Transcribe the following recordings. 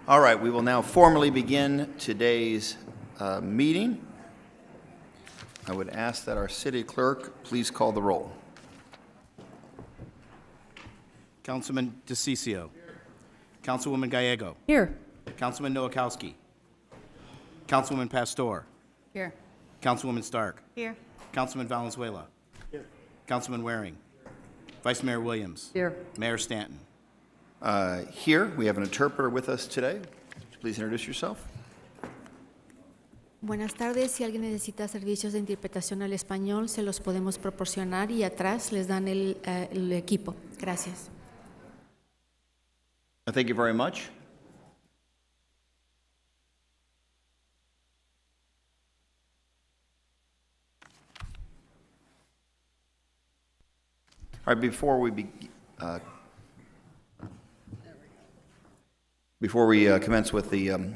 All right, we will now formally begin today's meeting. I would ask that our city clerk please call the roll. Councilman DeCiccio. Councilwoman Gallego. Here. Councilman Nowakowski. Councilwoman Pastor. Here. Councilwoman Stark. Here. Councilman Valenzuela. Here. Councilman Waring. Vice Mayor Williams. Here. Mayor Stanton. Here, we have an interpreter with us today. Please introduce yourself. Buenas tardes. Si alguien necesita servicios de interpretación al español, se los podemos proporcionar y atrás les dan el equipo. Gracias. Thank you very much. All right, before we commence with the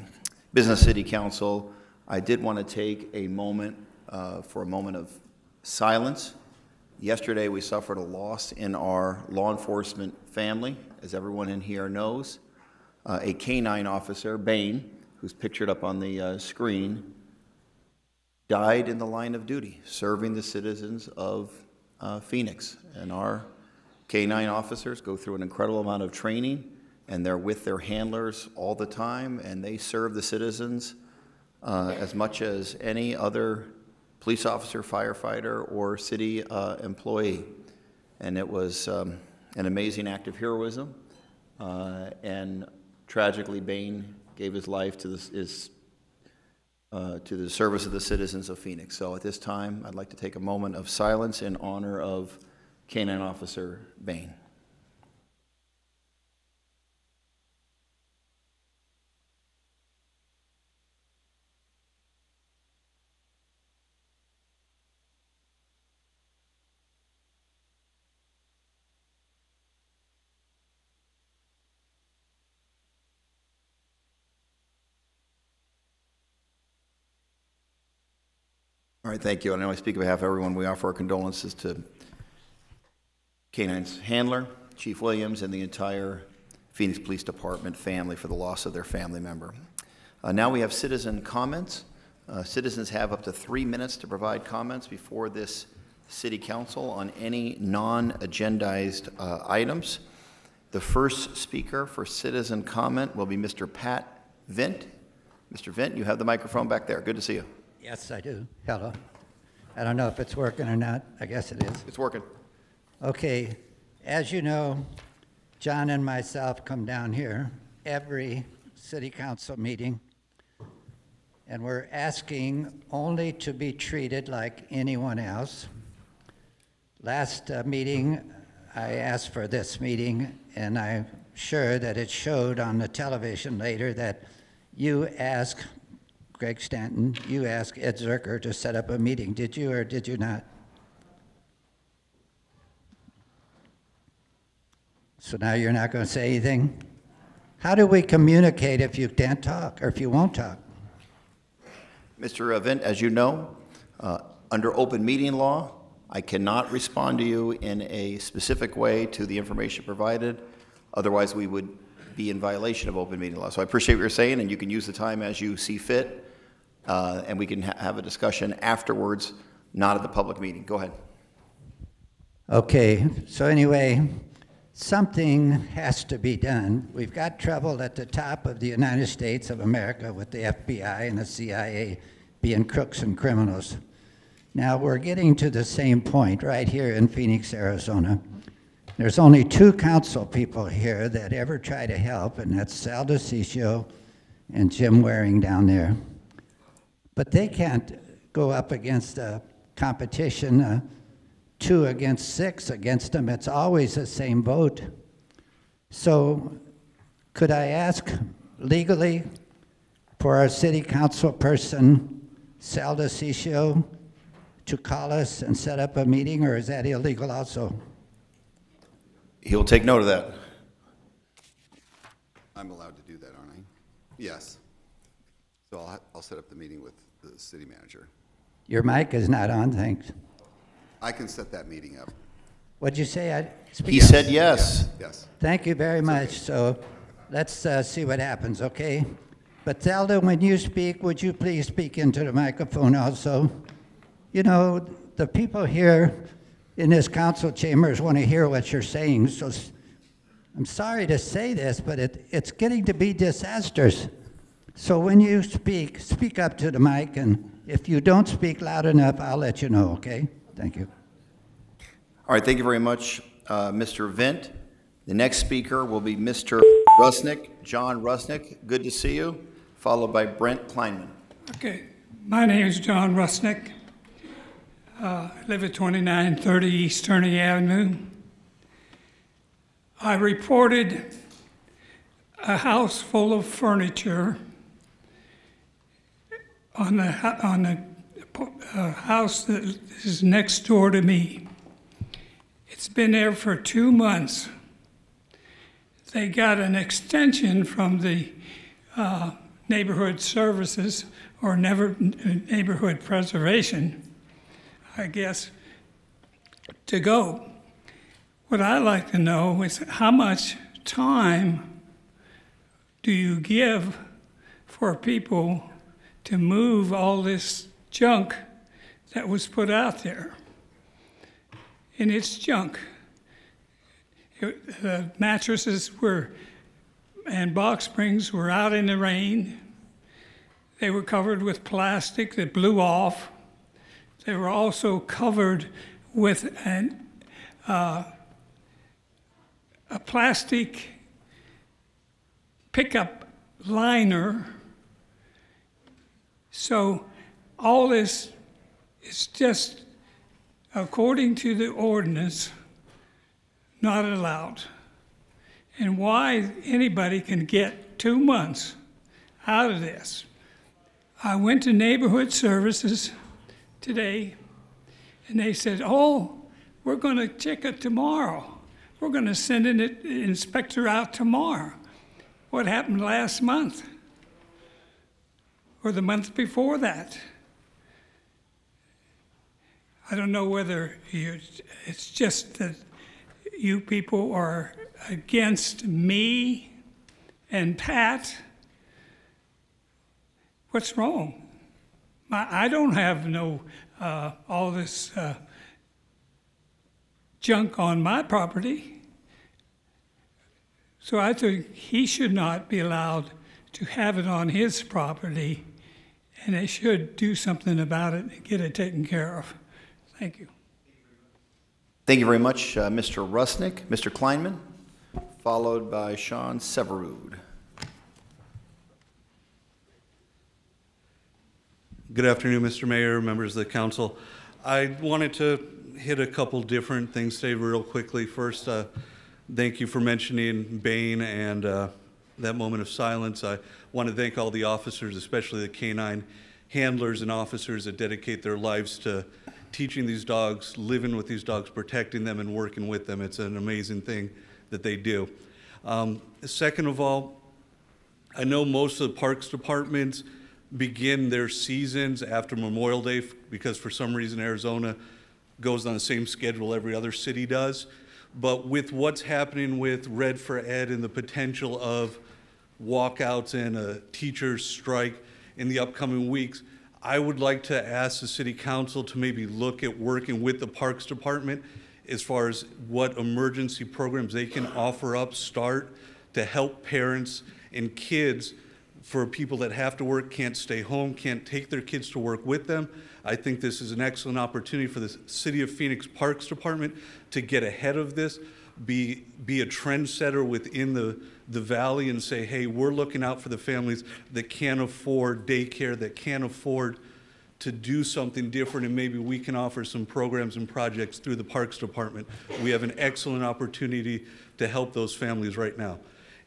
Business City Council, I did want to take a moment for a moment of silence. Yesterday, we suffered a loss in our law enforcement family, as everyone in here knows. A K-9 officer, Bain, who's pictured up on the screen, died in the line of duty, serving the citizens of Phoenix. And our K-9 officers go through an incredible amount of training, and they're with their handlers all the time, and they serve the citizens as much as any other police officer, firefighter, or city employee. And it was an amazing act of heroism, and tragically, Bain gave his life to the service of the citizens of Phoenix. So at this time, I'd like to take a moment of silence in honor of K-9 Officer Bain. All right, thank you. I know I speak on behalf of everyone. We offer our condolences to K-9's handler, Chief Williams, and the entire Phoenix Police Department family for the loss of their family member. Now we have citizen comments. Citizens have up to 3 minutes to provide comments before this City Council on any non-agendized items. The first speaker for citizen comment will be Mr. Pat Vint. Mr. Vint, you have the microphone back there. Good to see you. Yes, I do. Hello. I don't know if it's working or not. I guess it is. It's working. Okay. As you know, John and myself come down here every city council meeting, and we're asking only to be treated like anyone else. Last meeting, I asked for this meeting, and I'm sure that it showed on the television later that you asked Greg Stanton, you asked Ed Zerker to set up a meeting. Did you or did you not? So now you're not going to say anything? How do we communicate if you can't talk or if you won't talk? Mr. Vint, as you know, under open meeting law, I cannot respond to you in a specific way to the information provided. Otherwise, we would be in violation of open meeting law. So I appreciate what you're saying, and you can use the time as you see fit. And we can have a discussion afterwards, not at the public meeting. Go ahead. Okay, so anyway, something has to be done. We've got trouble at the top of the United States of America with the FBI and the CIA being crooks and criminals. Now we're getting to the same point right here in Phoenix, Arizona. There's only 2 council people here that ever try to help, and that's Sal DeCiccio and Jim Waring down there. But they can't go up against a competition, 2 against 6 against them. It's always the same vote. So could I ask legally for our city council person, Sal DeCiccio, to call us and set up a meeting, or is that illegal also? He'll take note of that. I'm allowed to do that, aren't I? Yes. So I'll set up the meeting with the city manager. Your mic is not on, thanks. I can set that meeting up. What'd you say? He said yes. Yes. Thank you very much. okay. So let's see what happens, okay? But Zelda, when you speak, would you please speak into the microphone also? You know, the people here in this council chambers want to hear what you're saying, so I'm sorry to say this, but it's getting to be disastrous. So when you speak, speak up to the mic, and if you don't speak loud enough, I'll let you know, okay? Thank you. All right, thank you very much, Mr. Vint. The next speaker will be Mr. Rusnick, John Rusnick. Good to see you, followed by Brent Kleinman. Okay, my name is John Rusnick. I live at 2930 East Turney Avenue. I reported a house full of furniture on the house that is next door to me. It's been there for 2 months. They got an extension from the neighborhood services or neighborhood preservation, I guess, to go. What I'd like to know is how much time do you give for people to move all this junk that was put out there? And it's junk. The mattresses and box springs were out in the rain. They were covered with plastic that blew off. They were also covered with a plastic pickup liner. So all this is just, according to the ordinance, not allowed. And why anybody can get 2 months out of this. I went to neighborhood services today, and they said, oh, we're going to check it tomorrow. We're going to send an inspector out tomorrow. What happened last month? Or the month before that? I don't know whether it's just that you people are against me and Pat. What's wrong? I don't have all this junk on my property. So I think he should not be allowed to have it on his property, and they should do something about it and get it taken care of. Thank you. Thank you very much, Mr. Rusnick. Mr. Kleinman, followed by Sean Severud. Good afternoon, Mr. Mayor, members of the council. I wanted to hit a couple different things today real quickly. First, thank you for mentioning Bain and that moment of silence. I want to thank all the officers, especially the canine handlers and officers that dedicate their lives to teaching these dogs, living with these dogs, protecting them, and working with them. It's an amazing thing that they do. Second of all, I know most of the parks departments begin their seasons after Memorial Day because for some reason Arizona goes on the same schedule every other city does. But with what's happening with Red for Ed and the potential of walkouts and a teacher's strike in the upcoming weeks, I would like to ask the city council to maybe look at working with the parks department as far as what emergency programs they can offer up, start to help parents and kids for people that have to work, can't stay home, can't take their kids to work with them. I think this is an excellent opportunity for the City of Phoenix Parks Department to get ahead of this, be a trendsetter within the valley and say, hey, we're looking out for the families that can't afford daycare, that can't afford to do something different, and maybe we can offer some programs and projects through the Parks Department. We have an excellent opportunity to help those families right now.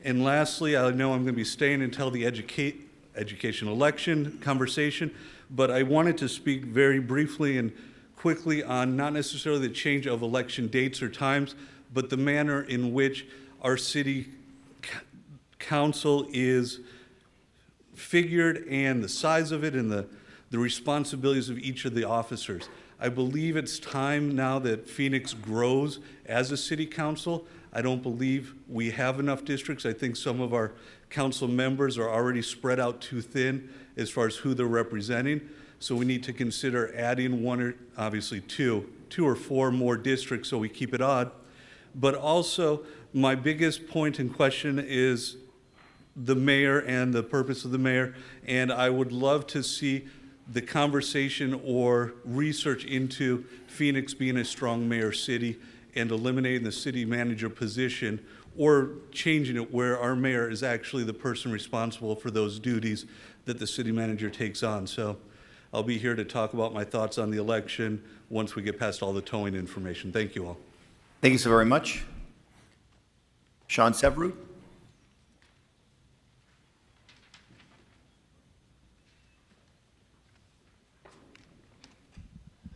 And lastly, I know I'm going to be staying until the education election conversation, but I wanted to speak very briefly and quickly on not necessarily the change of election dates or times, but the manner in which our city council is figured and the size of it and the responsibilities of each of the officers. I believe it's time now that Phoenix grows as a city council. I don't believe we have enough districts. I think some of our council members are already spread out too thin as far as who they're representing. So we need to consider adding one or obviously two or four more districts so we keep it odd. But also, my biggest point in question is the mayor and the purpose of the mayor. And I would love to see the conversation or research into Phoenix being a strong mayor city and eliminating the city manager position, or changing it where our mayor is actually the person responsible for those duties that the city manager takes on. So I'll be here to talk about my thoughts on the election once we get past all the towing information. Thank you all. Thank you so very much. Sean Severud.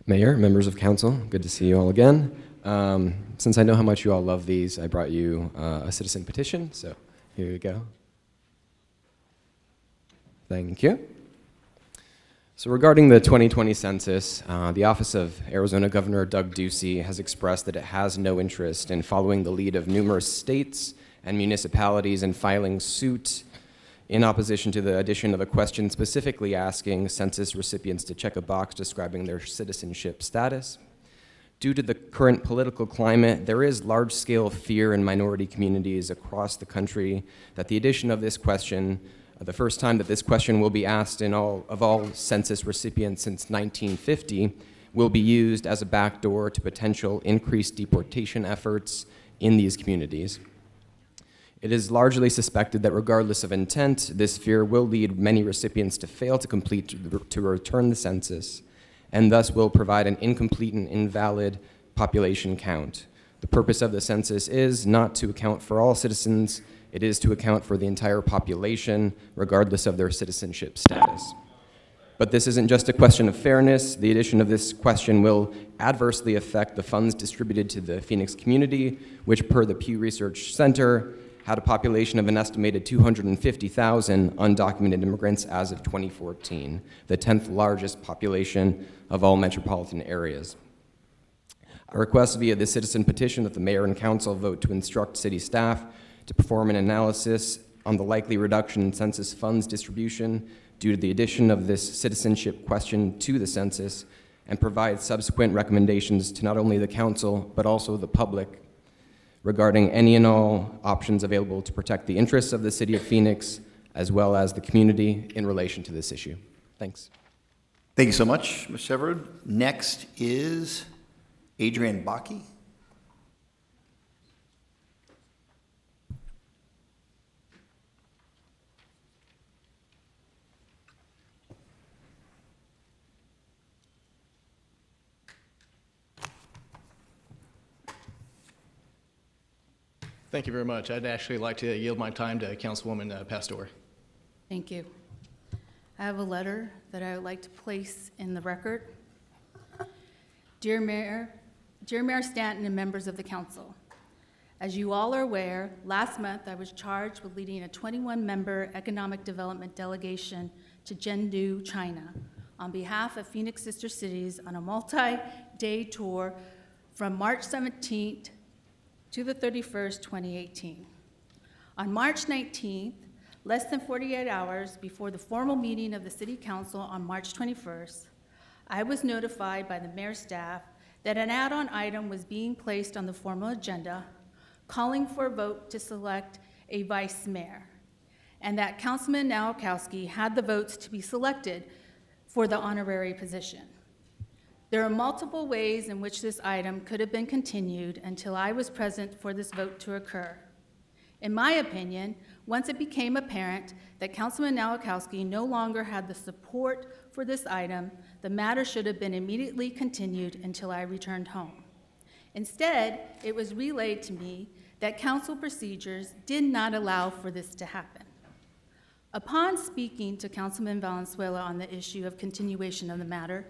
Mayor, members of council, good to see you all again. Since I know how much you all love these, I brought you a citizen petition, so here you go. Thank you. So regarding the 2020 census, the Office of Arizona Governor Doug Ducey has expressed that it has no interest in following the lead of numerous states and municipalities in filing suit in opposition to the addition of a question specifically asking census recipients to check a box describing their citizenship status. Due to the current political climate, there is large-scale fear in minority communities across the country that the addition of this question, the first time that this question will be asked in all census recipients since 1950, will be used as a backdoor to potential increased deportation efforts in these communities. It is largely suspected that regardless of intent, this fear will lead many recipients to fail to return the census, and thus will provide an incomplete and invalid population count. The purpose of the census is not to account for all citizens, it is to account for the entire population, regardless of their citizenship status. But this isn't just a question of fairness. The addition of this question will adversely affect the funds distributed to the Phoenix community, which per the Pew Research Center, had a population of an estimated 250,000 undocumented immigrants as of 2014, the 10th largest population of all metropolitan areas. I request via this citizen petition that the mayor and council vote to instruct city staff to perform an analysis on the likely reduction in census funds distribution due to the addition of this citizenship question to the census, and provide subsequent recommendations to not only the council, but also the public regarding any and all options available to protect the interests of the city of Phoenix, as well as the community in relation to this issue. Thanks. Thank you so much, Mr. Severud. Next is Adrian Bakke. Thank you very much. I'd actually like to yield my time to Councilwoman Pastor. Thank you. I have a letter that I would like to place in the record. Dear Mayor Stanton and members of the council, as you all are aware, last month I was charged with leading a 21-member economic development delegation to Chengdu, China, on behalf of Phoenix Sister Cities on a multi-day tour from March 17th to the 31st, 2018. On March 19th, less than 48 hours before the formal meeting of the City Council on March 21st, I was notified by the mayor's staff that an add-on item was being placed on the formal agenda calling for a vote to select a vice mayor, and that Councilman Nowakowski had the votes to be selected for the honorary position. There are multiple ways in which this item could have been continued until I was present for this vote to occur. In my opinion, once it became apparent that Councilman Nowakowski no longer had the support for this item, the matter should have been immediately continued until I returned home. Instead, it was relayed to me that council procedures did not allow for this to happen. Upon speaking to Councilman Valenzuela on the issue of continuation of the matter,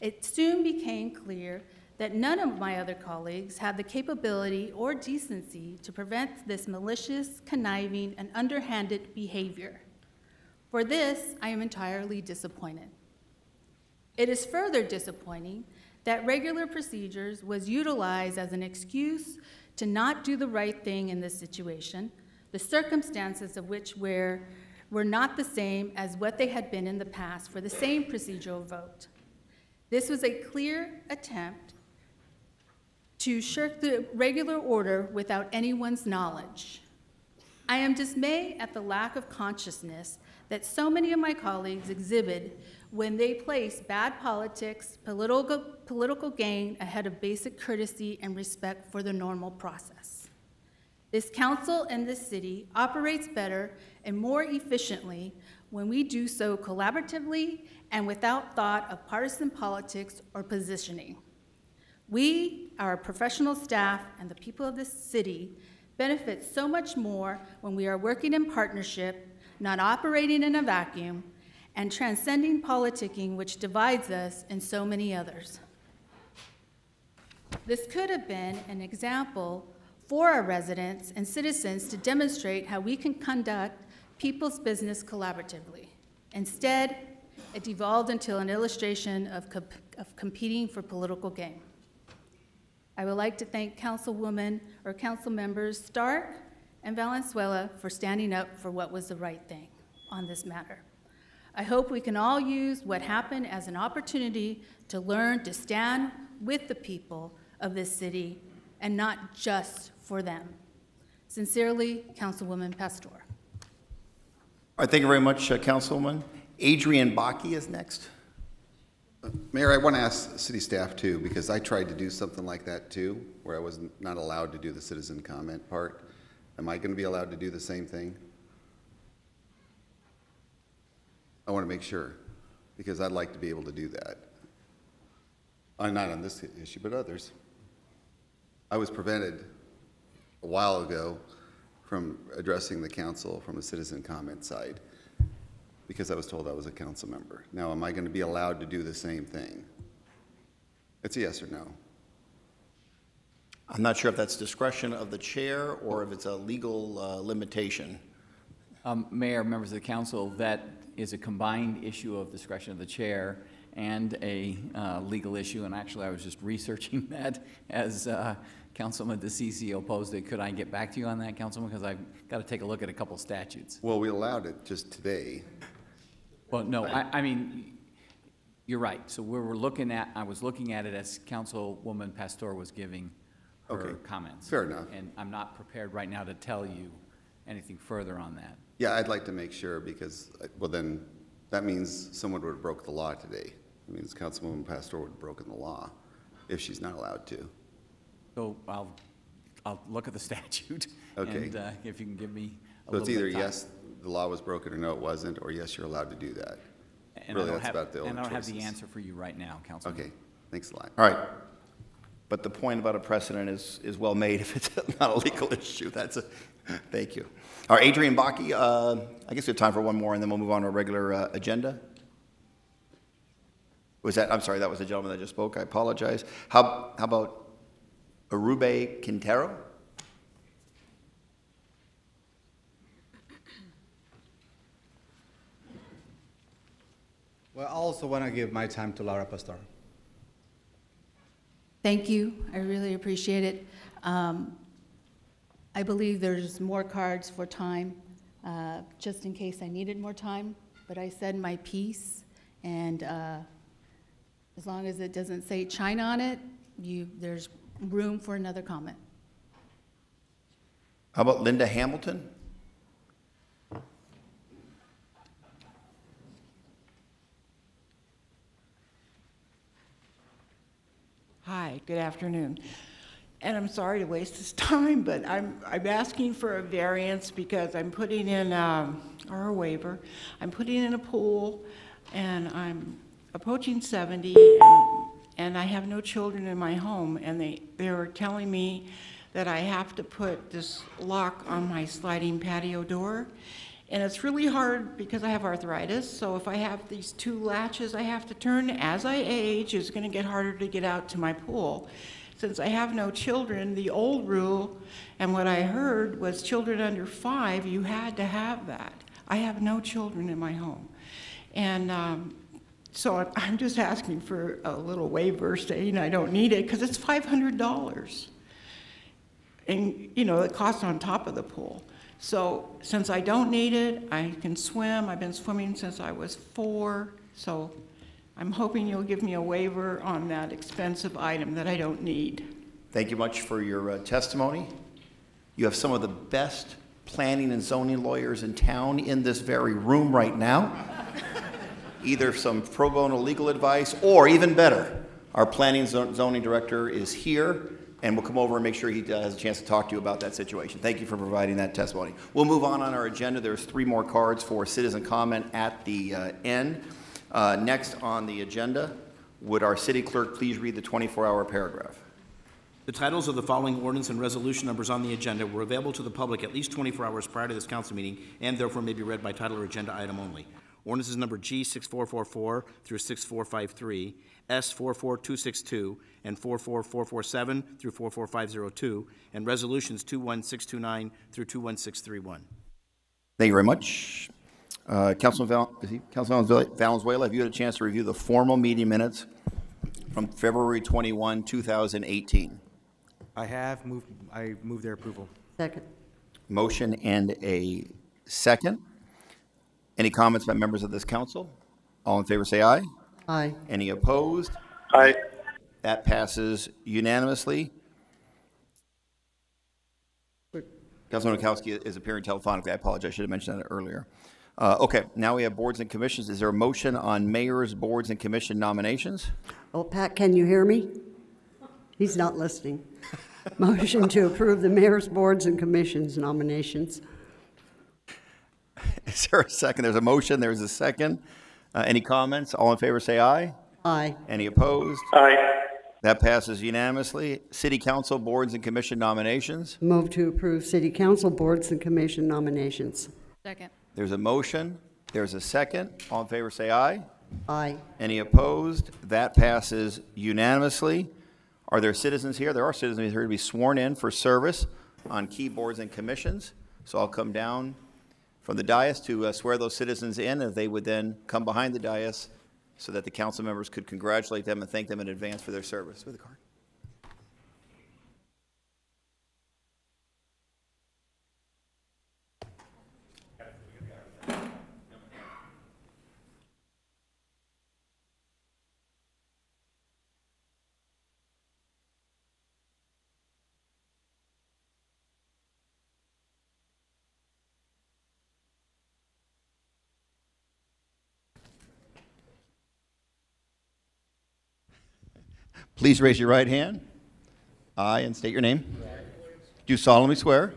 it soon became clear that none of my other colleagues had the capability or decency to prevent this malicious, conniving, and underhanded behavior. For this, I am entirely disappointed. It is further disappointing that regular procedures was utilized as an excuse to not do the right thing in this situation, the circumstances of which were not the same as what they had been in the past for the same procedural vote. This was a clear attempt to shirk the regular order without anyone's knowledge. I am dismayed at the lack of consciousness that so many of my colleagues exhibit when they place bad politics, political gain ahead of basic courtesy and respect for the normal process. This council and this city operates better and more efficiently when we do so collaboratively and without thought of partisan politics or positioning. We, our professional staff, and the people of this city benefit so much more when we are working in partnership, not operating in a vacuum, and transcending politicking, which divides us and so many others. This could have been an example for our residents and citizens to demonstrate how we can conduct people's business collaboratively. Instead, it devolved into an illustration of competing for political gain. I would like to thank Councilwoman or Council members Stark and Valenzuela for standing up for what was the right thing on this matter. I hope we can all use what happened as an opportunity to learn to stand with the people of this city and not just for them. Sincerely, Councilwoman Pastor. All right, thank you very much, Councilwoman. Adrian Bakke is next. Mayor, I want to ask city staff too, because I tried to do something like that too, where I was not allowed to do the citizen comment part. Am I going to be allowed to do the same thing? I want to make sure, because I'd like to be able to do that. Not on this issue, but others. I was prevented a while ago from addressing the council from a citizen comment side because I was told I was a council member. Now, am I going to be allowed to do the same thing? It's a yes or no. I'm not sure if that's discretion of the chair or if it's a legal limitation. Mayor, members of the council, that is a combined issue of discretion of the chair and a legal issue, and actually I was just researching that as Councilman DeCiccio opposed it. Could I get back to you on that, Councilman, because I've got to take a look at a couple statutes. Well, we allowed it just today. Well, no, I mean, you're right. So we were looking at, I was looking at it as Councilwoman Pastor was giving her comments. Fair enough. And I'm not prepared right now to tell you anything further on that. Yeah, I'd like to make sure because, well, then that means someone would have broke the law today. It means Councilwoman Pastor would have broken the law if she's not allowed to. So I'll look at the statute. Okay. And if you can give me a So little it's bit either of time. yes, the law was broken, or no, it wasn't, or yes, you're allowed to do that. And really, I don't that's about the only and I don't have the choices. answer for you right now, Councilman. Okay, thanks a lot. All right. But the point about a precedent is well made if it's not a legal issue. That's a, thank you. All right, Adrian Bakke, I guess we have time for one more and then we'll move on to our regular agenda. Was that, I'm sorry, that was the gentleman that just spoke. I apologize. How about Arube Quintero? Well, I also want to give my time to Laura Pastor. Thank you. I really appreciate it. I believe there's more cards for time, just in case I needed more time, but I said my piece, and as long as it doesn't say China on it, there's room for another comment. How about Linda Hamilton? Hi, good afternoon. And I'm sorry to waste this time, but I'm asking for a variance because I'm putting in, or a waiver. I'm putting in a pool, and I'm approaching 70, and I have no children in my home, and they were telling me that I have to put this lock on my sliding patio door. And it's really hard because I have arthritis, so if I have these two latches I have to turn as I age, it's going to get harder to get out to my pool. Since I have no children, the old rule, and what I heard was children under 5, you had to have that. I have no children in my home. And so I'm just asking for a little waiver saying I don't need it because it's $500. And, you know, the cost on top of the pool. So since I don't need it, I can swim. I've been swimming since I was 4. So I'm hoping you'll give me a waiver on that expensive item that I don't need. Thank you much for your testimony. You have some of the best planning and zoning lawyers in town in this very room right now. Either some pro bono legal advice, or even better, our planning and zoning director is here and will come over and make sure he has a chance to talk to you about that situation. Thank you for providing that testimony. We'll move on our agenda. There's 3 more cards for citizen comment at the end. Next on the agenda, would our city clerk please read the 24-hour paragraph? The titles of the following ordinance and resolution numbers on the agenda were available to the public at least 24 hours prior to this council meeting and therefore may be read by title or agenda item only. Ordinances number G6444 through 6453, S44262, and 44447 through 44502, and resolutions 21629 through 21631. Thank you very much. Councilman Valenzuela, have you had a chance to review the formal meeting minutes from February 21, 2018? I have. I move their approval. Second. Motion and a second. Any comments by members of this council? All in favor say aye. Aye. Any opposed? Aye. That passes unanimously. Councilman Nowakowski is appearing telephonically. I apologize. I should have mentioned that earlier. Okay, now we have boards and commissions. Is there a motion on mayor's boards and commission nominations? Oh, Pat, can you hear me? He's not listening. Motion to approve the mayor's boards and commissions nominations. Is there a second? There's a motion. There's a second. Any comments? All in favor say aye. Aye. Any opposed? Aye. That passes unanimously. City council boards and commission nominations. Move to approve city council boards and commission nominations. Second. There's a motion. There's a second. All in favor say aye. Aye. Any opposed? That passes unanimously. Are there citizens here? There are citizens here to be sworn in for service on key boards and commissions. So I'll come down from the dais to swear those citizens in, and they would then come behind the dais so that the council members could congratulate them and thank them in advance for their service. With the card. Please raise your right hand. I, and state your name. Do solemnly swear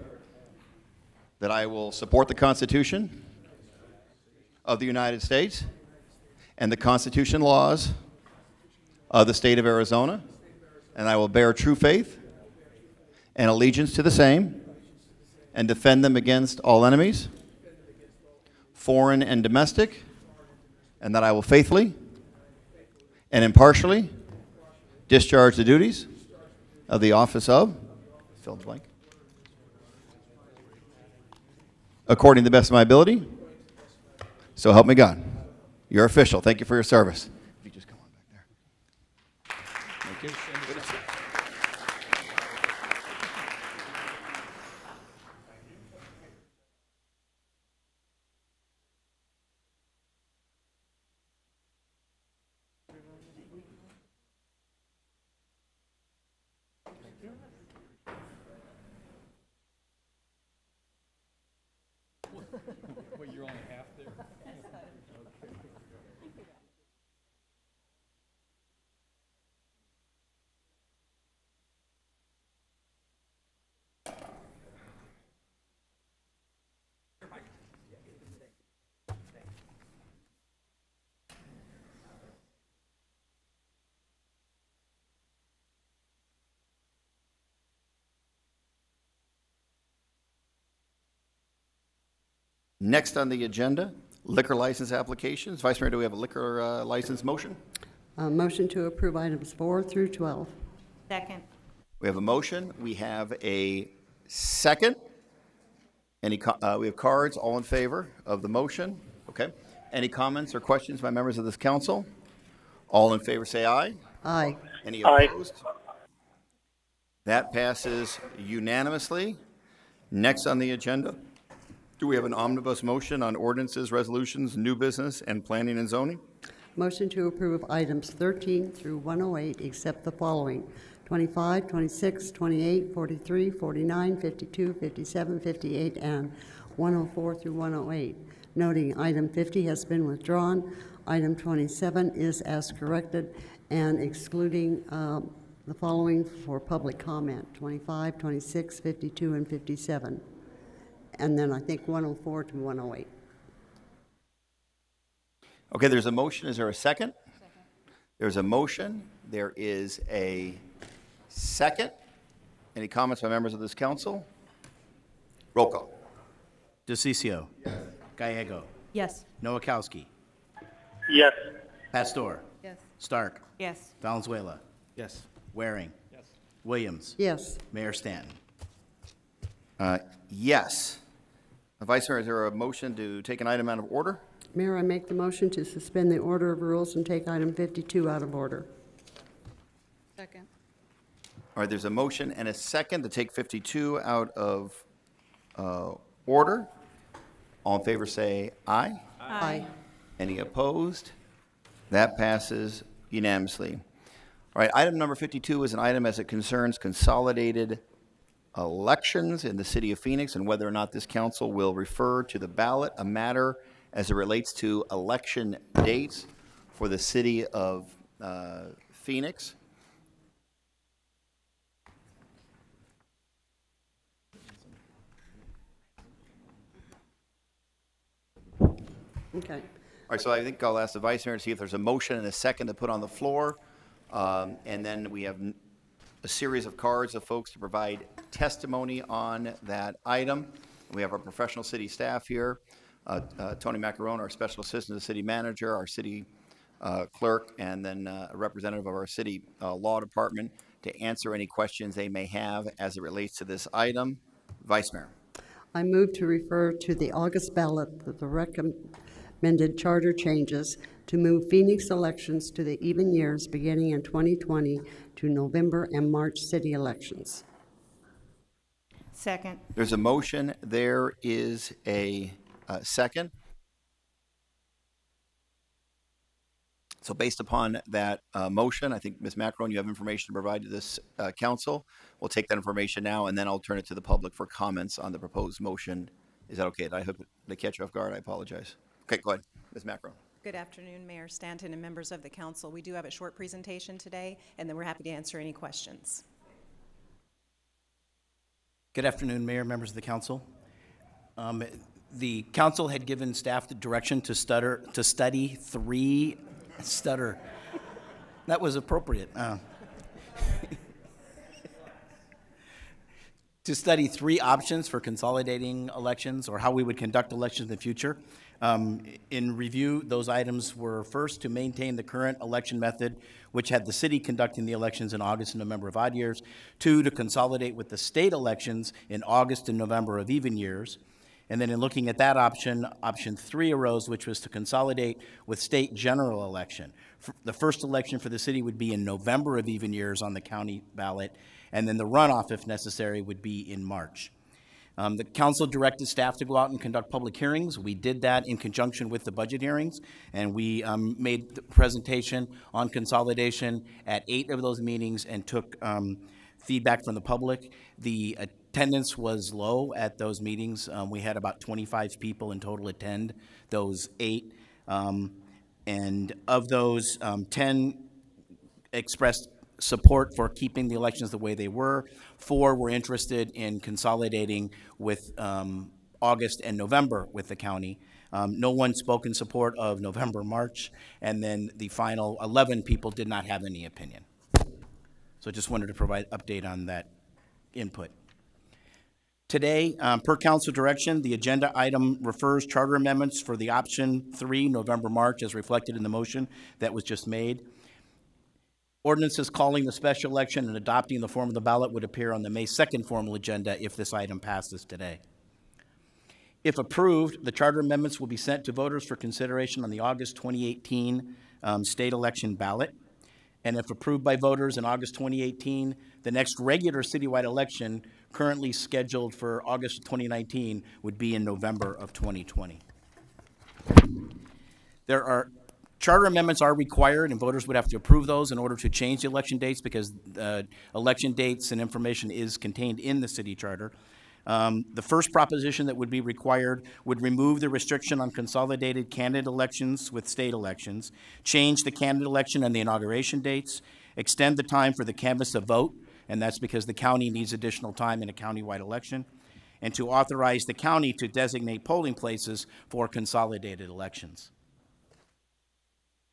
that I will support the Constitution of the United States and the Constitution laws of the state of Arizona, and I will bear true faith and allegiance to the same and defend them against all enemies, foreign and domestic, and that I will faithfully and impartially discharge the duties of the office of, fill in the blank, according to the best of my ability. So help me God. You're official. Thank you for your service. If you just come on back there. Thank you. Good to see you. Well, you're only half there. Next on the agenda, liquor license applications. Vice Mayor, do we have a liquor license motion? Motion to approve items 4 through 12. Second. We have a motion. We have a second. We have cards. All in favor of the motion? Okay. Any comments or questions by members of this council? All in favor say aye. Aye. Any opposed? That passes unanimously. Next on the agenda, do we have an omnibus motion on ordinances, resolutions, new business, and planning and zoning? Motion to approve items 13 through 108, except the following: 25, 26, 28, 43, 49, 52, 57, 58, and 104 through 108. Noting item 50 has been withdrawn, item 27 is as corrected, and excluding the following for public comment: 25, 26, 52, and 57. And then I think 104 to 108. Okay, there's a motion. Is there a second? Second. There's a motion. There is a second. Any comments by members of this council? Roll call. DeCiccio. Yes. Gallego. Yes. Nowakowski. Yes. Pastor. Yes. Stark. Yes. Valenzuela. Yes. Waring. Yes. Williams. Yes. Mayor Stanton. Yes. Vice Mayor, is there a motion to take an item out of order? Mayor, I make the motion to suspend the order of rules and take item 52 out of order. Second. All right, there's a motion and a second to take 52 out of order. All in favor say aye. Aye. Any opposed? That passes unanimously. All right, item number 52 is an item as it concerns consolidated elections in the city of Phoenix and whether or not this council will refer to the ballot a matter as it relates to election dates for the city of Phoenix. Okay. All right, so I think I'll ask the Vice Mayor to see if there's a motion and a second to put on the floor. And then we have a series of cards of folks to provide testimony on that item. We have our professional city staff here, Tony Macarone, our special assistant to the city manager, our city clerk, and then a representative of our city law department to answer any questions they may have as it relates to this item. Vice Mayor. I move to refer to the August ballot the recommended charter changes to move Phoenix elections to the even years beginning in 2020 to November and March city elections. Second. There's a motion. There is a second. So based upon that motion, I think Ms. Macaron, you have information to provide to this council. We'll take that information now, and then I'll turn it to the public for comments on the proposed motion. Is that okay? Did I catch you off guard? I apologize. Okay, go ahead. Ms. Macaron. Good afternoon, Mayor Stanton and members of the council. We do have a short presentation today, and then we're happy to answer any questions. Good afternoon, Mayor, members of the council. The council had given staff the direction to study three. That was appropriate. To study three options for consolidating elections or how we would conduct elections in the future. In review, those items were first to maintain the current election method, which had the city conducting the elections in August and November of odd years. Two, to consolidate with the state elections in August and November of even years. And then in looking at that option, option 3 arose, which was to consolidate with state general election. The first election for the city would be in November of even years on the county ballot, and then the runoff, if necessary, would be in March. The council directed staff to go out and conduct public hearings. We did that in conjunction with the budget hearings, and we made the presentation on consolidation at 8 of those meetings and took feedback from the public. The attendance was low at those meetings. We had about 25 people in total attend those 8. And of those, 10 expressed support for keeping the elections the way they were. 4 were interested in consolidating with August and November with the county. No one spoke in support of November, March, and then the final 11 people did not have any opinion. So just wanted to provide update on that input. Today, per council direction, the agenda item refers charter amendments for the option 3, November, March, as reflected in the motion that was just made. Ordinances calling the special election and adopting the form of the ballot would appear on the May 2nd formal agenda if this item passes today. If approved, the charter amendments will be sent to voters for consideration on the August 2018 state election ballot. and if approved by voters in August 2018, the next regular citywide election, currently scheduled for August 2019, would be in November of 2020. Charter amendments are required, and voters would have to approve those in order to change the election dates, because election dates and information is contained in the city charter. The first proposition that would be required would remove the restriction on consolidated candidate elections with state elections, change the candidate election and the inauguration dates, extend the time for the canvass to vote, and that's because the county needs additional time in a countywide election, and to authorize the county to designate polling places for consolidated elections.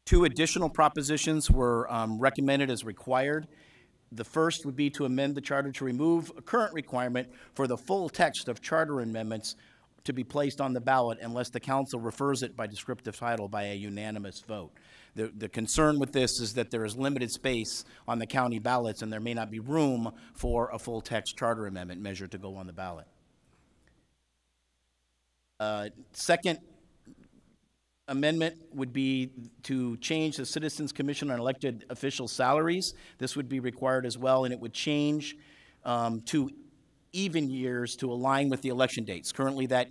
2 additional propositions were recommended as required. The first would be to amend the charter to remove a current requirement for the full text of charter amendments to be placed on the ballot unless the council refers it by descriptive title by a unanimous vote. The concern with this is that there is limited space on the county ballots, and there may not be room for a full text charter amendment measure to go on the ballot. Second amendment would be to change the Citizens Commission on Elected Officials' salaries. This would be required as well, and it would change to even years to align with the election dates. Currently, that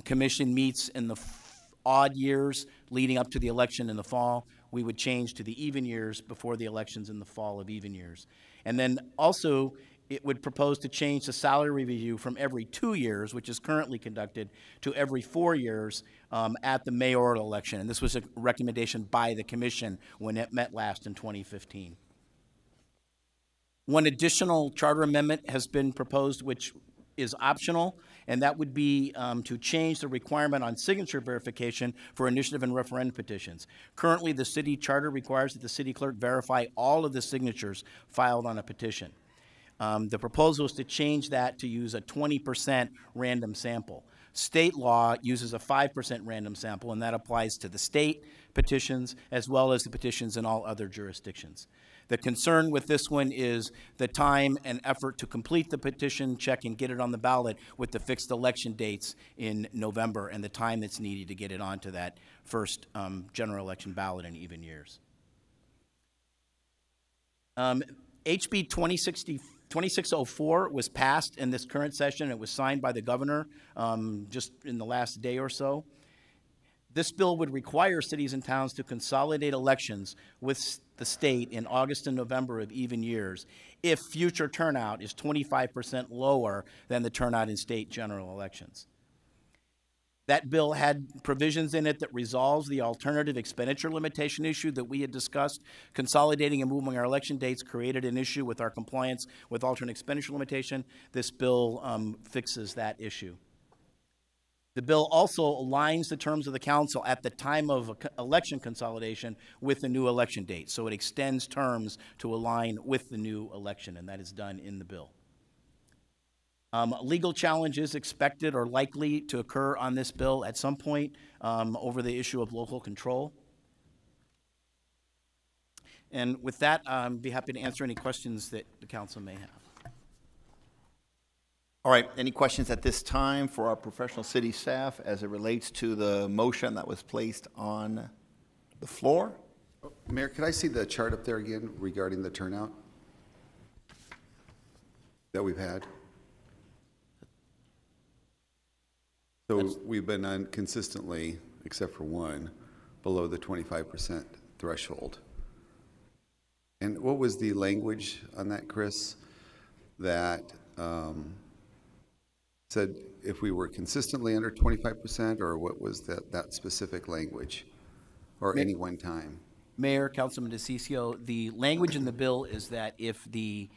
commission meets in the odd years leading up to the election in the fall. We would change to the even years before the elections in the fall of even years. And then also, it would propose to change the salary review from every 2 years, which is currently conducted, to every 4 years at the mayoral election. And this was a recommendation by the commission when it met last in 2015. One additional charter amendment has been proposed, which is optional, and that would be to change the requirement on signature verification for initiative and referendum petitions. Currently, the city charter requires that the city clerk verify all of the signatures filed on a petition. The proposal is to change that to use a 20% random sample. State law uses a 5% random sample, and that applies to the state petitions as well as the petitions in all other jurisdictions. The concern with this one is the time and effort to complete the petition check and get it on the ballot with the fixed election dates in November, and the time that's needed to get it onto that first general election ballot in even years. HB 2604 was passed in this current session. It was signed by the governor just in the last day or so. This bill would require cities and towns to consolidate elections with the state in August and November of even years if future turnout is 25% lower than the turnout in state general elections. That bill had provisions in it that resolves the alternative expenditure limitation issue that we had discussed. Consolidating and moving our election dates created an issue with our compliance with alternate expenditure limitation. This bill fixes that issue. The bill also aligns the terms of the council at the time of election consolidation with the new election date. So it extends terms to align with the new election, and that is done in the bill. Legal challenges expected or likely to occur on this bill at some point over the issue of local control. And with that, I'd be happy to answer any questions that the council may have. All right, any questions at this time for our professional city staff as it relates to the motion that was placed on the floor? Mayor, could I see the chart up there again regarding the turnout that we've had? So we've been consistently, except for one, below the 25% threshold. And what was the language on that, Chris, that said if we were consistently under 25%, or what was that specific language, or any one time? Mayor, Councilman DeCiccio, the language in the bill is that if the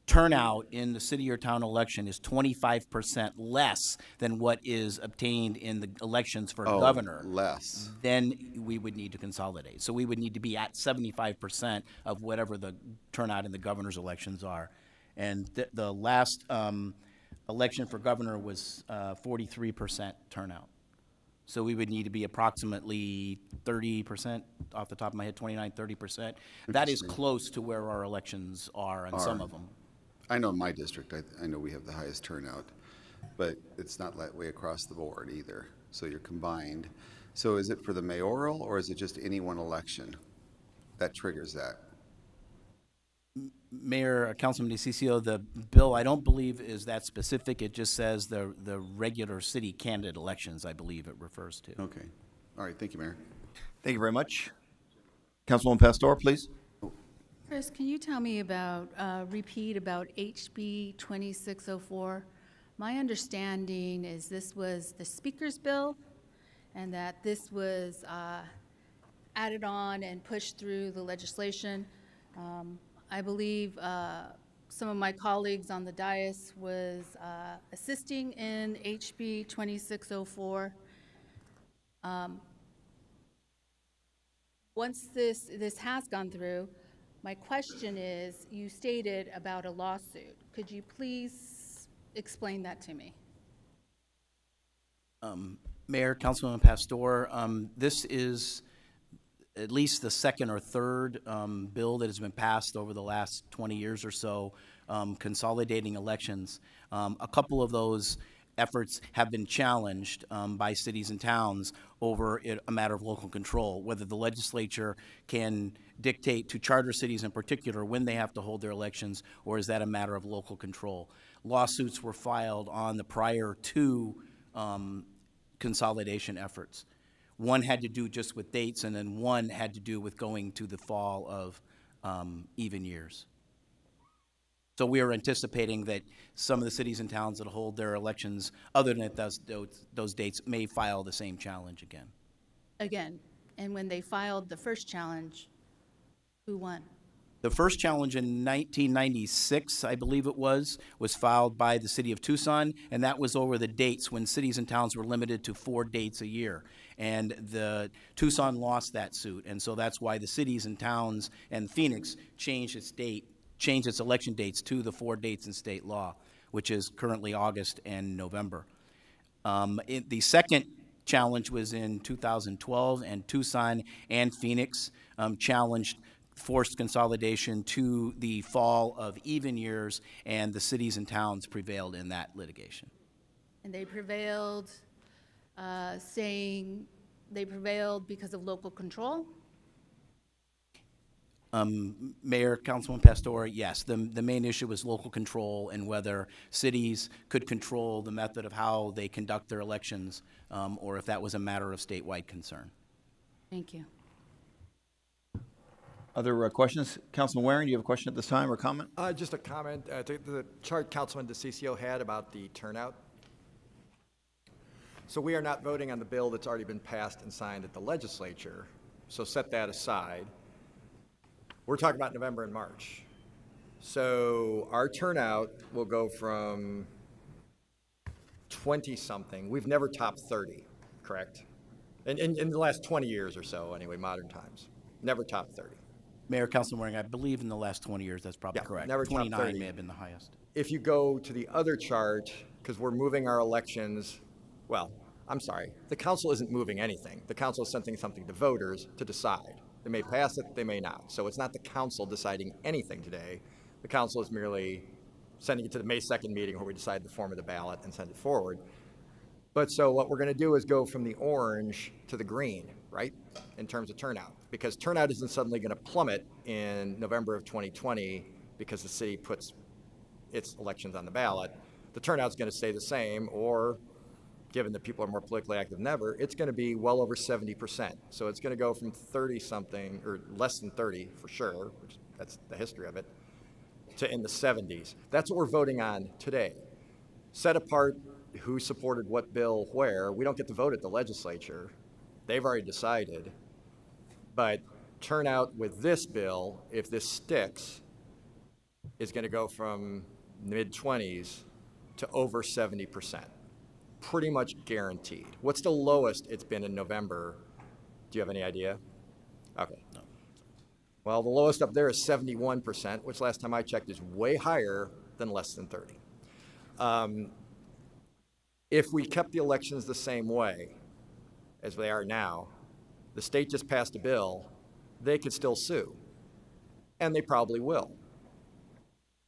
turnout in the city or town election is 25% less than what is obtained in the elections for governor, then we would need to consolidate. So we would need to be at 75% of whatever the turnout in the governor's elections are. And the last election for governor was 43% turnout. So we would need to be approximately 30%, off the top of my head, 29, 30%. That is close to where our elections are on some of them. I know in my district, I know we have the highest turnout, but it's not that way across the board either. So you're combined. So is it for the mayoral, or is it just any one election that triggers that? Mayor, Councilman DeCiccio, the bill, I don't believe is that specific. It just says the regular city candidate elections, I believe it refers to. Okay. All right, thank you, Mayor. Thank you very much. Councilwoman Pastor, please. Chris, can you tell me about, repeat about HB 2604? My understanding is this was the Speaker's bill and that this was added on and pushed through the legislation. I believe some of my colleagues on the dais was assisting in HB 2604. Once this has gone through, my question is, you stated about a lawsuit. Could you please explain that to me? Mayor, Councilman Pastor, this is at least the second or third bill that has been passed over the last 20 years or so, consolidating elections. A couple of those efforts have been challenged by cities and towns over a matter of local control, whether the legislature can dictate to charter cities in particular when they have to hold their elections, or is that a matter of local control. Lawsuits were filed on the prior two consolidation efforts. One had to do just with dates, and then one had to do with going to the fall of even years. So we are anticipating that some of the cities and towns that hold their elections other than those dates may file the same challenge again. Again, and when they filed the first challenge, who won? The first challenge in 1996, I believe it was filed by the city of Tucson, and that was over the dates when cities and towns were limited to 4 dates a year. And Tucson lost that suit, and so that's why the cities and towns and Phoenix changed its election dates to the 4 dates in state law, which is currently August and November. The second challenge was in 2012, and Tucson and Phoenix challenged forced consolidation to the fall of even years, and the cities and towns prevailed in that litigation. And they prevailed, saying they prevailed because of local control? Mayor, Councilman Pastor, yes, the main issue was local control and whether cities could control the method of how they conduct their elections, or if that was a matter of statewide concern. Thank you. Other questions? Councilman Waring, do you have a question at this time or comment? Just a comment to the chart Councilman DeCiccio had about the turnout. So we are not voting on the bill that's already been passed and signed at the legislature, so set that aside. We're talking about November and March. So our turnout will go from 20-something. We've never topped 30, correct? In the last 20 years or so, anyway, modern times. Never topped 30. Mayor, Councilman Waring, I believe in the last 20 years, that's probably correct. Never topped 29 may have been the highest. If you go to the other chart, because we're moving our elections, well, I'm sorry, the council isn't moving anything. The council is sending something to voters to decide. They may pass it, they may not. So it's not the council deciding anything today. The council is merely sending it to the May 2nd meeting where we decide the form of the ballot and send it forward. But so what we're going to do is go from the orange to the green, right, in terms of turnout. Because turnout isn't suddenly going to plummet in November of 2020 because the city puts its elections on the ballot. The turnout's going to stay the same, or given that people are more politically active than ever, it's going to be well over 70%. So it's going to go from 30-something, or less than 30 for sure, which that's the history of it, to in the 70s. That's what we're voting on today. Set apart who supported what bill where. We don't get to vote at the legislature. They've already decided. But turnout with this bill, if this sticks, is going to go from mid-20s to over 70%. Pretty much guaranteed. What's the lowest it's been in November? Do you have any idea? Okay. No. Well, the lowest up there is 71%, which last time I checked is way higher than less than 30. If we kept the elections the same way as they are now, the state just passed a bill, they could still sue. And they probably will.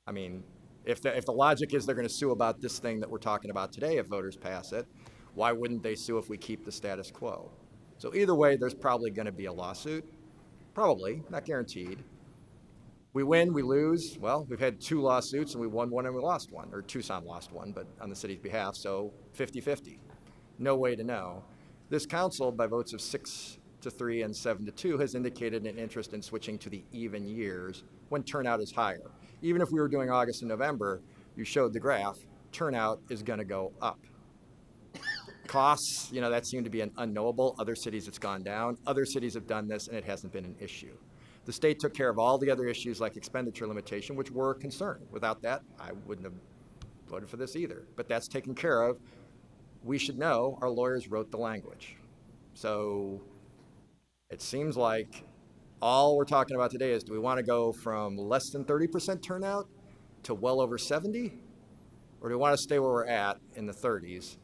I mean, if the logic is they're going to sue about this thing that we're talking about today, if voters pass it, why wouldn't they sue if we keep the status quo? So either way, there's probably going to be a lawsuit. Probably, not guaranteed. We win, we lose. Well, we've had 2 lawsuits and we won one and we lost one, or Tucson lost one, but on the city's behalf, so 50-50. No way to know. This council, by votes of 6-3 and 7-2, has indicated an interest in switching to the even years when turnout is higher. Even if we were doing August and November, you showed the graph, turnout is going to go up. Costs, that seemed to be an unknowable. Other cities, it's gone down. Other cities have done this and it hasn't been an issue. The state took care of all the other issues like expenditure limitation, which were a concern. Without that, I wouldn't have voted for this either. But that's taken care of. We should know our lawyers wrote the language. So it seems like all we're talking about today is, do we want to go from less than 30% turnout to well over 70? Or do we want to stay where we're at in the 30s?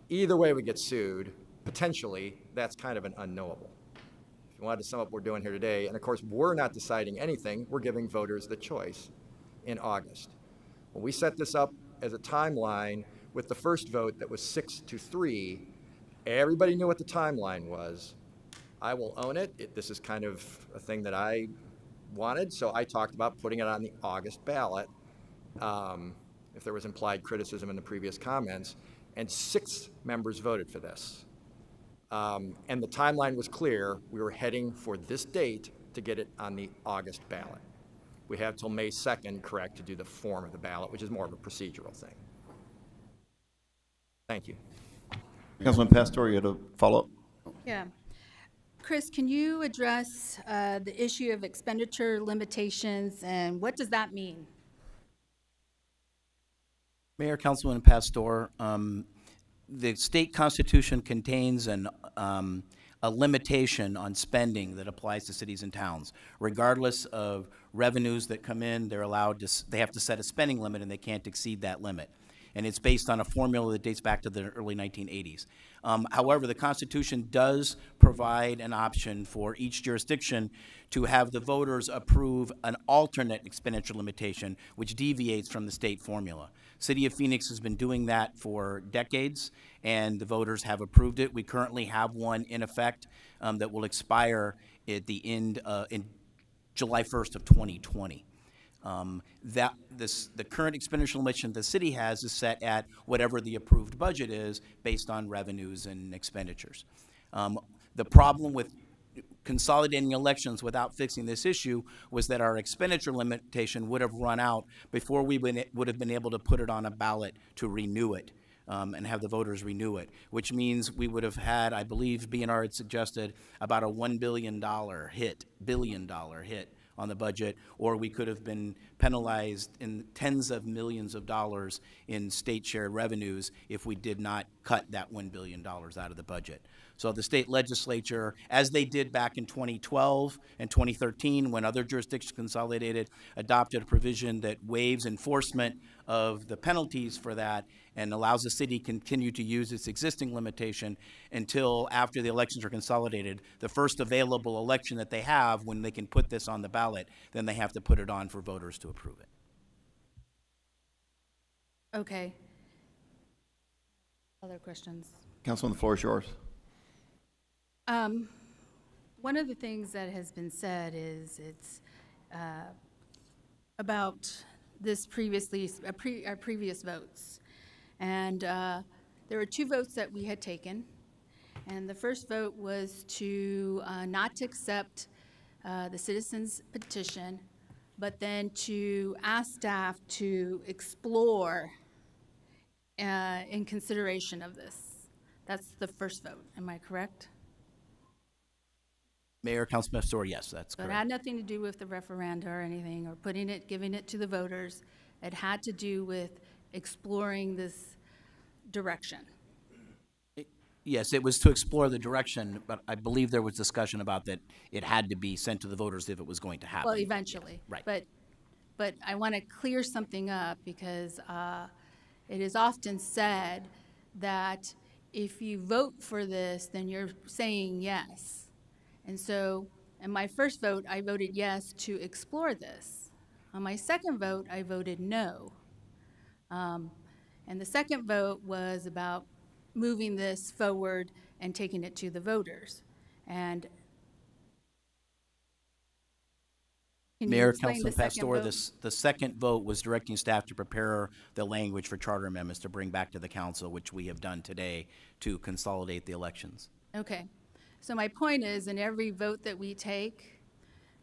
Either way we get sued, potentially, that's kind of an unknowable. If you wanted to sum up what we're doing here today, and of course we're not deciding anything, we're giving voters the choice in August. When we set this up as a timeline with the first vote that was 6-3, everybody knew what the timeline was. I will own it. This is kind of a thing that I wanted, so I talked about putting it on the August ballot if there was implied criticism in the previous comments, and 6 members voted for this. And the timeline was clear. We were heading for this date to get it on the August ballot. We have till May 2nd, correct, to do the form of the ballot, which is more of a procedural thing. Thank you. Councilman Pastor, you had a follow-up? Yeah. Chris, can you address the issue of expenditure limitations and what does that mean? Mayor, Councilman Pastor, the state constitution contains a limitation on spending that applies to cities and towns. Regardless of revenues that come in, they have to set a spending limit and they can't exceed that limit. And it's based on a formula that dates back to the early 1980s. However, the Constitution does provide an option for each jurisdiction to have the voters approve an alternate expenditure limitation, which deviates from the state formula. City of Phoenix has been doing that for decades, and the voters have approved it. We currently have one in effect that will expire at the end in July 1st of 2020. The current expenditure limitation the city has is set at whatever the approved budget is based on revenues and expenditures. The problem with consolidating elections without fixing this issue was that our expenditure limitation would have run out before we would have been able to put it on a ballot to renew it and have the voters renew it, which means we would have had, I believe BNR had suggested, about a $1 billion hit on the budget, or we could have been penalized in tens of millions of dollars in state share revenues if we did not cut that $1 billion out of the budget. So the state legislature, as they did back in 2012 and 2013 when other jurisdictions consolidated, adopted a provision that waives enforcement of the penalties for that and allows the city to continue to use its existing limitation until after the elections are consolidated. The first available election that they have when they can put this on the ballot, then they have to put it on for voters to approve it. Okay. Other questions? Councilman, the floor is yours. One of the things that has been said is it's about this our previous votes. And there were 2 votes that we had taken. And the first vote was to not to accept the citizens' petition, but then to ask staff to explore in consideration of this. That's the first vote. Am I correct? Mayor, Councilman Pastor, yes, that's correct. It had nothing to do with the referenda or anything, or giving it to the voters. It had to do with exploring this direction. Yes, it was to explore the direction, but I believe there was discussion about that it had to be sent to the voters if it was going to happen. Well, eventually. Right. But I want to clear something up because it is often said that if you vote for this, then you're saying yes. And so, in my first vote, I voted yes to explore this. On my second vote, I voted no. And the second vote was about moving this forward and taking it to the voters. And Can you Mayor, explain Councilman the second Pastor, vote? the second vote was directing staff to prepare the language for charter amendments to bring back to the council, which we have done today to consolidate the elections. Okay. So my point is, in every vote that we take,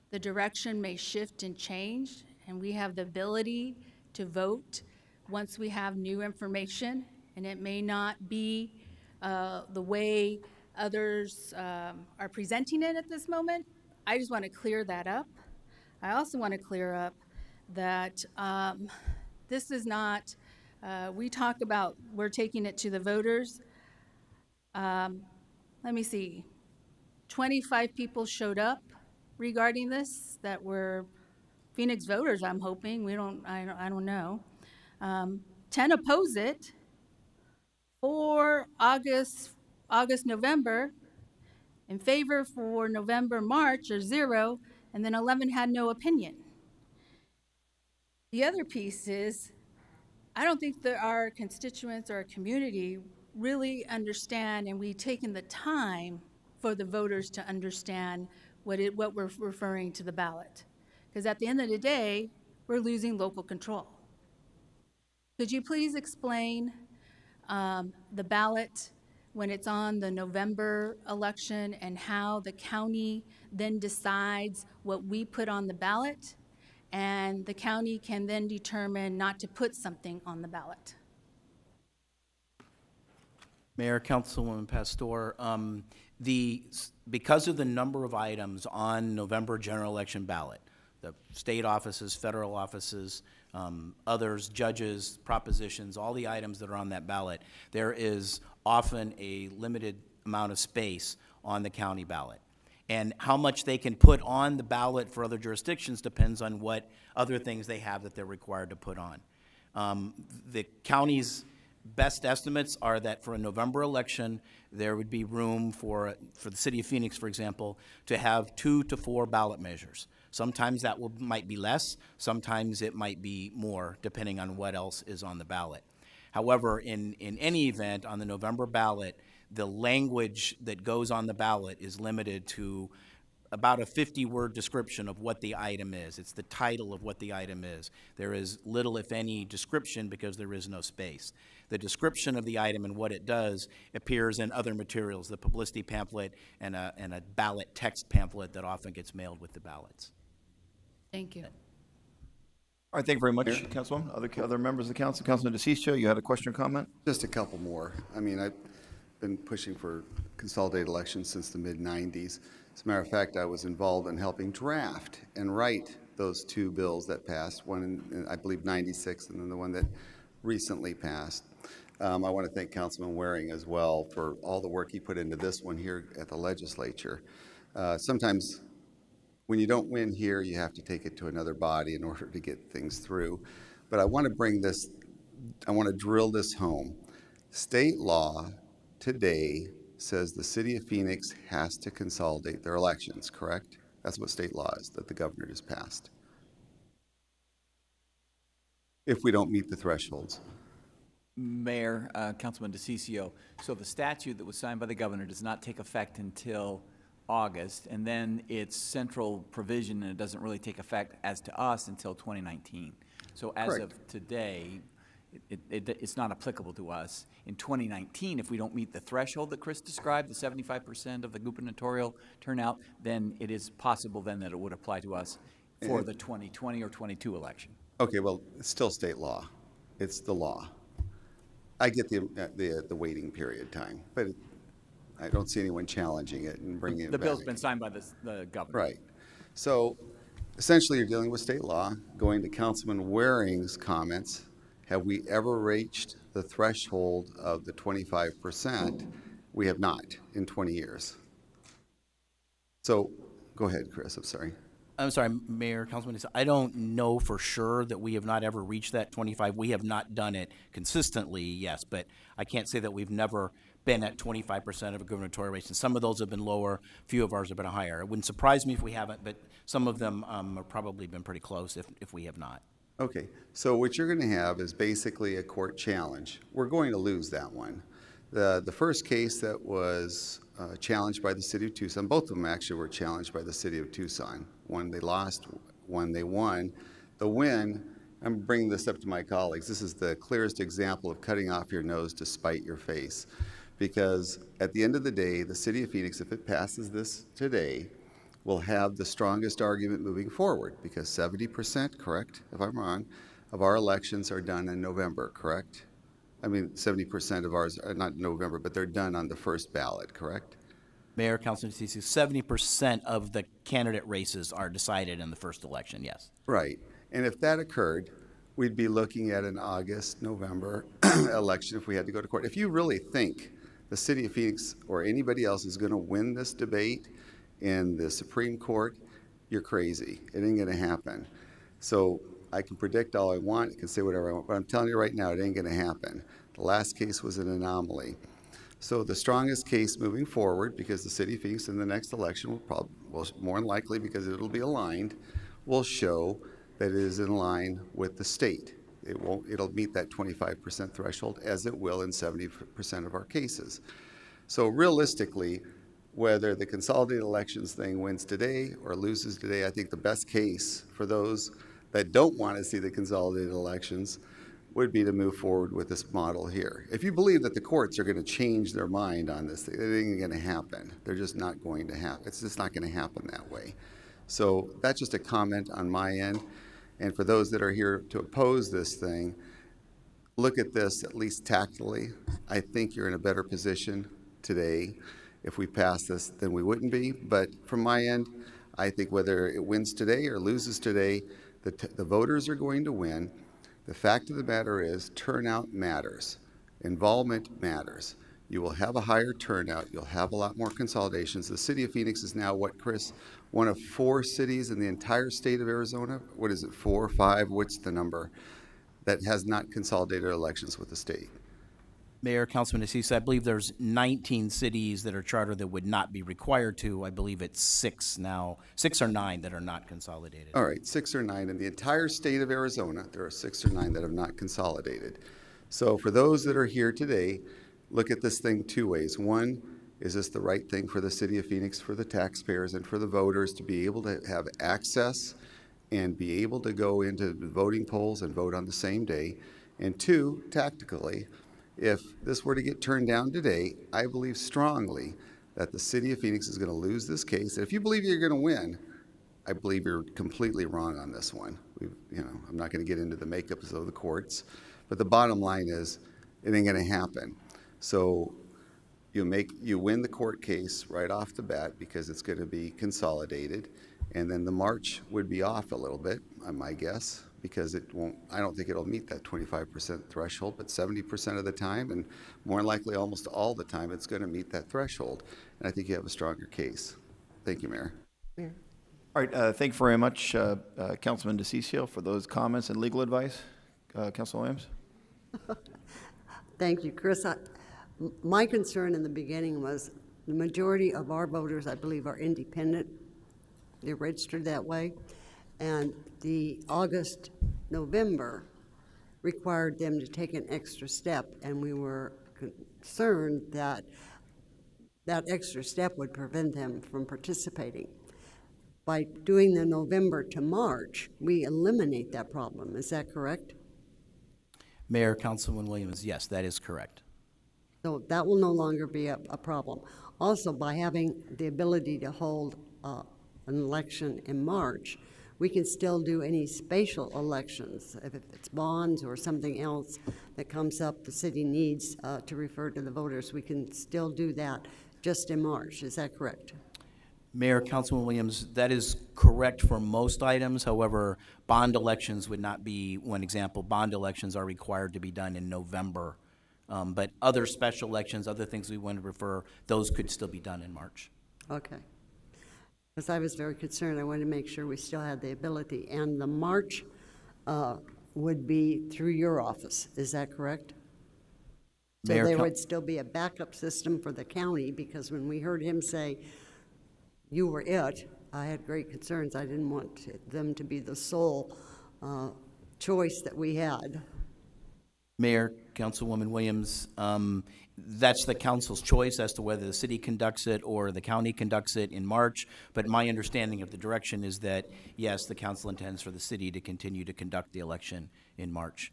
the direction may shift and change, and we have the ability to vote once we have new information, and it may not be the way others are presenting it at this moment. I just want to clear that up. I also want to clear up that this is not, we talk about we're taking it to the voters. Let me see, 25 people showed up regarding this that were Phoenix voters, I'm hoping. I don't know. 10 oppose it. 4 August, November, in favor for November, March, or 0, and then 11 had no opinion. The other piece is, I don't think that our constituents or our community really understand, and we've taken the time for the voters to understand what we're referring to the ballot. Because at the end of the day, we're losing local control. Could you please explain the ballot when it's on the November election and how the county then decides what we put on the ballot, and the county can then determine not to put something on the ballot? Mayor, Councilwoman Pastor, because of the number of items on November general election ballot, the state offices, federal offices, others, judges, propositions, all the items that are on that ballot, there is often a limited amount of space on the county ballot. And how much they can put on the ballot for other jurisdictions depends on what other things they have that they're required to put on. The county's best estimates are that for a November election, there would be room for the city of Phoenix, for example, to have 2 to 4 ballot measures. Sometimes that might be less, sometimes it might be more, depending on what else is on the ballot. However, in any event, on the November ballot, the language that goes on the ballot is limited to about a 50-word description of what the item is. It's the title of what the item is. There is little, if any, description because there is no space. The description of the item and what it does appears in other materials, the publicity pamphlet and a ballot text pamphlet that often gets mailed with the ballots. Thank you. All right, thank you very much, Councilwoman. Other members of the council? Councilman DeCiccio, you had a question or comment? Just a couple more. I mean, I've been pushing for consolidated elections since the mid-90s. As a matter of fact, I was involved in helping draft and write those 2 bills that passed, one in, I believe, 96, and then the one that recently passed. I want to thank Councilman Waring as well for all the work he put into this one here at the legislature. Sometimes when you don't win here, you have to take it to another body in order to get things through. But I want to bring this, I want to drill this home. State law today says the city of Phoenix has to consolidate their elections, correct? That's what state law is that the governor has passed. If we don't meet the thresholds. Mayor, Councilman DeCiccio, so the statute that was signed by the governor does not take effect until August, and then its central provision, and it doesn't really take effect as to us until 2019. So as Correct. of today, it's not applicable to us. In 2019, if we don't meet the threshold that Chris described, the 75% of the gubernatorial turnout, then it is possible then that it would apply to us for the 2020 or 22 election. Okay, well, it's still state law. It's the law. I get the waiting period time, but I don't see anyone challenging it and bringing it back. The bill's been signed by the governor. Right. So essentially you're dealing with state law. Going to Councilman Waring's comments, have we ever reached the threshold of the 25%? We have not in 20 years. So go ahead, Chris, I'm sorry. I'm sorry, Mayor, Councilman, I don't know for sure that we have not ever reached that 25. We have not done it consistently, yes, but I can't say that we've never been at 25% of a gubernatorial race, and some of those have been lower, a few of ours have been higher. It wouldn't surprise me if we haven't, but some of them have probably been pretty close if we have not. Okay, so what you're going to have is basically a court challenge. We're going to lose that one. The first case that was challenged by the city of Tucson, both of them actually were challenged by the city of Tucson. One they lost, one they won. The win, I'm bringing this up to my colleagues, this is the clearest example of cutting off your nose to spite your face. Because at the end of the day, the city of Phoenix, if it passes this today, will have the strongest argument moving forward, because 70%, correct, if I'm wrong, of our elections are done in November, correct? I mean, 70% of ours are not November, but they're done on the first ballot, correct? Mayor, Councilman DeCiccio, 70% of the candidate races are decided in the first election, yes. Right. And if that occurred, we'd be looking at an August, November election if we had to go to court. If you really think the city of Phoenix or anybody else is going to win this debate in the Supreme Court, you're crazy. It ain't going to happen. So I can predict all I want, I can say whatever I want, but I'm telling you right now, it ain't going to happen. The last case was an anomaly. So the strongest case moving forward, because the city of Phoenix in the next election will more than likely, because it'll be aligned, will show that it is in line with the state. It'll meet that 25% threshold, as it will in 70% of our cases. So realistically, whether the consolidated elections thing wins today or loses today, I think the best case for those that don't want to see the consolidated elections would be to move forward with this model here. If you believe that the courts are going to change their mind on this, it ain't going to happen. They're just not going to happen. It's just not going to happen that way. So that's just a comment on my end. And for those that are here to oppose this thing, look at this at least tactfully. I think you're in a better position today if we pass this than we wouldn't be. But from my end, I think whether it wins today or loses today, the voters are going to win. The fact of the matter is turnout matters. Involvement matters. You will have a higher turnout. You'll have a lot more consolidations. The city of Phoenix is now what, Chris? One of 4 cities in the entire state of Arizona? What is it, 4 or 5? What's the number? That has not consolidated elections with the state. Mayor, Councilman DeCiccio, I believe there's 19 cities that are chartered that would not be required to. I believe it's 6 now, 6 or 9 that are not consolidated. All right, 6 or 9. In the entire state of Arizona, there are 6 or 9 that have not consolidated. So for those that are here today, look at this thing 2 ways. One, is this the right thing for the city of Phoenix, for the taxpayers, and for the voters to be able to have access and be able to go into the voting polls and vote on the same day? And 2, tactically, if this were to get turned down today, I believe strongly that the city of Phoenix is going to lose this case. And if you believe you're going to win, I believe you're completely wrong on this one. I'm not going to get into the makeups of the courts, but the bottom line is it ain't going to happen. So you win the court case right off the bat because it's going to be consolidated, and then the march would be off a little bit, my guess, because it won't. I don't think it'll meet that 25% threshold, but 70% of the time, and more likely almost all the time, it's going to meet that threshold. And I think you have a stronger case. Thank you, Mayor. Mayor. All right, thank you very much, Councilman DeCiccio, for those comments and legal advice. Councilman Williams? Thank you, Chris. My concern in the beginning was the majority of our voters, I believe, are independent. They're registered that way. And the August, November required them to take an extra step, and we were concerned that that extra step would prevent them from participating. By doing the November to March, we eliminate that problem. Is that correct? Mayor, Councilman Williams, yes, that is correct. So that will no longer be a problem. Also, by having the ability to hold an election in March, we can still do any spatial elections. If it's bonds or something else that comes up the city needs to refer to the voters, we can still do that just in March. Is that correct? Mayor, Councilman Williams, that is correct for most items. However, bond elections would not be one example. Bond elections are required to be done in November. But other special elections, other things we want to refer, those could still be done in March. Okay. Because I was very concerned. I wanted to make sure we still had the ability. And the March would be through your office. Is that correct? So Mayor, there would still be a backup system for the county, because when we heard him say you were it, I had great concerns. I didn't want them to be the sole choice that we had. Mayor, Councilwoman Williams, That's the council's choice as to whether the city conducts it or the county conducts it in March. But my understanding of the direction is that, yes, the council intends for the city to continue to conduct the election in March.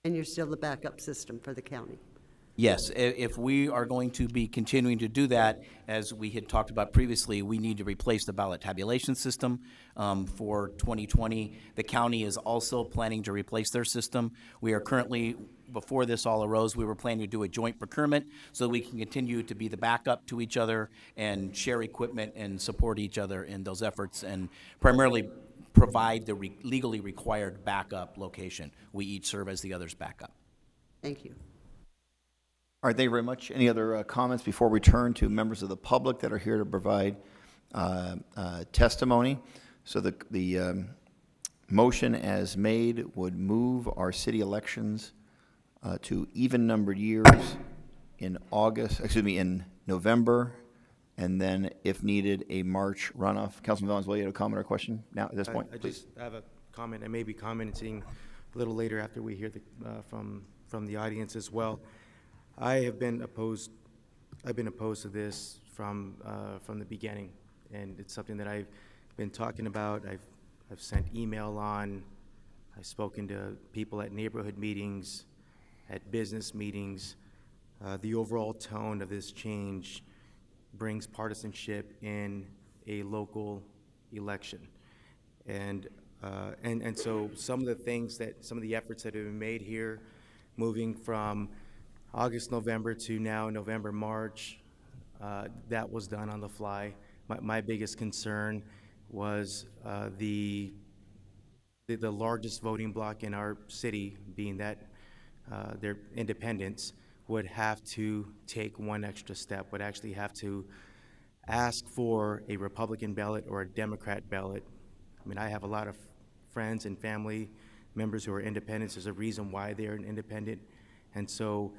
And you're still the backup system for the county? Yes, if we are going to be continuing to do that, as we had talked about previously, we need to replace the ballot tabulation system for 2020. The county is also planning to replace their system. We are currently, before this all arose, we were planning to do a joint procurement so we can continue to be the backup to each other and share equipment and support each other in those efforts, and primarily provide the legally required backup location. We each serve as the other's backup. Thank you. All right, thank you very much. Any other comments before we turn to members of the public that are here to provide testimony? So the motion as made would move our city elections to even-numbered years in in November, and then, if needed, a March runoff. Councilman Valenzuela, you have a comment or question now at this point? I just have a comment. I may be commenting a little later after we hear from the audience as well. I've been opposed to this from the beginning, and it's something that I've been talking about. I've sent email on. I've spoken to people at neighborhood meetings, at business meetings. The overall tone of this change brings partisanship in a local election, and so some of the efforts that have been made here, moving from August, November to now November, March, that was done on the fly. My biggest concern was the largest voting bloc in our city, being that their independents, would have to take one extra step, would actually have to ask for a Republican ballot or a Democrat ballot. I mean, I have a lot of friends and family members who are independents. There's a reason why they're an independent, and so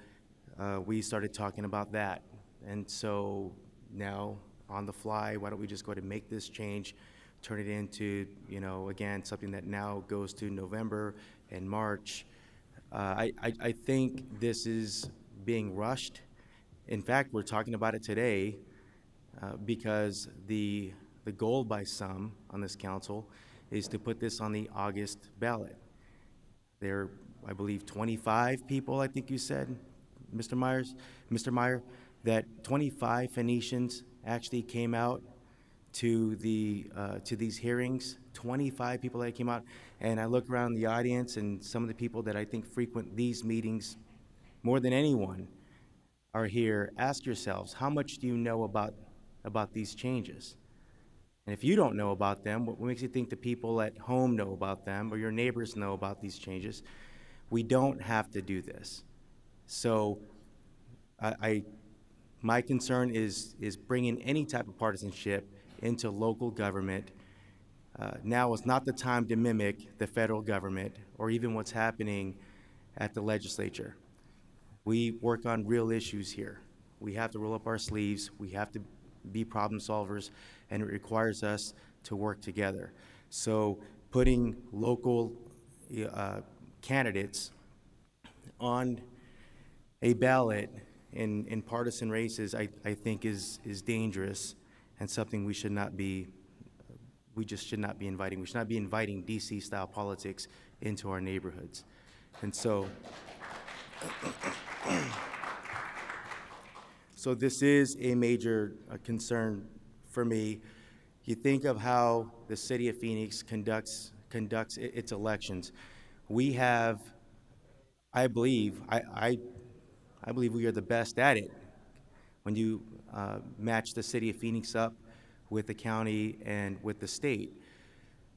we started talking about that. And so now, on the fly, why don't we just go ahead and make this change, turn it into, again, something that now goes to November and March. I think this is being rushed. In fact, we're talking about it today because the goal by some on this council is to put this on the August ballot. There are, I believe, 25 people, I think you said, Mr. Meyer, that 25 Phoenicians actually came out to these hearings. 25 people that came out, and I look around the audience, and some of the people that I think frequent these meetings more than anyone are here. Ask yourselves, how much do you know about these changes? And if you don't know about them, what makes you think the people at home know about them, or your neighbors know about these changes? We don't have to do this. So my concern is bringing any type of partisanship into local government. Now is not the time to mimic the federal government or even what's happening at the legislature. We work on real issues here. We have to roll up our sleeves. We have to be problem solvers, and it requires us to work together. So putting local candidates on a ballot in partisan races, I think is dangerous, and something we just should not be inviting. We should not be inviting DC-style politics into our neighborhoods. And so, so this is a major concern for me. You think of how the city of Phoenix conducts its elections. We have, I believe we are the best at it. When you match the city of Phoenix up with the county and with the state,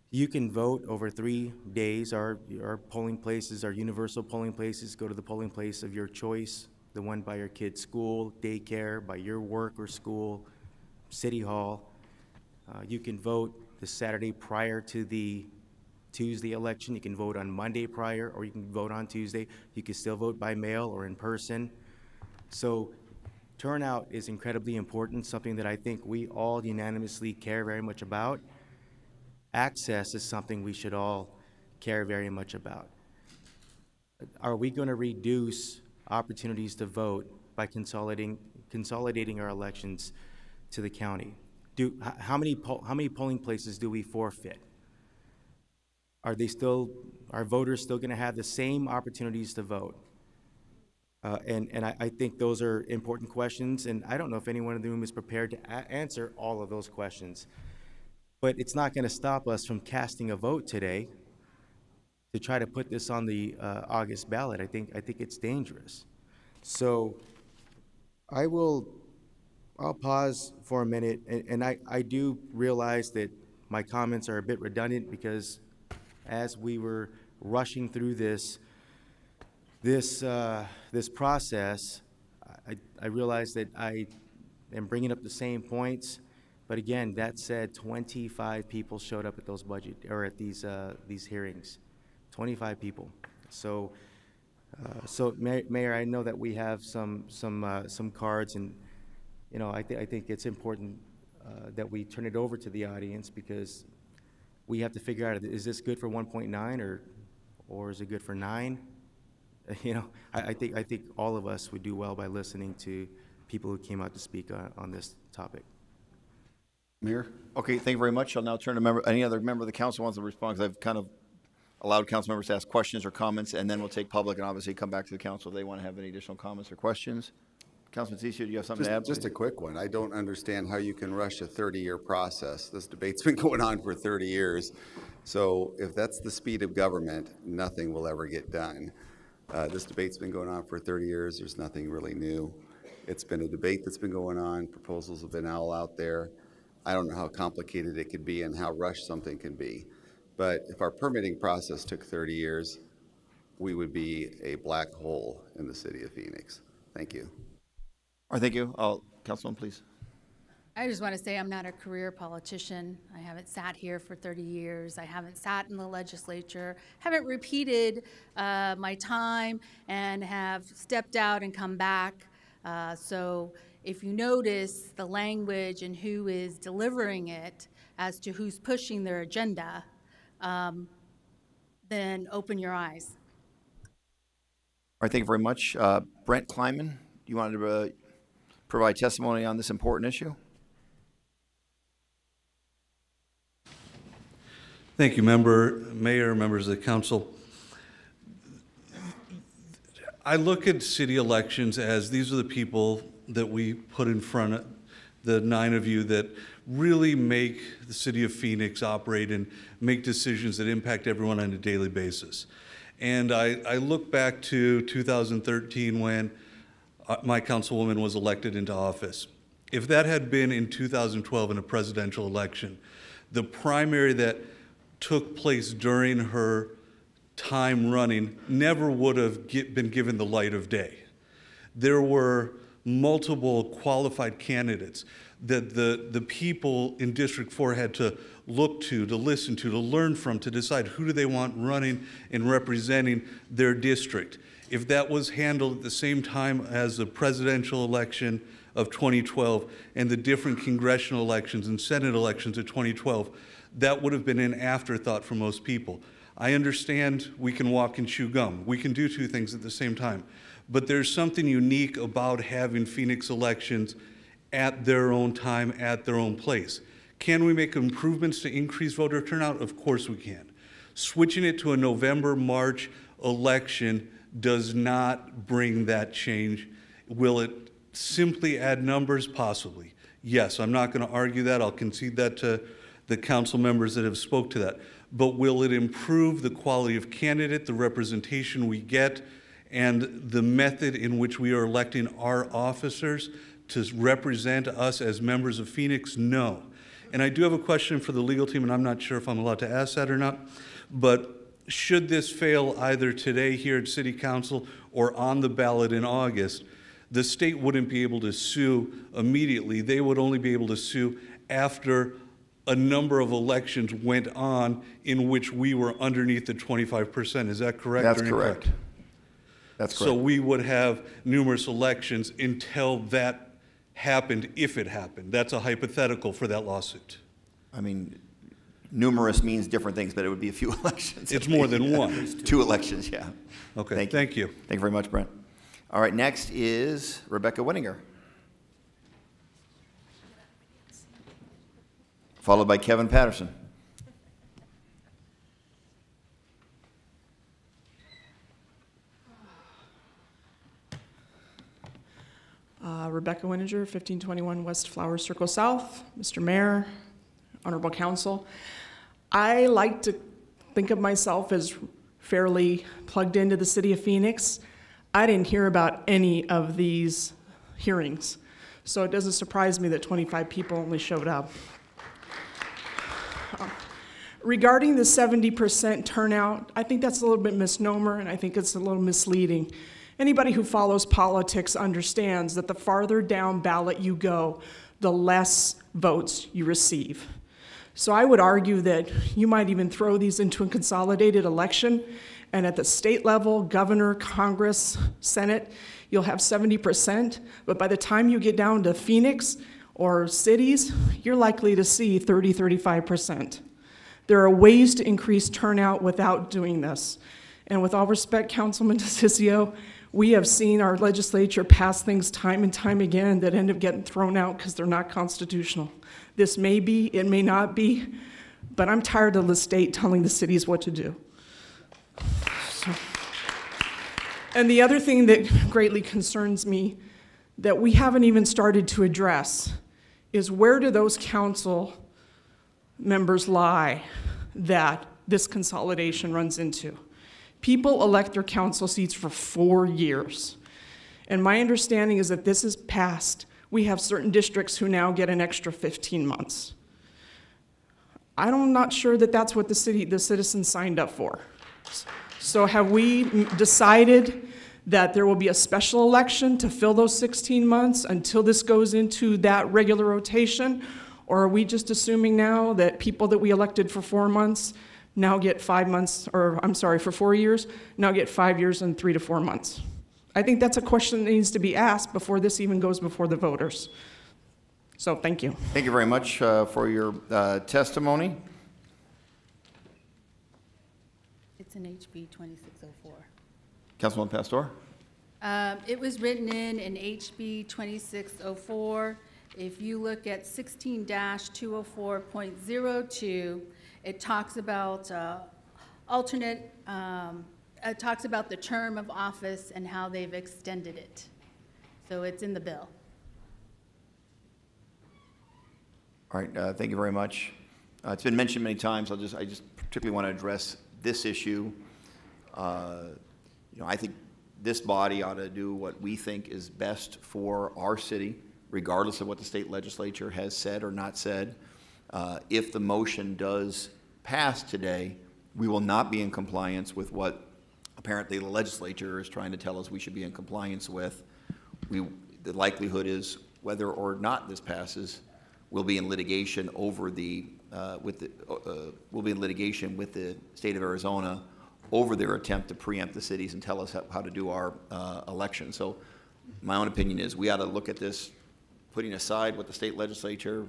you can vote over 3 days. Our polling places, our universal polling places, go to the polling place of your choice, the one by your kid's school, daycare, by your work or school, city hall. You can vote the Saturday prior to the Tuesday election. You can vote on Monday prior, or you can vote on Tuesday. You can still vote by mail or in person. So turnout is incredibly important, something that I think we all unanimously care very much about. Access is something we should all care very much about. Are we going to reduce opportunities to vote by consolidating our elections to the county? How many polling places do we forfeit? Are our voters still going to have the same opportunities to vote? And I think those are important questions, and I don't know if anyone in the room is prepared to answer all of those questions. But it's not going to stop us from casting a vote today to try to put this on the August ballot. I think it's dangerous. So I'll pause for a minute, and I do realize that my comments are a bit redundant because as we were rushing through this process, I realized that I am bringing up the same points. But again, that said, 25 people showed up at at these hearings. 25 people. So, Mayor, I know that we have some cards, and I think it's important that we turn it over to the audience because we have to figure out, is this good for 1.9 or is it good for 9? I think all of us would do well by listening to people who came out to speak on this topic. Mayor? Okay, thank you very much. I'll now turn to any other member of the council wants to respond, because I've kind of allowed council members to ask questions or comments, and then we'll take public and obviously come back to the council if they want to have any additional comments or questions. Councilman Cicio, do you have something to add? Just a quick one. I don't understand how you can rush a 30-year process. This debate's been going on for 30 years. So if that's the speed of government, nothing will ever get done. This debate's been going on for 30 years. There's nothing really new. It's been a debate that's been going on. Proposals have been all out there. I don't know how complicated it could be and how rushed something can be. But if our permitting process took 30 years, we would be a black hole in the city of Phoenix. Thank you. All right, thank you. Councilman, please. I just want to say I'm not a career politician. I haven't sat here for 30 years. I haven't sat in the legislature, haven't repeated my time, and have stepped out and come back. So if you notice the language and who is delivering it as to who's pushing their agenda, then open your eyes. All right, thank you very much. Brent Kleiman, you wanted to provide testimony on this important issue? Thank you, Mayor, members of the council. I look at city elections as these are the people that we put in front of, the 9 of you that really make the city of Phoenix operate and make decisions that impact everyone on a daily basis. And I look back to 2013 when my councilwoman was elected into office. If that had been in 2012 in a presidential election, the primary that took place during her time running never would have been given the light of day. There were multiple qualified candidates that the people in District 4 had to look to listen to learn from, to decide who do they want running and representing their district. If that was handled at the same time as the presidential election of 2012 and the different congressional elections and Senate elections of 2012, that would have been an afterthought for most people. I understand we can walk and chew gum. We can do 2 things at the same time. But there's something unique about having Phoenix elections at their own time, at their own place. Can we make improvements to increase voter turnout? Of course we can. Switching it to a November, March election does not bring that change. Will it simply add numbers? Possibly. Yes, I'm not going to argue that. I'll concede that to the council members that have spoke to that. But will it improve the quality of candidate, the representation we get, and the method in which we are electing our officers to represent us as members of Phoenix? No. And I do have a question for the legal team, and I'm not sure if I'm allowed to ask that or not, but should this fail either today here at City Council or on the ballot in August, the state wouldn't be able to sue immediately. They would only be able to sue after a number of elections went on in which we were underneath the 25%. Is that correct? That's correct. That's correct. So we would have numerous elections until that happened, if it happened. That's a hypothetical for that lawsuit. I mean, numerous means different things, but it would be a few elections. It's more than one. 2 elections, yeah. Okay, thank you. Thank you very much, Brent. All right, next is Rebecca Winninger, followed by Kevin Patterson. Rebecca Winninger, 1521 West Flower Circle South. Mr. Mayor, Honorable Council, I like to think of myself as fairly plugged into the city of Phoenix. I didn't hear about any of these hearings, so it doesn't surprise me that 25 people only showed up. Regarding the 70% turnout, I think that's a little bit misnomer, and I think it's a little misleading. Anybody who follows politics understands that the farther down ballot you go, the less votes you receive. So I would argue that you might even throw these into a consolidated election, and at the state level, governor, Congress, Senate, you'll have 70%, but by the time you get down to Phoenix or cities, you're likely to see 30, 35%. There are ways to increase turnout without doing this. And with all respect, Councilman DeCiccio, we have seen our legislature pass things time and time again that end up getting thrown out because they're not constitutional. This may be, it may not be, but I'm tired of the state telling the cities what to do. And the other thing that greatly concerns me that we haven't even started to address is where do those council members lie that this consolidation runs into? People elect their council seats for 4 years. And my understanding is that this is passed. We have certain districts who now get an extra 15 months. I'm not sure that that's what the citizens signed up for. So have we decided that there will be a special election to fill those 16 months until this goes into that regular rotation? Or are we just assuming now that people that we elected for 4 months now get 5 months, or I'm sorry, for 4 years, now get 5 years and 3 to 4 months? I think that's a question that needs to be asked before this even goes before the voters. So thank you. Thank you very much for your testimony. It's an HB 2604. Councilman Pastor? It was written in HB 2604. If you look at 16-204.02, it talks about it talks about the term of office and how they've extended it. So it's in the bill. All right, thank you very much. It's been mentioned many times. I just particularly want to address this issue. I think this body ought to do what we think is best for our city, regardless of what the state legislature has said or not said. If the motion does pass today, we will not be in compliance with what apparently the legislature is trying to tell us we should be in compliance with. The likelihood is, whether or not this passes, we'll be in litigation over we'll be in litigation with the state of Arizona over their attempt to preempt the cities and tell us how to do our election. So my own opinion is we ought to look at this, putting aside what the state legislature,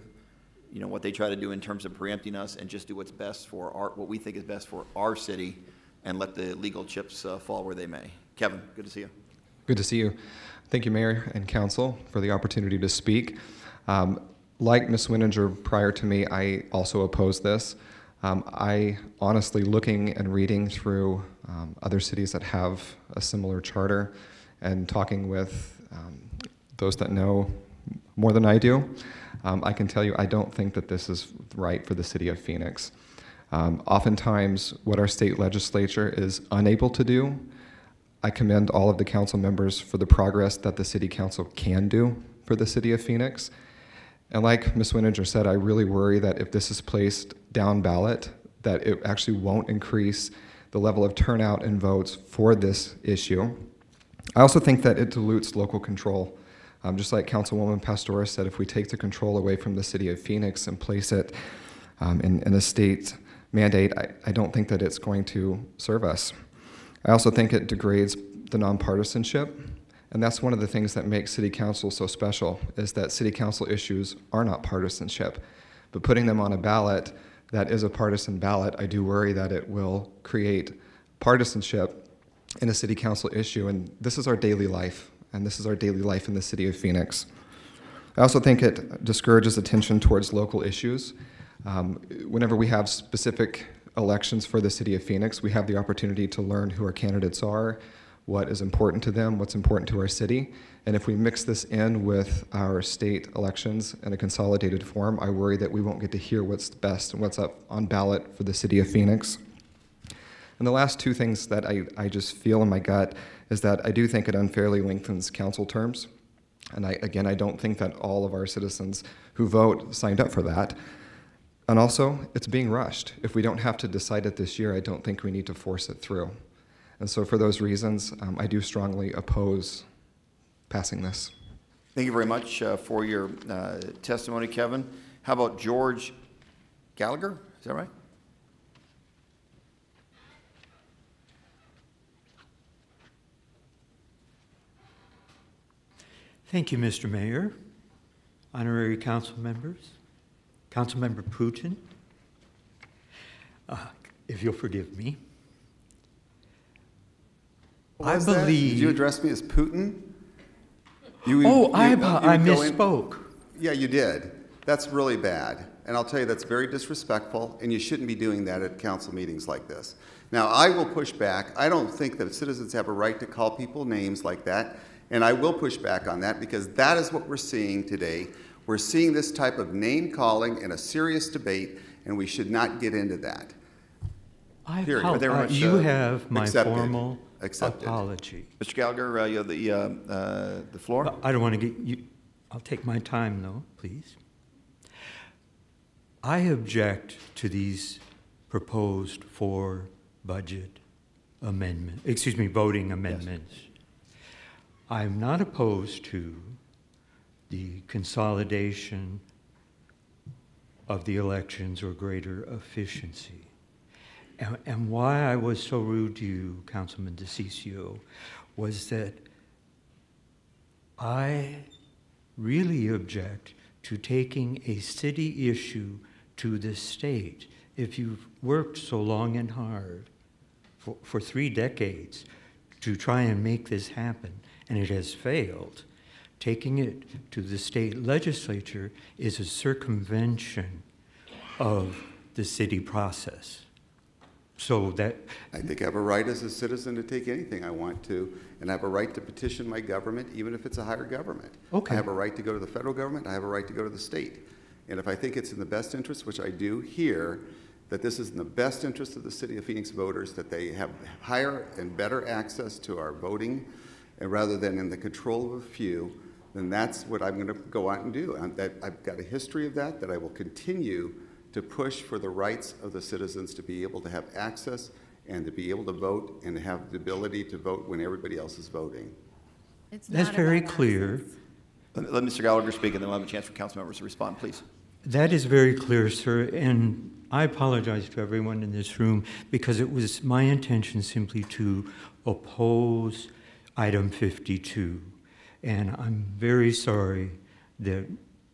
what they try to do in terms of preempting us, and just do what's best for what we think is best for our city, and let the legal chips fall where they may. Kevin, good to see you. Good to see you. Thank you, Mayor and Council, for the opportunity to speak. Like Ms. Winninger prior to me, I also oppose this. I honestly, looking and reading through other cities that have a similar charter and talking with those that know more than I do, I can tell you I don't think that this is right for the city of Phoenix. Oftentimes, what our state legislature is unable to do, I commend all of the council members for the progress that the city council can do for the city of Phoenix. And like Ms. Winninger said, I really worry that if this is placed down ballot, that it actually won't increase the level of turnout and votes for this issue. I also think that it dilutes local control. Just like Councilwoman Pastor said, if we take the control away from the city of Phoenix and place it in a state mandate, I don't think that it's going to serve us. I also think it degrades the nonpartisanship. And that's one of the things that makes city council so special, is that city council issues are not partisanship. But putting them on a ballot that is a partisan ballot, I do worry that it will create partisanship in a city council issue. And this is our daily life. and this is our daily life in the city of Phoenix. I also think it discourages attention towards local issues. Whenever we have specific elections for the city of Phoenix, we have the opportunity to learn who our candidates are, what is important to them, what's important to our city. And if we mix this in with our state elections in a consolidated form, I worry that we won't get to hear what's best and what's up on ballot for the city of Phoenix. And the last two things that I just feel in my gut is that I do think it unfairly lengthens council terms. And I don't think that all of our citizens who vote signed up for that. And also, it's being rushed. If we don't have to decide it this year, I don't think we need to force it through. And so for those reasons, I do strongly oppose passing this. Thank you very much for your testimony, Kevin. How about George Gallagher? Is that right? Thank you, Mr. Mayor, honorary council members, Councilmember Putin, if you'll forgive me. I believe. Did you address me as Putin? I misspoke. Yeah, you did. That's really bad. And I'll tell you, that's very disrespectful, and you shouldn't be doing that at council meetings like this. Now, I will push back. I don't think that citizens have a right to call people names like that, and I will push back on that because that is what we're seeing today. We're seeing this type of name calling in a serious debate, and we should not get into that. You have my formal apology. Mr. Gallagher, you have the floor. I don't want to get you. I'll take my time, though, please. I object to these proposed budget amendment, voting amendments. Yes. I'm not opposed to the consolidation of the elections or greater efficiency. And why I was so rude to you, Councilman DeCiccio, was that I really object to taking a city issue to the state. If you've worked so long and hard for 3 decades to try and make this happen, and it has failed, taking it to the state legislature is a circumvention of the city process. So that... I think I have a right as a citizen to take anything I want to, and I have a right to petition my government, even if it's a higher government. Okay. I have a right to go to the federal government, I have a right to go to the state. And if I think it's in the best interest, which I do here, that this is in the best interest of the city of Phoenix voters, that they have higher and better access to our voting, and rather than in the control of a few, then that's what I'm going to go out and do. I've got a history of that I will continue to push for the rights of the citizens to be able to have access and to be able to vote and have the ability to vote when everybody else is voting. That's very clear. Let Mr. Gallagher speak, and then we'll have a chance for council members to respond, please. That is very clear, sir, and I apologize to everyone in this room because it was my intention simply to oppose item 52, and I'm very sorry that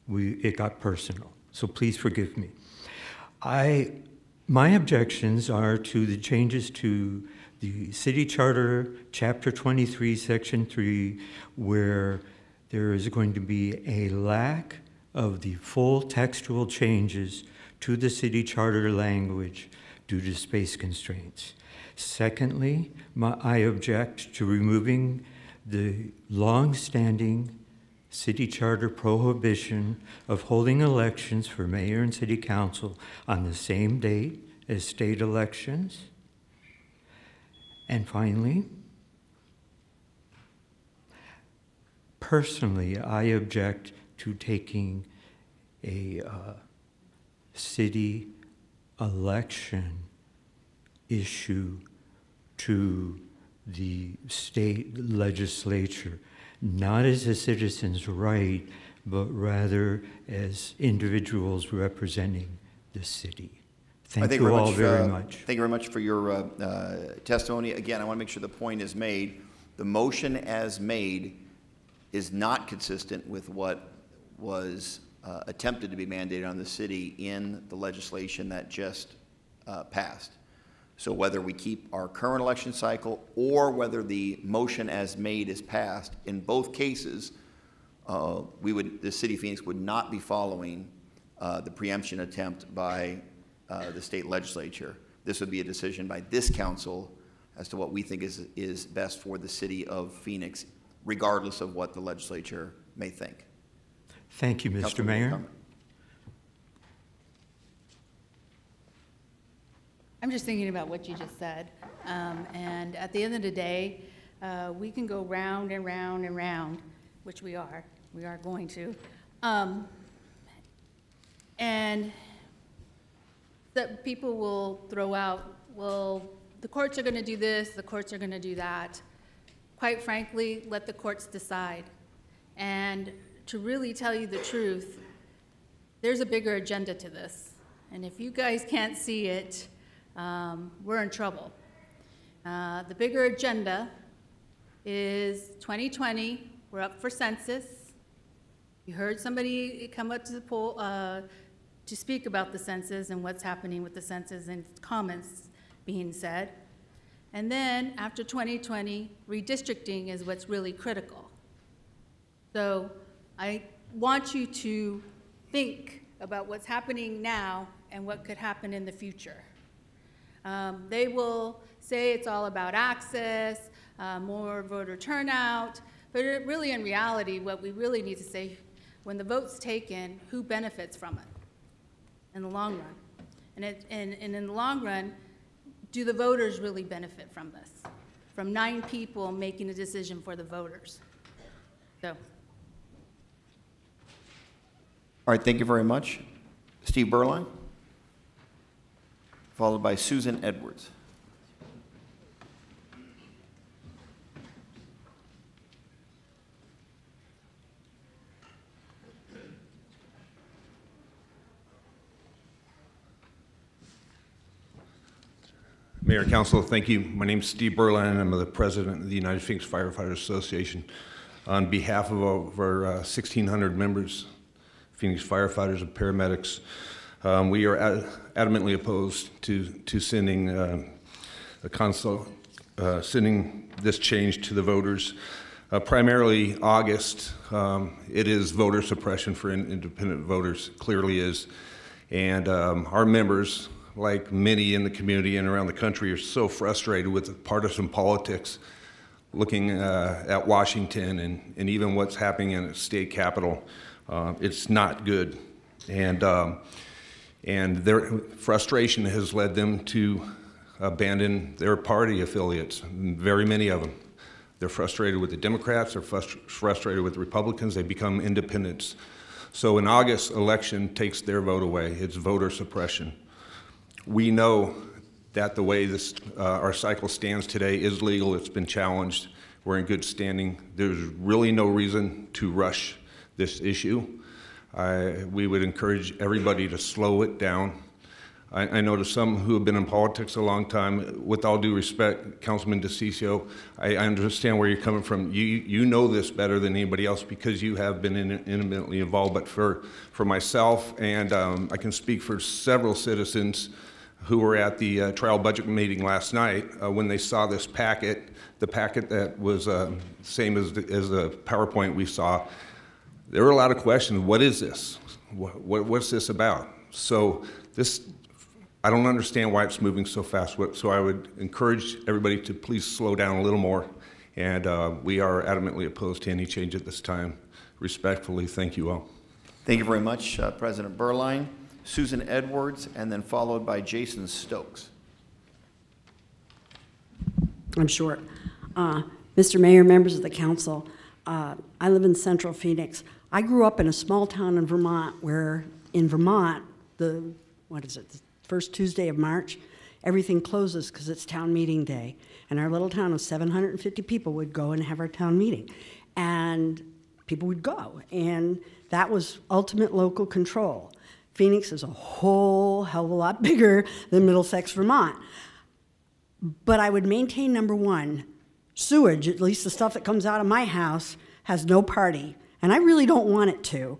it got personal, so please forgive me. My objections are to the changes to the City Charter, Chapter 23, Section 3, where there is going to be a lack of the full textual changes to the City Charter language due to space constraints. Secondly, I object to removing the long-standing City Charter prohibition of holding elections for mayor and city council on the same date as state elections. And finally, personally, I object to taking a city election issue to the state legislature, not as a citizen's right, but rather as individuals representing the city. Thank you all very much. Thank you very much for your testimony. Again, I want to make sure the point is made. The motion as made is not consistent with what was attempted to be mandated on the city in the legislation that just passed. So whether we keep our current election cycle or whether the motion as made is passed, in both cases, the city of Phoenix would not be following the preemption attempt by the state legislature. This would be a decision by this council as to what we think is best for the city of Phoenix, regardless of what the legislature may think. Thank you, Mr. Mayor. I'm just thinking about what you just said. And at the end of the day, we can go round and round and round, which we are going to. And that people will throw out, well, the courts are going to do this, the courts are going to do that. Quite frankly, let the courts decide. And to really tell you the truth, there's a bigger agenda to this. And if you guys can't see it, we're in trouble. The bigger agenda is 2020, we're up for census. You heard somebody come up to the poll to speak about the census and what's happening with the census and comments being said. And then after 2020, redistricting is what's really critical. So I want you to think about what's happening now and what could happen in the future. They will say it's all about access, more voter turnout, but really in reality, what we really need to say, when the vote's taken, who benefits from it in the long run? And in the long run, do the voters really benefit from this? From 9 people making a decision for the voters. So. All right, thank you very much. Steve Berline, followed by Susan Edwards. Mayor and Council, thank you. My name is Steve Berline. I'm the president of the United Phoenix Firefighters Association. On behalf of over 1,600 members, Phoenix firefighters and paramedics, we are adamantly opposed to sending sending this change to the voters. Primarily August, it is voter suppression for independent voters, clearly is. And our members, like many in the community and around the country, are so frustrated with partisan politics, looking at Washington and even what's happening in the state capitol. It's not good. And their frustration has led them to abandon their party affiliates, very many of them. They're frustrated with the Democrats, they're frustrated with the Republicans, they become independents. So an August election takes their vote away. It's voter suppression. We know that the way our cycle stands today is legal. It's been challenged. We're in good standing. There's really no reason to rush this issue. We would encourage everybody to slow it down. I know to some who have been in politics a long time, with all due respect, Councilman DeCiccio, I understand where you're coming from. You know this better than anybody else because you have been intimately involved. But for myself, and I can speak for several citizens who were at the trial budget meeting last night, when they saw this packet, the packet that was same as the PowerPoint we saw, there were a lot of questions. What is this? What's this about? So this, I don't understand why it's moving so fast. So I would encourage everybody to please slow down a little more. And we are adamantly opposed to any change at this time. Respectfully, thank you all. Thank you very much, President Berline. Susan Edwards, and then followed by Jason Stokes. I'm short. Mr. Mayor, members of the council, I live in Central Phoenix. I grew up in a small town in Vermont where, in Vermont, the first Tuesday of March, everything closes because it's town meeting day. And our little town of 750 people would go and have our town meeting. And people would go. And that was ultimate local control. Phoenix is a whole hell of a lot bigger than Middlesex, Vermont. But I would maintain, number one, sewage, at least the stuff that comes out of my house, has no party. And I really don't want it to.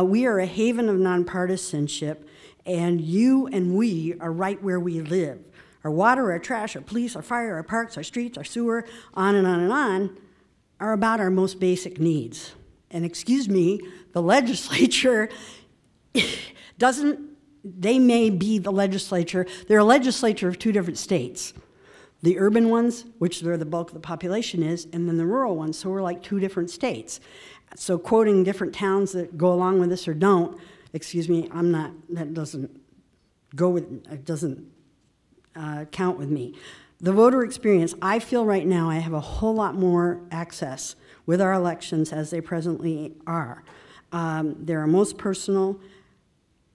We are a haven of nonpartisanship, and you and we are right where we live. our water, our trash, our police, our fire, our parks, our streets, our sewer, on and on and on, are about our most basic needs. And excuse me, the legislature doesn't, they may be the legislature, they're a legislature of two different states. The urban ones, which where the bulk of the population is, and then the rural ones, so we're like two different states. So quoting different towns that go along with this or don't, excuse me, I'm not, that doesn't go with, it doesn't count with me. The voter experience, I feel right now I have a whole lot more access with our elections as they presently are. They're most personal,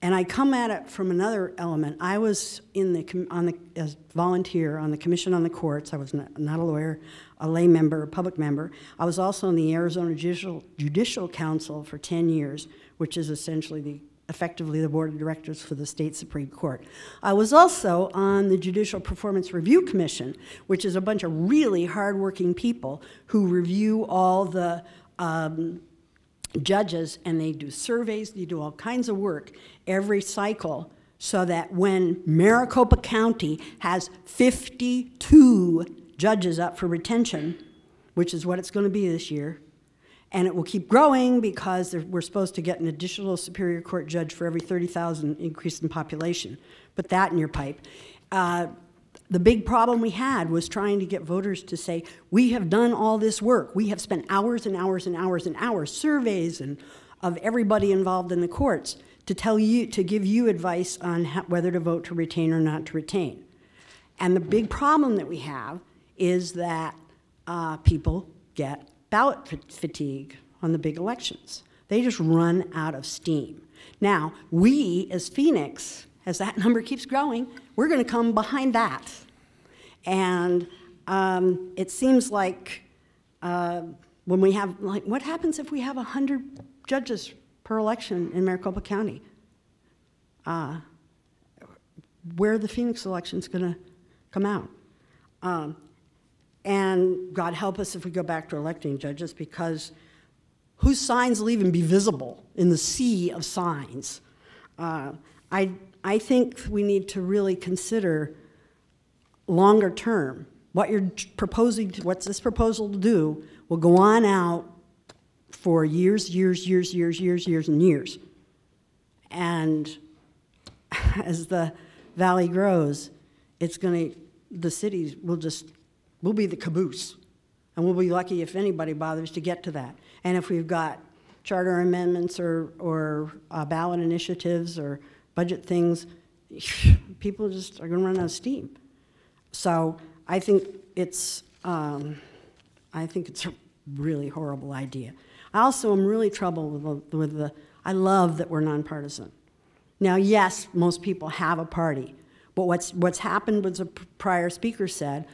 and I come at it from another element. I was in the as volunteer on the Commission on the Courts. I was not a lawyer, a lay member, a public member. I was also on the Arizona Judicial Council for 10 years, which is essentially effectively the board of directors for the state Supreme Court. I was also on the Judicial Performance Review Commission, which is a bunch of really hardworking people who review all the judges, and they do surveys, they do all kinds of work every cycle, so that when Maricopa County has 52 judges up for retention, which is what it's going to be this year, and it will keep growing because we're supposed to get an additional Superior Court judge for every 30,000 increase in population. Put that in your pipe. The big problem we had was trying to get voters to say, we have done all this work. We have spent hours and hours and hours and hours, surveys and of everybody involved in the courts to tell you, to give you advice on whether to vote to retain or not to retain. And the big problem that we have is that people get ballot fatigue on the big elections. They just run out of steam. Now, we as Phoenix, as that number keeps growing, we're going to come behind that. And it seems like when we have, like, what happens if we have 100 judges per election in Maricopa County? Where are the Phoenix elections going to come out? And God help us if we go back to electing judges, because whose signs will even be visible in the sea of signs? I think we need to really consider longer term. What you're proposing, what's this proposal to do, will go on out for years, years, years, years, years, years, and years. And as the valley grows, it's going to, the cities will just, we'll be the caboose. And we'll be lucky if anybody bothers to get to that. And if we've got charter amendments or ballot initiatives or budget things, people just are going to run out of steam. So I think it's a really horrible idea. I also am really troubled with the I love that we're nonpartisan. Now, yes, most people have a party, but what's happened, as a prior speaker said,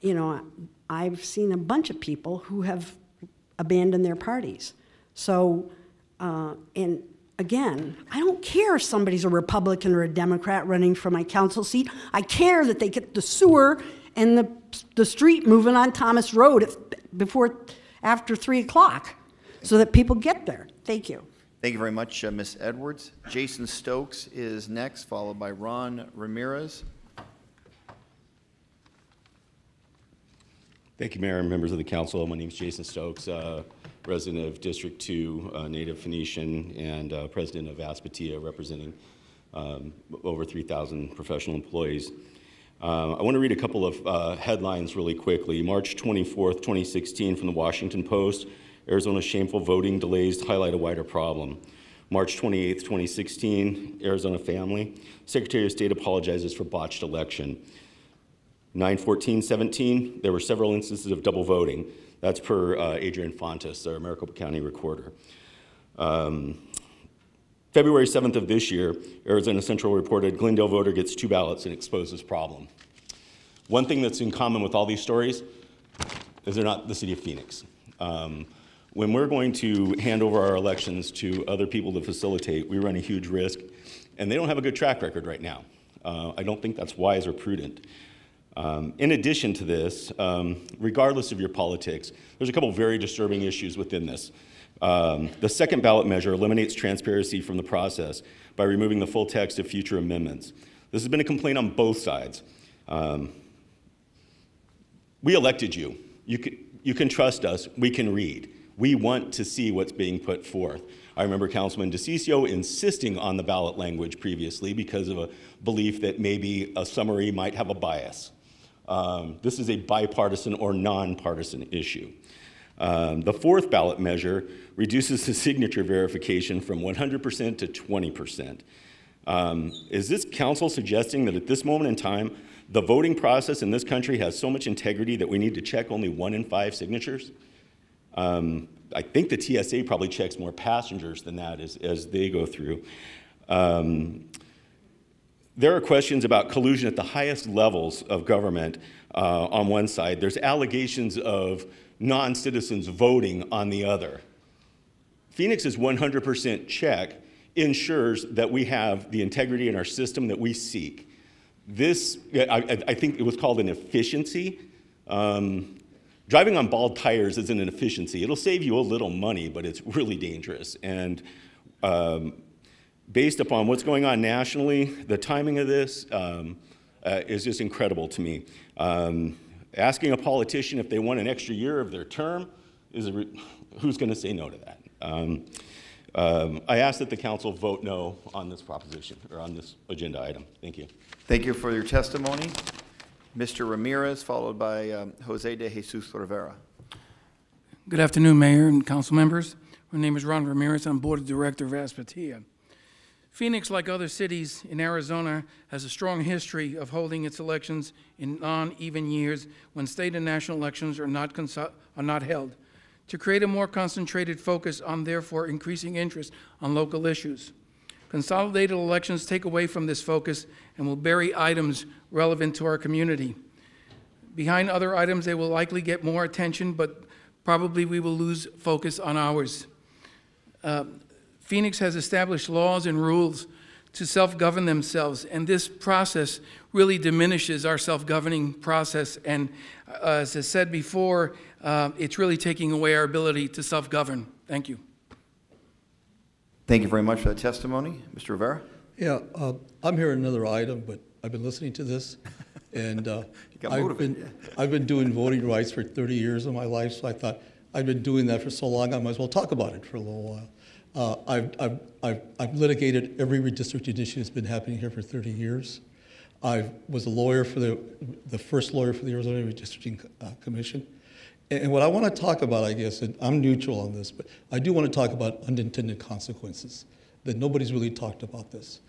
you know, I've seen a bunch of people who have abandoned their parties. So, and again, I don't care if somebody's a Republican or a Democrat running for my council seat. I care that they get the sewer and the street moving on Thomas Road after 3 o'clock so that people get there. Thank you. Thank you very much, Ms. Edwards. Jason Stokes is next, followed by Ron Ramirez. Thank you, Mayor and members of the council. My name is Jason Stokes, resident of District 2, native Phoenician, and president of Aspetia, representing over 3,000 professional employees. I want to read a couple of headlines really quickly. March 24th, 2016, from the Washington Post, Arizona's shameful voting delays highlight a wider problem. March 28th, 2016, Arizona Family, Secretary of State apologizes for botched election. 9/14/17, there were several instances of double voting. That's per Adrian Fontes, our Maricopa County recorder. February 7th of this year, Arizona Central reported Glendale voter gets 2 ballots and exposes problem. One thing that's in common with all these stories is they're not the city of Phoenix. When we're going to hand over our elections to other people to facilitate, we run a huge risk, and they don't have a good track record right now. I don't think that's wise or prudent. In addition to this, regardless of your politics, there's a couple very disturbing issues within this. The second ballot measure eliminates transparency from the process by removing the full text of future amendments. This has been a complaint on both sides. We elected you. You can trust us. We can read. We want to see what's being put forth. I remember Councilman DeCiccio insisting on the ballot language previously because of a belief that maybe a summary might have a bias. This is a bipartisan or nonpartisan issue. The fourth ballot measure reduces the signature verification from 100% to 20%. Is this council suggesting that at this moment in time, the voting process in this country has so much integrity that we need to check only 1 in 5 signatures? I think the TSA probably checks more passengers than that as they go through. There are questions about collusion at the highest levels of government on one side. There's allegations of non-citizens voting on the other. Phoenix's 100% check ensures that we have the integrity in our system that we seek. This, I think it was called an efficiency. Driving on bald tires isn't an efficiency. It'll save you a little money, but it's really dangerous. And based upon what's going on nationally, the timing of this is just incredible to me. Asking a politician if they want an extra year of their term, who's going to say no to that? I ask that the council vote no on this proposition, or on this agenda item. Thank you. Thank you for your testimony. Mr. Ramirez, followed by Jose de Jesus Rivera. Good afternoon, Mayor and council members. My name is Ron Ramirez. I'm Board of Director of Aspetia. Phoenix, like other cities in Arizona, has a strong history of holding its elections in non-even years when state and national elections are not held, to create a more concentrated focus on therefore increasing interest on local issues. Consolidated elections take away from this focus and will bury items relevant to our community. Behind other items, they will likely get more attention, but probably we will lose focus on ours. Phoenix has established laws and rules to self-govern themselves, and this process really diminishes our self-governing process, and as I said before, it's really taking away our ability to self-govern. Thank you. Thank you very much for that testimony. Mr. Rivera? Yeah, I'm here another item, but I've been listening to this, and I've been doing voting rights for 30 years of my life, so I thought I've been doing that for so long, I might as well talk about it for a little while. I've litigated every redistricting issue that's been happening here for 30 years. I was a lawyer for the first lawyer for the Arizona Redistricting Commission. And what I want to talk about, I guess, and I'm neutral on this, but I do want to talk about unintended consequences, that nobody's really talked about this.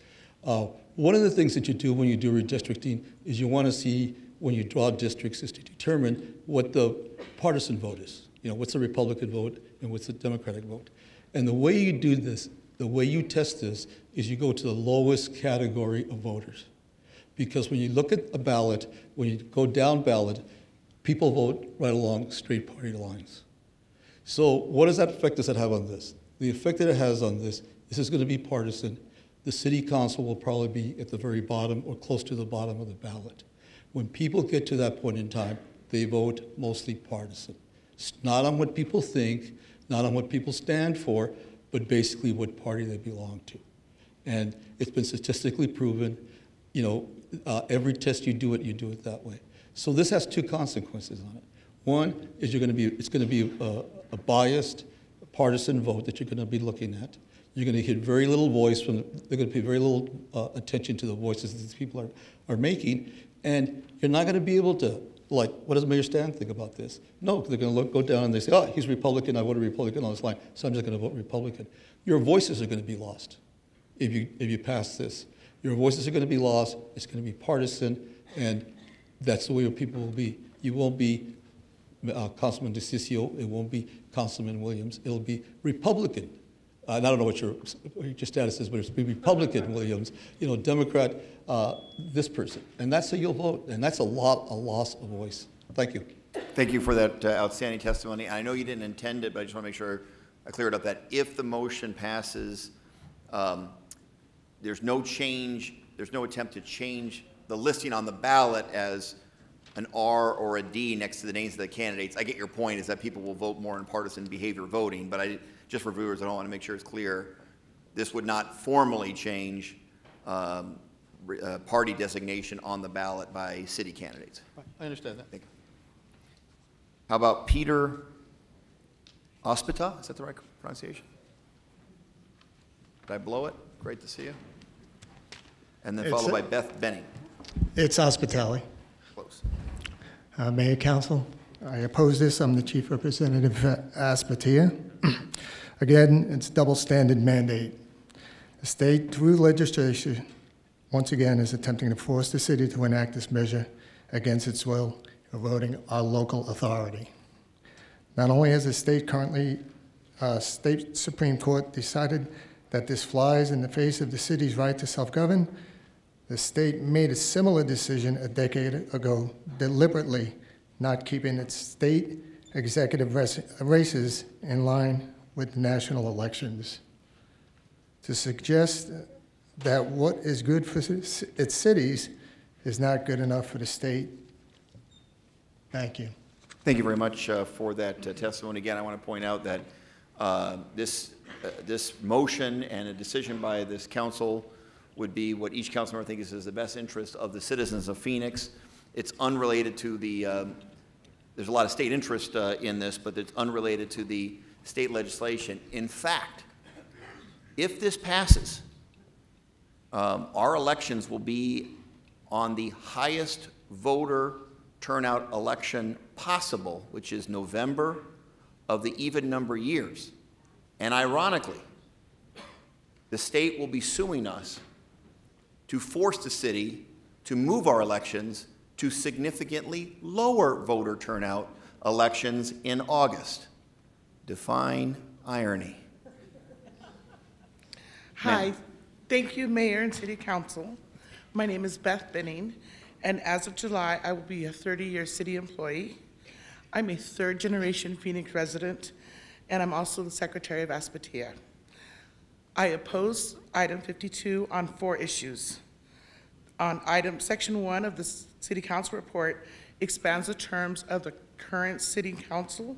One of the things that you do when you do redistricting is you want to see, when you draw districts, is to determine what the partisan vote is. You know, what's the Republican vote and what's the Democratic vote. And the way you do this, the way you test this, is you go to the lowest category of voters. Because when you look at a ballot, when you go down ballot, people vote right along straight party lines. So what does that effect does that have on this? The effect that it has on this is going to be partisan. The city council will probably be at the very bottom or close to the bottom of the ballot. When people get to that point in time, they vote mostly partisan. It's not on what people think, not on what people stand for, but basically what party they belong to. And it's been statistically proven, you know, every test you do it that way. So this has two consequences on it. One is it's going to be a biased partisan vote that you're going to be looking at. You're going to get very little voice from, they're going to pay very little attention to the voices that these people are making, and you're not going to be able to, like, what does Mayor Stan think about this? No, they're going to go down and they say, oh, he's Republican, I voted Republican on this line, so I'm just going to vote Republican. Your voices are going to be lost if you pass this. Your voices are going to be lost, it's going to be partisan, and that's the way people will be. You won't be Councilman DeCiccio, it won't be Councilman Williams, it'll be Republican. I don't know what your status is, but it's Republican Williams, you know, Democrat, this person. And that's how you'll vote, and that's a loss of voice. Thank you. Thank you for that outstanding testimony. I know you didn't intend it, but I just want to make sure I cleared up that if the motion passes, there's no change, there's no attempt to change the listing on the ballot as an R or a D next to the names of the candidates. I get your point, is that people will vote more in partisan behavior voting, but just for viewers, I don't want to make sure it's clear. This would not formally change party designation on the ballot by city candidates. I understand that. Thank you. How about Peter Ospita? Is that the right pronunciation? Did I blow it? Great to see you. And then followed by Beth Benning. It's hospitality. Close. Mayor, Council, I oppose this. I'm the Chief Representative Aspatia. Again, it's double standard mandate. The state, through legislation, once again is attempting to force the city to enact this measure against its will, eroding our local authority. Not only has the state state Supreme Court decided that this flies in the face of the city's right to self-govern, the state made a similar decision a decade ago, deliberately not keeping its state executive races in line with national elections. To suggest that what is good for its cities is not good enough for the state. Thank you. Thank you very much for that testimony. Again, I want to point out that this motion and a decision by this council would be what each council member thinks is the best interest of the citizens of Phoenix. It's unrelated to the, there's a lot of state interest in this, but it's unrelated to the state legislation. In fact, if this passes, our elections will be on the highest voter turnout election possible, which is November of the even number years. And ironically, the state will be suing us to force the city to move our elections to significantly lower voter turnout elections in August. Define irony. Hi, thank you, Mayor and City Council. My name is Beth Benning, and as of July, I will be a 30-year city employee. I'm a third-generation Phoenix resident, and I'm also the Secretary of Aspatia. I oppose item 52 on 4 issues. On section 1 of the City Council report expands the terms of the current City Council,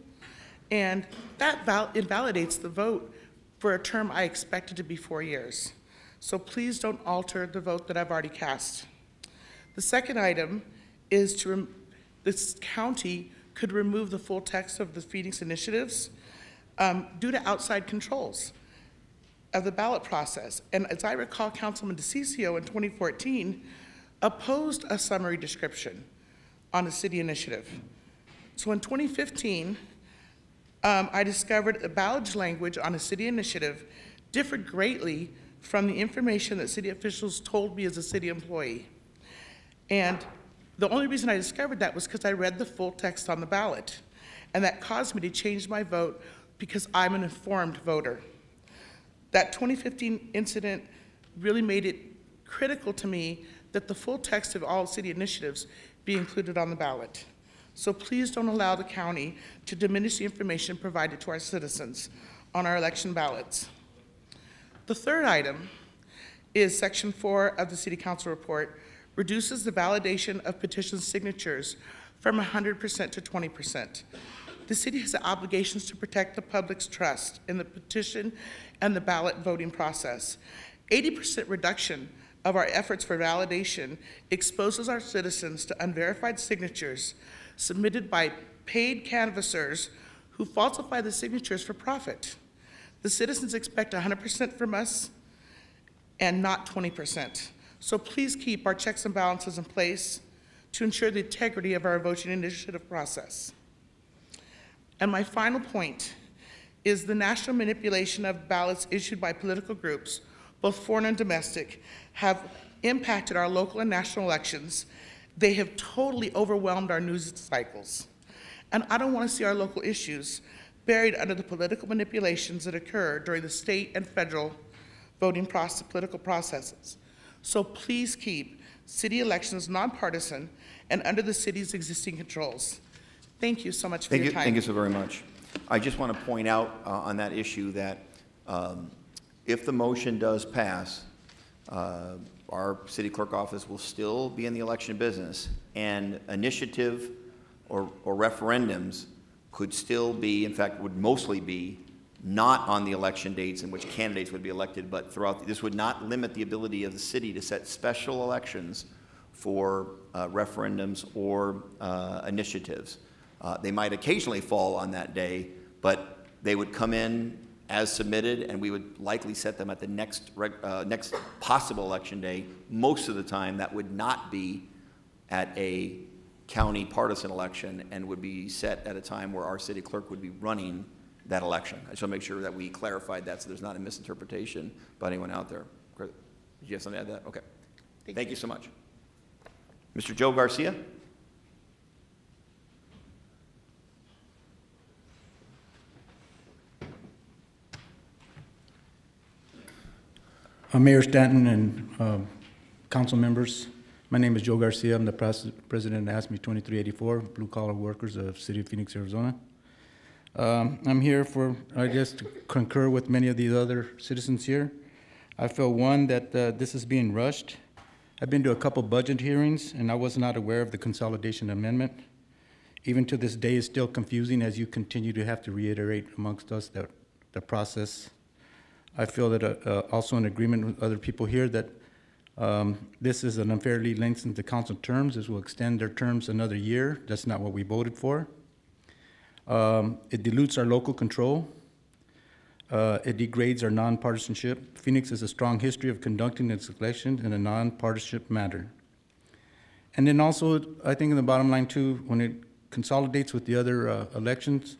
and that invalidates the vote for a term I expected to be 4 years. So please don't alter the vote that I've already cast. The second item is this county could remove the full text of the Phoenix initiatives due to outside controls of the ballot process. And as I recall, Councilman DeCiccio in 2014 opposed a summary description on a city initiative. So in 2015, I discovered the ballot language on a city initiative differed greatly from the information that city officials told me as a city employee. And the only reason I discovered that was because I read the full text on the ballot. And that caused me to change my vote because I'm an informed voter. That 2015 incident really made it critical to me that the full text of all city initiatives be included on the ballot. So please don't allow the county to diminish the information provided to our citizens on our election ballots. The third item is section 4 of the City Council report reduces the validation of petition signatures from 100% to 20%. The city has obligations to protect the public's trust in the petition and the ballot voting process. 80% reduction of our efforts for validation exposes our citizens to unverified signatures submitted by paid canvassers who falsify the signatures for profit. The citizens expect 100% from us and not 20%. So please keep our checks and balances in place to ensure the integrity of our voting initiative process. And my final point is the national manipulation of ballots issued by political groups, both foreign and domestic, have impacted our local and national elections. They have totally overwhelmed our news cycles. And I don't want to see our local issues buried under the political manipulations that occur during the state and federal voting process, political processes. So please keep city elections nonpartisan and under the city's existing controls. Thank you so much for your time. Thank you so very much. I just want to point out on that issue that if the motion does pass, our city clerk office will still be in the election business, and initiative or referendums could still be, in fact, would mostly be not on the election dates in which candidates would be elected, but throughout, this would not limit the ability of the city to set special elections for referendums or initiatives. They might occasionally fall on that day, but they would come in as submitted, and we would likely set them at the next possible election day. Most of the time, that would not be at a county partisan election and would be set at a time where our city clerk would be running that election. I just want to make sure that we clarified that so there's not a misinterpretation by anyone out there. Did you have something to add to that? Okay. Thank you so much. Mr. Joe Garcia? Mayor Stanton and council members, my name is Joe Garcia. I'm the president of ASME 2384, Blue Collar Workers of City of Phoenix, Arizona. I'm here for, I guess, to concur with many of the other citizens here. I feel, one, that this is being rushed. I've been to a couple budget hearings, and I was not aware of the consolidation amendment. Even to this day, it's still confusing as you continue to have to reiterate amongst us that the process. I feel that also in agreement with other people here that this is an unfairly lengthened the council terms. This will extend their terms another year. That's not what we voted for. It dilutes our local control. It degrades our nonpartisanship. Phoenix has a strong history of conducting its elections in a nonpartisanship manner. And then also, I think in the bottom line too, when it consolidates with the other elections,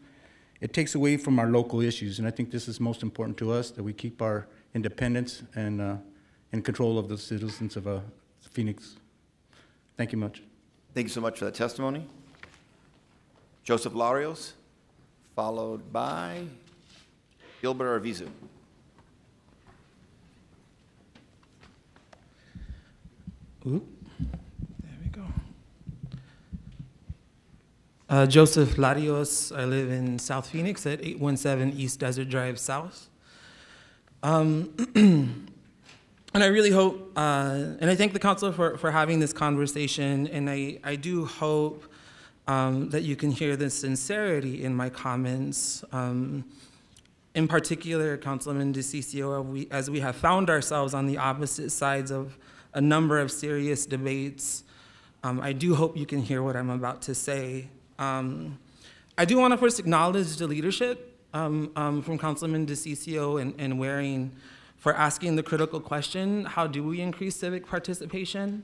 it takes away from our local issues. And I think this is most important to us, that we keep our independence and in control of the citizens of Phoenix. Thank you much. Thank you so much for that testimony. Joseph Larios, followed by Gilbert Arvizu. Oop. There we go. Joseph Larios. I live in South Phoenix at 817 East Desert Drive South. And I really hope, and I thank the council for having this conversation, and I do hope that you can hear the sincerity in my comments. In particular, Councilman DeCiccio, as we have found ourselves on the opposite sides of a number of serious debates, I do hope you can hear what I'm about to say. I do want to first acknowledge the leadership from Councilman DeCiccio and Waring for asking the critical question, how do we increase civic participation?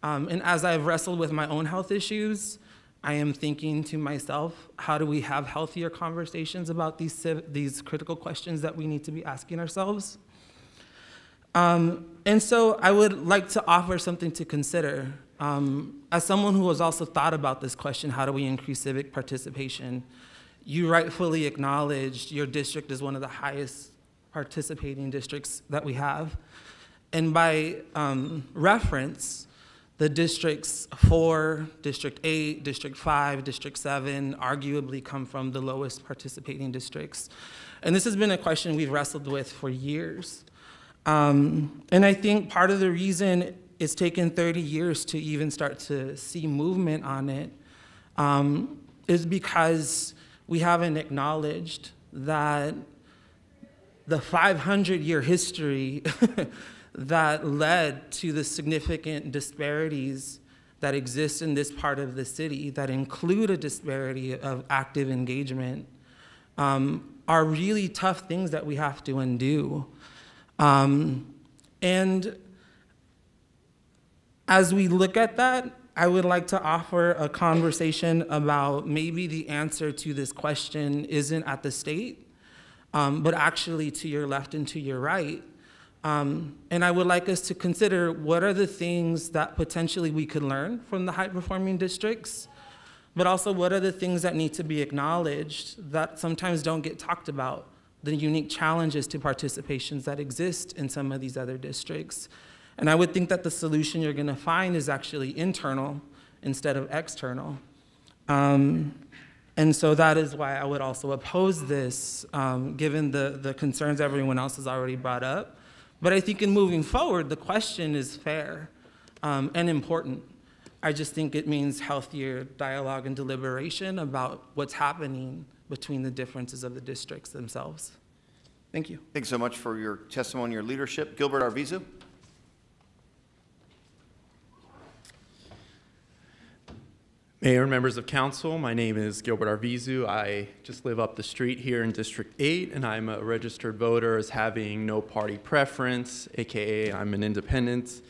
And as I've wrestled with my own health issues, I am thinking to myself, how do we have healthier conversations about these critical questions that we need to be asking ourselves? And so I would like to offer something to consider. As someone who has also thought about this question, how do we increase civic participation? You rightfully acknowledged your district is one of the highest participating districts that we have. And by reference, the districts 4, District 8, District 5, District 7 arguably come from the lowest participating districts. And this has been a question we've wrestled with for years. And I think part of the reason it's taken 30 years to even start to see movement on it is because we haven't acknowledged that the 500-year history that led to the significant disparities that exist in this part of the city that include a disparity of active engagement are really tough things that we have to undo. And as we look at that, I would like to offer a conversation about maybe the answer to this question isn't at the state, but actually to your left and to your right. And I would like us to consider what are the things that potentially we could learn from the high-performing districts, but also what are the things that need to be acknowledged that sometimes don't get talked about, the unique challenges to participations that exist in some of these other districts. And I would think that the solution you're gonna find is actually internal instead of external. And so that is why I would also oppose this, given the concerns everyone else has already brought up. But I think in moving forward, the question is fair and important. I just think it means healthier dialogue and deliberation about what's happening between the differences of the districts themselves. Thank you. Thanks so much for your testimony, your leadership. Gilbert Arvizu. Mayor and members of council, my name is Gilbert Arvizu. I just live up the street here in District 8, and I'm a registered voter as having no party preference, AKA I'm an independent.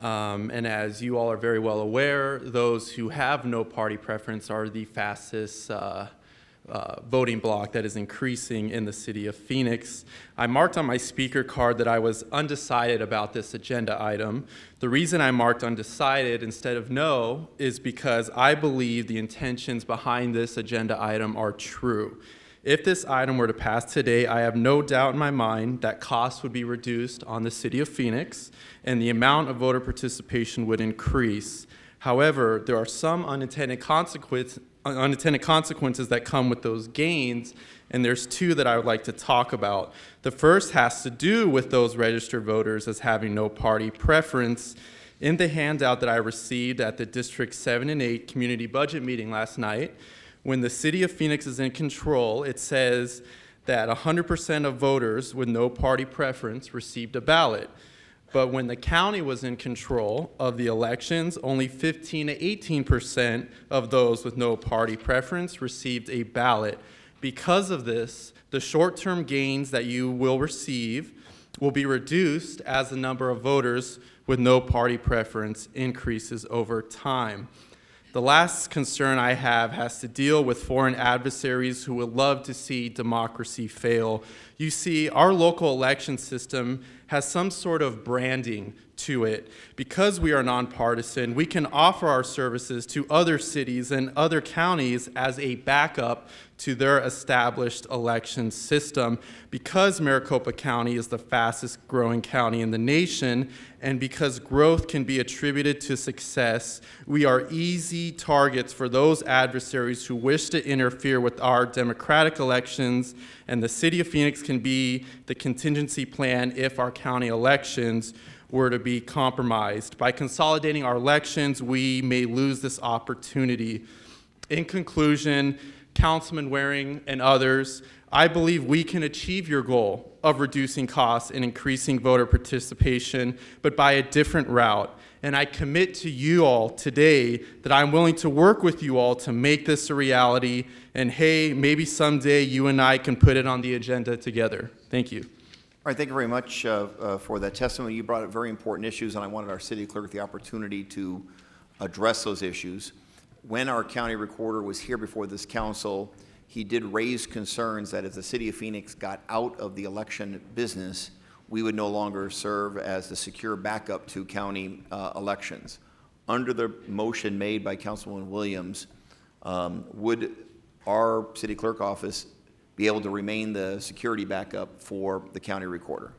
And as you all are very well aware, those who have no party preference are the fastest voting bloc that is increasing in the city of Phoenix. I marked on my speaker card that I was undecided about this agenda item. The reason I marked undecided instead of no is because I believe the intentions behind this agenda item are true. If this item were to pass today, I have no doubt in my mind that costs would be reduced on the city of Phoenix and the amount of voter participation would increase. However, there are some unintended consequences that come with those gains, and there's two that I would like to talk about. The first has to do with those registered voters as having no party preference. In the handout that I received at the District 7 and 8 community budget meeting last night, when the city of Phoenix is in control, it says that 100% of voters with no party preference received a ballot. But when the county was in control of the elections, only 15 to 18% of those with no party preference received a ballot. Because of this, the short-term gains that you will receive will be reduced as the number of voters with no party preference increases over time. The last concern I have has to deal with foreign adversaries who would love to see democracy fail. You see, our local election system has some sort of branding to it. Because we are nonpartisan, we can offer our services to other cities and other counties as a backup to their established election system. Because Maricopa County is the fastest growing county in the nation, and because growth can be attributed to success, we are easy targets for those adversaries who wish to interfere with our democratic elections, and the city of Phoenix can be the contingency plan if our county elections were to be compromised. By consolidating our elections, we may lose this opportunity. In conclusion, Councilman Waring and others, I believe we can achieve your goal of reducing costs and increasing voter participation, but by a different route. And I commit to you all today that I'm willing to work with you all to make this a reality. And hey, maybe someday you and I can put it on the agenda together. Thank you. All right, thank you very much for that testimony. You brought up very important issues, and I wanted our city clerk the opportunity to address those issues. When our county recorder was here before this council, he did raise concerns that if the city of Phoenix got out of the election business, we would no longer serve as the secure backup to county elections. Under the motion made by Councilwoman Williams, would our city clerk office be able to remain the security backup for the county recorder?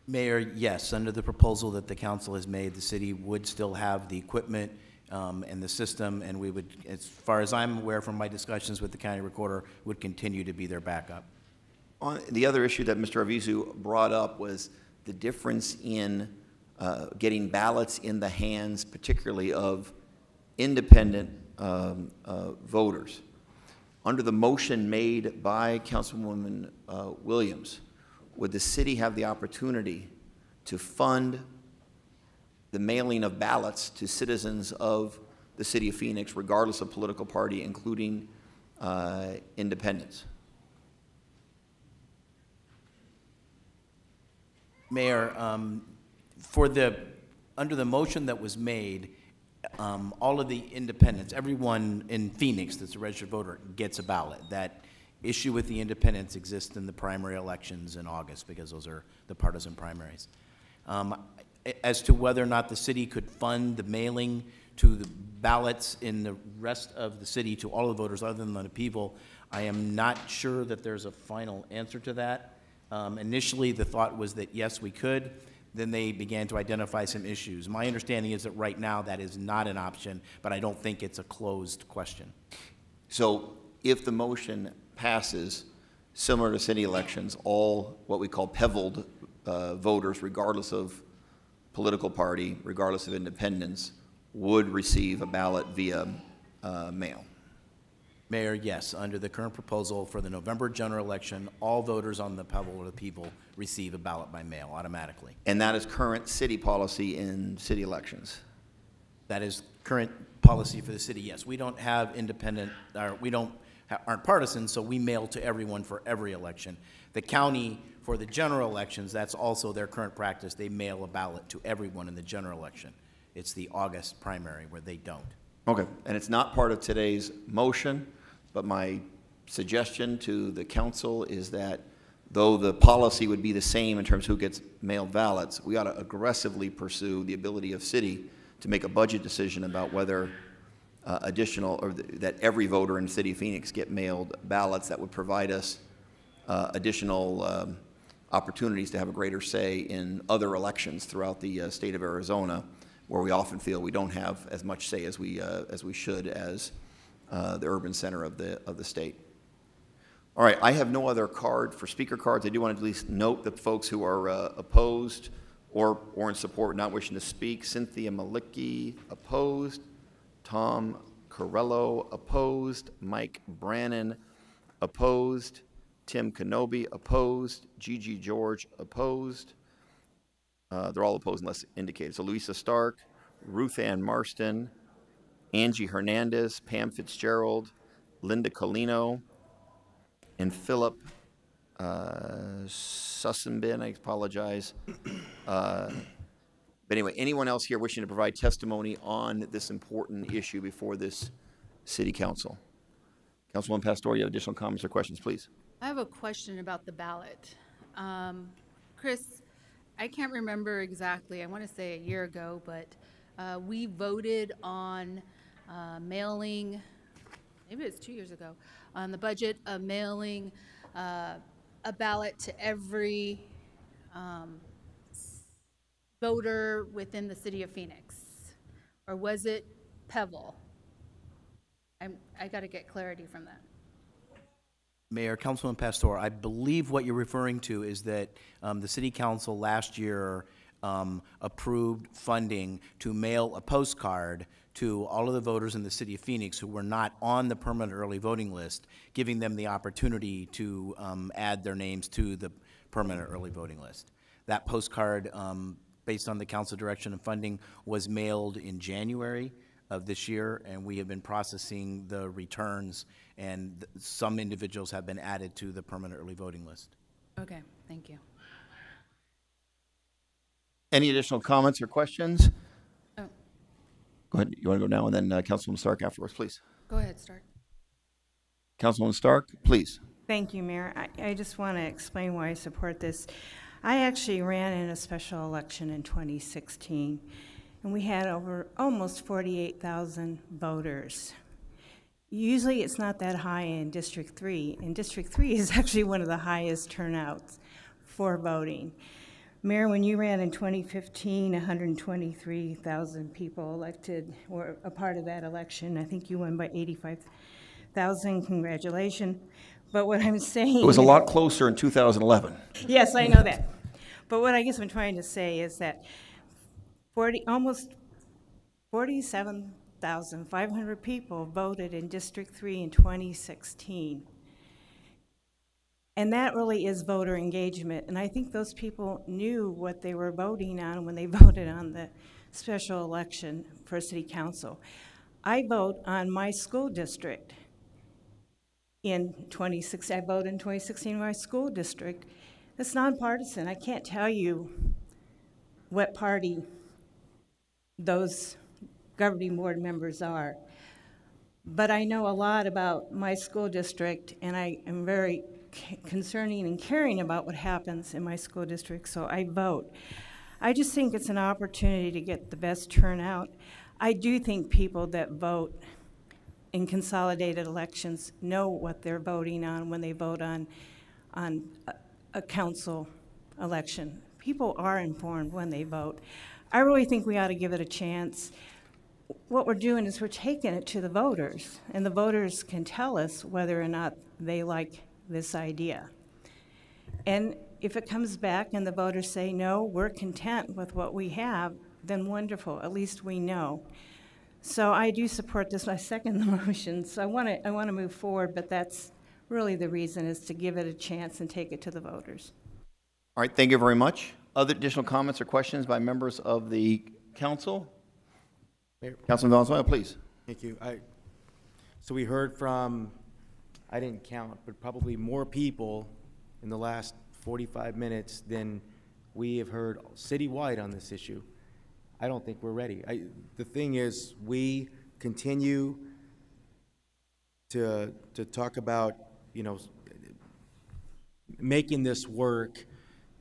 Mayor, yes, under the proposal that the council has made, the city would still have the equipment and the system, and we would, as far as I'm aware from my discussions with the county recorder, would continue to be their backup. The other issue that Mr. Arvizu brought up was the difference in getting ballots in the hands, particularly of independent voters. Under the motion made by Councilwoman Williams, would the city have the opportunity to fund the mailing of ballots to citizens of the city of Phoenix, regardless of political party, including independents? Mayor, under the motion that was made, all of the independents, everyone in Phoenix that's a registered voter gets a ballot. That issue with the independents exists in the primary elections in August because those are the partisan primaries. As to whether or not the city could fund the mailing to the ballots in the rest of the city to all the voters other than the people, I am not sure that there's a final answer to that. Initially, the thought was that yes, we could. Then they began to identify some issues. My understanding is that right now that is not an option, but I don't think it's a closed question. So if the motion passes, similar to city elections, all what we call PEVLed voters, regardless of political party, regardless of independence, would receive a ballot via mail. Mayor, yes, under the current proposal for the November general election, all voters on the Pebble or the People receive a ballot by mail automatically. And that is current city policy in city elections? That is current policy for the city, yes. We don't have independent, aren't partisan, so we mail to everyone for every election. The county, for the general elections, that's also their current practice. They mail a ballot to everyone in the general election. It's the August primary where they don't. Okay, and it's not part of today's motion, but my suggestion to the council is that though the policy would be the same in terms of who gets mailed ballots, we ought to aggressively pursue the ability of city to make a budget decision about whether that every voter in the city of Phoenix get mailed ballots that would provide us additional opportunities to have a greater say in other elections throughout the state of Arizona, where we often feel we don't have as much say as we should as the urban center of the state. All right, I have no other card for speaker cards. I do want to at least note that folks who are opposed or in support, not wishing to speak: Cynthia Malicki, opposed; Tom Corello, opposed; Mike Brannon, opposed; Tim Kenobi, opposed; Gigi George, opposed. They're all opposed unless indicated. So Louisa Stark, Ruth Ann Marston, Angie Hernandez, Pam Fitzgerald, Linda Colino, and Philip Sussenbin. I apologize. But anyway, anyone else here wishing to provide testimony on this important issue before this city council? Councilwoman Pastor, you have additional comments or questions, please? I have a question about the ballot. Chris, I can't remember exactly, I want to say a year ago, but we voted on mailing, maybe it's 2 years ago, on the budget of mailing a ballot to every voter within the city of Phoenix. Or was it Pebble? I got to get clarity from that. Mayor, Councilman Pastor, I believe what you're referring to is that the City Council last year approved funding to mail a postcard to all of the voters in the City of Phoenix who were not on the permanent early voting list, giving them the opportunity to add their names to the permanent early voting list. That postcard, based on the council direction and funding, was mailed in January of this year, and we have been processing the returns, and some individuals have been added to the permanent early voting list. Okay, thank you. Any additional comments or questions? Oh. Go ahead. You want to go now, and then Councilwoman Stark afterwards, please. Go ahead, Stark. Councilwoman Stark, please. Thank you, Mayor. I just want to explain why I support this. I actually ran in a special election in 2016. And we had almost 48,000 voters. Usually it's not that high in District 3, and District 3 is actually one of the highest turnouts for voting. Mayor, when you ran in 2015, 123,000 people were a part of that election. I think you won by 85,000, congratulations. But what I'm saying— It was a lot closer in 2011. Yes, I know that. But what I guess I'm trying to say is that almost 47,500 people voted in District 3 in 2016. And that really is voter engagement. And I think those people knew what they were voting on when they voted on the special election for city council. I vote on my school district in 2016. I voted in 2016 in my school district. It's nonpartisan. I can't tell you what party those governing board members are. But I know a lot about my school district, and I am very concerning and caring about what happens in my school district, so I vote. I just think it's an opportunity to get the best turnout. I do think people that vote in consolidated elections know what they're voting on when they vote on a council election. People are informed when they vote. I really think we ought to give it a chance. What we're doing is we're taking it to the voters, and the voters can tell us whether or not they like this idea. And if it comes back and the voters say, no, we're content with what we have, then wonderful, at least we know. So I do support this. I second the motion. So I want to move forward, but that's really the reason, is to give it a chance and take it to the voters. All right, thank you very much. Other additional comments or questions by members of the council? Councilman Valenzuela, please. Thank you. So we heard from, I didn't count, but probably more people in the last 45 minutes than we have heard citywide on this issue. I don't think we're ready. The thing is, we continue to talk about, you know, making this work.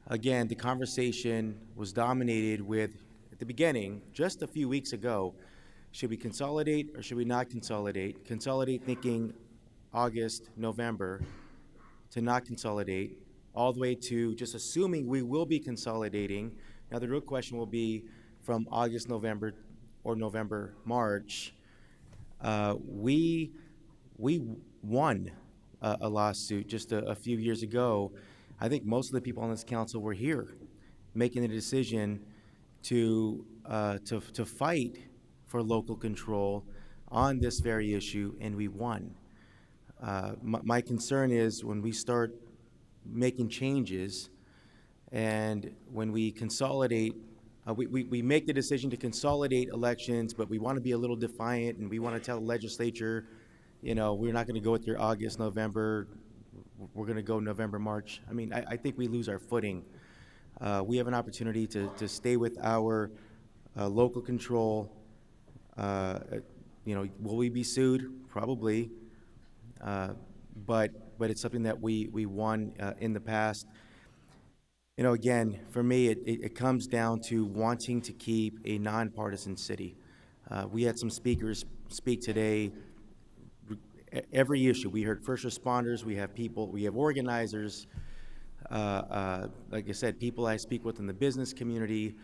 Again, the conversation was dominated with, at the beginning, just a few weeks ago, should we consolidate or should we not consolidate? Consolidate thinking August, November, to not consolidate, all the way to just assuming we will be consolidating. Now the real question will be from August, November, or November, March. We won a lawsuit just a few years ago. I think most of the people on this council were here making the decision to fight for local control on this very issue, and we won. My concern is when we start making changes and when we consolidate, we make the decision to consolidate elections, but we want to be a little defiant and we want to tell the legislature, you know, we're not going to go with your August, November, we're going to go November, March. I mean, I think we lose our footing. We have an opportunity to stay with our local control. You know, will we be sued? Probably. But it's something that we won in the past. You know, again, for me, it comes down to wanting to keep a nonpartisan city. We had some speakers speak today. Every issue, we heard first responders, we have people, we have organizers, like I said, people I speak with in the business community.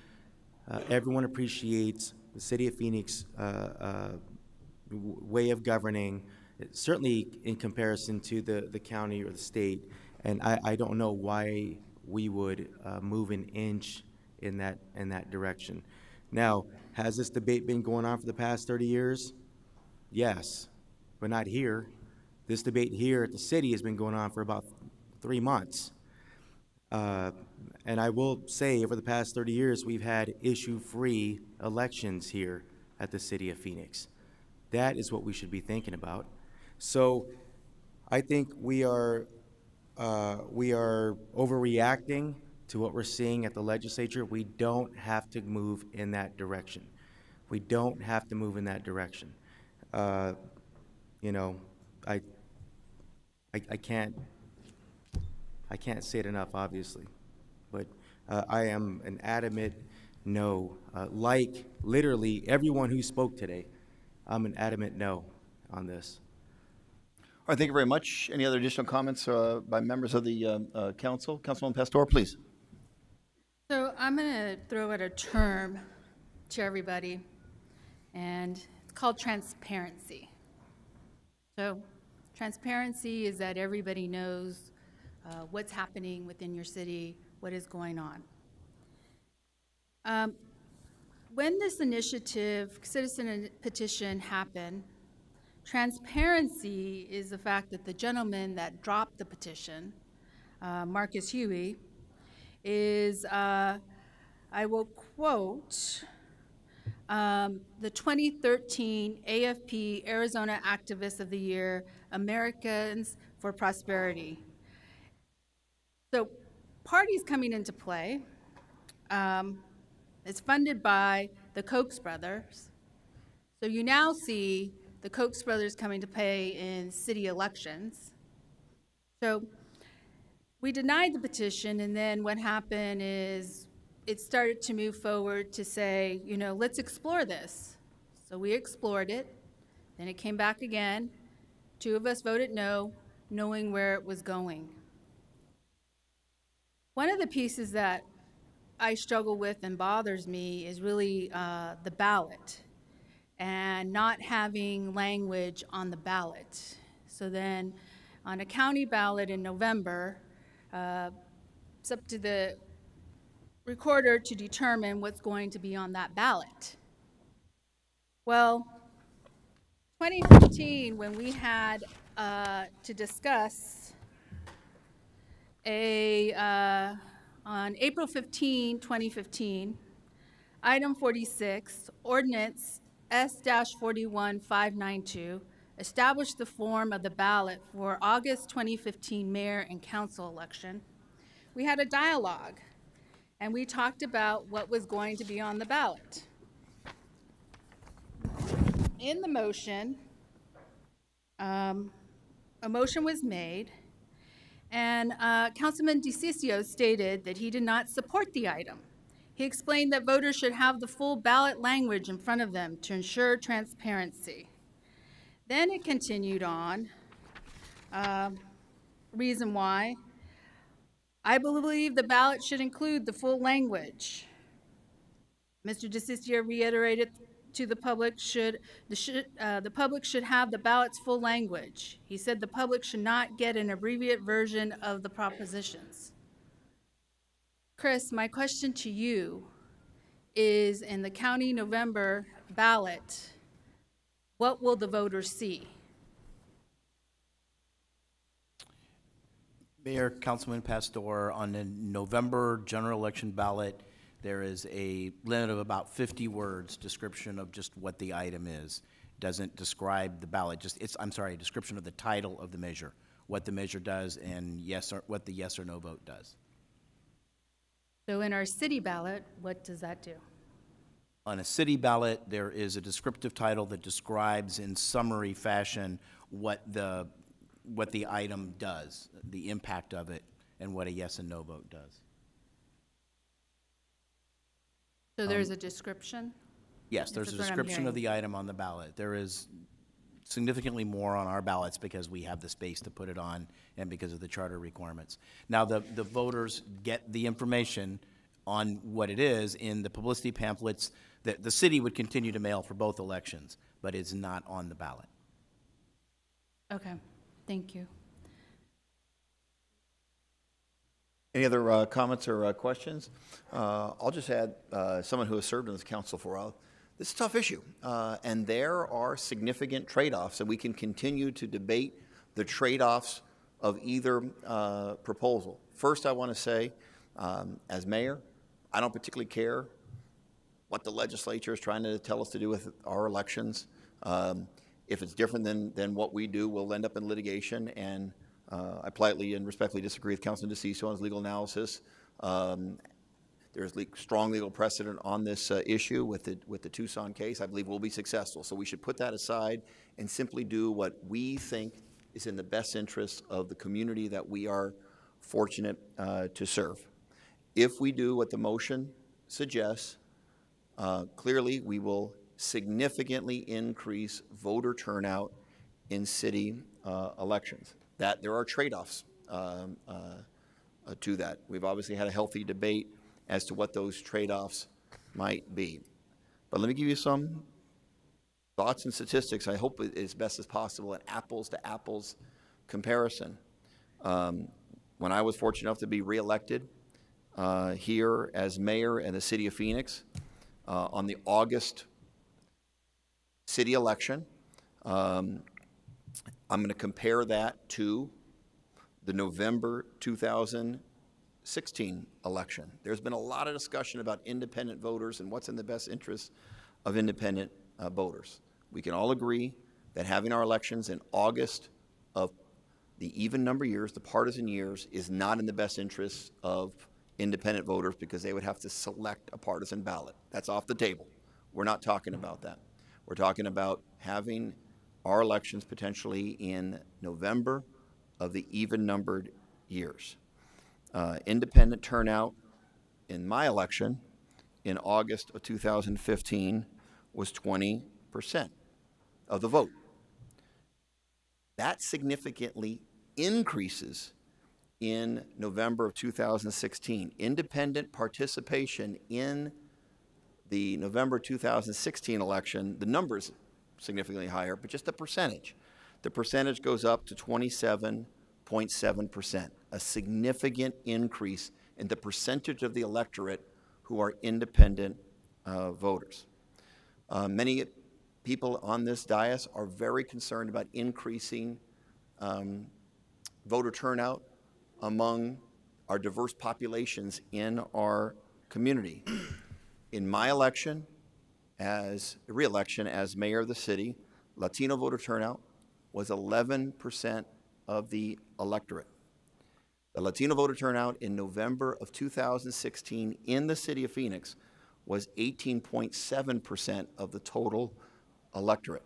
Everyone appreciates the City of Phoenix way of governing, certainly in comparison to the county or the state. And I don't know why we would move an inch in that direction. Now, has this debate been going on for the past 30 years? Yes, but not here. This debate here at the city has been going on for about 3 months. And I will say, over the past 30 years, we've had issue-free elections here at the City of Phoenix. That is what we should be thinking about. So I think we are overreacting to what we're seeing at the legislature. We don't have to move in that direction. We don't have to move in that direction. You know, I can't say it enough, obviously, but I am an adamant no. Like literally everyone who spoke today, I'm an adamant no on this. All right, thank you very much. Any other additional comments by members of the council? Councilwoman Pastor, please. So I'm going to throw out a term to everybody, and it's called transparency. So transparency is that everybody knows what's happening within your city, what is going on. When this initiative, citizen petition, happened, transparency is the fact that the gentleman that dropped the petition, Marcus Huey, is, I will quote, the 2013 AFP Arizona Activist of the Year, Americans for Prosperity. So parties coming into play. It's funded by the Koch brothers. So you now see the Koch brothers coming to play in city elections. So we denied the petition, and then what happened is it started to move forward to say, you know, let's explore this. So we explored it, then it came back again. 2 of us voted no, knowing where it was going. One of the pieces that I struggle with and bothers me is really the ballot and not having language on the ballot. So then on a county ballot in November, it's up to the recorder to determine what's going to be on that ballot. Well, 2015, when we had to discuss on April 15, 2015, item 46, ordinance S-41592, established the form of the ballot for August 2015 mayor and council election. We had a dialogue, and we talked about what was going to be on the ballot. In the motion, a motion was made, and Councilman DeCiccio stated that he did not support the item. He explained that voters should have the full ballot language in front of them to ensure transparency. Then it continued on, reason why. I believe the ballot should include the full language. Mr. DeCiccio reiterated to the public the public should have the ballot's full language. He said the public should not get an abbreviated version of the propositions. Chris, my question to you is, in the county November ballot, what will the voters see? Mayor, Councilman Pastor, on the November general election ballot, there is a limit of about 50 words description of just what the item is. Doesn't describe the ballot, a description of the title of the measure, what the measure does, and what the yes or no vote does. So in our city ballot, what does that do? On a city ballot, there is a descriptive title that describes in summary fashion what the item does, the impact of it, and what a yes and no vote does. So there's a description? Yes, there's a description of the item on the ballot. There is significantly more on our ballots because we have the space to put it on and because of the charter requirements. Now, the voters get the information on what it is in the publicity pamphlets that the city would continue to mail for both elections, but it's not on the ballot. Okay, thank you. Any other comments or questions? I'll just add, someone who has served on this council for a while, this is a tough issue, and there are significant trade-offs, and we can continue to debate the trade-offs of either proposal. First, I want to say, as mayor, I don't particularly care what the legislature is trying to tell us to do with our elections. If it's different than what we do, we'll end up in litigation, and I politely and respectfully disagree with Councilman DeCiccio on his legal analysis. There's strong legal precedent on this issue with the Tucson case. I believe we'll be successful. So we should put that aside and simply do what we think is in the best interest of the community that we are fortunate to serve. If we do what the motion suggests, clearly we will significantly increase voter turnout in city elections. That there are trade-offs to that. We've obviously had a healthy debate as to what those trade-offs might be. But let me give you some thoughts and statistics. I hope as best as possible an apples-to-apples comparison. When I was fortunate enough to be reelected here as mayor in the city of Phoenix on the August city election, I'm going to compare that to the November 2016 election. There's been a lot of discussion about independent voters and what's in the best interest of independent voters. We can all agree that having our elections in August of the even number years, the partisan years, is not in the best interest of independent voters because they would have to select a partisan ballot. That's off the table. We're not talking about that. We're talking about having our elections potentially in November of the even-numbered years. Independent turnout in my election in August of 2015 was 20% of the vote. That significantly increases in November of 2016. Independent participation in the November 2016 election, the numbers significantly higher, but just the percentage. The percentage goes up to 27.7%, a significant increase in the percentage of the electorate who are independent voters. Many people on this dais are very concerned about increasing voter turnout among our diverse populations in our community. In my election, re-election as mayor of the city, Latino voter turnout was 11% of the electorate. The Latino voter turnout in November of 2016 in the city of Phoenix was 18.7% of the total electorate.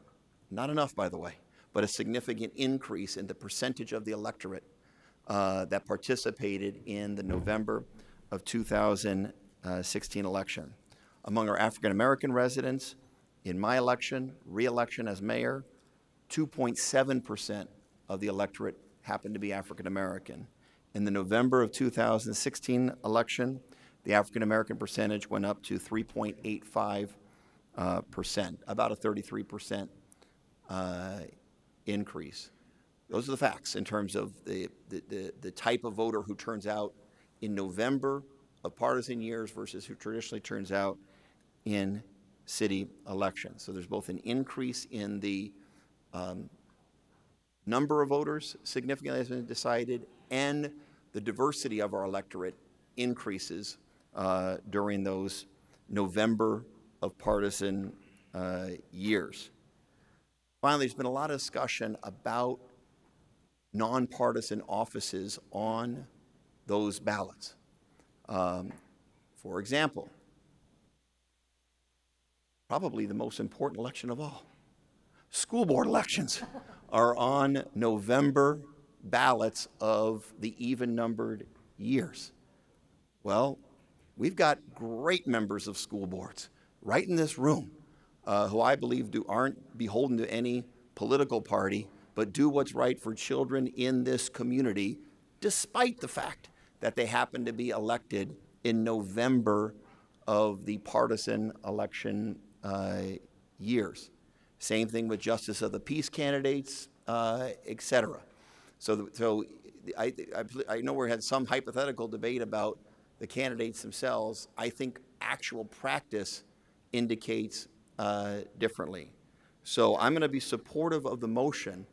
Not enough, by the way, but a significant increase in the percentage of the electorate that participated in the November of 2016 election. Among our African American residents, in my election, re-election as mayor, 2.7% of the electorate happened to be African American. In the November of 2016 election, the African American percentage went up to 3.85%, about a 33% increase. Those are the facts in terms of the type of voter who turns out in November of partisan years versus who traditionally turns out in city elections. So there's both an increase in the number of voters significantly has been decided, and the diversity of our electorate increases during those November of partisan years. Finally, there's been a lot of discussion about nonpartisan offices on those ballots. For example, probably the most important election of all, school board elections are on November ballots of the even-numbered years. Well, we've got great members of school boards right in this room who I believe aren't beholden to any political party, but do what's right for children in this community, despite the fact that they happen to be elected in November of the partisan election years. Same thing with justice of the peace candidates, et cetera. So I know we had some hypothetical debate about the candidates themselves. I think actual practice indicates differently. So I'm going to be supportive of the motion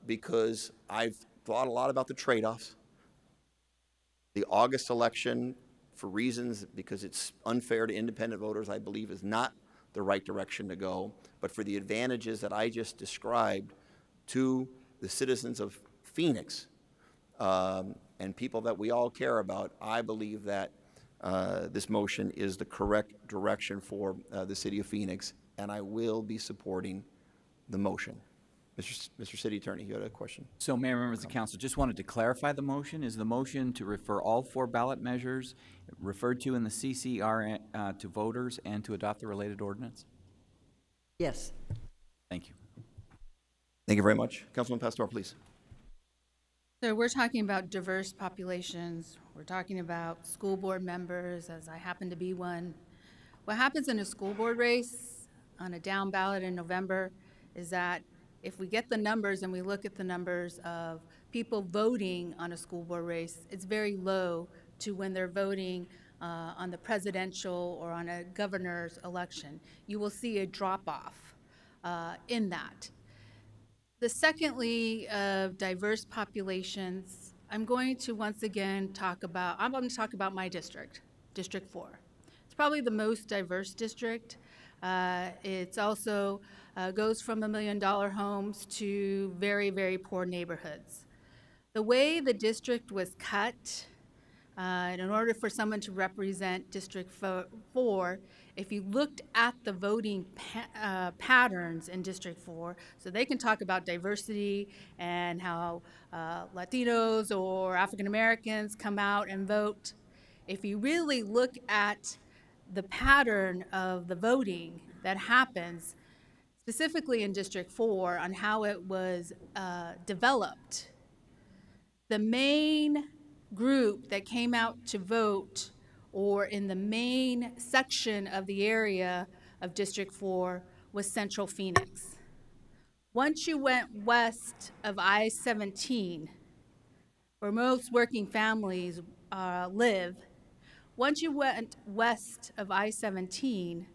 because I've thought a lot about the trade-offs. The August election, for reasons because it's unfair to independent voters, I believe is not the right direction to go. But for the advantages that I just described to the citizens of Phoenix and people that we all care about, I believe that this motion is the correct direction for the city of Phoenix, and I will be supporting the motion. Mr. City Attorney, you had a question? So, Mayor, members of council, just wanted to clarify the motion. Is the motion to refer all 4 ballot measures referred to in the CCR to voters and to adopt the related ordinance? Yes. Thank you. Thank you very much. Councilman Pastor, please. So we're talking about diverse populations. We're talking about school board members, as I happen to be one. What happens in a school board race on a down ballot in November is that if we get the numbers and we look at the numbers of people voting on a school board race, it's very low to when they're voting on the presidential or on a governor's election. You will see a drop-off in that. The secondly, of diverse populations, I'm going to once again talk about my district, District 4. It's probably the most diverse district. It's also goes from $1 million homes to very, very poor neighborhoods. The way the district was cut, in order for someone to represent District 4, if you looked at the voting patterns in District 4, so they can talk about diversity and how Latinos or African Americans come out and vote. If you really look at the pattern of the voting that happens, specifically in District 4, on how it was developed, the main group that came out to vote, or in the main section of the area of District 4, was Central Phoenix. Once you went west of I-17, where most working families live, once you went west of I-17,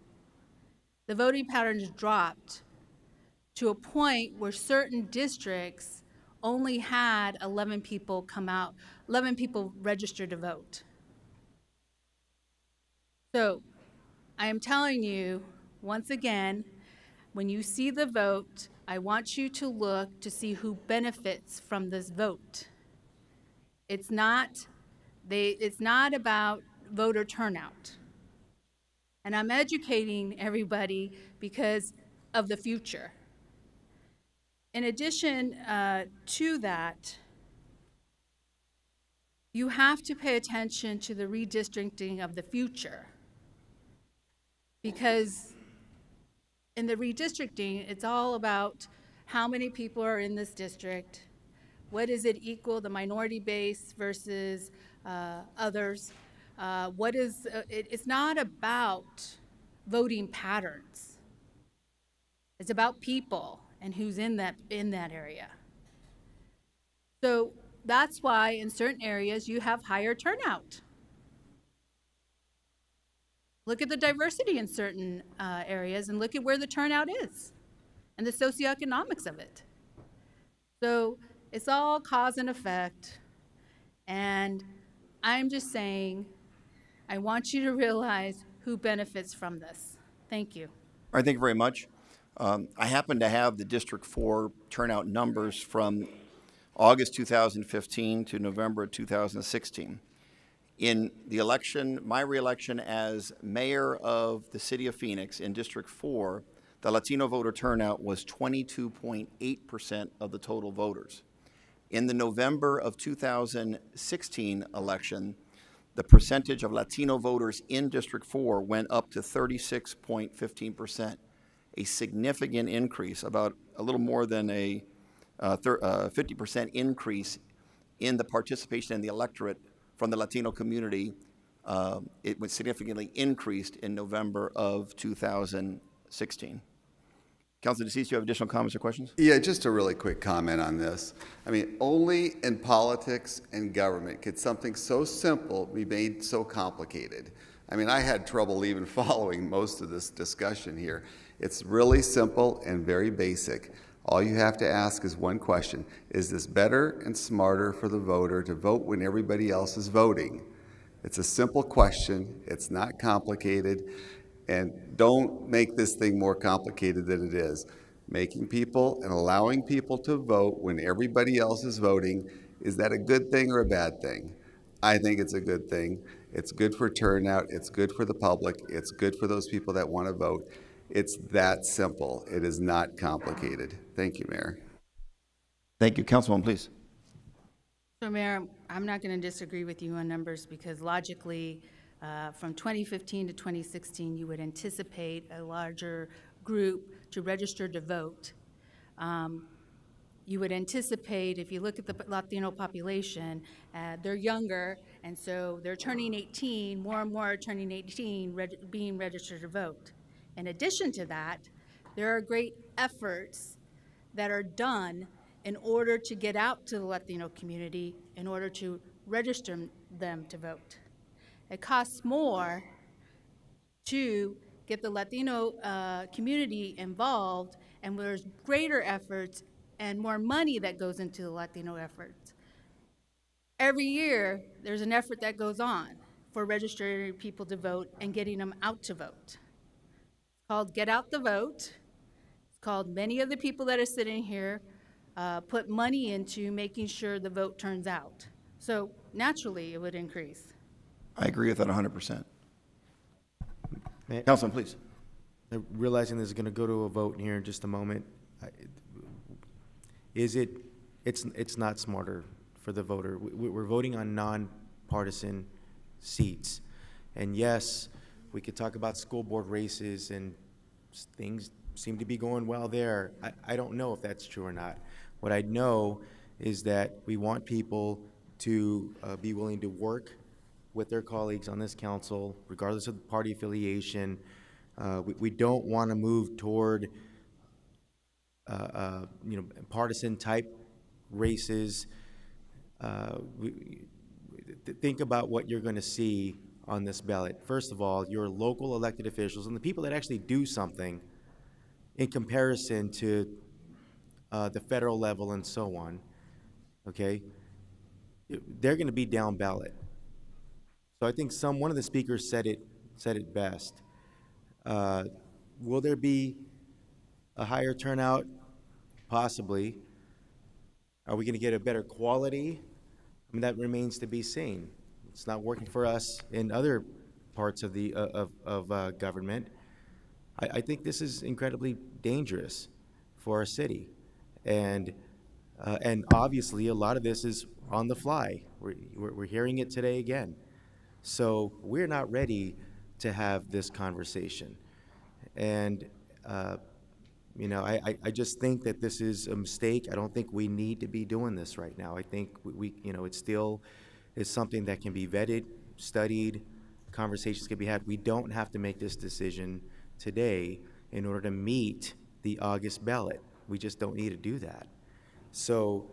the voting patterns dropped to a point where certain districts only had 11 people come out, 11 people registered to vote. So I am telling you, once again, when you see the vote, I want you to look to see who benefits from this vote. It's not about voter turnout. And I'm educating everybody because of the future. In addition to that, you have to pay attention to the redistricting of the future. Because in the redistricting, it's all about how many people are in this district, what is it equal, the minority base versus others. It's not about voting patterns. It's about people and who's in that area. So that's why in certain areas you have higher turnout. Look at the diversity in certain areas and look at where the turnout is and the socioeconomics of it. So it's all cause and effect. And I'm just saying, I want you to realize who benefits from this. Thank you. All right, thank you very much. I happen to have the District 4 turnout numbers from August 2015 to November 2016. In the election, my re-election as mayor of the city of Phoenix in District 4, the Latino voter turnout was 22.8% of the total voters. In the November of 2016 election, the percentage of Latino voters in District 4 went up to 36.15%, a significant increase, about a little more than a 50% increase in the participation in the electorate from the Latino community. It was significantly increased in November of 2016. Councilor DeCease, you have additional comments or questions? Yeah, just a really quick comment on this. I mean, only in politics and government could something so simple be made so complicated. I mean, I had trouble even following most of this discussion here. It's really simple and very basic. All you have to ask is one question. Is this better and smarter for the voter to vote when everybody else is voting? It's a simple question. It's not complicated. And don't make this thing more complicated than it is. Making people and allowing people to vote when everybody else is voting, is that a good thing or a bad thing? I think it's a good thing. It's good for turnout. It's good for the public. It's good for those people that want to vote. It's that simple. It is not complicated. Thank you, Mayor. Thank you. Councilwoman, please. So, Mayor, I'm not going to disagree with you on numbers because logically, from 2015 to 2016, you would anticipate a larger group to register to vote. You would anticipate, if you look at the Latino population, they're younger, and so they're turning 18, more and more are turning 18, being registered to vote. In addition to that, there are great efforts that are done in order to get out to the Latino community, in order to register them to vote. It costs more to get the Latino community involved, and there's greater efforts and more money that goes into the Latino efforts. Every year, there's an effort that goes on for registering people to vote and getting them out to vote. It's called Get Out the Vote. It's called many of the people that are sitting here put money into making sure the vote turns out. So naturally, it would increase. I agree with that 100%. Councilman, please. Realizing this is going to go to a vote here in just a moment, it's not smarter for the voter. We're voting on nonpartisan seats. And yes, we could talk about school board races and things seem to be going well there. I don't know if that's true or not. What I know is that we want people to be willing to work with their colleagues on this council, regardless of the party affiliation. We don't want to move toward partisan type races. Think about what you're going to see on this ballot. First of all, your local elected officials and the people that actually do something in comparison to the federal level and so on, okay, they're going to be down ballot. So I think one of the speakers said it best. Will there be a higher turnout? Possibly. Are we going to get a better quality? I mean, that remains to be seen. It's not working for us in other parts of the government. I think this is incredibly dangerous for our city, and obviously a lot of this is on the fly. We're hearing it today again, so we're not ready to have this conversation, and you know, I just think that this is a mistake. I don't think we need to be doing this right now. I think we you know, it still is something that can be vetted, studied, conversations can be had. We don't have to make this decision today in order to meet the August ballot. We just don't need to do that. So,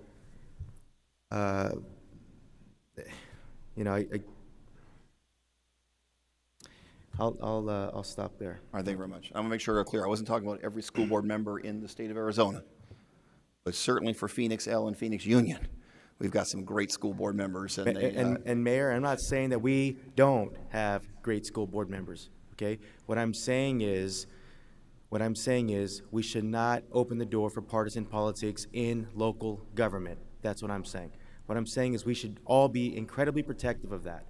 you know, I'll stop there. All right, thank you very much. I'm gonna make sure we're clear. I wasn't talking about every school board member in the state of Arizona, but certainly for Phoenix L and Phoenix Union, we've got some great school board members. And Mayor, I'm not saying that we don't have great school board members. Okay, what I'm saying is we should not open the door for partisan politics in local government. That's what I'm saying. What I'm saying is we should all be incredibly protective of that.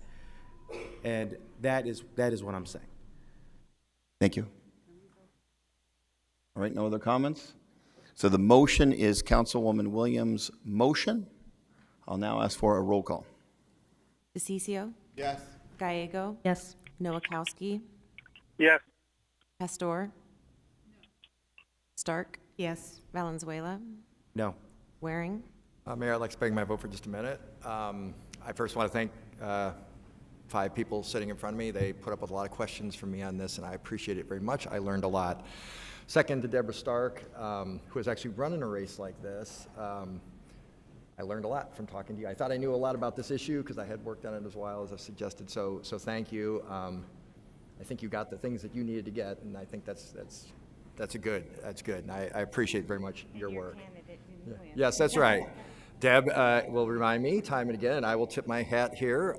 And that is what I'm saying. Thank you. All right, no other comments? So the motion is Councilwoman Williams' motion. I'll now ask for a roll call. DeCiccio? Yes. Gallego? Yes. Nowakowski? Yes. Pastor? Stark? Yes. Valenzuela? No. Waring? Mayor, I'd like to beg my vote for just a minute. I first want to thank 5 people sitting in front of me. They put up with a lot of questions from me on this, and I appreciate it very much. I learned a lot. Second, to Deborah Stark, who has actually run in a race like this. I learned a lot from talking to you. I thought I knew a lot about this issue because I had worked on it as well as I've suggested, so thank you. I think you got the things that you needed to get, and I think that's good, and I appreciate very much your work. Yes, that's right. Deb will remind me time and again, and I will tip my hat here.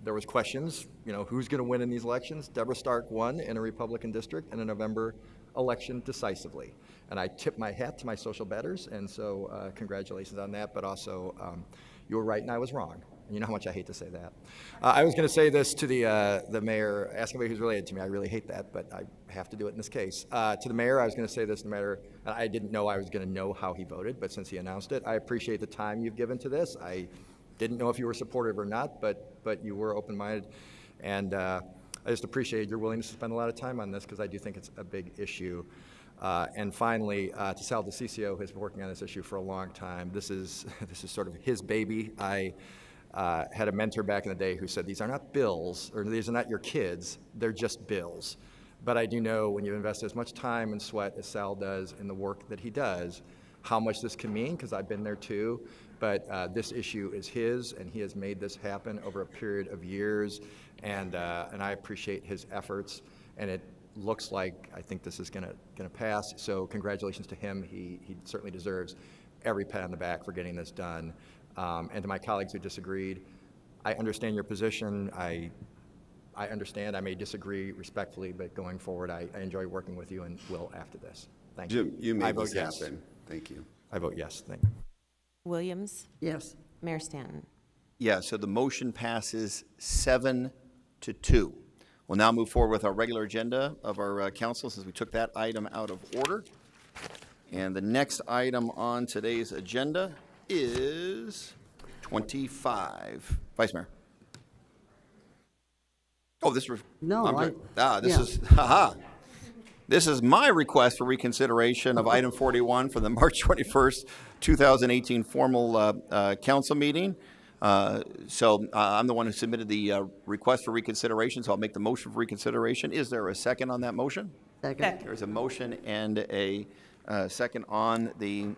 There was questions, you know, who's going to win in these elections? Deborah Stark won in a Republican district in a November election decisively. And I tip my hat to my social betters, and so congratulations on that, but also you were right and I was wrong. And you know how much I hate to say that. I was going to say this to the mayor, ask anybody who's related to me. I really hate that, but I have to do it in this case. To the mayor, I was going to say this no matter, I didn't know I was going to know how he voted, but since he announced it, I appreciate the time you've given to this. I didn't know if you were supportive or not, but you were open-minded, and I just appreciate your willingness to spend a lot of time on this because I do think it's a big issue. And finally, to Sal DeCiccio, who's been working on this issue for a long time. This is sort of his baby. I had a mentor back in the day who said, these are not bills, or these are not your kids, they're just bills. But I do know when you invest as much time and sweat as Sal does in the work that he does, how much this can mean, because I've been there too. But this issue is his, and he has made this happen over a period of years, and I appreciate his efforts, and it looks like I think this is gonna pass, so congratulations to him. He certainly deserves every pat on the back for getting this done. And to my colleagues who disagreed, I understand your position. I understand I may disagree respectfully, but going forward, I enjoy working with you and will after this. Thank you. Jim, you made this happen. Thank you. I vote yes. Thank you. Williams? Yes. Mayor Stanton? Yeah, so the motion passes 7-2. We'll now move forward with our regular agenda of our council since we took that item out of order. And the next item on today's agenda is 25. Vice Mayor. Oh, this is This is my request for reconsideration of item 41 from the March 21st, 2018 formal council meeting. So I'm the one who submitted the request for reconsideration, so I'll make the motion for reconsideration. Is there a second on that motion? Second. There's a motion and a second on the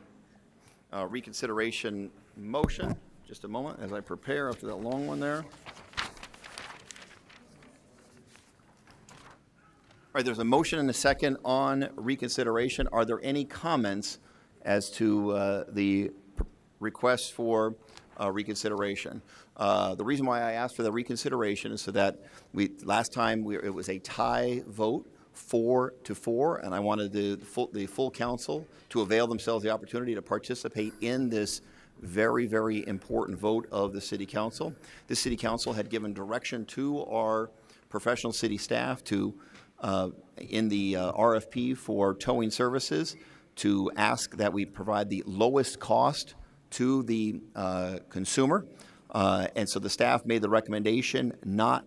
reconsideration motion. Just a moment as I prepare after that long one there. right, there's a motion and a second on reconsideration. Are there any comments as to the request for reconsideration? The reason why I asked for the reconsideration is so that last time it was a tie vote, 4-4, and I wanted the full council to avail themselves the opportunity to participate in this very, very important vote of the City Council. The City Council had given direction to our professional city staff to, in the RFP for towing services, to ask that we provide the lowest cost to the consumer. And so the staff made the recommendation not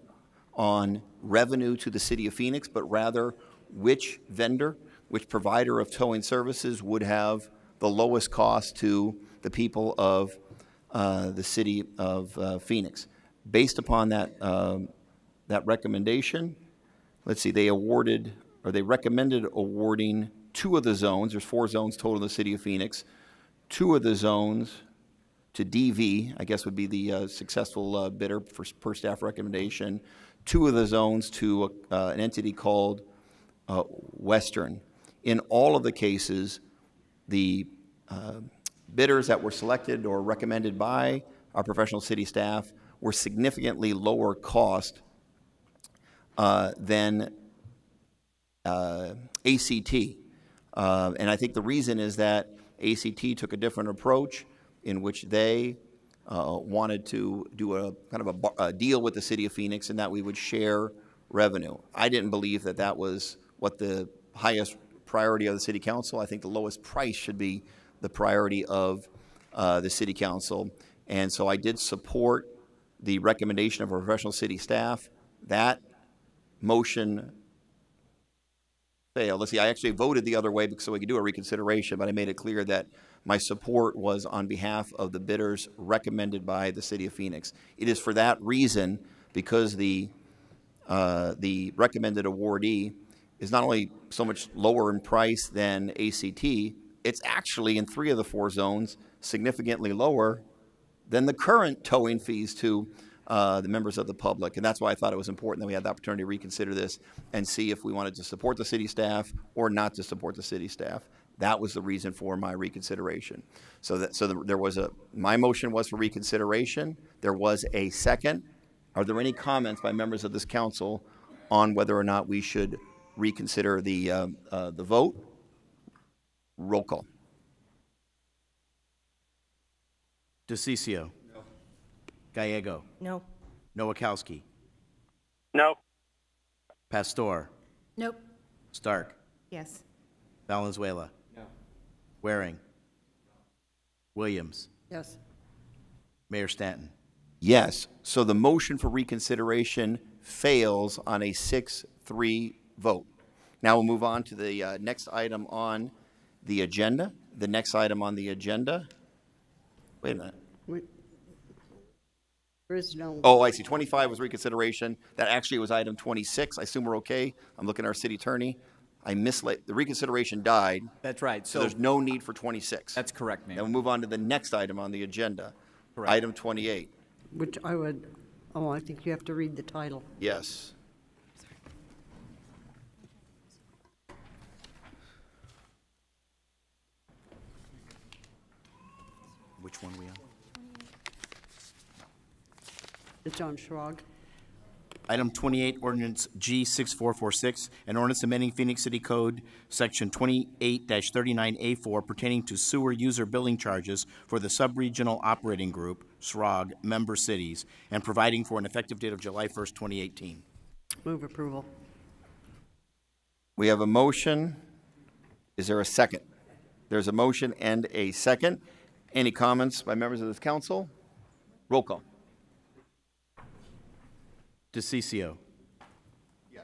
on revenue to the City of Phoenix, but rather which vendor, which provider of towing services would have the lowest cost to the people of the City of Phoenix. Based upon that, that recommendation, let's see, they recommended awarding 2 of the zones. There's 4 zones total in the City of Phoenix. 2 of the zones to DV, I guess would be the successful bidder per staff recommendation. 2 of the zones to an entity called Western. In all of the cases, the bidders that were selected or recommended by our professional city staff were significantly lower cost than ACT. And I think the reason is that ACT took a different approach in which they wanted to do a kind of a deal with the City of Phoenix and that we would share revenue. I didn't believe that that was what the highest priority of the City Council. I think the lowest price should be the priority of the City Council. And so I did support the recommendation of our professional city staff. That motion failed. Let's see, I actually voted the other way so we could do a reconsideration, but I made it clear that my support was on behalf of the bidders recommended by the City of Phoenix. It is for that reason, because the recommended awardee is not only so much lower in price than ACT, it's actually in 3 of the 4 zones significantly lower than the current towing fees to the members of the public. And that's why I thought it was important that we had the opportunity to reconsider this and see if we wanted to support the city staff or not to support the city staff. That was the reason for my reconsideration. There was my motion was for reconsideration. There was a second. Are there any comments by members of this council on whether or not we should reconsider the vote? Roll call. DeCiccio. No. Gallego. No. Nowakowski. No. Pastor. Nope. Stark. Yes. Valenzuela. No. Waring. Williams. Yes. Mayor Stanton. Yes. So the motion for reconsideration fails on a 6-3 vote. Now we'll move on to the next item on the agenda. The next item on the agenda. Wait a minute. There is no. Oh, I see. 25 was reconsideration. That actually was item 26. I assume we're okay. I'm looking at our city attorney. I misled. The reconsideration died. That's right. So there's no need for 26. That's correct, Mayor. Then we'll move on to the next item on the agenda. Correct. Item 28. Which I would, I think you have to read the title. Yes. Which one are we on? It's on Schrag. Item 28, ordinance G6446, an ordinance amending Phoenix City Code, section 28-39A4 pertaining to sewer user billing charges for the sub-regional operating group, SROG, member cities, and providing for an effective date of July 1st, 2018. Move approval. We have a motion. Is there a second? There's a motion and a second. Any comments by members of this council? Roll call. DeCiccio. Yes.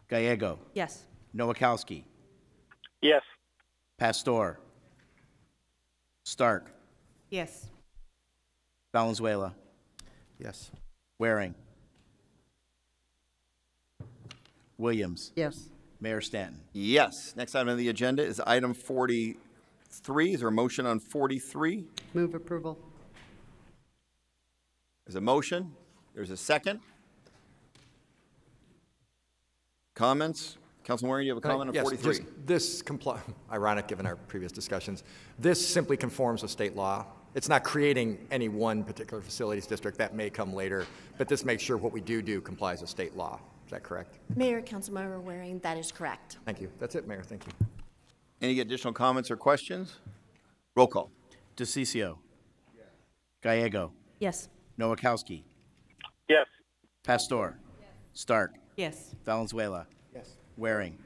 Gallego. Yes. Nowakowski. Yes. Pastor. Stark. Yes. Valenzuela. Yes. Waring. Williams. Yes. Mayor Stanton. Yes. Next item on the agenda is item 43. Is there a motion on 43? Move approval. There's a motion. There's a second. Comments? Councilman Waring, you have a comment on Yes, 43? just this ironic given our previous discussions. This simply conforms with state law. It's not creating any one particular facilities district. That may come later, but this makes sure what we do complies with state law. Is that correct? Mayor, Councilmember Waring, that is correct. Thank you. That's it, Mayor. Thank you. Any additional comments or questions? Roll call. DeCiccio. Gallego. Yes. Nowakowski. Yes. Pastor. Stark. Yes. Valenzuela. Yes. Waring.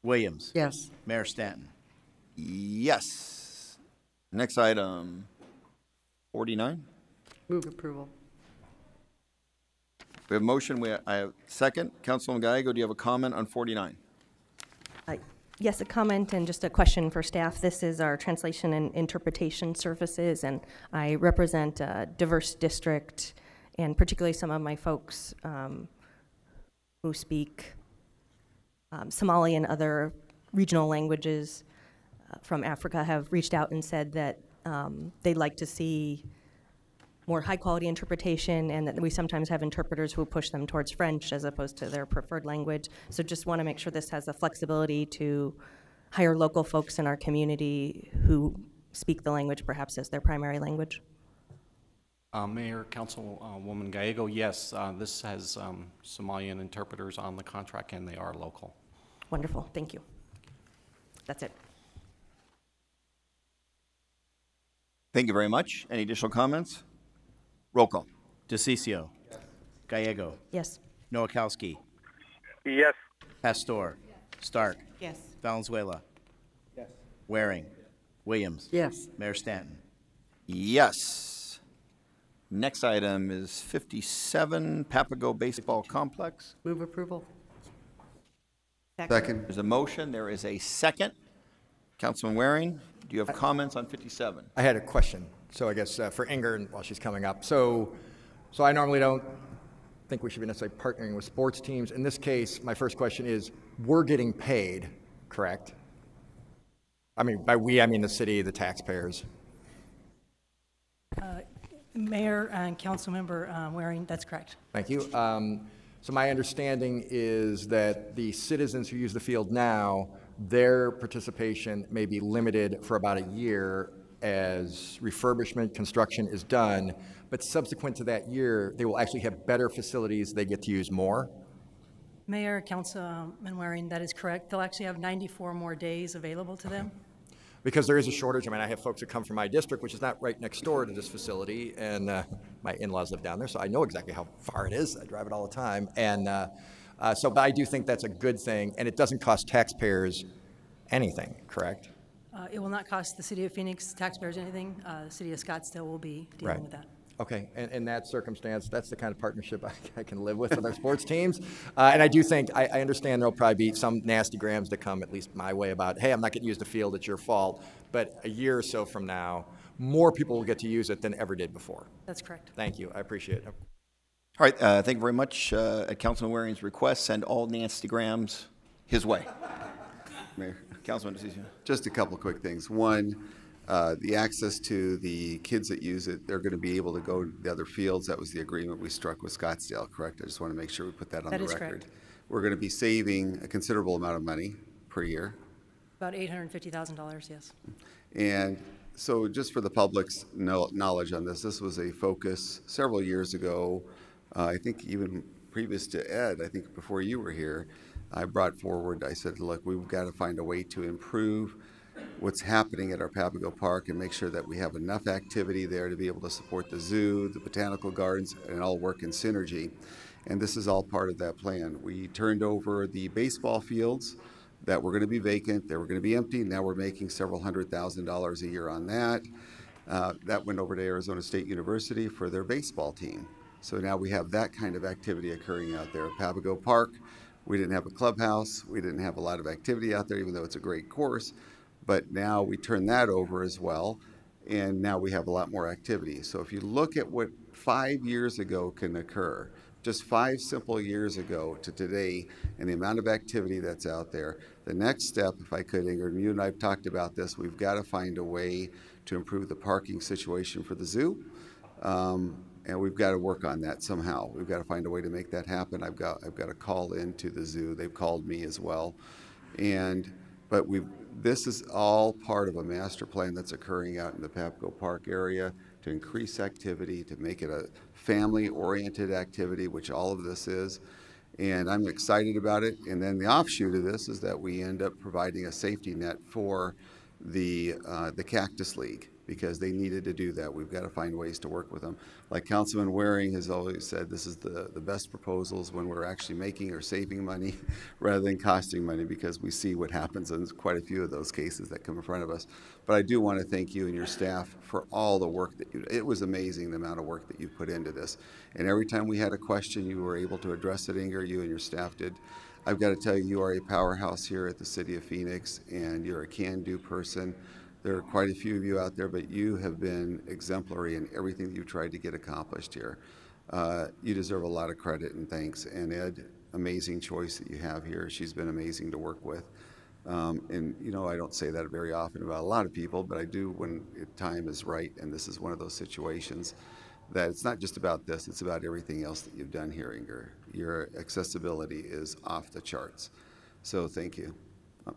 Williams. Yes. Mayor Stanton. Yes. Next item, 49. Move approval. We have a motion. I have second. Councilwoman Gallego, do you have a comment on 49? Yes, a comment and just a question for staff. This is our translation and interpretation services, and I represent a diverse district, and particularly some of my folks who speak Somali and other regional languages from Africa have reached out and said that they'd like to see more high-quality interpretation, and that we sometimes have interpreters who push them towards French as opposed to their preferred language. So just want to make sure this has the flexibility to hire local folks in our community who speak the language perhaps as their primary language. Mayor, Councilwoman Gallego, yes, this has Somalian interpreters on the contract, and they are local. Wonderful, thank you. That's it. Thank you very much. Any additional comments? Roll call. DeCiccio. Yes. Gallego. Yes. Nowakowski. Yes. Pastor. Stark. Yes. Valenzuela. Yes. Waring. Williams. Yes. Mayor Stanton. Yes. Next item is 57, Papago Baseball Complex. Move approval. Second. There's a motion. There is a second. Councilman Waring, do you have comments on 57? I had a question. So I guess for Inger, while she's coming up. So I normally don't think we should be necessarily partnering with sports teams. In this case, my first question is, we're getting paid, correct? I mean, by we, I mean the city, the taxpayers. Mayor and Councilmember Waring, that's correct. Thank you. So my understanding is that the citizens who use the field now, their participation may be limited for about a year as refurbishment, construction is done, but subsequent to that year, they will actually have better facilities they get to use more? Mayor, Councilman Waring, that is correct. They'll actually have 94 more days available to them. Because there is a shortage. I mean, I have folks that come from my district, which is not right next door to this facility, and my in-laws live down there, so I know exactly how far it is. I drive it all the time. And but I do think that's a good thing, and it doesn't cost taxpayers anything, correct? It will not cost the City of Phoenix taxpayers anything. The City of Scottsdale will be dealing with that. Okay, and in that circumstance, that's the kind of partnership I can live with our sports teams. And I do think, I understand there'll probably be some nasty grams that come, at least my way, about, hey, I'm not getting to use the field, it's your fault. But a year or so from now, more people will get to use it than ever did before. That's correct. Thank you, I appreciate it. All right, thank you very much. At Councilman Waring's request, send all nasty grams his way. Mayor. Councilman DeCiccio. Just a couple quick things. One, the access to the kids that use it, they're going to be able to go to the other fields. That was the agreement we struck with Scottsdale, correct? I just want to make sure we put that on the record. Correct. We're going to be saving a considerable amount of money per year. About $850,000, yes. And so just for the public's knowledge on this, this was a focus several years ago, I think even previous to Ed, I think before you were here, I brought forward, I said, look, we've got to find a way to improve what's happening at our Papago Park and make sure that we have enough activity there to be able to support the zoo, the botanical gardens, and all work in synergy. And this is all part of that plan. We turned over the baseball fields that were going to be vacant. They were going to be empty. Now we're making several $100,000 a year on that. That went over to Arizona State University for their baseball team. So now we have that kind of activity occurring out there at Papago Park. We didn't have a clubhouse. We didn't have a lot of activity out there, even though it's a great course. But now we turn that over as well, and now we have a lot more activity. So if you look at what 5 years ago can occur, just 5 simple years ago to today, and the amount of activity that's out there, the next step, if I could, Ingrid, you and I have talked about this, we've got to find a way to improve the parking situation for the zoo. And we've got to work on that somehow. We've got to find a way to make that happen. I've got to call into the zoo. They've called me as well. But this is all part of a master plan that's occurring out in the Papco Park area to increase activity, to make it a family-oriented activity, which all of this is. And I'm excited about it. And then the offshoot of this is that we end up providing a safety net for the Cactus League, because they needed to do that. We've got to find ways to work with them. Like Councilman Waring has always said, this is the best proposals when we're actually making or saving money rather than costing money, because we see what happens in quite a few of those cases that come in front of us. But I do want to thank you and your staff for all the work that you did. It was amazing the amount of work that you put into this. And every time we had a question, you were able to address it, Inger, you and your staff did. I've got to tell you, you are a powerhouse here at the City of Phoenix, and you're a can-do person. There are quite a few of you out there, but you have been exemplary in everything that you've tried to get accomplished here. You deserve a lot of credit and thanks. And Ed, amazing choice that you have here. She's been amazing to work with. And you know, I don't say that very often about a lot of people, but I do when time is right, and this is one of those situations that it's not just about this, it's about everything else that you've done here, Inger. Your accessibility is off the charts. So thank you. All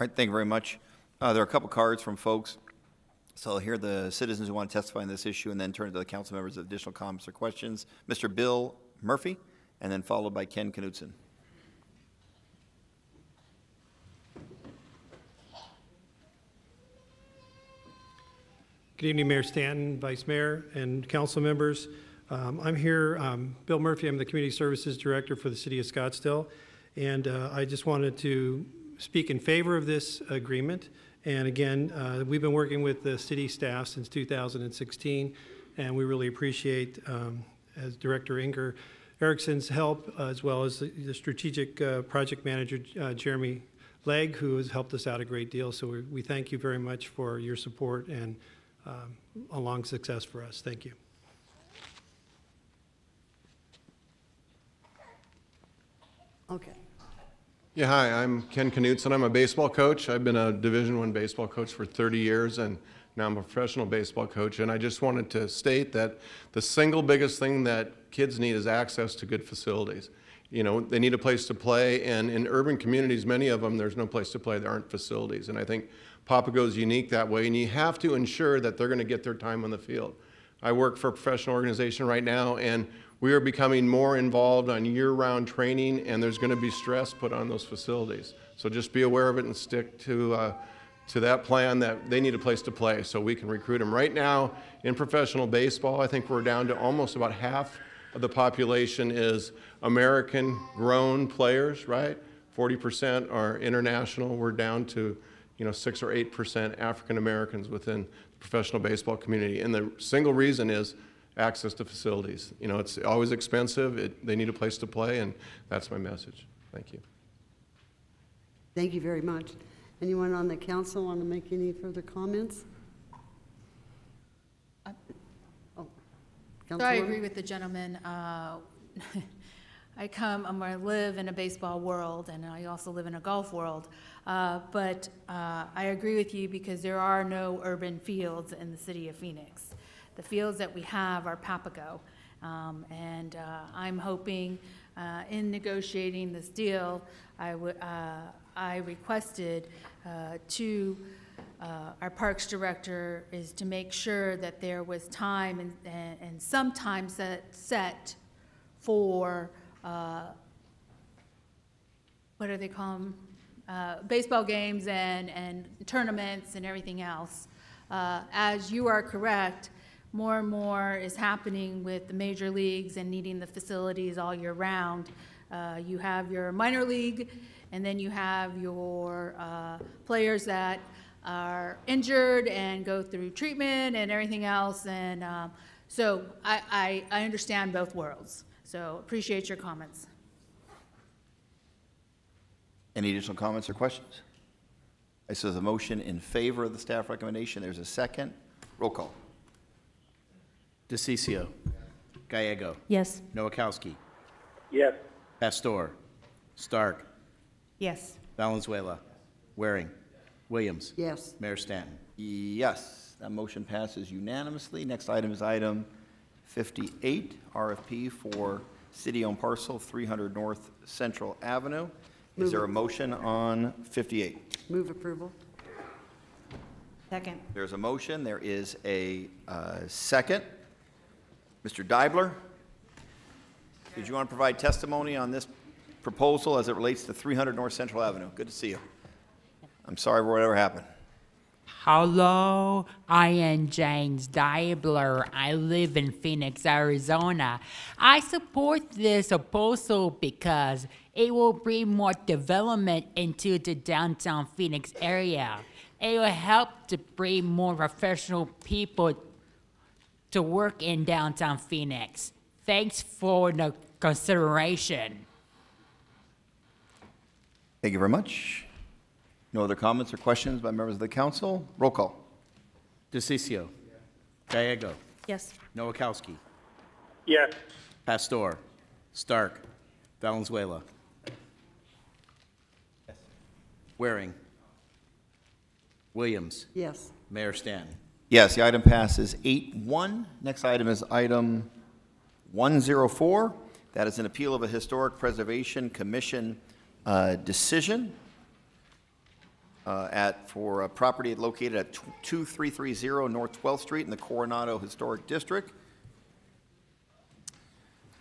right, thank you very much. There are a couple cards from folks. So I'll hear the citizens who want to testify on this issue and then turn to the council members with additional comments or questions. Mr. Bill Murphy, and then followed by Ken Knutson. Good evening, Mayor Stanton, Vice Mayor, and council members. I'm here, Bill Murphy, I'm the Community Services Director for the City of Scottsdale, and I just wanted to speak in favor of this agreement. And again, we've been working with the city staff since 2016, and we really appreciate, as Director Inger Erickson's help, as well as the strategic project manager, Jeremy Legg, who has helped us out a great deal. So we thank you very much for your support and a long success for us. Thank you. Okay. Yeah, hi, I'm Ken Knutson. I'm a baseball coach. I've been a Division I baseball coach for 30 years, and now I'm a professional baseball coach. And I just wanted to state that the single biggest thing that kids need is access to good facilities. You know, they need a place to play, and in urban communities, many of them, there's no place to play. There aren't facilities. And I think Papago is unique that way, and you have to ensure that they're going to get their time on the field. I work for a professional organization right now, and we are becoming more involved on year-round training, and there's going to be stress put on those facilities. So just be aware of it and stick to that plan that they need a place to play so we can recruit them. Right now, in professional baseball, I think we're down to almost about half of the population is American-grown players, right? 40% are international. We're down to 6 or 8% African Americans within the professional baseball community. And the single reason is access to facilities. You know, it's always expensive. They need a place to play, and that's my message. Thank you. Thank you very much. Anyone on the council want to make any further comments? So I agree with the gentleman. I live in a baseball world, and I also live in a golf world. But I agree with you because there are no urban fields in the city of Phoenix. The fields that we have are Papago. And I'm hoping in negotiating this deal, I requested to our Parks Director is to make sure that there was time and some time set for, what do they call them? Baseball games and tournaments and everything else. As you are correct, more and more is happening with the major leagues and needing the facilities all year round. You have your minor league, and then you have your players that are injured and go through treatment and everything else. And so I understand both worlds. So appreciate your comments. Any additional comments or questions? This is a motion in favor of the staff recommendation. There's a second. Roll call. DeCiccio. Gallego. Yes. Nowakowski. Yes. Pastor. Stark. Yes. Valenzuela. Waring. Williams. Yes. Mayor Stanton. Yes. That motion passes unanimously. Next item is item 58, RFP for city-owned parcel 300 North Central Avenue. Is there a motion on 58? Move approval. Second. There's a motion. There is a second. Mr. Deibler, did you want to provide testimony on this proposal as it relates to 300 North Central Avenue? Good to see you. I'm sorry for whatever happened. Hello, I am James Deibler. I live in Phoenix, Arizona. I support this proposal because it will bring more development into the downtown Phoenix area. It will help to bring more professional people to work in downtown Phoenix. Thanks for the consideration. Thank you very much. No other comments or questions by members of the council? Roll call. DeCiccio. Gallego. Yes. Nowakowski. Yes. Pastor. Stark. Valenzuela. Waring. Williams. Yes. Mayor Stanton. Yes, the item passes 8-1. Next item is item 104. That is an appeal of a Historic Preservation Commission decision for a property located at 2330 North 12th Street in the Coronado Historic District.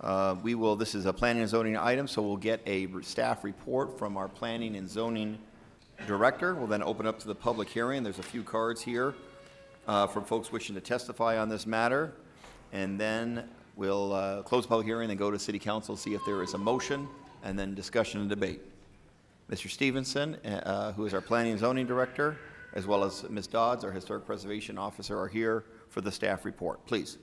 This is a planning and zoning item, so we'll get a staff report from our planning and zoning director. We'll then open up to the public hearing. There's a few cards here from folks wishing to testify on this matter. And then we'll close the public hearing and go to City Council, see if there is a motion, and then discussion and debate. Mr. Stevenson, who is our Planning and Zoning Director, as well as Ms. Dodds, our Historic Preservation Officer, are here for the staff report. Please.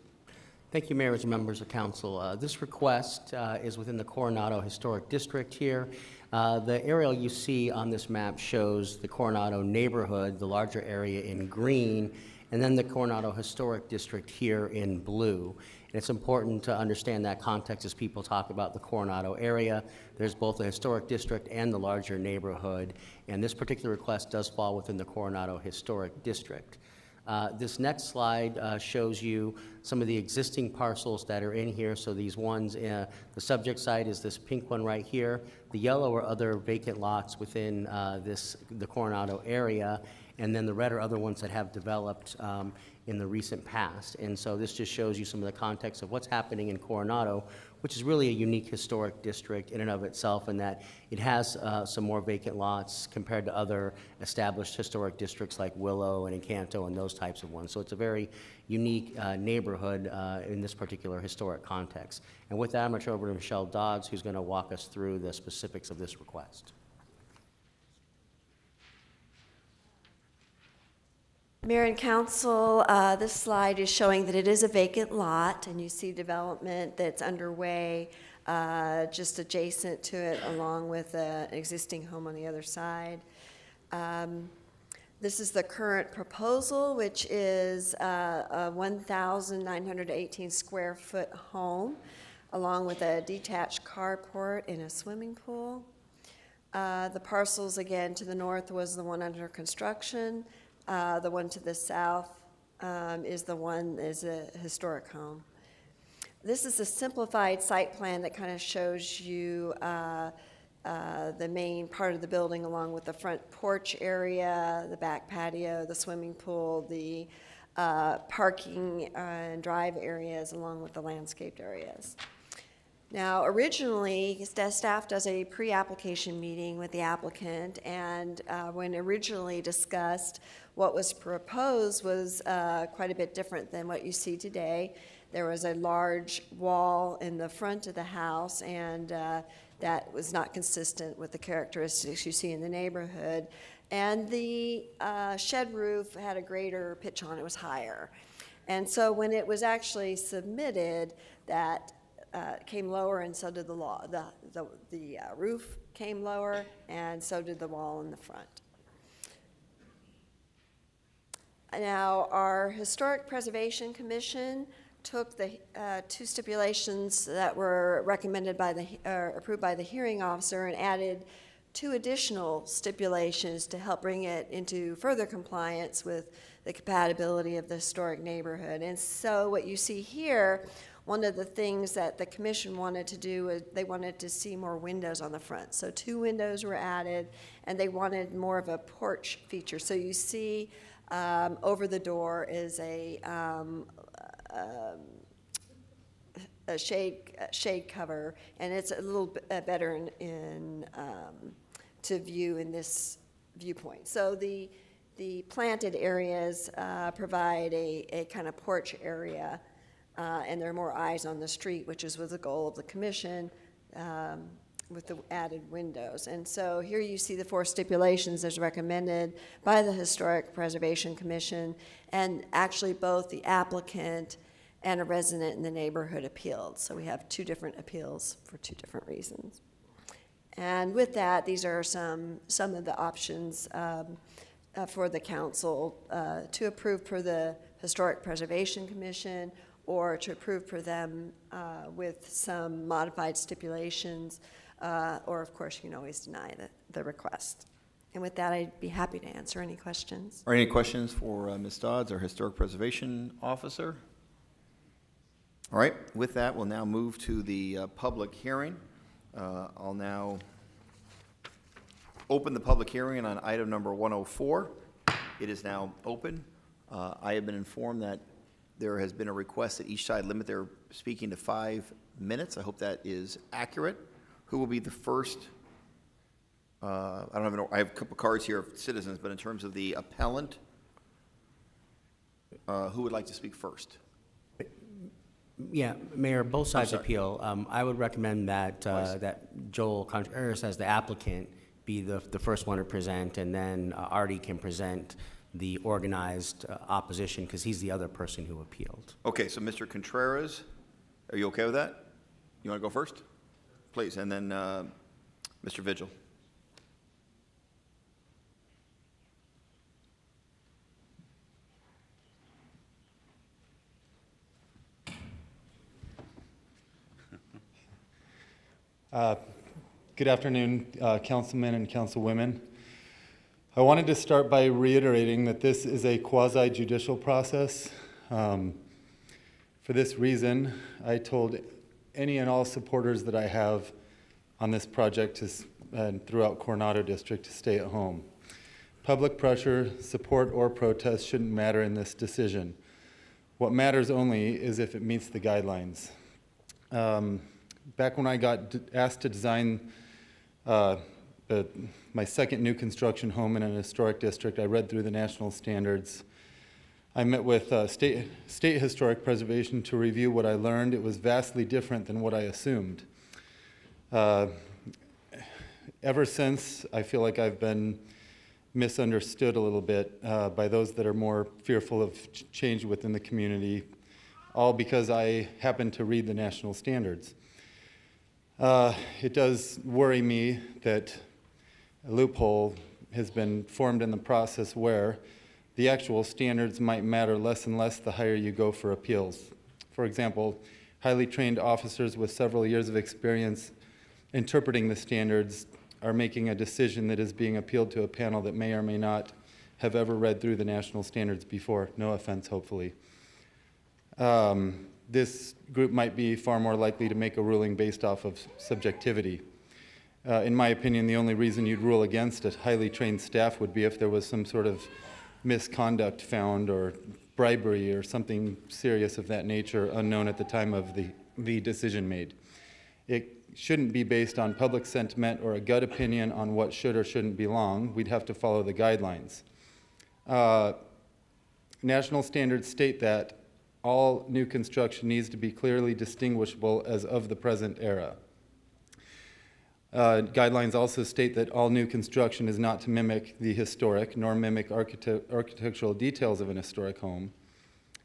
Thank you, Mayor and members of council. This request is within the Coronado Historic District here. The aerial you see on this map shows the Coronado neighborhood, the larger area in green, and then the Coronado Historic District here in blue. And it's important to understand that context as people talk about the Coronado area. There's both the historic district and the larger neighborhood, and this particular request does fall within the Coronado Historic District. This next slide shows you some of the existing parcels that are in here. So these ones, the subject side is this pink one right here. The yellow are other vacant lots within the Coronado area, and then the red are other ones that have developed in the recent past. And so this just shows you some of the context of what's happening in Coronado, which is really a unique historic district in and of itself, in that it has some more vacant lots compared to other established historic districts like Willow and Encanto and those types of ones. So it's a very unique neighborhood in this particular historic context. And with that, I'm going to turn over to Michelle Dodds, who's going to walk us through the specifics of this request. Mayor and Council, this slide is showing that it is a vacant lot, and you see development that's underway just adjacent to it, along with an existing home on the other side. This is the current proposal, which is a 1,918 square foot home, along with a detached carport and a swimming pool. The parcels, again, to the north was the one under construction. The one to the south is a historic home. This is a simplified site plan that kind of shows you the main part of the building, along with the front porch area, the back patio, the swimming pool, the parking and drive areas, along with the landscaped areas. Now, originally, staff does a pre-application meeting with the applicant, and when originally discussed, what was proposed was quite a bit different than what you see today. There was a large wall in the front of the house, and that was not consistent with the characteristics you see in the neighborhood. And the shed roof had a greater pitch on it, was higher. And so when it was actually submitted, that came lower, and so did the roof came lower, and so did the wall in the front. Now, our Historic Preservation Commission took the two stipulations that were recommended by approved by the hearing officer, and added 2 additional stipulations to help bring it into further compliance with the compatibility of the historic neighborhood. And so what you see here, one of the things that the commission wanted to do is they wanted to see more windows on the front. So 2 windows were added, and they wanted more of a porch feature. So you see over the door is a shade cover, and it's a little bit better to view in this viewpoint. So the planted areas provide a kind of porch area, and there are more eyes on the street, which was the goal of the commission with the added windows. And so here you see the 4 stipulations as recommended by the Historic Preservation Commission, and actually both the applicant and a resident in the neighborhood appealed. So we have 2 different appeals for 2 different reasons. And with that, these are some of the options for the council to approve for the Historic Preservation Commission, or to approve for them with some modified stipulations, or of course you can always deny the request. And with that, I'd be happy to answer any questions. Are any questions for Ms. Dodds, our Historic Preservation Officer? All right, with that, we'll now move to the public hearing. I'll now open the public hearing on item number 104. It is now open. I have been informed that there has been a request that each side limit their speaking to 5 minutes. I hope that is accurate. Who will be the first? I don't even know. I have a couple cards here of citizens, but in terms of the appellant, who would like to speak first? Yeah, Mayor, both sides appeal. I would recommend that that Joel Contreras, as the applicant, be the first one to present, and then Artie can present the organized opposition, because he's the other person who appealed. Okay, so Mr. Contreras, are you okay with that? You want to go first? Please, and then Mr. Vigil. Good afternoon, councilmen and councilwomen. I wanted to start by reiterating that this is a quasi-judicial process. For this reason, I told any and all supporters that I have on this project and throughout Coronado District to stay at home. Public pressure, support, or protest shouldn't matter in this decision. What matters only is if it meets the guidelines. Back when I got asked to design my second new construction home in an historic district, I read through the national standards. I met with state historic preservation to review what I learned. It was vastly different than what I assumed. Ever since, I feel like I've been misunderstood a little bit by those that are more fearful of change within the community, all because I happen to read the national standards. It does worry me that a loophole has been formed in the process where the actual standards might matter less and less the higher you go for appeals. For example, highly trained officers with several years of experience interpreting the standards are making a decision that is being appealed to a panel that may or may not have ever read through the national standards before. No offense, hopefully. This group might be far more likely to make a ruling based off of subjectivity. In my opinion, the only reason you'd rule against a highly trained staff would be if there was some sort of misconduct found or bribery or something serious of that nature unknown at the time of the decision made. It shouldn't be based on public sentiment or a gut opinion on what should or shouldn't belong. We'd have to follow the guidelines. National standards state that all new construction needs to be clearly distinguishable as of the present era. Guidelines also state that all new construction is not to mimic the historic nor mimic architectural details of an historic home,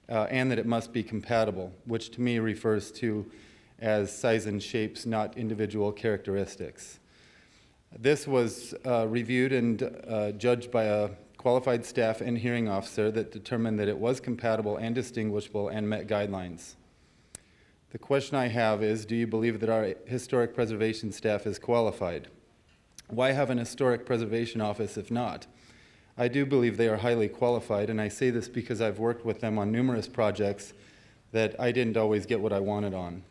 and that it must be compatible, which to me refers to as size and shapes, not individual characteristics. This was reviewed and judged by a qualified staff and hearing officer that determined that it was compatible and distinguishable and met guidelines. The question I have is, do you believe that our historic preservation staff is qualified? Why have an historic preservation office if not? I do believe they are highly qualified, and I say this because I've worked with them on numerous projects that I didn't always get what I wanted on.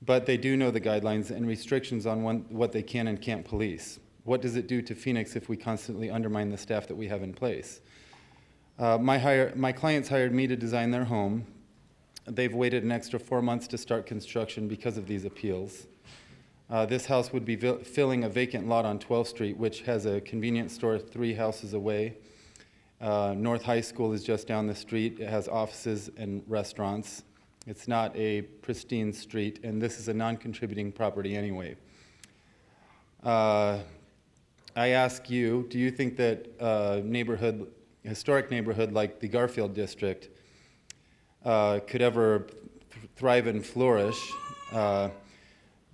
But they do know the guidelines and restrictions on what they can and can't police. What does it do to Phoenix if we constantly undermine the staff that we have in place? My clients hired me to design their home. They've waited an extra 4 months to start construction because of these appeals. This house would be filling a vacant lot on 12th Street, which has a convenience store 3 houses away. North High School is just down the street. It has offices and restaurants. It's not a pristine street, and this is a non-contributing property anyway. I ask you, do you think that historic neighborhood like the Garfield District could ever thrive and flourish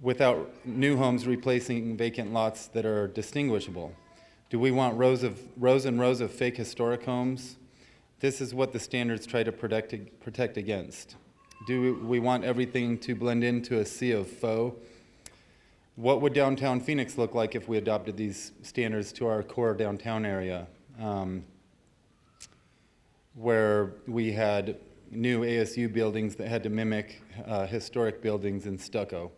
without new homes replacing vacant lots that are distinguishable? Do we want rows and rows of fake historic homes? This is what the standards try to protect against. Do we want everything to blend into a sea of faux? What would downtown Phoenix look like if we adopted these standards to our core downtown area, where we had new ASU buildings that had to mimic historic buildings in stucco?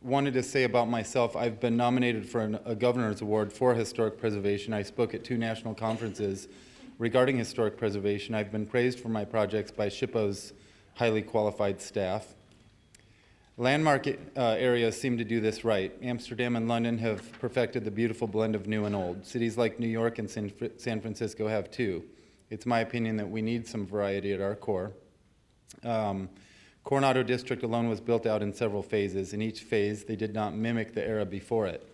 Wanted to say about myself, I've been nominated for a governor's award for historic preservation. I spoke at 2 national conferences regarding historic preservation. I've been praised for my projects by SHPO's highly qualified staff. Landmark areas seem to do this right. Amsterdam and London have perfected the beautiful blend of new and old. Cities like New York and San Francisco have too. It's my opinion that we need some variety at our core. Coronado District alone was built out in several phases. In each phase, they did not mimic the era before it.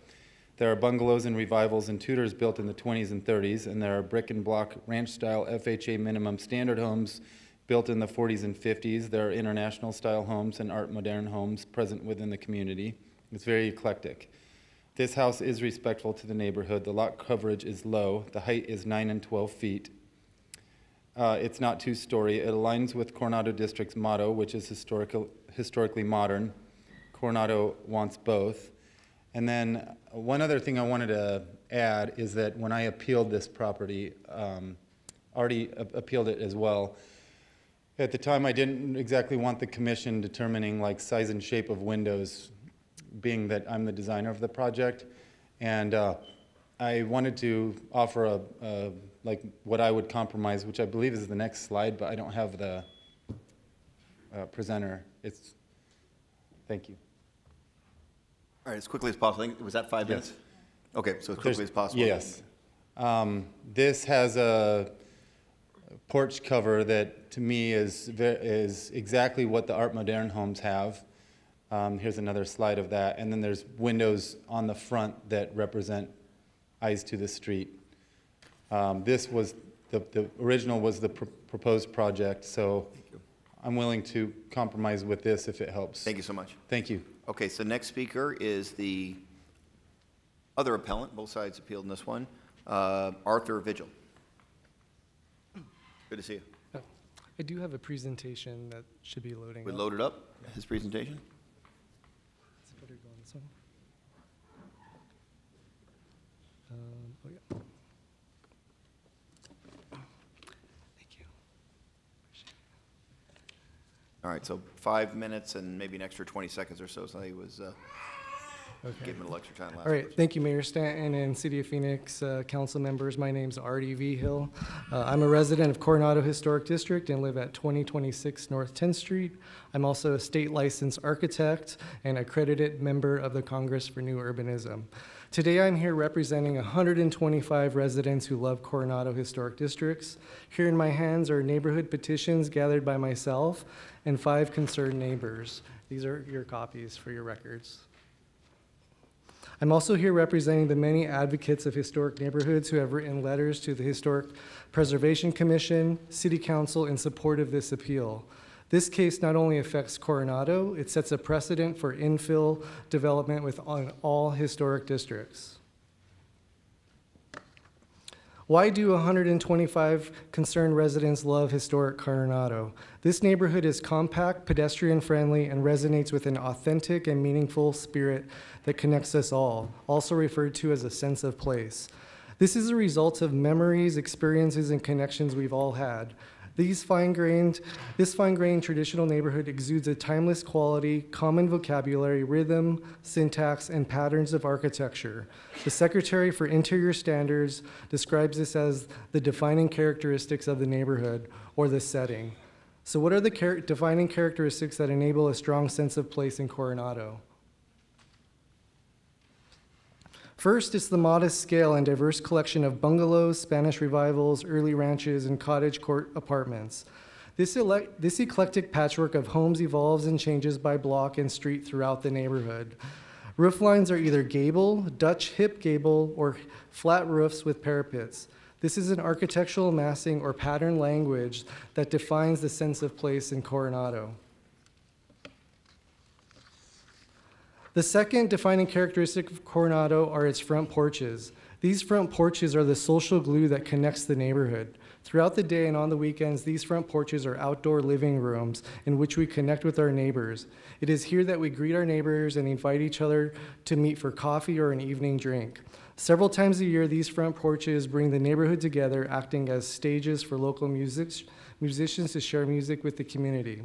There are bungalows and revivals and Tudors built in the 20s and 30s, and there are brick and block ranch-style FHA minimum standard homes built in the 40s and 50s. There are international-style homes and art modern homes present within the community. It's very eclectic. This house is respectful to the neighborhood. The lot coverage is low. The height is 9 and 12 feet. It's not 2-story. It aligns with Coronado District's motto, which is historically modern. Coronado wants both. And then one other thing I wanted to add is that when I appealed this property, already appealed it as well, at the time I didn't exactly want the commission determining like size and shape of windows, being that I'm the designer of the project. And I wanted to offer like what I would compromise, which I believe is the next slide, but I don't have the presenter. Thank you. All right, as quickly as possible. Was that 5 minutes? Yes. Okay, so as quickly as possible. Yes. This has a porch cover that, to me, is exactly what the Art Moderne homes have. Here's another slide of that. And then there's windows on the front that represent eyes to the street. This was, the original was the proposed project, so I'm willing to compromise with this if it helps. Thank you so much. Thank you. Okay, so next speaker is the other appellant. Both sides appealed in this one, Arthur Vigil. Good to see you. I do have a presentation that should be loading We up. loaded up his presentation. It's better go on this one. Oh yeah. Thank you. All right, so 5 minutes and maybe an extra 20 seconds or so. So he was gave him a little extra time last. All right, thank you, Mayor Stanton and City of Phoenix council members. My name's Artie Vigil. I'm a resident of Coronado Historic District and live at 2026 North 10th Street. I'm also a state licensed architect and accredited member of the Congress for New Urbanism. Today I'm here representing 125 residents who love Coronado Historic Districts. Here in my hands are neighborhood petitions gathered by myself and 5 concerned neighbors. These are your copies for your records. I'm also here representing the many advocates of historic neighborhoods who have written letters to the Historic Preservation Commission, City Council in support of this appeal. This case not only affects Coronado, it sets a precedent for infill development on all historic districts. Why do 125 concerned residents love historic Coronado? This neighborhood is compact, pedestrian-friendly, and resonates with an authentic and meaningful spirit that connects us all, also referred to as a sense of place. This is a result of memories, experiences, and connections we've all had. This fine-grained traditional neighborhood exudes a timeless quality, common vocabulary, rhythm, syntax, and patterns of architecture. The Secretary for Interior Standards describes this as the defining characteristics of the neighborhood or the setting. So what are the defining characteristics that enable a strong sense of place in Coronado? First, it's the modest scale and diverse collection of bungalows, Spanish revivals, early ranches, and cottage court apartments. This eclectic patchwork of homes evolves and changes by block and street throughout the neighborhood. Roof lines are either gable, Dutch hip gable, or flat roofs with parapets. This is an architectural massing or pattern language that defines the sense of place in Coronado. The second defining characteristic of Coronado are its front porches. These front porches are the social glue that connects the neighborhood. Throughout the day and on the weekends, these front porches are outdoor living rooms in which we connect with our neighbors. It is here that we greet our neighbors and invite each other to meet for coffee or an evening drink. Several times a year, these front porches bring the neighborhood together, acting as stages for local musicians to share music with the community.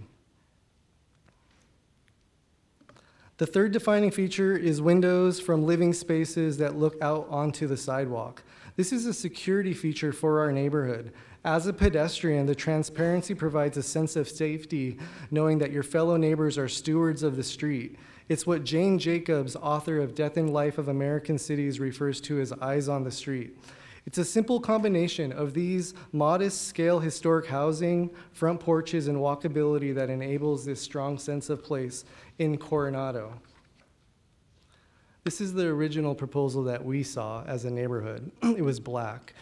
The third defining feature is windows from living spaces that look out onto the sidewalk. This is a security feature for our neighborhood. As a pedestrian, the transparency provides a sense of safety, knowing that your fellow neighbors are stewards of the street. It's what Jane Jacobs, author of Death and Life of American Cities, refers to as eyes on the street. It's a simple combination of these modest scale historic housing, front porches, and walkability that enables this strong sense of place in Coronado. This is the original proposal that we saw as a neighborhood. It was black.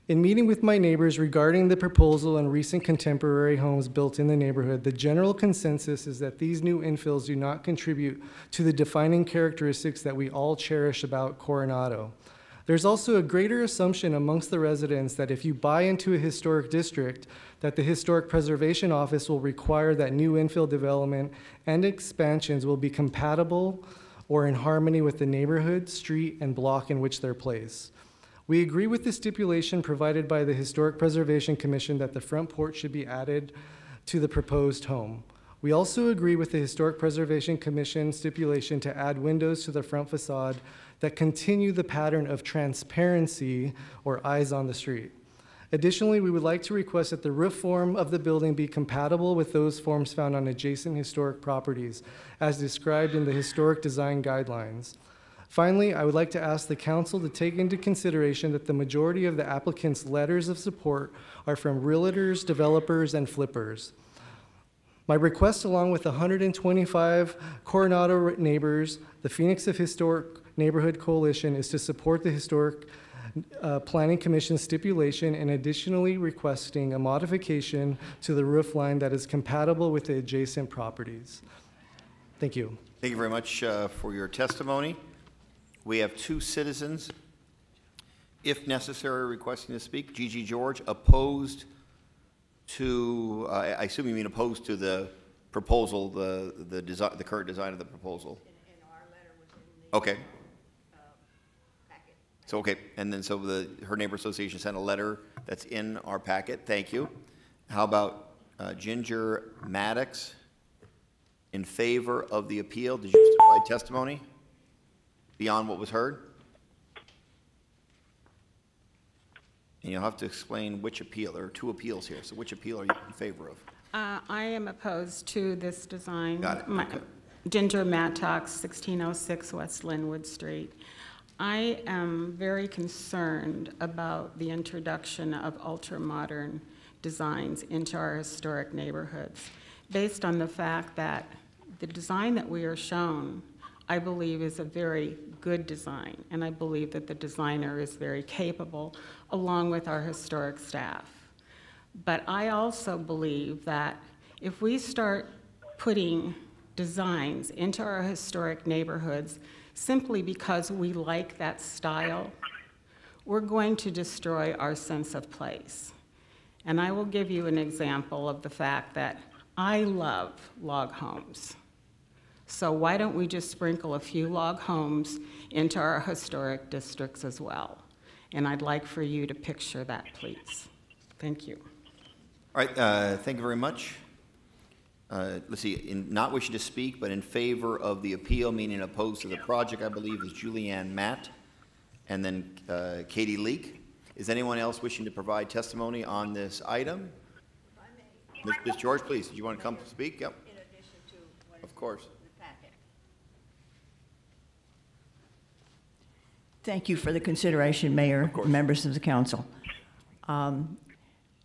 In meeting with my neighbors regarding the proposal and recent contemporary homes built in the neighborhood, the general consensus is that these new infills do not contribute to the defining characteristics that we all cherish about Coronado. There's also a greater assumption amongst the residents that if you buy into a historic district, that the Historic Preservation Office will require that new infill development and expansions will be compatible or in harmony with the neighborhood, street, and block in which they're placed. We agree with the stipulation provided by the Historic Preservation Commission that the front porch should be added to the proposed home. We also agree with the Historic Preservation Commission stipulation to add windows to the front facade that continue the pattern of transparency or eyes on the street. Additionally, we would like to request that the roof form of the building be compatible with those forms found on adjacent historic properties, as described in the historic design guidelines. Finally, I would like to ask the council to take into consideration that the majority of the applicants' letters of support are from realtors, developers, and flippers. My request, along with 125 Coronado neighbors, the Phoenix of Historic Neighborhood Coalition, is to support the Historic Planning Commission stipulation and additionally requesting a modification to the roof line that is compatible with the adjacent properties. Thank you. Thank you very much for your testimony. We have two citizens, if necessary, requesting to speak. Gigi George, opposed to, I assume you mean opposed to the proposal, the current design of the proposal. And our letter was in the okay. Packet. So, okay, and then so her neighbor association sent a letter that's in our packet. Thank you. How about Ginger Maddox in favor of the appeal? Did you provide testimony beyond what was heard? And you'll have to explain which appeal. There are two appeals here, so which appeal are you in favor of? I am opposed to this design. Got it. Okay. Ginger Mattox, 1606 West Linwood Street. I am very concerned about the introduction of ultra-modern designs into our historic neighborhoods, based on the fact that the design that we are shown, I believe, is a very good design, and I believe that the designer is very capable, along with our historic staff. But I also believe that if we start putting designs into our historic neighborhoods simply because we like that style, we're going to destroy our sense of place. And I will give you an example of the fact that I love log homes. So why don't we just sprinkle a few log homes into our historic districts as well? And I'd like for you to picture that, please. Thank you. All right, thank you very much. Let's see, not wishing to speak, but in favor of the appeal, meaning opposed to the project, I believe is Julianne Matt, and then Katie Leak. Is anyone else wishing to provide testimony on this item? Ms. George, please, do you want to come speak? Yep. In addition to what of course. The packet. Thank you for the consideration, Mayor, members of the council.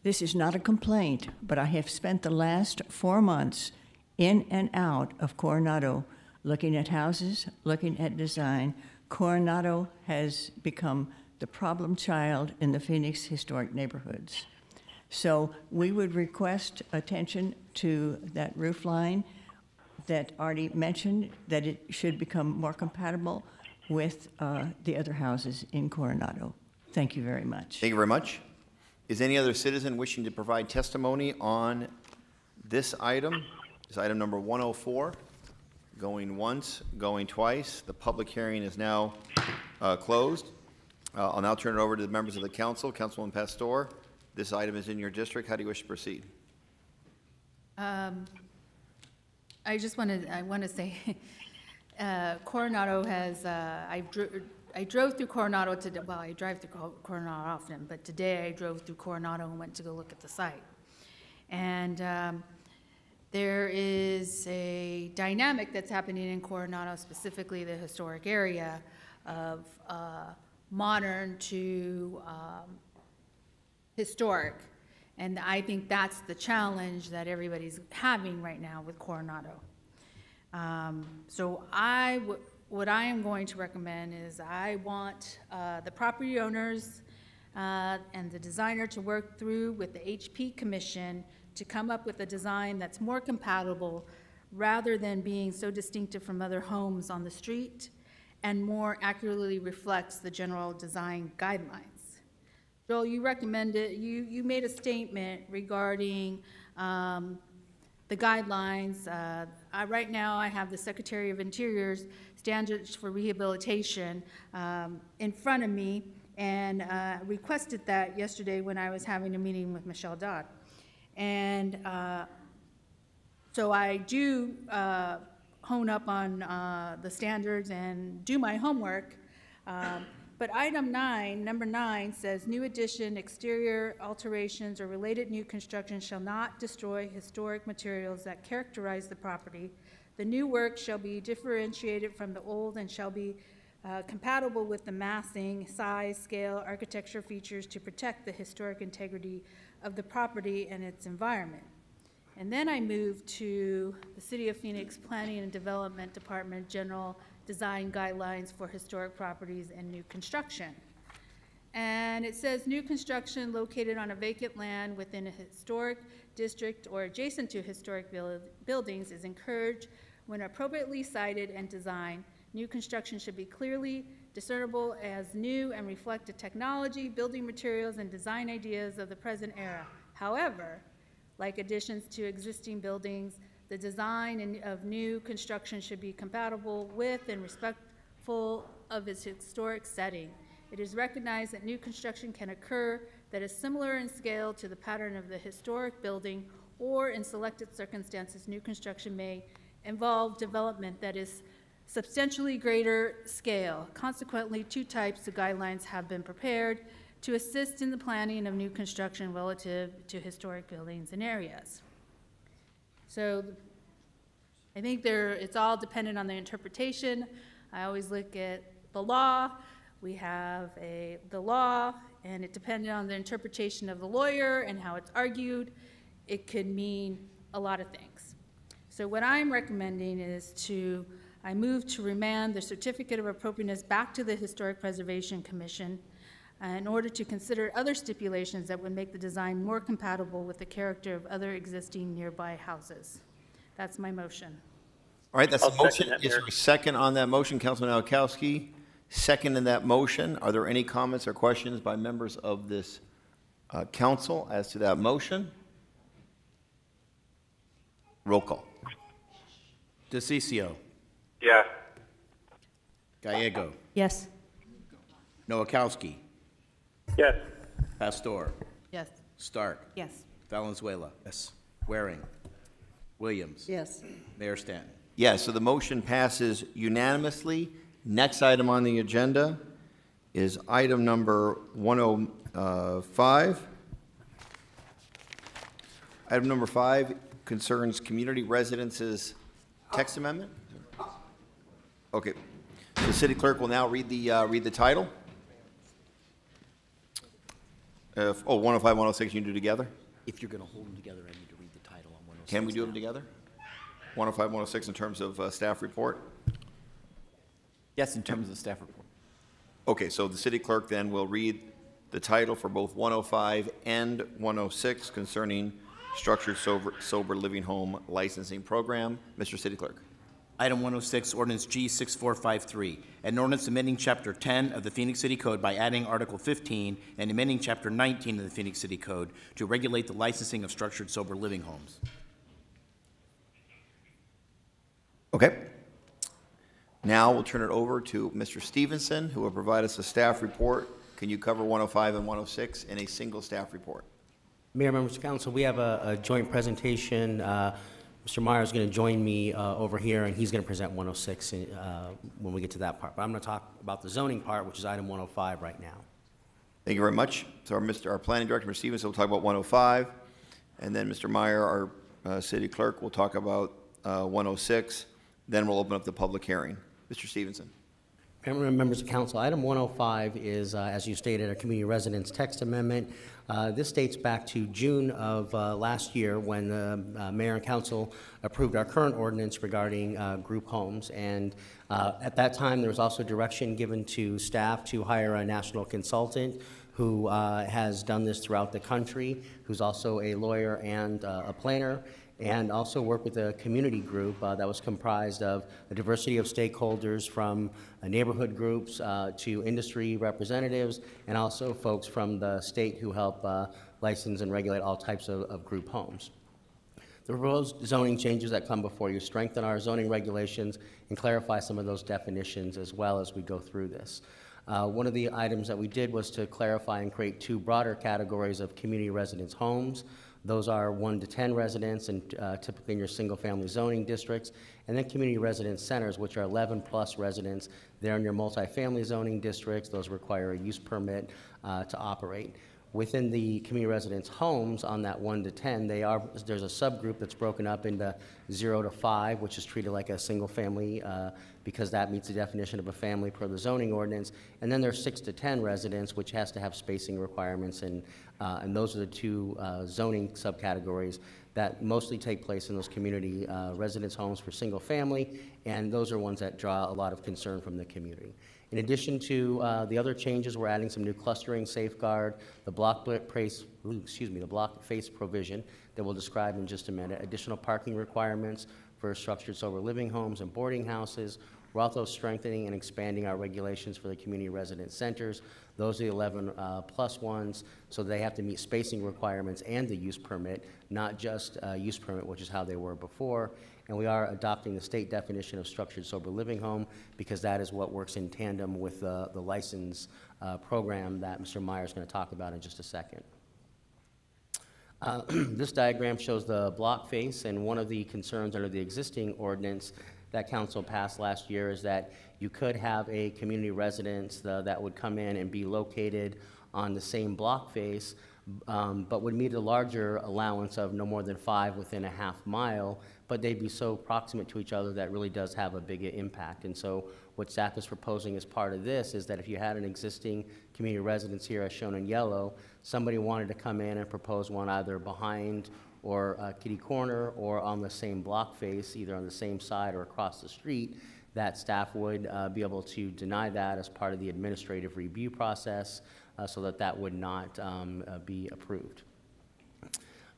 This is not a complaint, but I have spent the last 4 months in and out of Coronado looking at houses, looking at design. Coronado has become the problem child in the Phoenix historic neighborhoods. So we would request attention to that roof line that Artie mentioned, that it should become more compatible with the other houses in Coronado. Thank you very much. Thank you very much. Is any other citizen wishing to provide testimony on this item? This is item number 104. Going once, going twice. The public hearing is now closed. I'll now turn it over to the members of the council. Councilwoman Pastor, this item is in your district. How do you wish to proceed? I want to say, Coronado has, I drove through Coronado today. Well, I drive through Coronado often, but today I drove through Coronado and went to go look at the site. And there is a dynamic that's happening in Coronado, specifically the historic area, of modern to historic. And I think that's the challenge that everybody's having right now with Coronado. So what I am going to recommend is I want the property owners and the designer to work through with the HP Commission to come up with a design that's more compatible rather than being so distinctive from other homes on the street and more accurately reflects the general design guidelines. Joel, you recommended, you made a statement regarding the guidelines. Right now I have the Secretary of Interior's standards for rehabilitation in front of me, and requested that yesterday when I was having a meeting with Michelle Dodd. And so I do hone up on the standards and do my homework. But item 9, number 9 says, new addition, exterior alterations, or related new construction shall not destroy historic materials that characterize the property. The new work shall be differentiated from the old and shall be compatible with the massing, size, scale, architecture features to protect the historic integrity of the property and its environment. And then I moved to the City of Phoenix Planning and Development Department General Design Guidelines for Historic Properties and New Construction. And it says new construction located on a vacant land within a historic district or adjacent to historic buildings is encouraged when appropriately sited and designed. New construction should be clearly discernible as new and reflect the technology, building materials, and design ideas of the present era. However, like additions to existing buildings, the design of new construction should be compatible with and respectful of its historic setting. It is recognized that new construction can occur that is similar in scale to the pattern of the historic building, or in selected circumstances, new construction may involve development that is substantially greater scale. Consequently, 2 types of guidelines have been prepared to assist in the planning of new construction relative to historic buildings and areas. So I think it's all dependent on the interpretation. I always look at the law. We have the law, and it depended on the interpretation of the lawyer and how it's argued. It could mean a lot of things. So what I'm recommending is I move to remand the certificate of appropriateness back to the Historic Preservation Commission in order to consider other stipulations that would make the design more compatible with the character of other existing nearby houses. That's my motion. All right, that's the motion. Is there a second on that motion? Councilman Nowakowski, seconded that motion. Are there any comments or questions by members of this council as to that motion? Roll call. DeCiccio. Yes. Gallego. Yes. Nowakowski. Yes. Pastor. Yes. Stark. Yes. Valenzuela. Yes. Waring. Williams. Yes. Mayor Stanton. Yes, so the motion passes unanimously. Next item on the agenda is item number 105. Item number 5 concerns community residences text amendment. Okay, the city clerk will now read the title. 105, 106, you can do together? If you're going to hold them together, I need to read the title on 106. Can we do them together? 105, 106 in terms of staff report? Yes, in terms of the staff report. Okay, so the city clerk then will read the title for both 105 and 106 concerning structured sober living home licensing program. Mr. City Clerk. Item 106, ordinance G6453, an ordinance amending Chapter 10 of the Phoenix City Code by adding Article 15 and amending Chapter 19 of the Phoenix City Code to regulate the licensing of structured sober living homes. Okay. Now we'll turn it over to Mr. Stevenson, who will provide us a staff report. Can you cover 105 and 106 in a single staff report? Mayor, members of council, we have a joint presentation. Mr. Meyer is going to join me over here, and he's going to present 106 when we get to that part. But I'm going to talk about the zoning part, which is item 105 right now. Thank you very much. So our planning director, Mr. Stevenson, will talk about 105, and then Mr. Meyer, our city clerk, will talk about 106. Then we'll open up the public hearing. Mr. Stevenson. Members of council, item 105 is, as you stated, a community residence text amendment. This dates back to June of last year when the mayor and council approved our current ordinance regarding group homes. And at that time, there was also direction given to staff to hire a national consultant who has done this throughout the country, who's also a lawyer and a planner, and also work with a community group that was comprised of a diversity of stakeholders from neighborhood groups to industry representatives, and also folks from the state who help license and regulate all types of group homes. The proposed zoning changes that come before you strengthen our zoning regulations and clarify some of those definitions as well as we go through this. One of the items that we did was to clarify and create two broader categories of community residence homes. Those are 1 to 10 residents, and typically in your single-family zoning districts, and then community residence centers, which are 11-plus residents. They're in your multifamily zoning districts. Those require a use permit to operate. Within the community residence homes on that 1 to 10, there's a subgroup that's broken up into 0 to 5, which is treated like a single family because that meets the definition of a family per the zoning ordinance. And then there's 6 to 10 residents, which has to have spacing requirements, and those are the two zoning subcategories that mostly take place in those community residence homes for single family, and those are ones that draw a lot of concern from the community. In addition to the other changes, we're adding some new clustering safeguard, the block face provision that we'll describe in just a minute, additional parking requirements for structured sober living homes and boarding houses. We're also strengthening and expanding our regulations for the community residence centers. Those are the 11 plus ones, so they have to meet spacing requirements and the use permit, not just use permit, which is how they were before. And we are adopting the state definition of structured sober living home because that is what works in tandem with the license program that Mr. Meyer is going to talk about in just a second. This diagram shows the block face, and one of the concerns under the existing ordinance that council passed last year is that you could have a community residence that would come in and be located on the same block face, but would meet a larger allowance of no more than 5 within a half mile, but they'd be so proximate to each other that really does have a big impact. And so what staff is proposing as part of this is that if you had an existing community residence here as shown in yellow, somebody wanted to come in and propose one either behind or kitty corner or on the same block face, either on the same side or across the street, that staff would be able to deny that as part of the administrative review process so that would not be approved.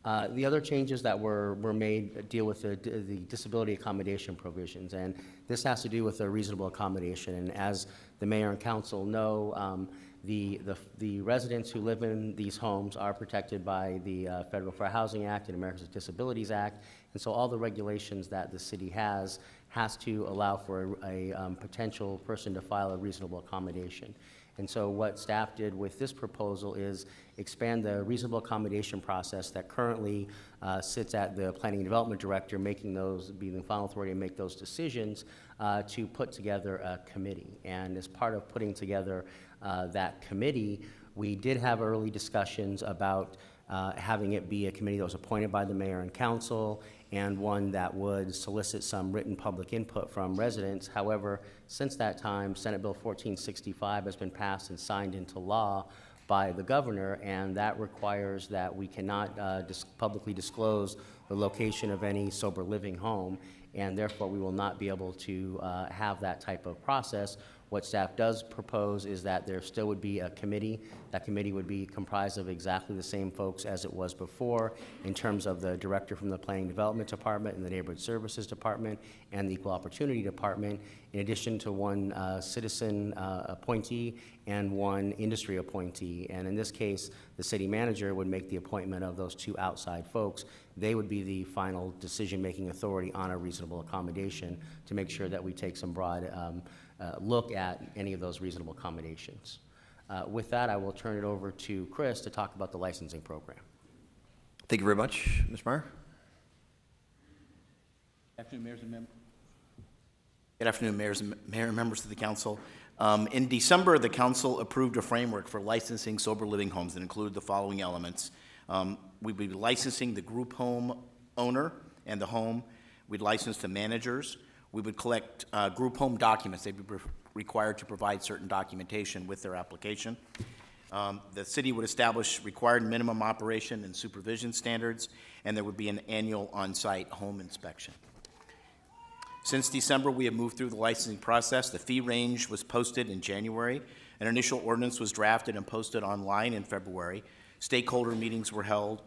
The other changes that were made deal with the disability accommodation provisions, and this has to do with a reasonable accommodation. And as the mayor and council know, the residents who live in these homes are protected by the Federal Fair Housing Act and Americans with Disabilities Act, and so all the regulations that the city has to allow for a potential person to file a reasonable accommodation. And so what staff did with this proposal is expand the reasonable accommodation process that currently sits at the Planning and Development Director, making those, being the final authority to make those decisions, to put together a committee. And as part of putting together that committee, we did have early discussions about having it be a committee that was appointed by the mayor and council, and one that would solicit some written public input from residents. However, since that time, Senate Bill 1465 has been passed and signed into law by the governor, and that requires that we cannot publicly disclose the location of any sober living home, and therefore we will not be able to have that type of process. What staff does propose is that there still would be a committee. That committee would be comprised of exactly the same folks as it was before in terms of the director from the Planning Development Department and the Neighborhood Services Department and the Equal Opportunity Department, in addition to one citizen appointee and one industry appointee. And in this case, the city manager would make the appointment of those two outside folks. They would be the final decision-making authority on a reasonable accommodation to make sure that we take some broad look at any of those reasonable accommodations. With that, I will turn it over to Chris to talk about the licensing program. Thank you very much, Ms. Meyer. Good afternoon, mayors and members. Good afternoon, mayor and members of the council. In December, the council approved a framework for licensing sober living homes that included the following elements. We'd be licensing the group home owner and the home. We'd license the managers. We would collect group home documents. They'd be required to provide certain documentation with their application. The city would establish required minimum operation and supervision standards, and there would be an annual on-site home inspection. Since December, we have moved through the licensing process. The fee range was posted in January. An initial ordinance was drafted and posted online in February. Stakeholder meetings were held.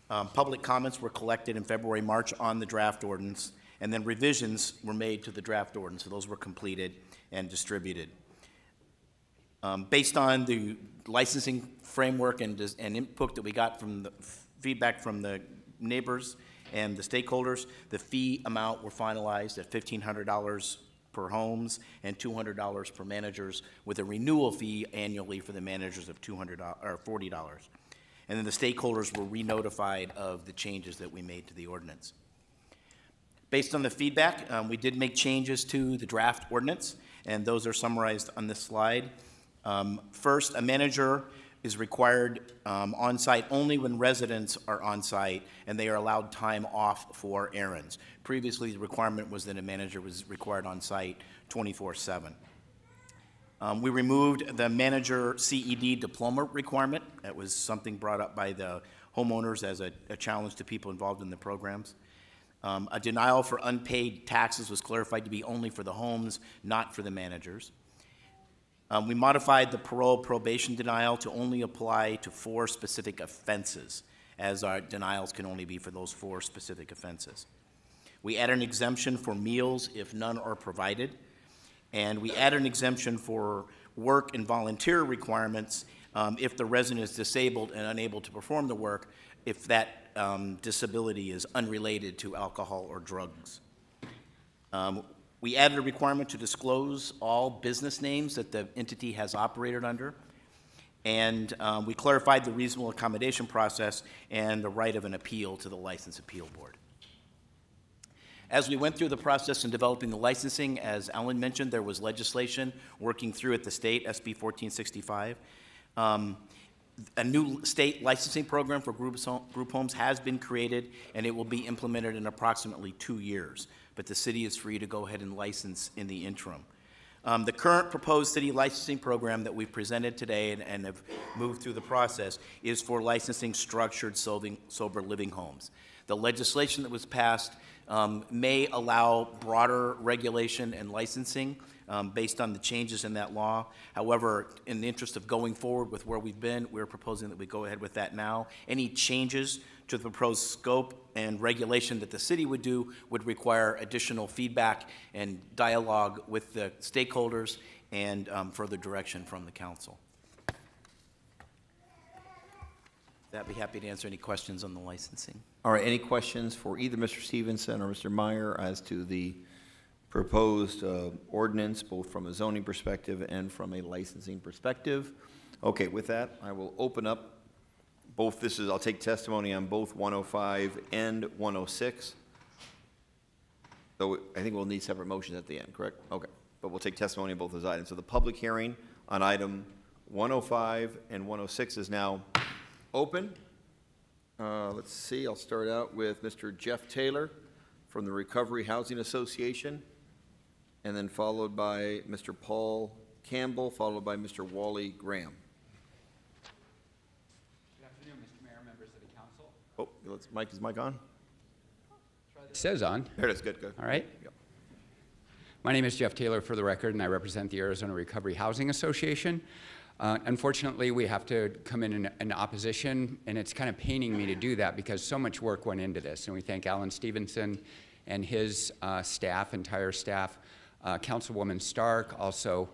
Public comments were collected in February, March on the draft ordinance, and then revisions were made to the draft ordinance, so those were completed and distributed. Based on the licensing framework and input that we got from the feedback from the neighbors and the stakeholders, the fee amount were finalized at $1,500 per homes and $200 per managers, with a renewal fee annually for the managers of $40. And then the stakeholders were re-notified of the changes that we made to the ordinance. Based on the feedback, we did make changes to the draft ordinance, and those are summarized on this slide. First, a manager is required on-site only when residents are on-site and they are allowed time off for errands. Previously, the requirement was that a manager was required on-site 24/7. We removed the manager CED diploma requirement. That was something brought up by the homeowners as a challenge to people involved in the programs. A denial for unpaid taxes was clarified to be only for the homes, not for the managers. We modified the parole probation denial to only apply to 4 specific offenses, as our denials can only be for those 4 specific offenses. We added an exemption for meals if none are provided, and we added an exemption for work and volunteer requirements if the resident is disabled and unable to perform the work, if that disability is unrelated to alcohol or drugs. We added a requirement to disclose all business names that the entity has operated under, and we clarified the reasonable accommodation process and the right of an appeal to the License Appeal Board. As we went through the process in developing the licensing, as Ellen mentioned, there was legislation working through at the state, SB 1465. A new state licensing program for group homes has been created, and it will be implemented in approximately 2 years. But the city is free to go ahead and license in the interim. The current proposed city licensing program that we've presented today and have moved through the process is for licensing structured sober living homes. The legislation that was passed may allow broader regulation and licensing based on the changes in that law. However, in the interest of going forward with where we've been, we're proposing that we go ahead with that now. Any changes to the proposed scope and regulation that the city would do would require additional feedback and dialogue with the stakeholders and further direction from the council. I'd be happy to answer any questions on the licensing. All right, any questions for either Mr. Stevenson or Mr. Meyer as to the proposed ordinance, both from a zoning perspective and from a licensing perspective? Okay, with that, I will open up both. I'll take testimony on both 105 and 106. Though I think we'll need separate motions at the end, correct? Okay, but we'll take testimony on both those items. So the public hearing on item 105 and 106 is now open. Let's see, I'll start out with Mr. Jeff Taylor from the Recovery Housing Association, and then followed by Mr. Paul Campbell, followed by Mr. Wally Graham. Good afternoon, Mr. Mayor, members of the council. Oh, is mic on? It says on. There it is, good. All right. Yep. My name is Jeff Taylor, for the record, and I represent the Arizona Recovery Housing Association. Unfortunately, we have to come in opposition, and it's kind of paining me to do that because so much work went into this. And we thank Alan Stevenson and his staff, entire staff, Councilwoman Stark, also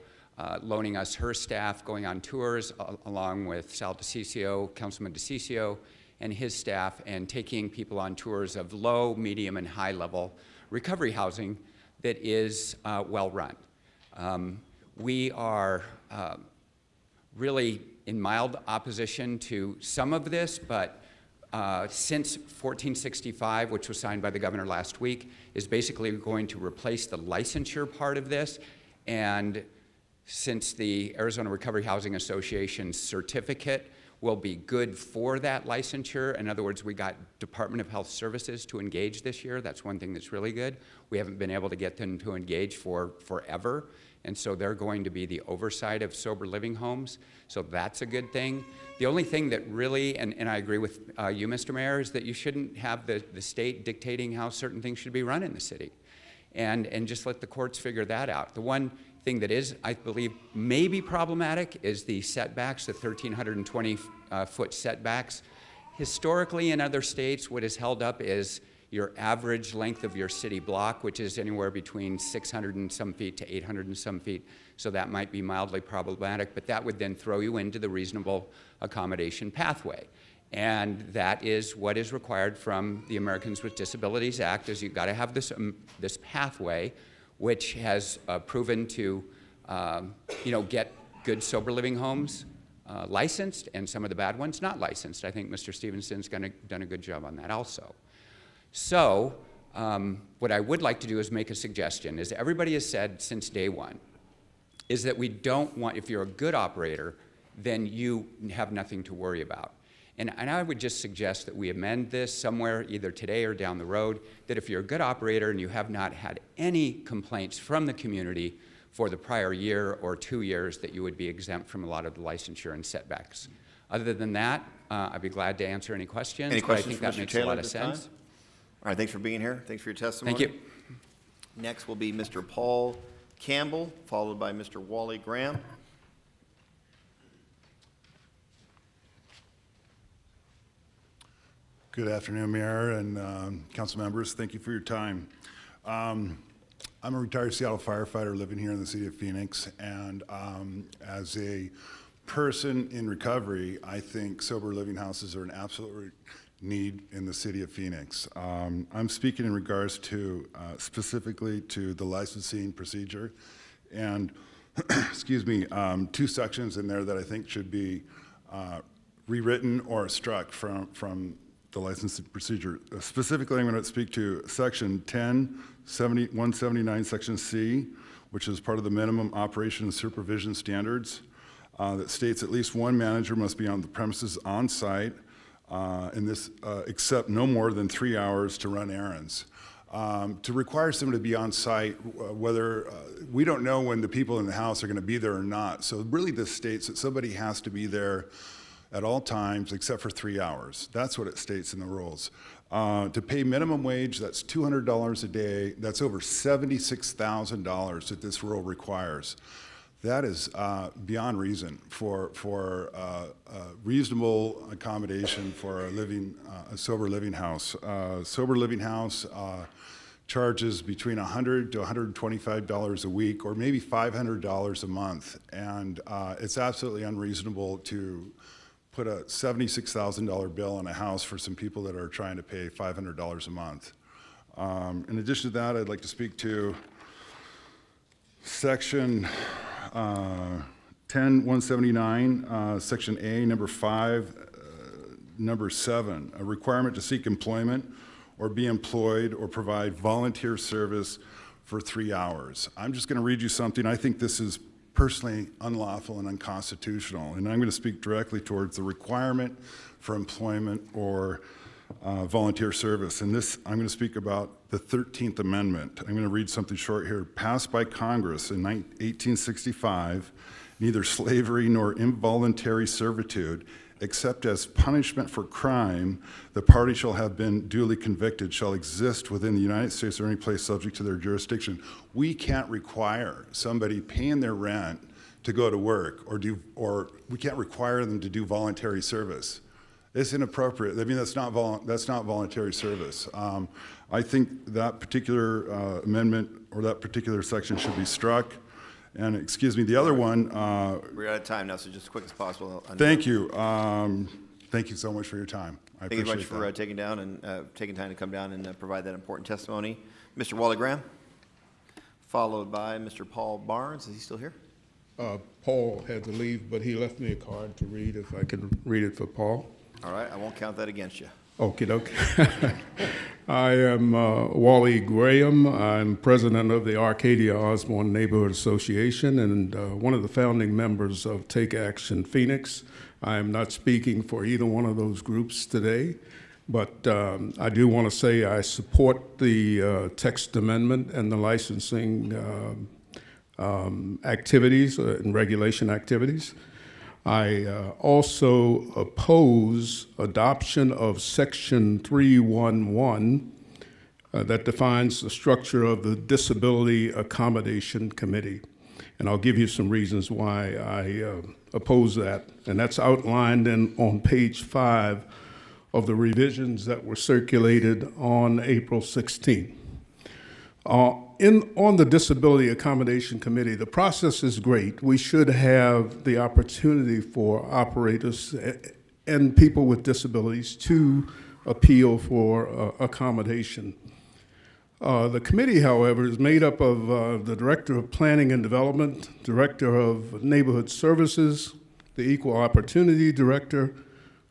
loaning us her staff, going on tours along with Sal DeCiccio, Councilman DeCiccio, and his staff, and taking people on tours of low, medium, and high-level recovery housing that is well run. We are really in mild opposition to some of this, but since 1465, which was signed by the governor last week, is basically going to replace the licensure part of this. And since the Arizona Recovery Housing Association's certificate will be good for that licensure, in other words, we got Department of Health Services to engage this year. That's one thing that's really good. We haven't been able to get them to engage for forever. And so they're going to be the oversight of sober living homes. So that's a good thing. The only thing that really, and I agree with you, Mr. Mayor, is that you shouldn't have the state dictating how certain things should be run in the city. And just let the courts figure that out. The one thing that is, I believe, maybe problematic is the setbacks, the 1,320-foot setbacks. Historically, in other states, what is held up is your average length of your city block, which is anywhere between 600 and some feet to 800 and some feet. So that might be mildly problematic, but that would then throw you into the reasonable accommodation pathway. And that is what is required from the Americans with Disabilities Act, is you've got to have this pathway, which has proven to get good sober living homes licensed, and some of the bad ones not licensed. I think Mr. Stevenson's done a good job on that also. So what I would like to do is make a suggestion, is everybody has said since day one, is that we don't want, if you're a good operator, then you have nothing to worry about. And I would just suggest that we amend this somewhere, either today or down the road, that if you're a good operator and you have not had any complaints from the community for the prior year or 2 years, that you would be exempt from a lot of the licensure and setbacks. Other than that, I'd be glad to answer any questions. Any questions but I think for that Mr. makes Taylor a lot at of this time? sense. All right, thanks for being here. Thanks for your testimony. Thank you. Next will be Mr. Paul Campbell, followed by Mr. Wally Graham. Good afternoon, Mayor and council members. Thank you for your time. I'm a retired Seattle firefighter living here in the city of Phoenix, and as a person in recovery, I think sober living houses are an absolute need in the city of Phoenix. I'm speaking in regards to specifically to the licensing procedure, and excuse me, 2 sections in there that I think should be rewritten or struck from the licensing procedure. Specifically, I'm going to speak to section 179, section C, which is part of the minimum operation and supervision standards that states at least one manager must be on the premises on site, and this except no more than 3 hours to run errands. To require someone to be on site, whether we don't know when the people in the house are going to be there or not. So really this states that somebody has to be there at all times except for 3 hours. That's what it states in the rules. To pay minimum wage, that's $200 a day. That's over $76,000 that this rule requires. That is beyond reason for reasonable accommodation for a sober living house. Sober living house charges between $100 to $125 a week, or maybe $500 a month, and it's absolutely unreasonable to put a $76,000 bill on a house for some people that are trying to pay $500 a month. In addition to that, I'd like to speak to Section 10-179, Section A, number 5, number 7, a requirement to seek employment or be employed or provide volunteer service for 3 hours. I'm just going to read you something. I think this is personally unlawful and unconstitutional, and I'm going to speak directly towards the requirement for employment or volunteer service. And this, I'm going to speak about the 13th Amendment. I'm going to read something short here. Passed by Congress in 1865, neither slavery nor involuntary servitude, except as punishment for crime, the party shall have been duly convicted, shall exist within the United States or any place subject to their jurisdiction. We can't require somebody paying their rent to go to work, or we can't require them to do voluntary service. It's inappropriate. I mean, that's not voluntary service. I think that particular amendment or that particular section should be struck. And excuse me, the other one. We're out of time now, so just as quick as possible. Thank you. Thank you so much for your time. I Thank you appreciate very much for taking time to come down and provide that important testimony. Mr. Wally Graham, followed by Mr. Paul Barnes. Is he still here? Paul had to leave, but he left me a card to read if I could read it for Paul. All right, I won't count that against you. Okay, okay. I am Wally Graham. I'm president of the Arcadia Osborne Neighborhood Association and one of the founding members of Take Action Phoenix. I am not speaking for either one of those groups today, but I do want to say I support the text amendment and the licensing activities and regulation activities. I also oppose adoption of Section 311 that defines the structure of the Disability Accommodation Committee. And I'll give you some reasons why I oppose that. And that's outlined on page 5 of the revisions that were circulated on April 16th. On the Disability Accommodation Committee, the process is great. We should have the opportunity for operators and people with disabilities to appeal for accommodation. The committee, however, is made up of the Director of Planning and Development, Director of Neighborhood Services, the Equal Opportunity Director,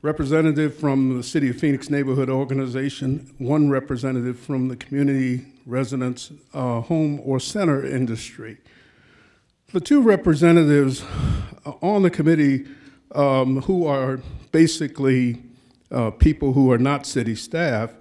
representative from the City of Phoenix Neighborhood Organization, one representative from the community residence, home or center industry. The two representatives on the committee who are basically people who are not city staff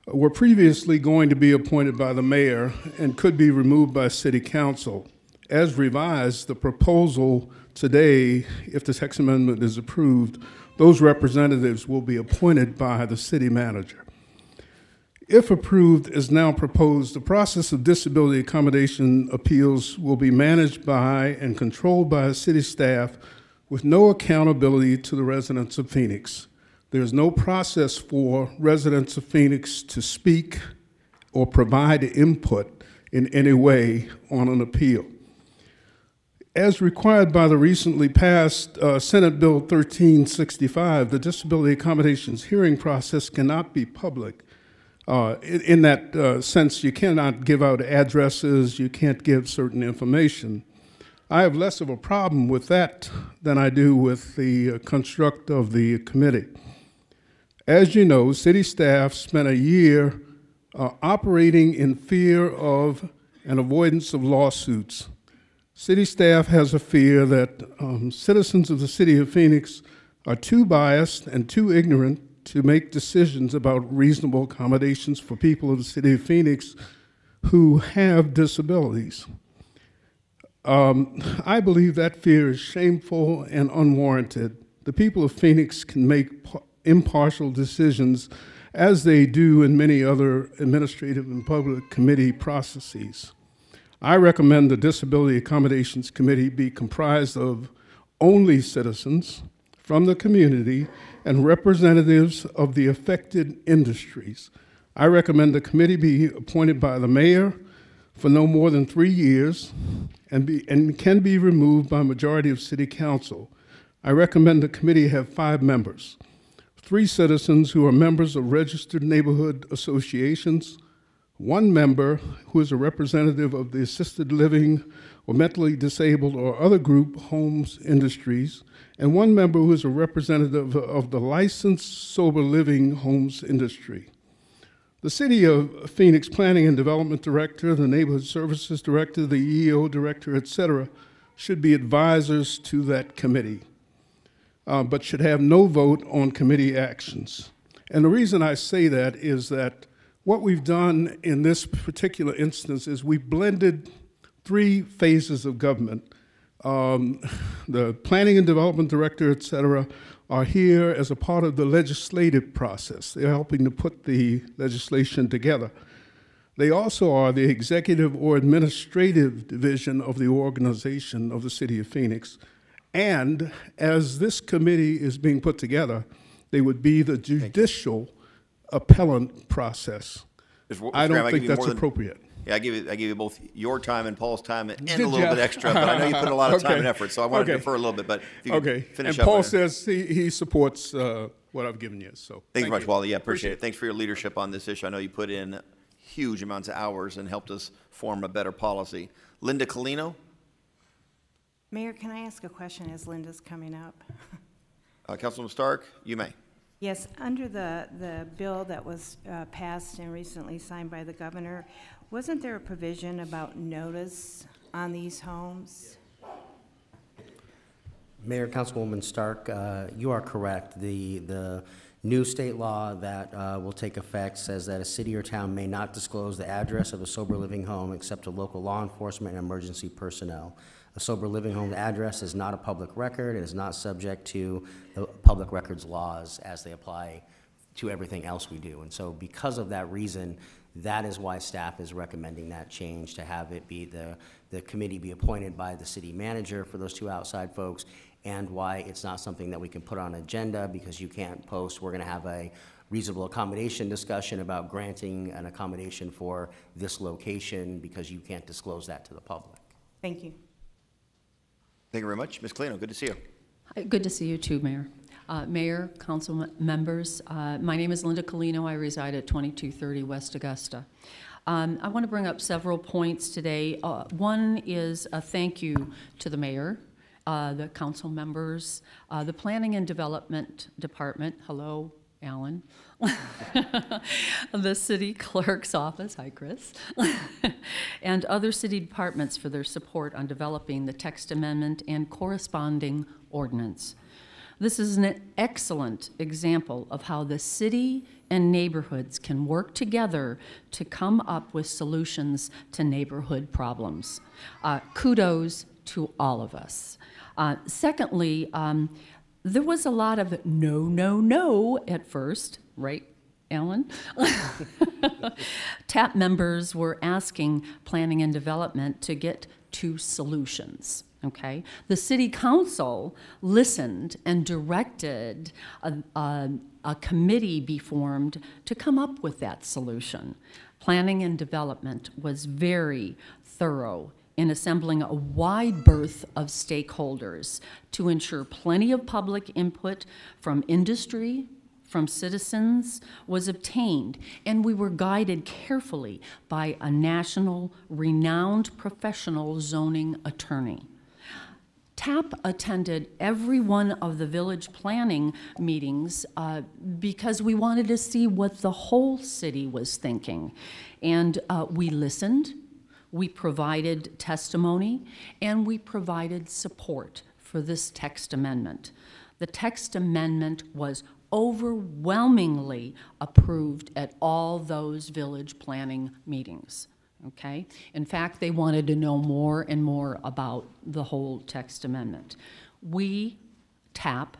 were previously going to be appointed by the mayor and could be removed by city council. As revised, the proposal today, if the text amendment is approved, those representatives will be appointed by the city manager. If approved, as now proposed, the process of disability accommodation appeals will be managed by and controlled by city staff with no accountability to the residents of Phoenix. There's no process for residents of Phoenix to speak or provide input in any way on an appeal. As required by the recently passed Senate Bill 1365, the disability accommodations hearing process cannot be public. In that sense, you cannot give out addresses, you can't give certain information. I have less of a problem with that than I do with the construct of the committee. As you know, city staff spent a year operating in fear of and avoidance of lawsuits. City staff has a fear that citizens of the city of Phoenix are too biased and too ignorant to make decisions about reasonable accommodations for people of the city of Phoenix who have disabilities. I believe that fear is shameful and unwarranted. The people of Phoenix can make impartial decisions as they do in many other administrative and public committee processes. I recommend the Disability Accommodations Committee be comprised of only citizens from the community and representatives of the affected industries. I recommend the committee be appointed by the mayor for no more than 3 years and can be removed by majority of city council. I recommend the committee have 5 members, 3 citizens who are members of registered neighborhood associations, 1 member who is a representative of the assisted living or mentally disabled or other group homes industries, and 1 member who is a representative of the licensed sober living homes industry. The City of Phoenix Planning and Development Director, the Neighborhood Services Director, the EO Director, etc., should be advisors to that committee, but should have no vote on committee actions. And the reason I say that is that what we've done in this particular instance is we've blended 3 phases of government. The Planning and Development Director, et cetera, are here as a part of the legislative process. They're helping to put the legislation together. They also are the executive or administrative division of the organization of the City of Phoenix. And as this committee is being put together, they would be the judicial appellant process. I don't think that's appropriate. Yeah, I give you both your time and Paul's time and a little bit extra, but I know you put a lot of time and effort, so I want to defer a little bit, but if you could finish and up. Paul says he supports what I've given you, so. Thanks very much, Wally. Yeah, appreciate it. Thanks for your leadership on this issue. I know you put in huge amounts of hours and helped us form a better policy. Linda Colino? Mayor, can I ask a question as Linda's coming up? Councilman Stark, you may. Yes, under the bill that was passed and recently signed by the governor, wasn't there a provision about notice on these homes? Mayor, Councilwoman Stark, you are correct. The new state law that will take effect says that a city or town may not disclose the address of a sober living home except to local law enforcement and emergency personnel. A sober living home address is not a public record. It is not subject to the public records laws as they apply to everything else we do. And so because of that reason, that is why staff is recommending that change, to have it be the committee be appointed by the city manager for those 2 outside folks, and why it's not something that we can put on agenda because you can't post. We're gonna have a reasonable accommodation discussion about granting an accommodation for this location because you can't disclose that to the public. Thank you. Thank you very much. Ms. Colino, good to see you. Good to see you too, Mayor. Mayor, council members, my name is Linda Colino. I reside at 2230 West Augusta. I want to bring up several points today. One is a thank you to the mayor, the council members, the Planning and Development Department, hello, Alan, the city clerk's office, hi Chris, and other city departments for their support on developing the text amendment and corresponding ordinance. This is an excellent example of how the city and neighborhoods can work together to come up with solutions to neighborhood problems. Kudos to all of us. Secondly, there was a lot of no at first, right, Alan? TAP members were asking Planning and Development to get to solutions. Okay, the city council listened and directed a committee be formed to come up with that solution. Planning and Development was very thorough in assembling a wide berth of stakeholders to ensure plenty of public input from industry, from citizens was obtained, and we were guided carefully by a national renowned professional zoning attorney. TAP attended every one of the village planning meetings because we wanted to see what the whole city was thinking. And we listened, we provided testimony, and we provided support for this text amendment. The text amendment was overwhelmingly approved at all those village planning meetings. Okay? In fact, they wanted to know more and more about the whole text amendment. We, TAP,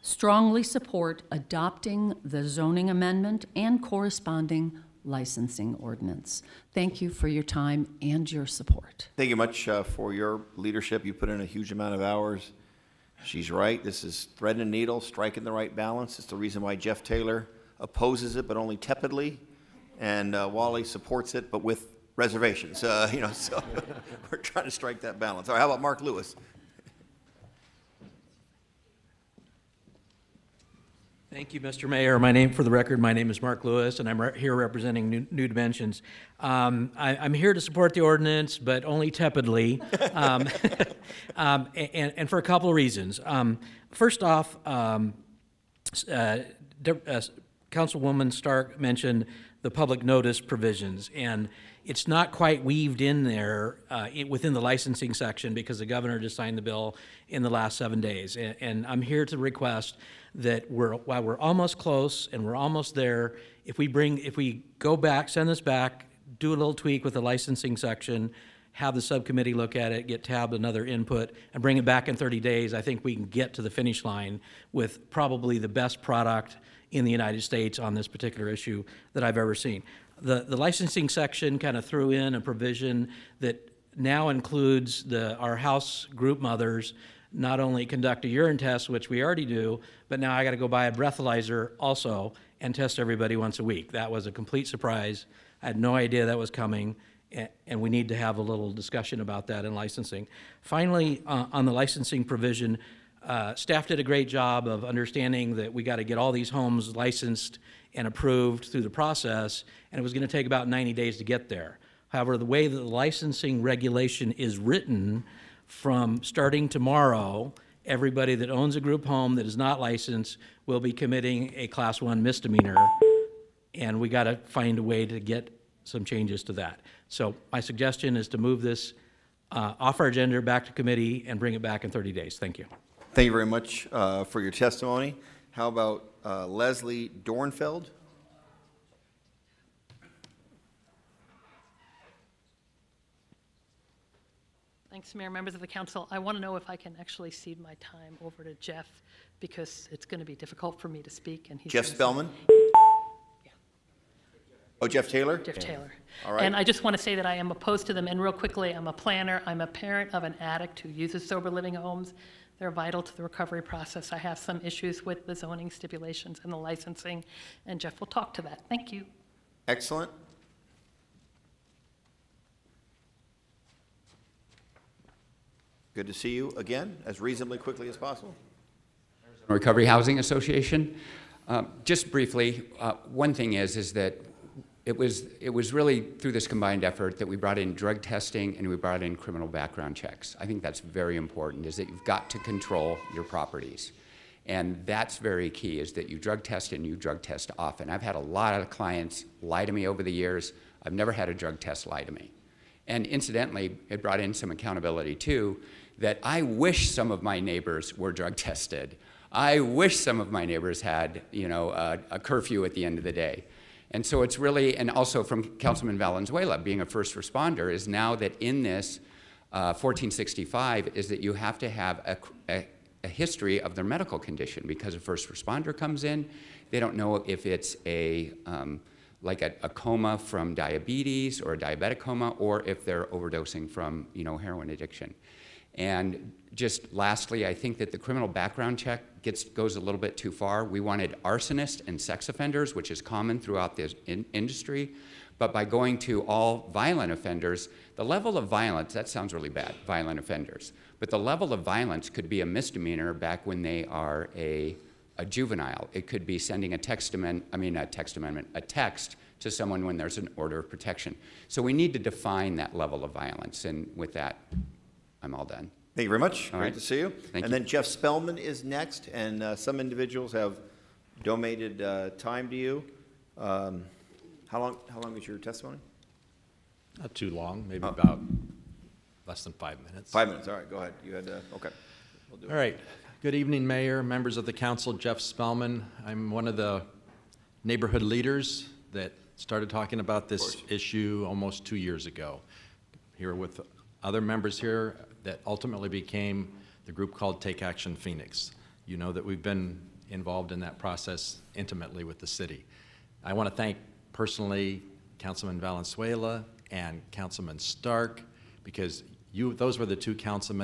strongly support adopting the zoning amendment and corresponding licensing ordinance. Thank you for your time and your support. Thank you much for your leadership. You put in a huge amount of hours. She's right. This is thread and needle, striking the right balance. It's the reason why Jeff Taylor opposes it, but only tepidly, and Wally supports it, but with reservations. So we're trying to strike that balance. All right, how about Mark Lewis? Thank you, Mr. Mayor. For the record, my name is Mark Lewis, and I'm here representing New Dimensions. I'm here to support the ordinance, but only tepidly, and for a couple of reasons. First off, Councilwoman Stark mentioned the public notice provisions, and it's not quite weaved in there within the licensing section because the governor just signed the bill in the last 7 days. And I'm here to request that while we're almost close and we're almost there, if we go back, send this back, do a little tweak with the licensing section, have the subcommittee look at it, get tabbed another input, and bring it back in 30 days, I think we can get to the finish line with probably the best product in the United States on this particular issue that I've ever seen. The licensing section kind of threw in a provision that now includes our house group mothers not only conduct a urine test, which we already do, but now I got to go buy a breathalyzer also and test everybody once a week. That was a complete surprise. I had no idea that was coming, and we need to have a little discussion about that in licensing. Finally, on the licensing provision, staff did a great job of understanding that we got to get all these homes licensed and approved through the process, and it was going to take about 90 days to get there. However, the way that the licensing regulation is written, from starting tomorrow, everybody that owns a group home that is not licensed will be committing a Class 1 misdemeanor, and we got to find a way to get some changes to that. So my suggestion is to move this off our agenda, back to committee, and bring it back in 30 days. Thank you. Thank you very much for your testimony. How about Leslie Dornfeld? Thanks, Mayor, members of the council. I want to know if I can actually cede my time over to Jeff, because it's going to be difficult for me to speak. And he's Jeff Spellman? Yeah. Oh, Jeff Taylor? Jeff Taylor. All right. And I just want to say that I am opposed to them. And real quickly, I'm a planner. I'm a parent of an addict who uses sober living homes. They're vital to the recovery process. I have some issues with the zoning stipulations and the licensing, and Jeff will talk to that. Thank you. Excellent. Good to see you again, as reasonably quickly as possible. Recovery Housing Association. Just briefly, one thing is that it was really through this combined effort that we brought in drug testing and we brought in criminal background checks. I think that's very important, is that you've got to control your properties. And that's very key, is that you drug test and you drug test often. I've had a lot of clients lie to me over the years. I've never had a drug test lie to me. And incidentally, it brought in some accountability too, that I wish some of my neighbors were drug tested. I wish some of my neighbors had, a curfew at the end of the day. And so it's really, and also from Councilman Valenzuela, being a first responder, is now that in this 1465 is that you have to have a history of their medical condition, because a first responder comes in, they don't know if it's like a coma from diabetes or a diabetic coma, or if they're overdosing from heroin addiction. And just lastly, I think that the criminal background check goes a little bit too far. We wanted arsonists and sex offenders, which is common throughout this industry, but by going to all violent offenders, the level of violence, that sounds really bad, violent offenders, but the level of violence could be a misdemeanor back when they are a juvenile. It could be sending a text to someone when there's an order of protection. So we need to define that level of violence, and with that, I'm all done. Thank you very much. All Great right. to see you. Thank and you. then Jeff Spellman is next, and some individuals have donated time to you. How long is your testimony? Not too long, maybe about less than 5 minutes. 5 minutes, all right, go ahead. You had, okay. We'll do it. All right. Good evening, Mayor, members of the council. Jeff Spellman. I'm one of the neighborhood leaders that started talking about this issue almost 2 years ago, here with other members here that ultimately became the group called Take Action Phoenix. You know that we've been involved in that process intimately with the city. I want to thank personally Councilman Valenzuela and Councilman Stark, because those were the two council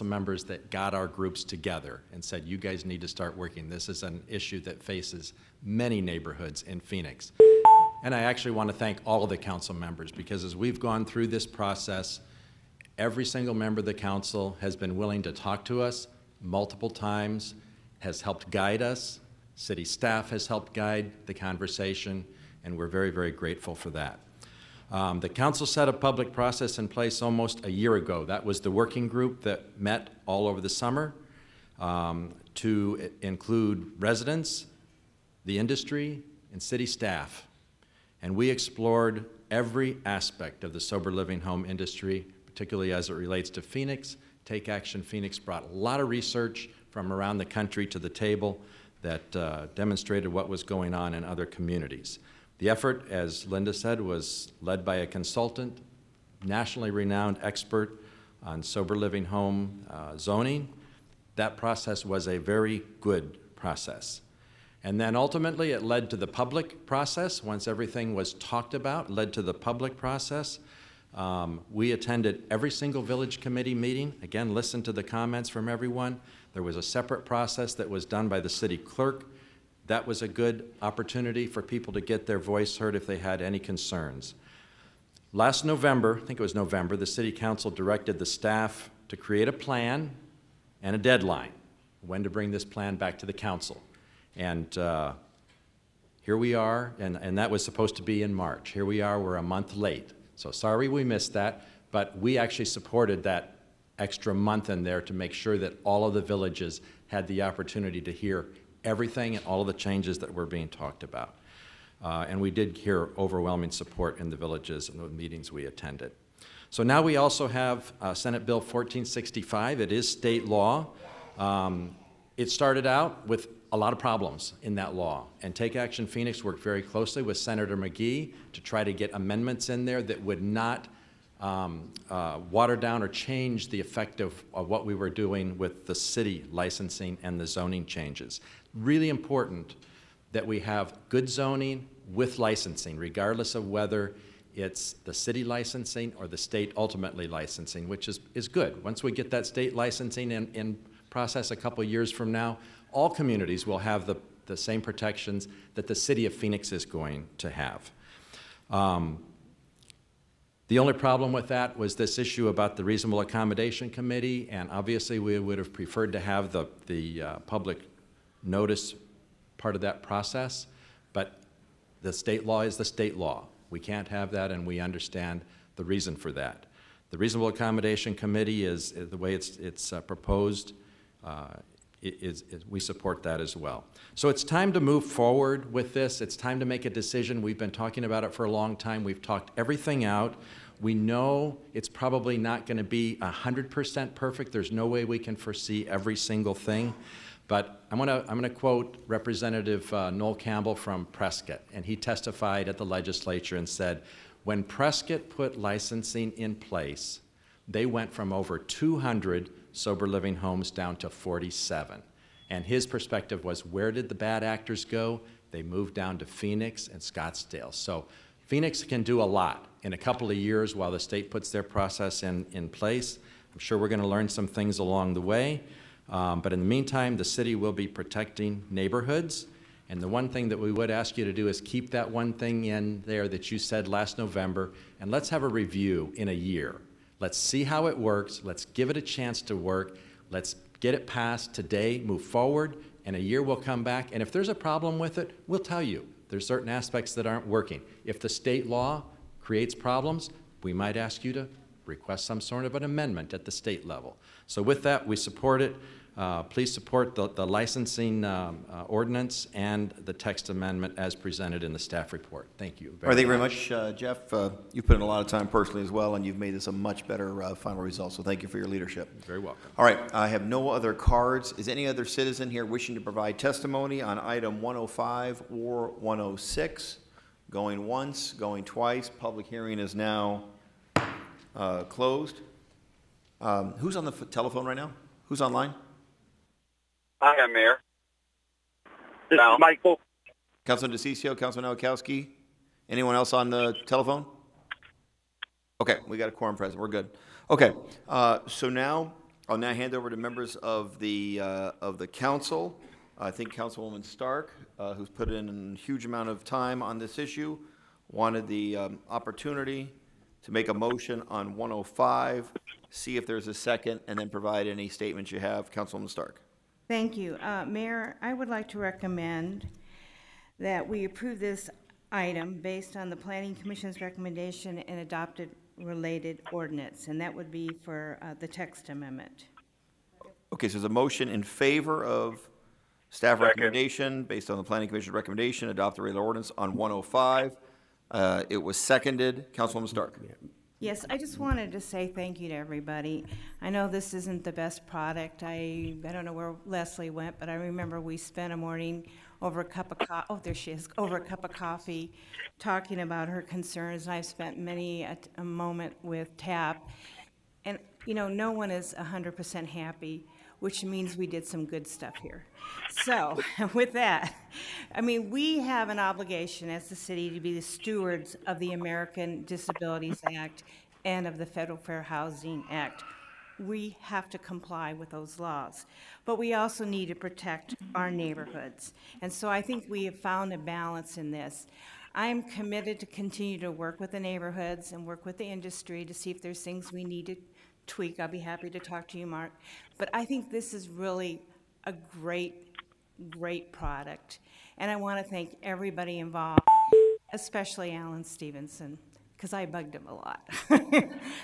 members that got our groups together and said, you guys need to start working. This is an issue that faces many neighborhoods in Phoenix. And I actually want to thank all of the council members, because as we've gone through this process, every single member of the council has been willing to talk to us multiple times, has helped guide us. City staff has helped guide the conversation, and we're very, very grateful for that. The council set a public process in place almost a year ago. That was the working group that met all over the summer to include residents, the industry, and city staff. And we explored every aspect of the sober living home industry, particularly as it relates to Phoenix. Take Action Phoenix brought a lot of research from around the country to the table that demonstrated what was going on in other communities. The effort, as Linda said, was led by a consultant, nationally renowned expert on sober living home zoning. That process was a very good process. And then ultimately it led to the public process. Once everything was talked about, led to the public process. We attended every single village committee meeting, again, listened to the comments from everyone. There was a separate process that was done by the city clerk. That was a good opportunity for people to get their voice heard if they had any concerns. Last November, I think it was November, the city council directed the staff to create a plan and a deadline when to bring this plan back to the council. And here we are, and that was supposed to be in March. Here we are, we're a month late. So sorry we missed that, but we actually supported that extra month in there to make sure that all of the villages had the opportunity to hear everything and all of the changes that were being talked about. And we did hear overwhelming support in the villages and the meetings we attended. So now we also have Senate Bill 1465. It is state law. It started out with a lot of problems in that law, and Take Action Phoenix worked very closely with Senator McGee to try to get amendments in there that would not water down or change the effect of what we were doing with the city licensing and the zoning changes. Really important that we have good zoning with licensing, regardless of whether it's the city licensing or the state ultimately licensing, which is good. Once we get that state licensing in process a couple years from now, all communities will have the same protections that the city of Phoenix is going to have. The only problem with that was this issue about the Reasonable Accommodation Committee, and obviously we would have preferred to have the public notice part of that process, but the state law is the state law. We can't have that, and we understand the reason for that. The Reasonable Accommodation Committee is the way it's proposed. We support that as well. So it's time to move forward with this. It's time to make a decision. We've been talking about it for a long time. We've talked everything out. We know it's probably not going to be 100% perfect. There's no way we can foresee every single thing. But I'm going to quote Representative Noel Campbell from Prescott, and he testified at the legislature and said, when Prescott put licensing in place, they went from over 200 sober living homes down to 47. And his perspective was, where did the bad actors go? They moved down to Phoenix and Scottsdale. So Phoenix can do a lot in a couple of years while the state puts their process in place. I'm sure we're going to learn some things along the way. But in the meantime, the city will be protecting neighborhoods. And the one thing that we would ask you to do is keep that one thing in there that you said last November, and let's have a review in a year. Let's see how it works. Let's give it a chance to work. Let's get it passed today, move forward, and a year we'll come back. And if there's a problem with it, we'll tell you. There's certain aspects that aren't working. If the state law creates problems, we might ask you to request some sort of an amendment at the state level. So with that, we support it. Please support the licensing ordinance and the text amendment as presented in the staff report. Thank you Thank you very much, Jeff. You've put in a lot of time personally as well, and you've made this a much better final result, so thank you for your leadership. You're very welcome. All right, I have no other cards. Is any other citizen here wishing to provide testimony on item 105 or 106? Going once, going twice. Public hearing is now closed. Who's on the telephone right now? Who's online? I am, Mayor. This is Michael. Councilman DeCiccio, Councilman Nowakowski. Anyone else on the telephone? Okay, we got a quorum present. We're good. Okay, so now I'll hand over to members of the council. I think Councilwoman Stark, who's put in a huge amount of time on this issue, wanted the opportunity to make a motion on 105, see if there's a second, and then provide any statements you have. Councilwoman Stark. Thank you. Mayor, I would like to recommend that we approve this item based on the Planning Commission's recommendation and adopted related ordinance, and that would be for the text amendment. Okay, so there's a motion in favor of staff recommendation based on the Planning Commission's recommendation, adopt the regular ordinance on 105. It was seconded. Councilwoman Stark. Yes, I just wanted to say thank you to everybody. I know this isn't the best product. I don't know where Leslie went, but I remember we spent a morning over a cup of coffee. Oh, there she is. Over a cup of coffee, talking about her concerns. And I've spent many a moment with TAP, and you know, no one is 100% happy, which means we did some good stuff here. So with that, I mean, we have an obligation as the city to be the stewards of the American Disabilities Act and of the Federal Fair Housing Act. We have to comply with those laws. But we also need to protect our neighborhoods. And so I think we have found a balance in this. I'm committed to continue to work with the neighborhoods and work with the industry to see if there's things we need to tweak. I'll be happy to talk to you, Mark. But I think this is really a great product. And I want to thank everybody involved, especially Alan Stevenson, because I bugged him a lot.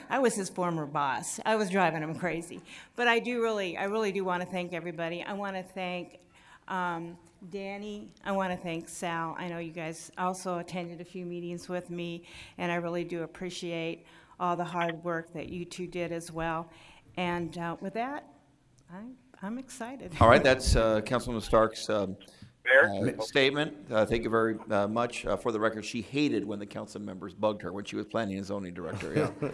I was his former boss. I was driving him crazy. But I really do want to thank everybody. I want to thank Danny. I want to thank Sal. I know you guys also attended a few meetings with me, and I really do appreciate all the hard work that you two did as well. And with that, I'm excited. All right, that's Councilwoman Stark's statement. Thank you very much. For the record, she hated when the council members bugged her when she was planning and zoning director. Yeah.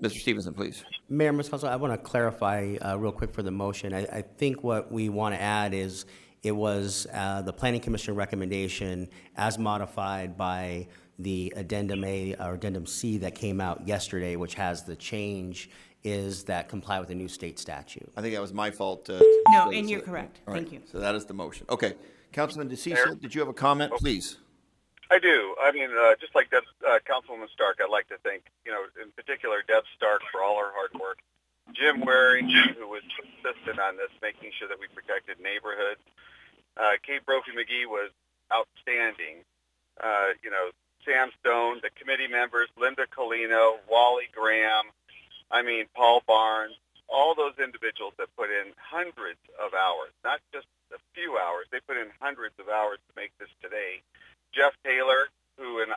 Mr. Stevenson, please. Mayor, Mr. Council, I want to clarify real quick for the motion. I think what we want to add is it was the Planning Commission recommendation as modified by the Addendum A or Addendum C that came out yesterday, which has the change is that comply with the new state statute. I think that was my fault. No, and you're correct. Right. Thank you. So that is the motion. Okay. Councilman DeCiccio, did you have a comment, please? I do. I mean, just like Councilwoman Stark, I'd like to thank, in particular, Deb Stark for all her hard work. Jim Waring, who was consistent on this, making sure that we protected neighborhoods. Kate Brophy-McGee was outstanding. Sam Stone, the committee members, Linda Colino, Wally Graham, Paul Barnes, all those individuals that put in hundreds of hours, not just a few hours. They put in hundreds of hours to make this today. Jeff Taylor, who and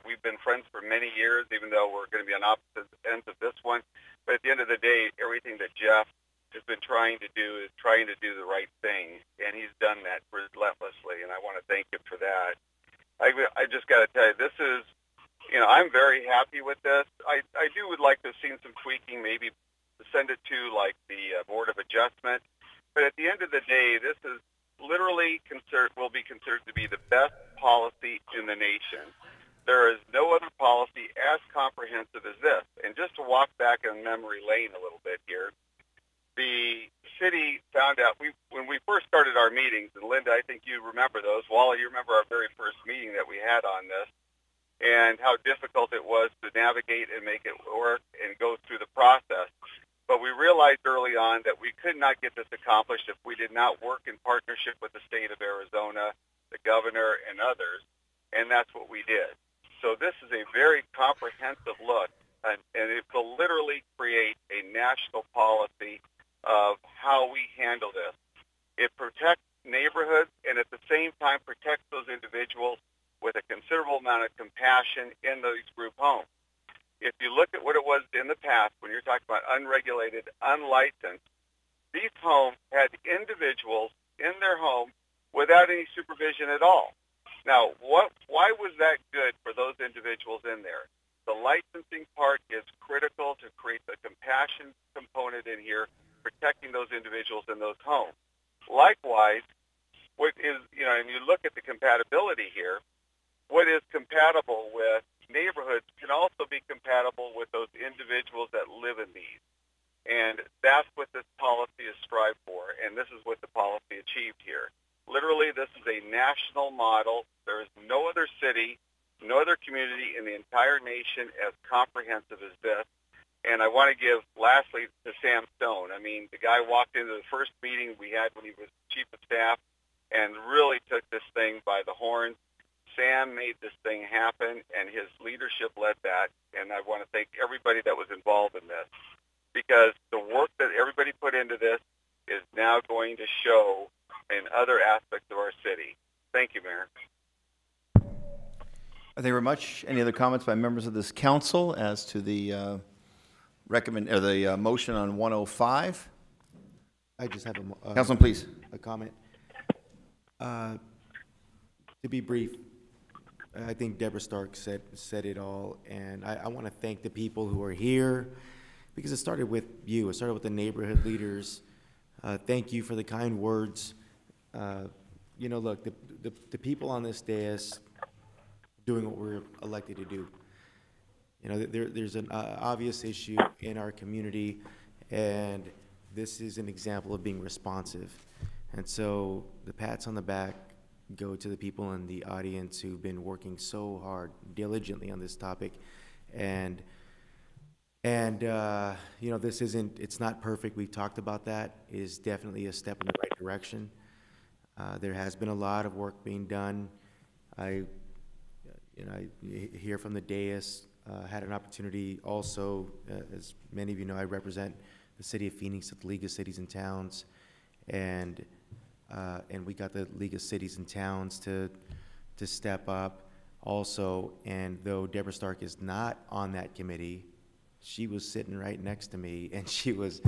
we've been friends for many years, even though we're going to be on opposite ends of this one. But at the end of the day, everything that Jeff has been trying to do is trying to do the right thing, and he's done that relentlessly, and I want to thank him for that. I just got to tell you, this is, I'm very happy with this. I would like to have seen some tweaking, maybe send it to the Board of Adjustment. But at the end of the day, this is literally will be considered to be the best policy in the nation. There is no other policy as comprehensive as this. And just to walk back in memory lane a little bit here, the city found out, when we first started our meetings, and Linda, I think you remember those. Wally, you remember our very first meeting that we had on this, and how difficult it was to navigate and make it work and go through the process. But we realized early on that we could not get this accomplished if we did not work in partnership with the state of Arizona, the governor, and others, and that's what we did. So this is a very comprehensive look, and it will literally create a national policy of how we handle this. It protects neighborhoods and at the same time protects those individuals with a considerable amount of compassion in those group homes. If you look at what it was in the past, when you're talking about unregulated, unlicensed, these homes had individuals in their home without any supervision at all. Now, why was that good for those individuals in there? The licensing part is critical to create the compassion component in here, protecting those individuals in those homes. Likewise, what is, and you look at the compatibility here, what is compatible with neighborhoods can also be compatible with those individuals that live in these. And that's what this policy is strived for, and this is what the policy achieved here. Literally, this is a national model. There is no other city, no other community in the entire nation as comprehensive as this. And I want to give, lastly, to Sam Stone. I mean, the guy walked into the first meeting we had when he was chief of staff and really took this thing by the horns. Sam made this thing happen, and his leadership led that. And I want to thank everybody that was involved in this, because the work that everybody put into this is now going to show in other aspects of our city. Thank you, Mayor. Thank you very much. Any other comments by members of this council as to the motion on 105? I just have a Councilman, please. A comment. To be brief, I think Deborah Stark said it all, and I want to thank the people who are here, because it started with you. It started with the neighborhood leaders. Thank you for the kind words. Look, the people on this dais doing what we're elected to do. There's an obvious issue in our community, and this is an example of being responsive. And so the pats on the back go to the people in the audience who've been working so hard, diligently on this topic. And this it's not perfect. We've talked about that. It is definitely a step in the right direction. There has been a lot of work being done. I hear from the dais, had an opportunity also, as many of you know, I represent the city of Phoenix at the League of Cities and Towns, and we got the League of Cities and Towns to step up also. And though Deborah Stark is not on that committee, she was sitting right next to me, and she was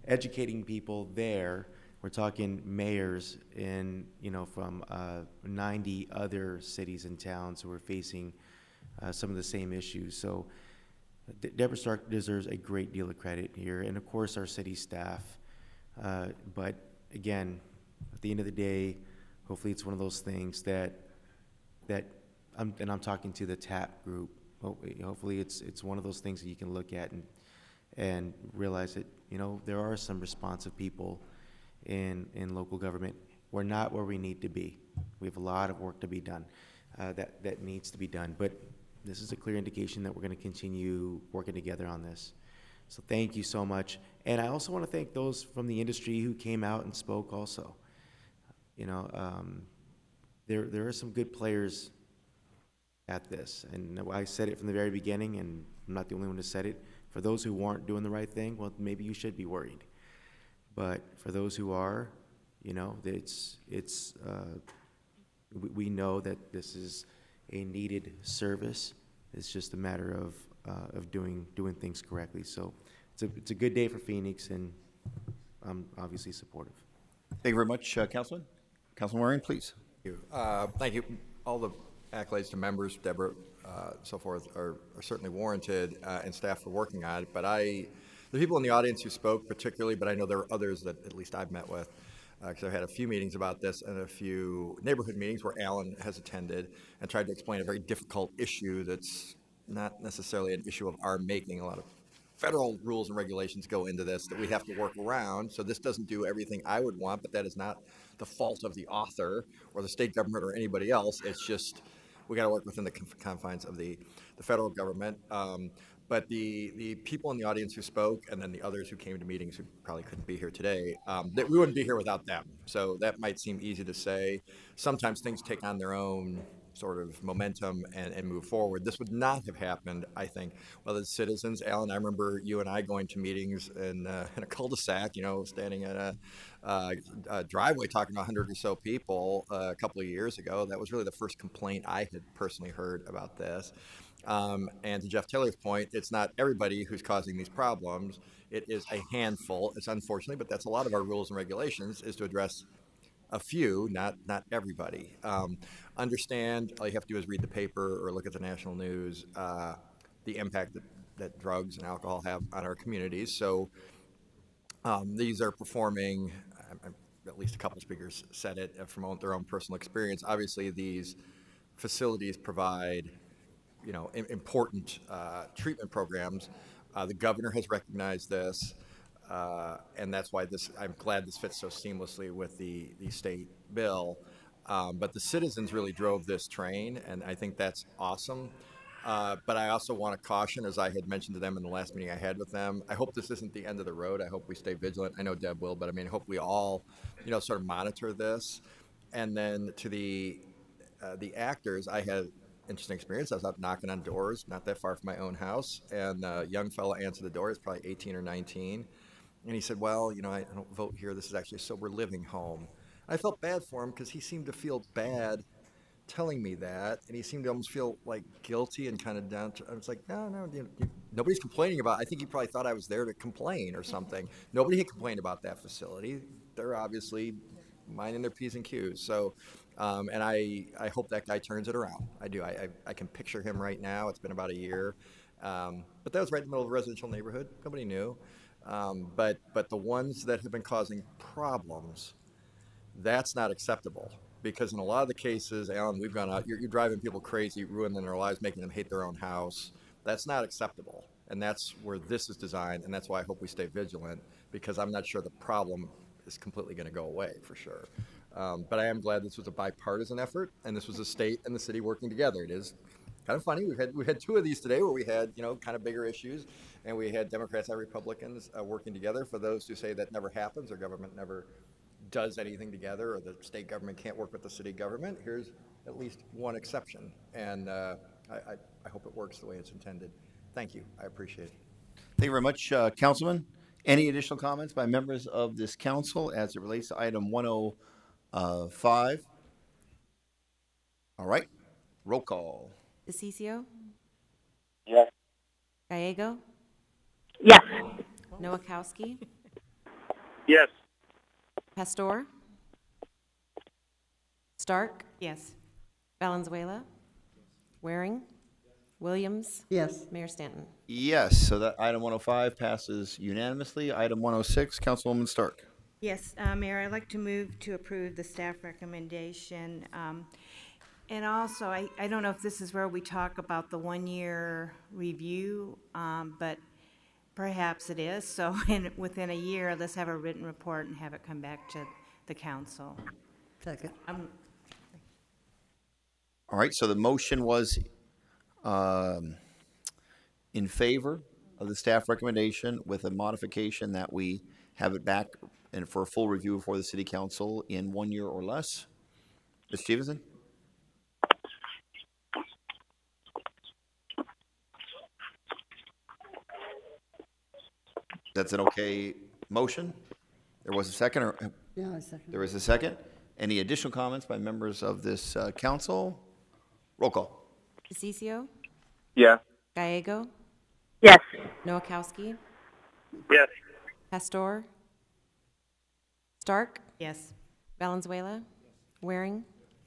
educating people there. We're talking mayors from 90 other cities and towns who are facing some of the same issues. So Deborah Stark deserves a great deal of credit here, and of course our city staff. But again, at the end of the day, hopefully it's one of those things that I'm talking to the TAP group. Hopefully it's one of those things that you can look at and realize that there are some responsive people in local government. We're not where we need to be. We have a lot of work to be done that needs to be done. But this is a clear indication that we're going to continue working together on this. So thank you so much. And I also want to thank those from the industry who came out and spoke also. There are some good players at this. And I said it from the very beginning, and I'm not the only one who said it. For those who aren't doing the right thing, well, maybe you should be worried. But for those who are, we know that this is a needed service. It's just a matter of doing things correctly. So it's a good day for Phoenix, and I'm obviously supportive. Thank you very much, Councilman. Councilman Waring, please. Thank you. Thank you. All the accolades to members, Deborah, so forth, are certainly warranted, and staff for working on it. But the people in the audience who spoke particularly, but I know there are others that at least I've met with, because I've had a few meetings about this and a few neighborhood meetings where Alan has attended and tried to explain a very difficult issue that's not necessarily an issue of our making. A lot of federal rules and regulations go into this that we have to work around. So this doesn't do everything I would want, but that is not the fault of the author or the state government or anybody else. It's just we got to work within the confines of the federal government. But the people in the audience who spoke, and then the others who came to meetings who probably couldn't be here today, that we wouldn't be here without them. So that might seem easy to say. Sometimes things take on their own sort of momentum and move forward. This would not have happened, I think, whether it's citizens. Alan, I remember you and I going to meetings in a cul-de-sac, standing at a driveway talking to 100 or so people a couple of years ago. That was really the first complaint I had personally heard about this. And to Jeff Taylor's point, it's not everybody who's causing these problems. It is a handful. It's unfortunately, but that's a lot of our rules and regulations, is to address a few, not everybody. Understand, all you have to do is read the paper or look at the national news, the impact that drugs and alcohol have on our communities. So these are performing, at least a couple speakers said it from their own personal experience. Obviously, these facilities provide, important treatment programs. The governor has recognized this, and that's why I'm glad this fits so seamlessly with the state bill. But the citizens really drove this train, and I think that's awesome. But I also want to caution, as I had mentioned to them in the last meeting I had with them, I hope this isn't the end of the road. I hope we stay vigilant. I know Deb will, but I hope we all, sort of monitor this. And then to the actors, I had interesting experience. I was out knocking on doors, not that far from my own house, and a young fella answered the door. He's probably 18 or 19. And he said, well, I don't vote here. This is actually a sober living home. I felt bad for him because he seemed to feel bad telling me that, and he seemed to almost feel like guilty and kind of down to, I was like, no, nobody's complaining about, I think he probably thought I was there to complain or something. Nobody had complained about that facility. They're obviously minding their P's and Q's. So, and I hope that guy turns it around. I do. I can picture him right now. It's been about a year. But that was right in the middle of a residential neighborhood. Nobody knew. But the ones that have been causing problems, that's not acceptable. Because in a lot of the cases, Alan, we've gone out, you're driving people crazy, ruining their lives, making them hate their own house. That's not acceptable. And that's where this is designed, and that's why I hope we stay vigilant, because I'm not sure the problem is completely going to go away, for sure. But I am glad this was a bipartisan effort, and this was the state and the city working together. It is kind of funny. We've had two of these today where we had, kind of bigger issues, and we had Democrats and Republicans working together. For those who say that never happens, or government never does anything together, or the state government can't work with the city government, here's at least one exception. And I hope it works the way it's intended. Thank you. I appreciate it. Thank you very much, Councilman. Any additional comments by members of this council as it relates to item 105? All right. Roll call. DeCiccio? Yes. Gallego? Yes. Nowakowski? Yes. Pastor? Stark? Yes. Valenzuela? Waring? Williams? Yes. Mayor Stanton? Yes, so that item 105 passes unanimously. Item 106, Councilwoman Stark. Yes, Mayor, I'd like to move to approve the staff recommendation. And also, I don't know if this is where we talk about the one-year review, but perhaps it is. So within a year, let's have a written report and have it come back to the council. Second. All right, so the motion was in favor of the staff recommendation with a modification that we have it back and for a full review before the city council in 1 year or less. Ms. Stevenson? That's an okay motion? There was a second? Or Yeah, a second. there is a second. Any additional comments by members of this council? Roll call. DeCiccio? Yes. Gallego? Yes. Nowakowski? Yes. Pastor? Stark? Yes. Valenzuela? Waring?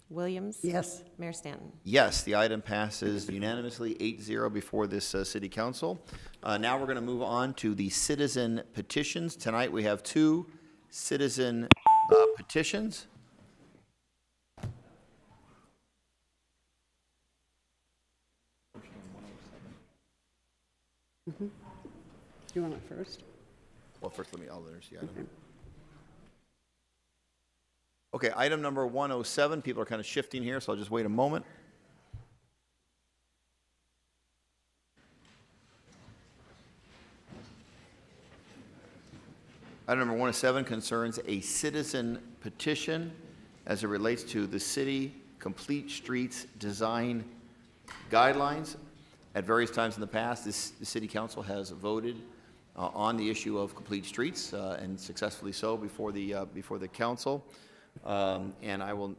Williams? Yes. Mayor Stanton? Yes, the item passes unanimously 8-0 before this city council. Now we're going to move on to the citizen petitions. Tonight we have two citizen petitions. Mm-hmm. You want it first? Well, first let me, there's the item. Okay, item number 107. People are kind of shifting here, so I'll just wait a moment. Item number 107 concerns a citizen petition as it relates to the city complete streets design guidelines. At various times in the past, the city council has voted on the issue of complete streets and successfully so before the council. And I will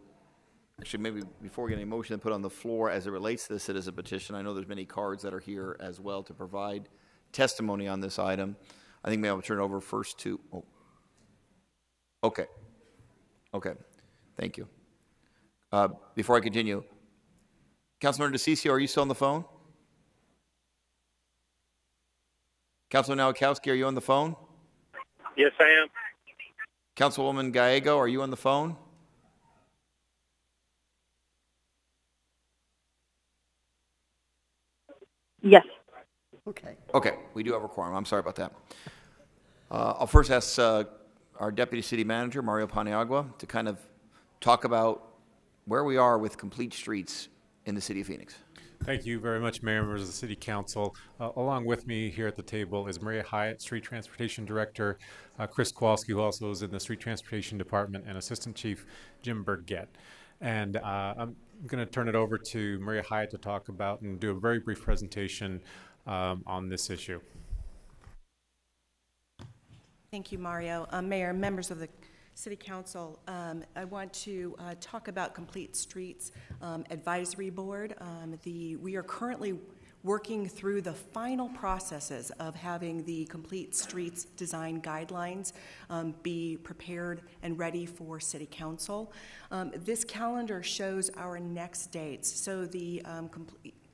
actually, maybe before getting a motion put on the floor as it relates to the citizen petition, I know there's many cards that are here as well to provide testimony on this item. I think maybe I'll turn it over first to, okay, thank you. Before I continue, Councilmember DeCiccio, are you still on the phone? Councilman Nowakowski, are you on the phone? Yes, I am. Councilwoman Gallego, are you on the phone? Yes. Okay. Okay, we do have a quorum. I'm sorry about that. I'll first ask our Deputy City Manager, Mario Paniagua, to kind of talk about where we are with complete streets in the City of Phoenix. Thank you very much, Mayor, members of the City Council. Along with me here at the table is Maria Hyatt, Street Transportation Director, Chris Kowalski, who also is in the Street Transportation Department, and Assistant Chief Jim Burgett. And I'm going to turn it over to Maria Hyatt to talk about and do a very brief presentation on this issue. Thank you, Mario. Mayor, members of the City Council, I want to talk about Complete Streets Advisory Board. We are currently working through the final processes of having the Complete Streets Design Guidelines be prepared and ready for City Council. This calendar shows our next dates. So the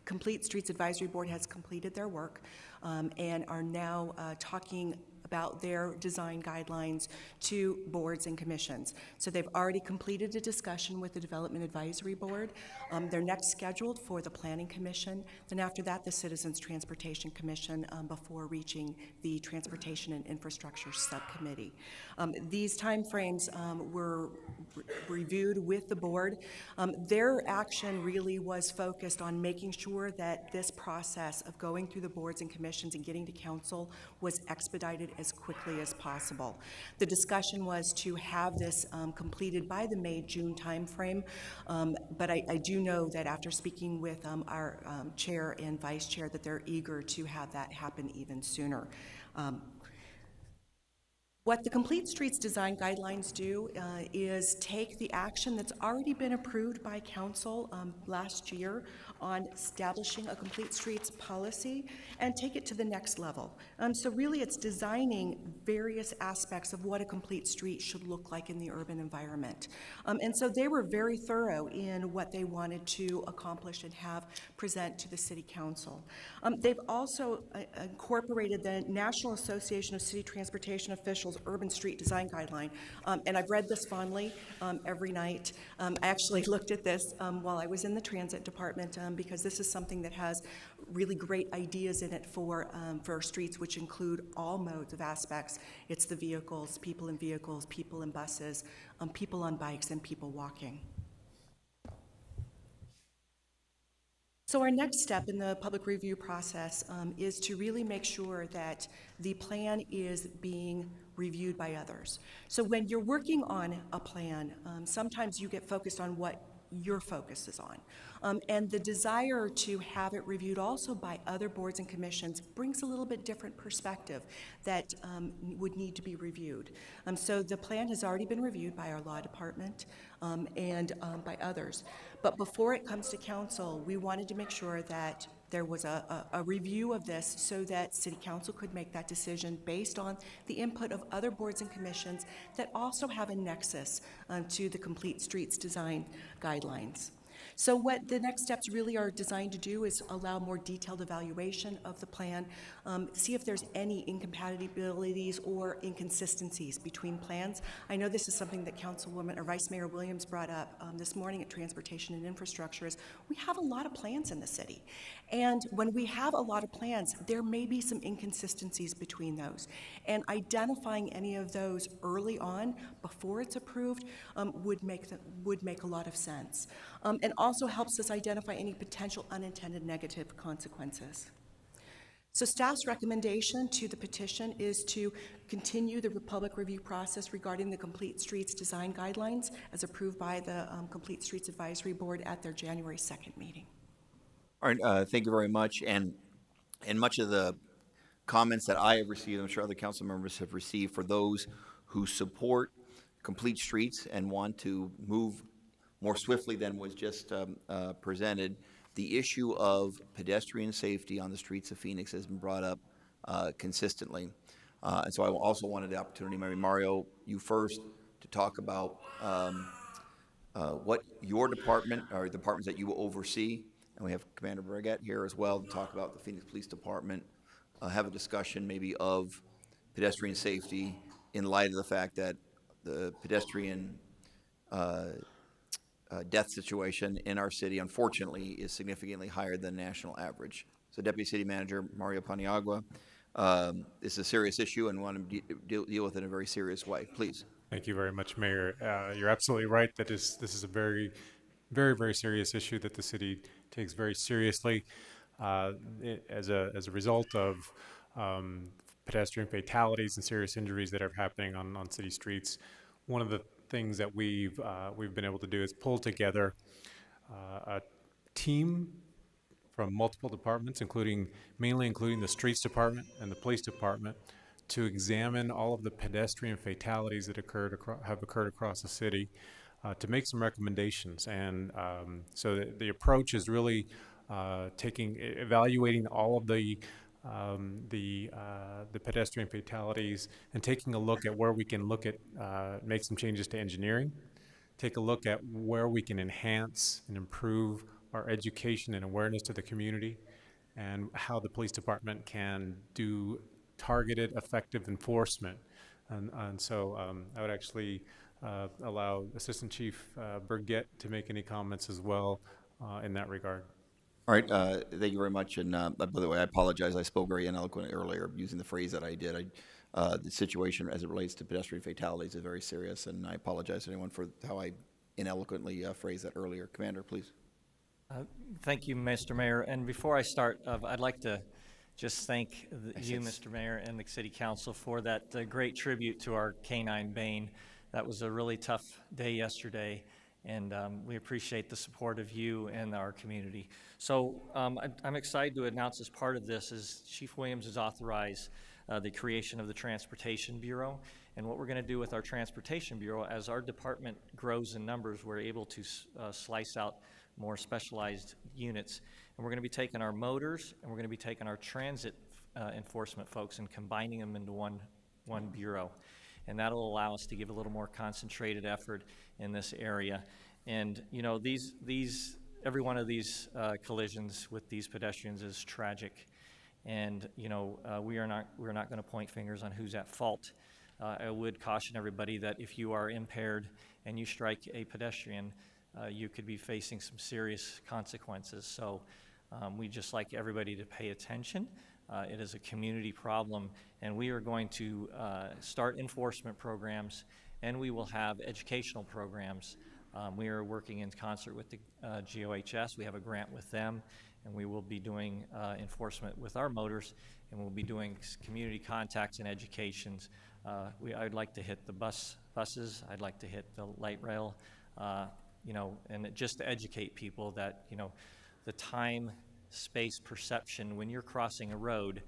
Complete Streets Advisory Board has completed their work and are now talking about their design guidelines to boards and commissions. So they've already completed a discussion with the Development Advisory Board. They're next scheduled for the Planning Commission. Then after that, the Citizens Transportation Commission before reaching the Transportation and Infrastructure Subcommittee. These timeframes were reviewed with the board. Their action really was focused on making sure that this process of going through the boards and commissions and getting to council was expedited as quickly as possible. The discussion was to have this completed by the May-June timeframe, but I do know that after speaking with our chair and vice chair that they're eager to have that happen even sooner. What the Complete Streets Design Guidelines do is take the action that's already been approved by council last year on establishing a complete streets policy and take it to the next level. So really it's designing various aspects of what a complete street should look like in the urban environment. And so they were very thorough in what they wanted to accomplish and have present to the City Council. They've also incorporated the National Association of City Transportation Officials Urban Street Design Guideline, and I've read this fondly every night. I actually looked at this while I was in the transit department because this is something that has really great ideas in it for streets, which include all modes of aspects. It's the vehicles, people in buses, people on bikes, and people walking. So our next step in the public review process is to really make sure that the plan is being reviewed by others. So when you're working on a plan, sometimes you get focused on what your focus is on. And the desire to have it reviewed also by other boards and commissions brings a little bit different perspective that would need to be reviewed. So the plan has already been reviewed by our law department and by others. But before it comes to council, we wanted to make sure that there was a review of this so that City Council could make that decision based on the input of other boards and commissions that also have a nexus to the Complete Streets Design Guidelines. So what the next steps really are designed to do is allow more detailed evaluation of the plan, see if there's any incompatibilities or inconsistencies between plans. I know this is something that Councilwoman or Vice Mayor Williams brought up this morning at Transportation and Infrastructure is we have a lot of plans in the city. And when we have a lot of plans, there may be some inconsistencies between those. And identifying any of those early on before it's approved would make a lot of sense. And also helps us identify any potential unintended negative consequences. So staff's recommendation to the petition is to continue the public review process regarding the Complete Streets Design Guidelines as approved by the Complete Streets Advisory Board at their January 2nd meeting. All right, thank you very much. And much of the comments that I have received, I'm sure other council members have received, for those who support complete streets and want to move more swiftly than was just presented, the issue of pedestrian safety on the streets of Phoenix has been brought up consistently. And so I also wanted the opportunity, maybe Mario, you first, to talk about what your department or departments that you oversee, and we have Commander Burgett here as well to talk about the Phoenix Police Department, have a discussion maybe of pedestrian safety in light of the fact that the pedestrian death situation in our city, unfortunately, is significantly higher than national average. So Deputy City Manager Mario Paniagua, this is a serious issue and we want to deal with it in a very serious way. Please. Thank you very much, Mayor. You're absolutely right that this is a very, very serious issue that the city takes very seriously. As a result of pedestrian fatalities and serious injuries that are happening on city streets, one of the things that we've been able to do is pull together a team from multiple departments, mainly including the streets department and the police department, to examine all of the pedestrian fatalities that have occurred across the city, to make some recommendations. And so the approach is really evaluating all of the pedestrian fatalities and taking a look at where we can make some changes to engineering, take a look at where we can enhance and improve our education and awareness to the community, and how the police department can do targeted, effective enforcement. And so I would actually allow Assistant Chief Burgett to make any comments as well in that regard. All right, thank you very much. And by the way, I apologize. I spoke very ineloquently earlier using the phrase that I did. The situation as it relates to pedestrian fatalities is very serious, and I apologize to anyone for how I ineloquently phrased that earlier. Commander, please. Thank you, Mr. Mayor. And before I start, I'd like to just thank you, Mr. Mayor, and the City Council for that great tribute to our K-9 Bane. That was a really tough day yesterday, and we appreciate the support of you and our community. So I'm excited to announce as part of this is Chief Williams has authorized the creation of the Transportation Bureau. And what we're going to do with our Transportation Bureau, as our department grows in numbers, we're able to slice out more specialized units. And we're going to be taking our motors and we're going to be taking our transit enforcement folks and combining them into one bureau. And that'll allow us to give a little more concentrated effort in this area. And you know, every one of these collisions with these pedestrians is tragic. And you know, we're not going to point fingers on who's at fault. I would caution everybody that if you are impaired and you strike a pedestrian, you could be facing some serious consequences. So we just like everybody to pay attention. It is a community problem, and we are going to start enforcement programs, and we will have educational programs. We are working in concert with the GOHS. We have a grant with them, and we will be doing enforcement with our motors, and we'll be doing community contacts and educations. I'd like to hit the buses. I'd like to hit the light rail. You know, and just to educate people that, you know, the time, space perception when you're crossing a road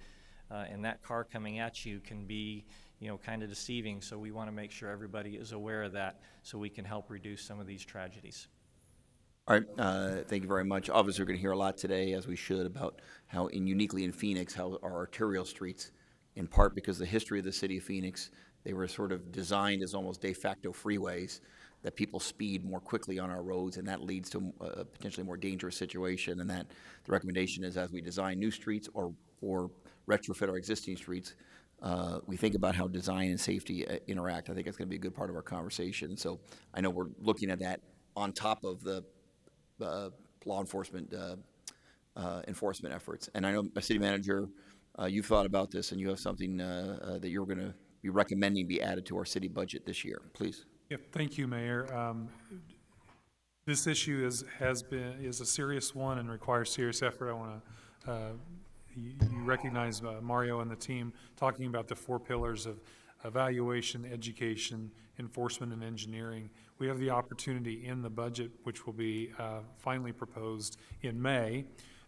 and that car coming at you can be, you know, kind of deceiving. So we want to make sure everybody is aware of that so we can help reduce some of these tragedies. All right, thank you very much. Obviously, we're going to hear a lot today, as we should, about how, uniquely in Phoenix, how our arterial streets, in part because the history of the city of Phoenix, they were sort of designed as almost de facto freeways, that people speed more quickly on our roads, and that leads to a potentially more dangerous situation. And that the recommendation is, as we design new streets or retrofit our existing streets, we think about how design and safety interact. I think it's going to be a good part of our conversation. So I know we're looking at that on top of the law enforcement enforcement efforts. And I know, City Manager, you've thought about this, and you have something that you're going to be recommending be added to our city budget this year. Please. Yeah, thank you, Mayor. This issue is a serious one and requires serious effort. I want to you recognize Mario and the team talking about the 4 pillars of evaluation, education, enforcement, and engineering. We have the opportunity in the budget, which will be finally proposed in May,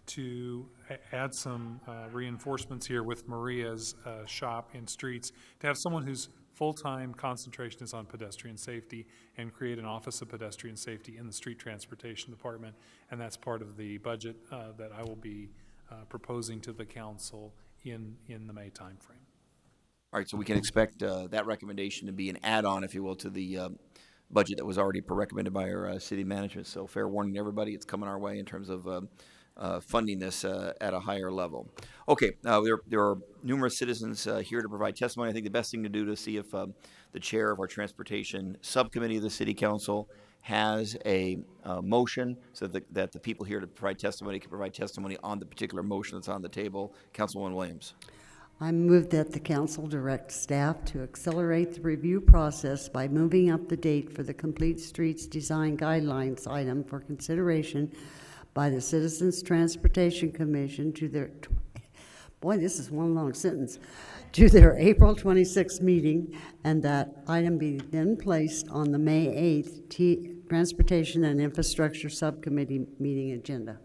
to add some reinforcements here with Maria's shop in streets, to have someone whose full-time concentration is on pedestrian safety and create an Office of Pedestrian Safety in the Street Transportation Department. And that's part of the budget that I will be proposing to the council in the May timeframe. All right, so we can expect that recommendation to be an add-on, if you will, to the budget that was already recommended by our city management. So fair warning to everybody, it's coming our way in terms of funding this at a higher level. Okay, there are numerous citizens here to provide testimony. I think the best thing to do to see if the chair of our transportation subcommittee of the City Council has a motion so that the people here to provide testimony can provide testimony on the particular motion that's on the table. Councilwoman Williams. I move that the council direct staff to accelerate the review process by moving up the date for the Complete Streets Design Guidelines item for consideration by the Citizens Transportation Commission to their, boy, this is one long sentence, to their April 26th meeting, and that item be then placed on the May 8th Transportation and Infrastructure Subcommittee meeting agenda.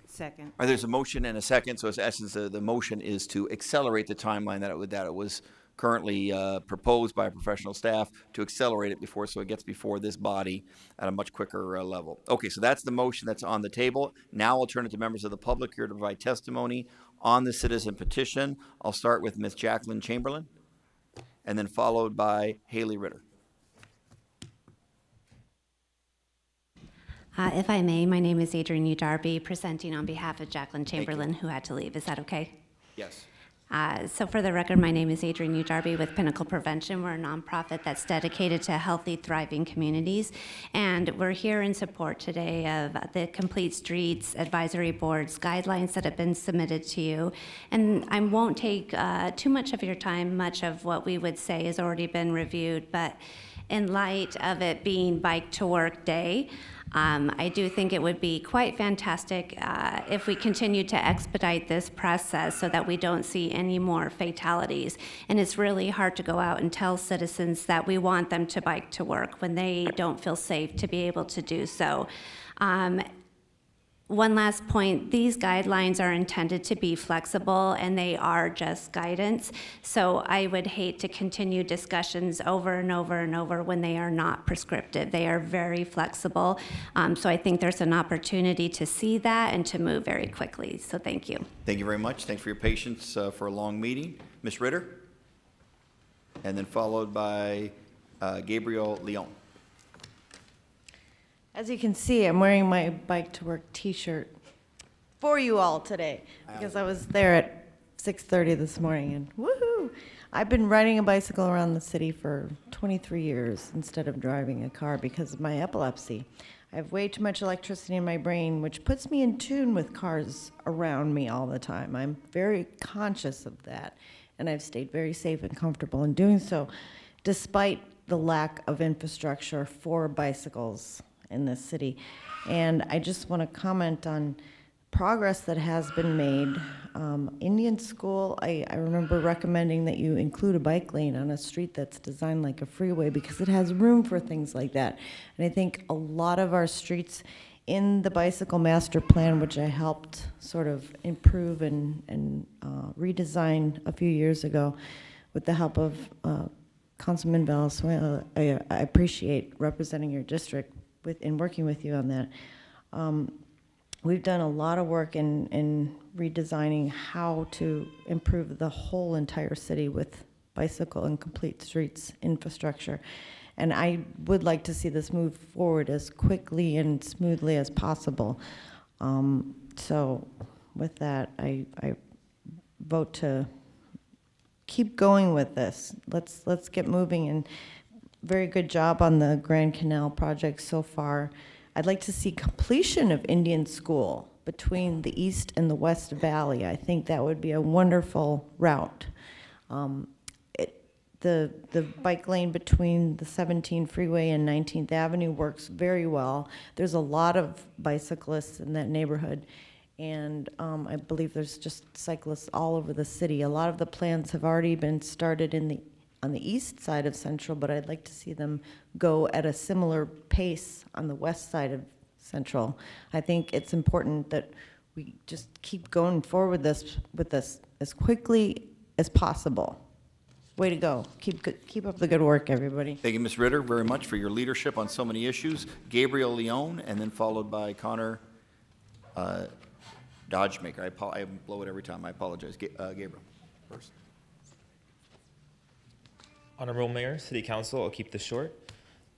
Second. All right, there's a motion and a second, so in essence, the motion is to accelerate the timeline that it was currently proposed by professional staff, to accelerate it before, so it gets before this body at a much quicker level. Okay, so that's the motion that's on the table. Now I'll turn it to members of the public here to provide testimony on the citizen petition. I'll start with Ms. Jacqueline Chamberlain, and then followed by Haley Ritter. If I may, my name is Adrienne Udarby, presenting on behalf of Jacqueline Chamberlain, who had to leave. Is that okay? Yes. So for the record, my name is Adrienne Udarby with Pinnacle Prevention. We're a nonprofit that's dedicated to healthy, thriving communities. And we're here in support today of the Complete Streets Advisory Board's guidelines that have been submitted to you. And I won't take too much of your time. Much of what we would say has already been reviewed. But in light of it being Bike to Work Day, I do think it would be quite fantastic if we continue to expedite this process so that we don't see any more fatalities. And it's really hard to go out and tell citizens that we want them to bike to work when they don't feel safe to be able to do so. One last point, these guidelines are intended to be flexible and they are just guidance. So I would hate to continue discussions over and over and over when they are not prescriptive. They are very flexible. So I think there's an opportunity to see that and to move very quickly. So thank you. Thank you very much. Thanks for your patience for a long meeting. Ms. Ritter, and then followed by Gabriel Leon. As you can see, I'm wearing my Bike to Work t-shirt for you all today because I was there at 6:30 this morning and woohoo! I've been riding a bicycle around the city for 23 years instead of driving a car because of my epilepsy. I have way too much electricity in my brain, which puts me in tune with cars around me all the time. I'm very conscious of that, and I've stayed very safe and comfortable in doing so, despite the lack of infrastructure for bicycles in this city. And I just want to comment on progress that has been made. Indian School, I remember recommending that you include a bike lane on a street that's designed like a freeway because it has room for things like that. And I think a lot of our streets in the bicycle master plan, which I helped sort of improve and redesign a few years ago with the help of Councilman Valenzuela, I appreciate representing your district in working with you on that. We've done a lot of work in redesigning how to improve the whole entire city with bicycle and complete streets infrastructure. And I would like to see this move forward as quickly and smoothly as possible. So with that, I vote to keep going with this. Let's get moving, and very good job on the Grand Canal project so far. I'd like to see completion of Indian School between the East and the West Valley. I think that would be a wonderful route. The bike lane between the 17 freeway and 19th Avenue works very well. There's a lot of bicyclists in that neighborhood, and I believe there's just cyclists all over the city. A lot of the plans have already been started on the east side of Central, but I'd like to see them go at a similar pace on the west side of Central. I think it's important that we just keep going forward with this as quickly as possible. Way to go. Keep up the good work, everybody. Thank you, Ms. Ritter, very much for your leadership on so many issues. Gabriel Leon, and then followed by Connor Dodgemaker. I blow it every time. I apologize. Gabriel, first. Honorable Mayor, City Council, I'll keep this short.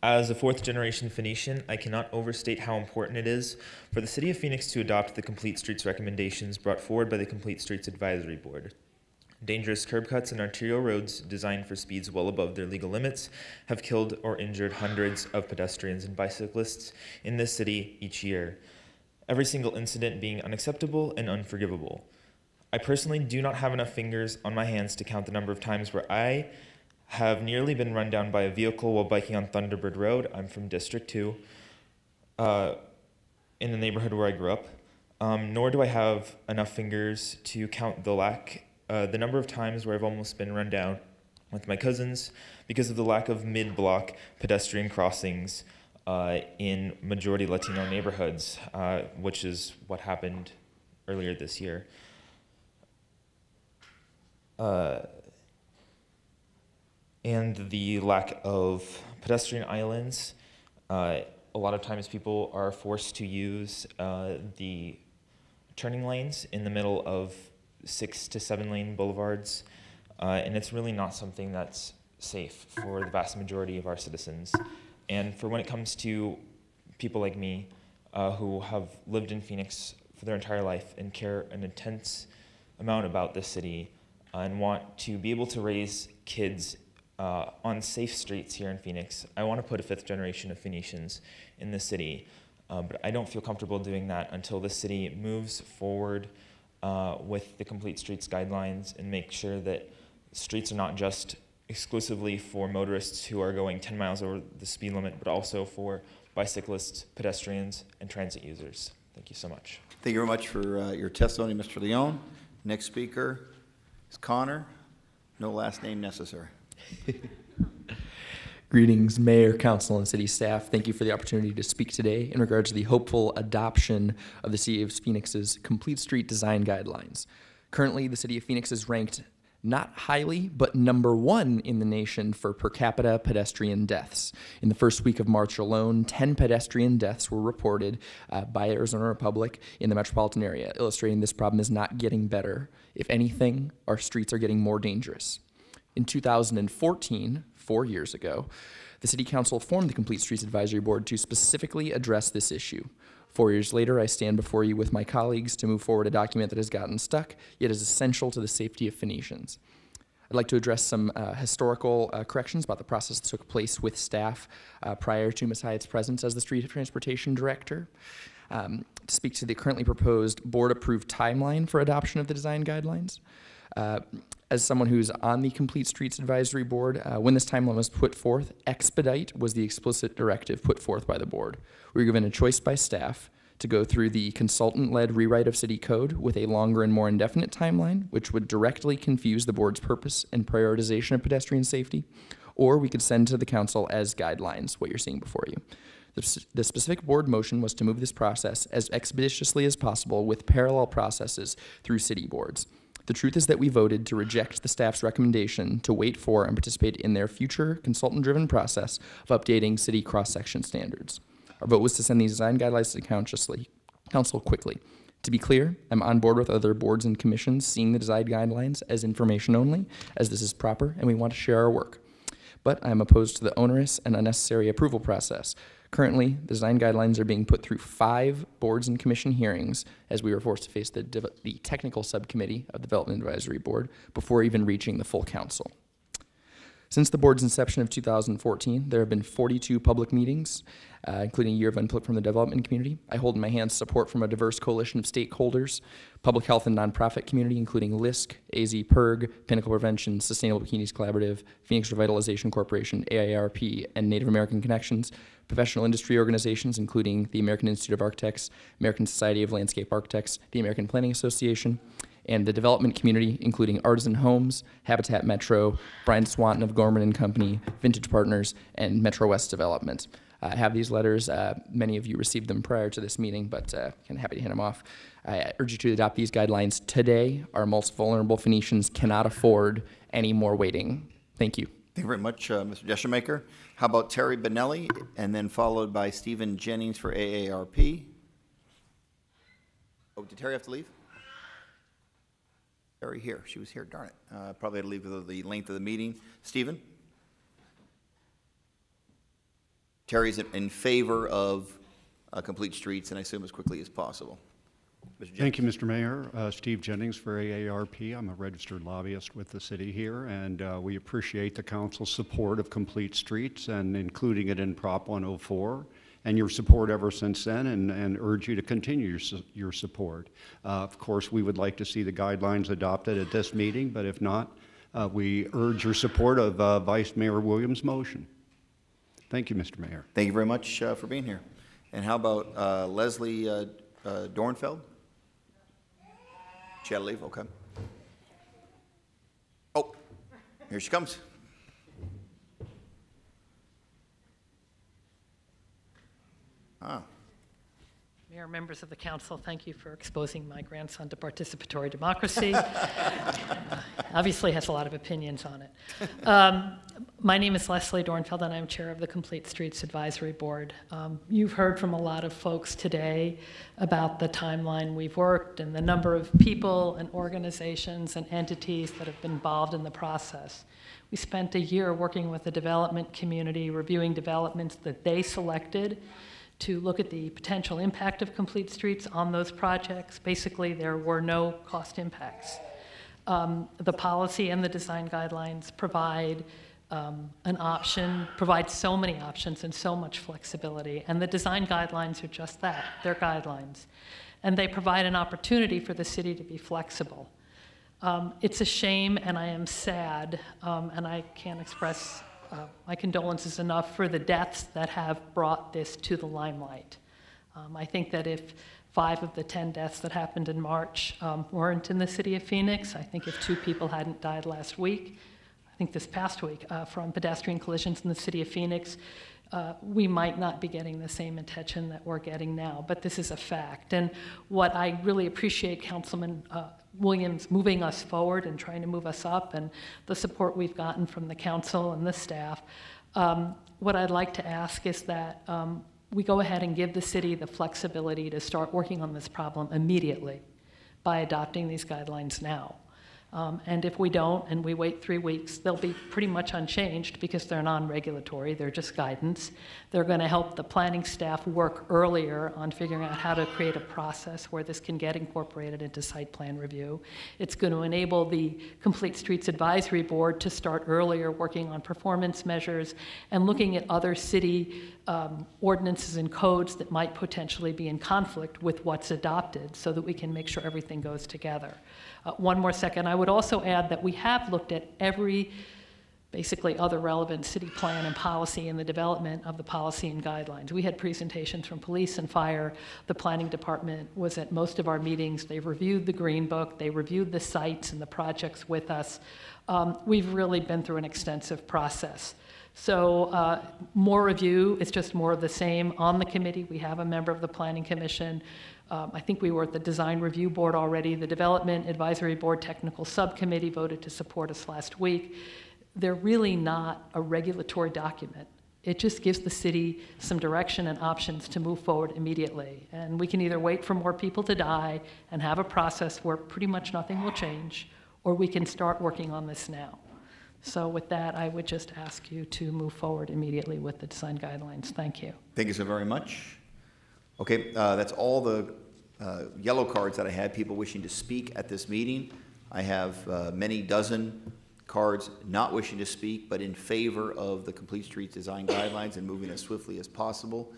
As a fourth-generation Phoenician, I cannot overstate how important it is for the City of Phoenix to adopt the Complete Streets recommendations brought forward by the Complete Streets Advisory Board. Dangerous curb cuts and arterial roads designed for speeds well above their legal limits have killed or injured hundreds of pedestrians and bicyclists in this city each year, every single incident being unacceptable and unforgivable. I personally do not have enough fingers on my hands to count the number of times where I have nearly been run down by a vehicle while biking on Thunderbird Road. I'm from District 2, in the neighborhood where I grew up. Nor do I have enough fingers to count the number of times where I've almost been run down with my cousins because of the lack of mid-block pedestrian crossings in majority Latino neighborhoods, which is what happened earlier this year. And the lack of pedestrian islands. A lot of times people are forced to use the turning lanes in the middle of 6 to 7 lane boulevards, and it's really not something that's safe for the vast majority of our citizens. And for when it comes to people like me who have lived in Phoenix for their entire life and care an intense amount about this city and want to be able to raise kids on safe streets here in Phoenix, I want to put a 5th generation of Phoenicians in the city, but I don't feel comfortable doing that until the city moves forward with the Complete Streets guidelines and make sure that streets are not just exclusively for motorists who are going 10 miles over the speed limit, but also for bicyclists, pedestrians, and transit users. Thank you so much. Thank you very much for your testimony, Mr. Leon. Next speaker is Connor. No last name necessary. Greetings, Mayor, Council, and City staff. Thank you for the opportunity to speak today in regards to the hopeful adoption of the City of Phoenix's Complete Street Design Guidelines. Currently, the City of Phoenix is ranked not highly, but #1 in the nation for per capita pedestrian deaths. In the first week of March alone, 10 pedestrian deaths were reported by Arizona Republic in the metropolitan area, illustrating this problem is not getting better. If anything, our streets are getting more dangerous. In 2014, 4 years ago, the City Council formed the Complete Streets Advisory Board to specifically address this issue. 4 years later, I stand before you with my colleagues to move forward a document that has gotten stuck, yet is essential to the safety of Phoenicians. I'd like to address some historical corrections about the process that took place with staff prior to Ms. Hyatt's presence as the Street Transportation Director. To speak to the currently proposed board-approved timeline for adoption of the design guidelines. As someone who's on the Complete Streets Advisory Board, when this timeline was put forth, expedite was the explicit directive put forth by the board. We were given a choice by staff to go through the consultant-led rewrite of city code with a longer and more indefinite timeline, which would directly confuse the board's purpose and prioritization of pedestrian safety, or we could send to the council as guidelines, what you're seeing before you. The specific board motion was to move this process as expeditiously as possible with parallel processes through city boards. The truth is that we voted to reject the staff's recommendation to wait for and participate in their future consultant-driven process of updating city cross-section standards. Our vote was to send these design guidelines to the council quickly. To be clear, I'm on board with other boards and commissions seeing the design guidelines as information only, as this is proper and we want to share our work. But I'm opposed to the onerous and unnecessary approval process. Currently, the design guidelines are being put through 5 boards and commission hearings as we were forced to face the technical subcommittee of the Development Advisory Board before even reaching the full council. Since the board's inception of 2014, there have been 42 public meetings, including a year of input from the development community. I hold in my hands support from a diverse coalition of stakeholders, public health and nonprofit community, including LISC, AZ-PIRG, Pinnacle Prevention, Sustainable Bikinis Collaborative, Phoenix Revitalization Corporation, AIRP, and Native American Connections, professional industry organizations, including the American Institute of Architects, American Society of Landscape Architects, the American Planning Association, and the development community, including Artisan Homes, Habitat Metro, Brian Swanton of Gorman & Company, Vintage Partners, and Metro West Development. I have these letters. Many of you received them prior to this meeting, but I'm happy to hand them off. I urge you to adopt these guidelines today. Our most vulnerable Phoenicians cannot afford any more waiting. Thank you. Thank you very much, Mr. Deschemaker. How about Terry Benelli, and then followed by Stephen Jennings for AARP? Oh, did Terry have to leave? Terry here. She was here, darn it. Probably had to leave the length of the meeting. Stephen? carries it in favor of complete streets, and I assume as quickly as possible. Thank you, Mr. Mayor. Steve Jennings for AARP. I'm a registered lobbyist with the city here, and we appreciate the council's support of complete streets and including it in Prop 104 and your support ever since then, and urge you to continue your support. Of course, we would like to see the guidelines adopted at this meeting, but if not, we urge your support of Vice Mayor Williams' motion. Thank you, Mr. Mayor. Thank you very much for being here. And how about Leslie Dornfeld? She had to leave? Okay. Oh, here she comes. Ah. Mayor, members of the council, thank you for exposing my grandson to participatory democracy. Obviously has a lot of opinions on it. My name is Leslie Dornfeld, and I'm chair of the Complete Streets Advisory Board. You've heard from a lot of folks today about the timeline we've worked and the number of people and organizations and entities that have been involved in the process. We spent a year working with the development community, reviewing developments that they selected to look at the potential impact of complete streets on those projects. Basically, there were no cost impacts. The policy and the design guidelines provide an option, provide so many options and so much flexibility. And the design guidelines are just that, they're guidelines. And they provide an opportunity for the city to be flexible. It's a shame, and I am sad, and I can't express my condolences enough for the deaths that have brought this to the limelight. I think that if 5 of the 10 deaths that happened in March weren't in the city of Phoenix, I think if 2 people hadn't died last week, I think this past week, from pedestrian collisions in the city of Phoenix, we might not be getting the same attention that we're getting now, but this is a fact. And what I really appreciate Councilman Williams moving us forward and trying to move us up, and the support we've gotten from the council and the staff. What I'd like to ask is that we go ahead and give the city the flexibility to start working on this problem immediately by adopting these guidelines now. And if we don't, and we wait 3 weeks, they'll be pretty much unchanged because they're non-regulatory, they're just guidance. They're going to help the planning staff work earlier on figuring out how to create a process where this can get incorporated into site plan review. It's going to enable the Complete Streets Advisory Board to start earlier working on performance measures and looking at other city ordinances and codes that might potentially be in conflict with what's adopted so that we can make sure everything goes together. One more second, I would also add that we have looked at every basically other relevant city plan and policy in the development of the policy and guidelines. We had presentations from police and fire. The planning department was at most of our meetings. They reviewed the Green Book. They reviewed the sites and the projects with us. We've really been through an extensive process. So more review, it's just more of the same. On the committee, we have a member of the Planning Commission. I think we were at the Design Review Board already. The Development Advisory Board Technical Subcommittee voted to support us last week. They're really not a regulatory document. It just gives the city some direction and options to move forward immediately. And we can either wait for more people to die and have a process where pretty much nothing will change, or we can start working on this now. So with that, I would just ask you to move forward immediately with the design guidelines. Thank you. Thank you so very much. Okay, that's all the yellow cards that I had, people wishing to speak at this meeting. I have many dozen cards not wishing to speak, but in favor of the Complete Streets Design Guidelines and moving as swiftly as possible.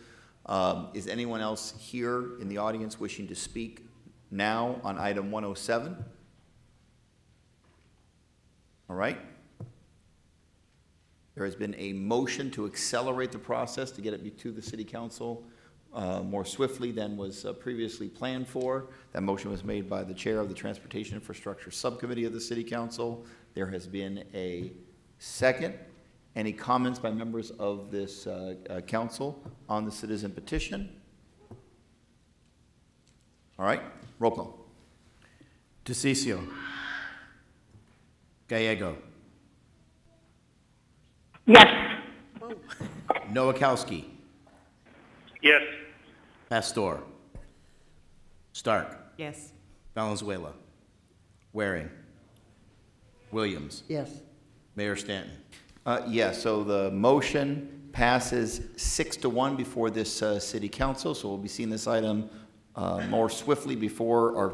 Is anyone else here in the audience wishing to speak now on item 107? All right. There has been a motion to accelerate the process to get it to the City Council more swiftly than was previously planned for. That motion was made by the chair of the Transportation Infrastructure Subcommittee of the City Council. There has been a second. Any comments by members of this council on the citizen petition? All right, roll call. DeCiccio. Gallego. Yes. Nowakowski. Yes. Pastor. Stark. Yes. Valenzuela. Waring. Williams. Yes. Mayor Stanton. Yes, so the motion passes 6-1 before this city council, so we'll be seeing this item more swiftly before our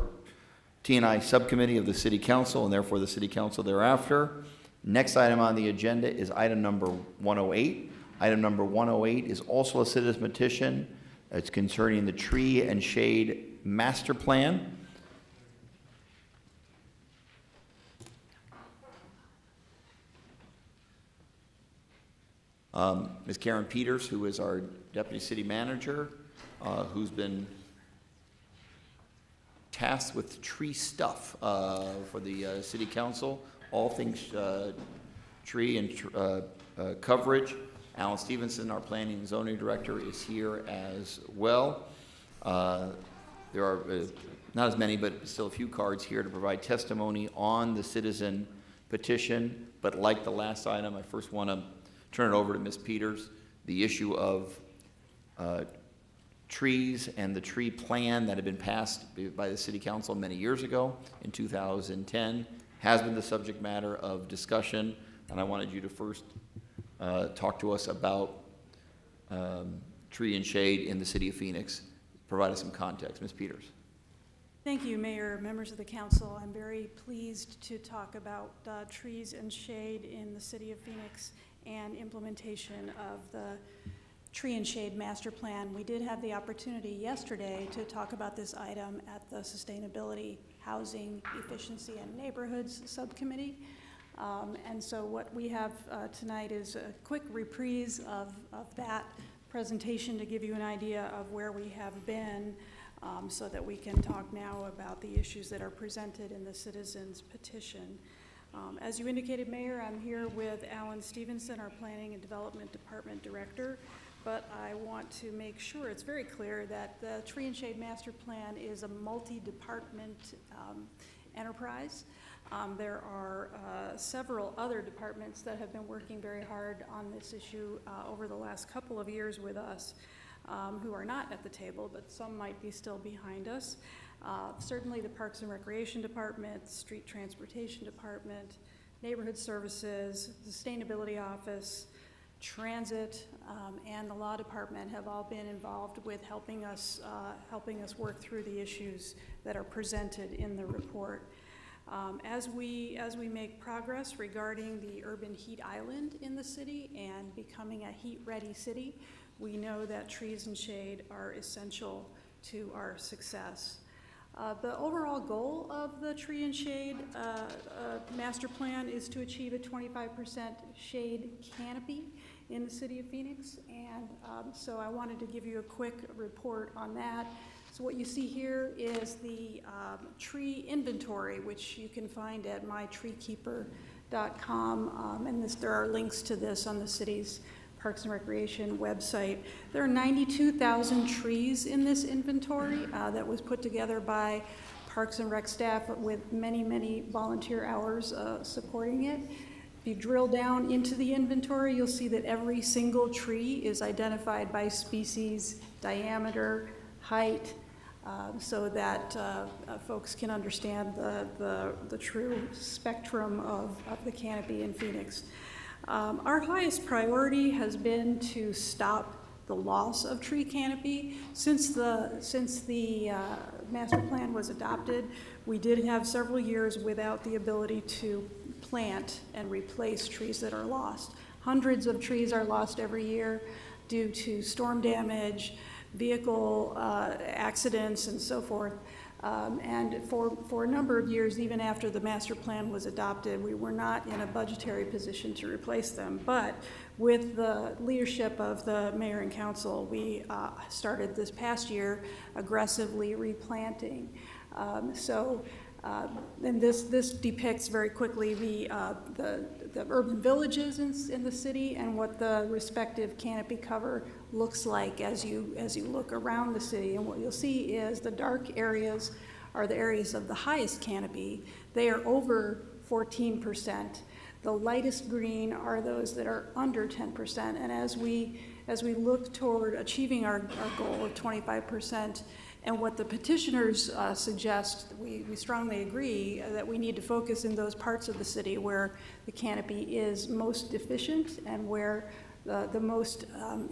T&I subcommittee of the city council, and therefore the city council thereafter. Next item on the agenda is item number 108. Item number 108 is also a citizen petition. It's concerning the tree and shade master plan. Ms. Karen Peters, who is our deputy city manager, who's been tasked with tree stuff for the city council, all things tree and coverage. Alan Stevenson, our planning and zoning director, is here as well. There are not as many, but still a few cards here to provide testimony on the citizen petition. But like the last item, I first want to turn it over to Ms. Peters. The issue of trees and the tree plan that had been passed by the city council many years ago in 2010 has been the subject matter of discussion, and I wanted you to first talk to us about tree and shade in the city of Phoenix. Provide us some context. Ms. Peters. Thank you, Mayor, members of the council. I'm very pleased to talk about trees and shade in the city of Phoenix and implementation of the Tree and Shade Master Plan. We did have the opportunity yesterday to talk about this item at the Sustainability, Housing, Efficiency, and Neighborhoods Subcommittee. And so what we have tonight is a quick reprise of that presentation to give you an idea of where we have been so that we can talk now about the issues that are presented in the citizens' petition. As you indicated, Mayor, I'm here with Alan Stevenson, our Planning and Development Department Director, but I want to make sure it's very clear that the Tree and Shade Master Plan is a multi-department enterprise. There are several other departments that have been working very hard on this issue over the last couple of years with us, who are not at the table, but some might be still behind us. Certainly the Parks and Recreation Department, Street Transportation Department, Neighborhood Services, Sustainability Office, Transit, and the Law Department have all been involved with helping us work through the issues that are presented in the report. As we make progress regarding the urban heat island in the city and becoming a heat-ready city, we know that trees and shade are essential to our success. The overall goal of the Tree and Shade Master Plan is to achieve a 25% shade canopy in the city of Phoenix, and so I wanted to give you a quick report on that. So what you see here is the tree inventory, which you can find at mytreekeeper.com, and there are links to this on the city's Parks and Recreation website. There are 92,000 trees in this inventory that was put together by Parks and Rec staff with many, many volunteer hours supporting it. If you drill down into the inventory, you'll see that every single tree is identified by species, diameter, height, so that folks can understand the true spectrum of the canopy in Phoenix. Our highest priority has been to stop the loss of tree canopy. Since the master plan was adopted, we did have several years without the ability to plant and replace trees that are lost. Hundreds of trees are lost every year due to storm damage, vehicle accidents, and so forth. And for a number of years, even after the master plan was adopted, we were not in a budgetary position to replace them. But with the leadership of the mayor and council, we started this past year aggressively replanting. And this depicts very quickly the urban villages in the city and what the respective canopy cover looks like as you look around the city. And what you'll see is the dark areas are the areas of the highest canopy. They are over 14%. The lightest green are those that are under 10%. And as we look toward achieving our goal of 25%, and what the petitioners suggest, we strongly agree that we need to focus in those parts of the city where the canopy is most deficient and where the most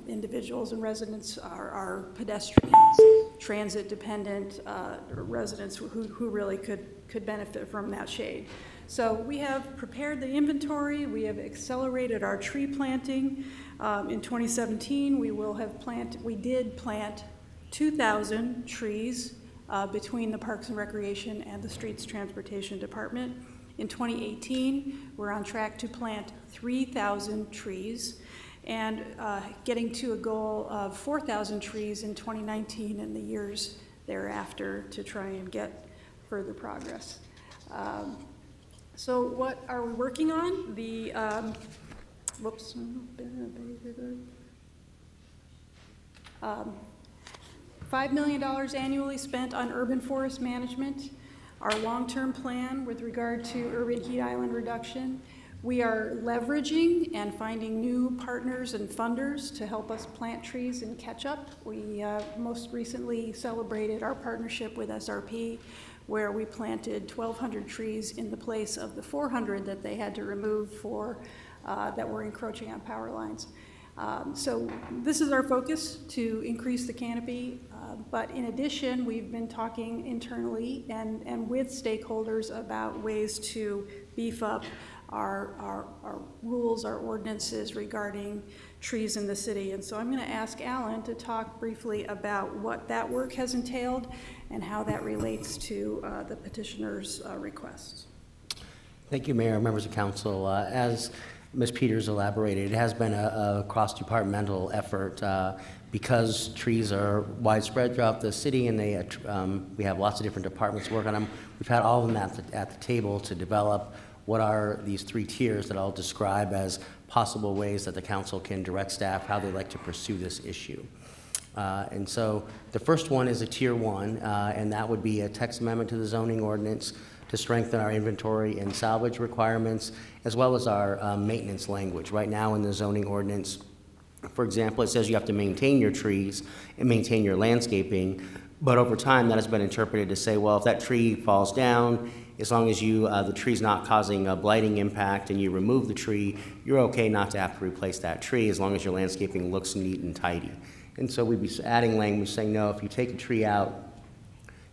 individuals and residents are pedestrians, transit-dependent residents who really could benefit from that shade. So we have prepared the inventory. We have accelerated our tree planting. In 2017, we did plant 2,000 trees between the Parks and Recreation and the Streets Transportation Department. In 2018, we're on track to plant 3,000 trees and getting to a goal of 4,000 trees in 2019 and the years thereafter to try and get further progress. So what are we working on? The, whoops. $5 million annually spent on urban forest management. Our long-term plan with regard to urban heat island reduction. We are leveraging and finding new partners and funders to help us plant trees and catch up. We most recently celebrated our partnership with SRP, where we planted 1,200 trees in the place of the 400 that they had to remove for that were encroaching on power lines. So this is our focus, to increase the canopy, but in addition, we've been talking internally and with stakeholders about ways to beef up our rules, our ordinances regarding trees in the city. And so I'm going to ask Alan to talk briefly about what that work has entailed and how that relates to the petitioner's requests. Thank you, Mayor, members of council. As Ms. Peters elaborated, it has been a cross-departmental effort because trees are widespread throughout the city, and we have lots of different departments work on them. We've had all of them at the table to develop what are these 3 tiers that I'll describe as possible ways that the council can direct staff how they like to pursue this issue. And so the first one is a tier 1, and that would be a text amendment to the zoning ordinance to strengthen our inventory and salvage requirements, as well as our maintenance language. Right now in the zoning ordinance, for example, it says you have to maintain your trees and maintain your landscaping, but over time that has been interpreted to say, well, if that tree falls down, as long as the tree's not causing a blighting impact and you remove the tree, you're okay not to have to replace that tree as long as your landscaping looks neat and tidy. And so we'd be adding language saying, no, if you take a tree out,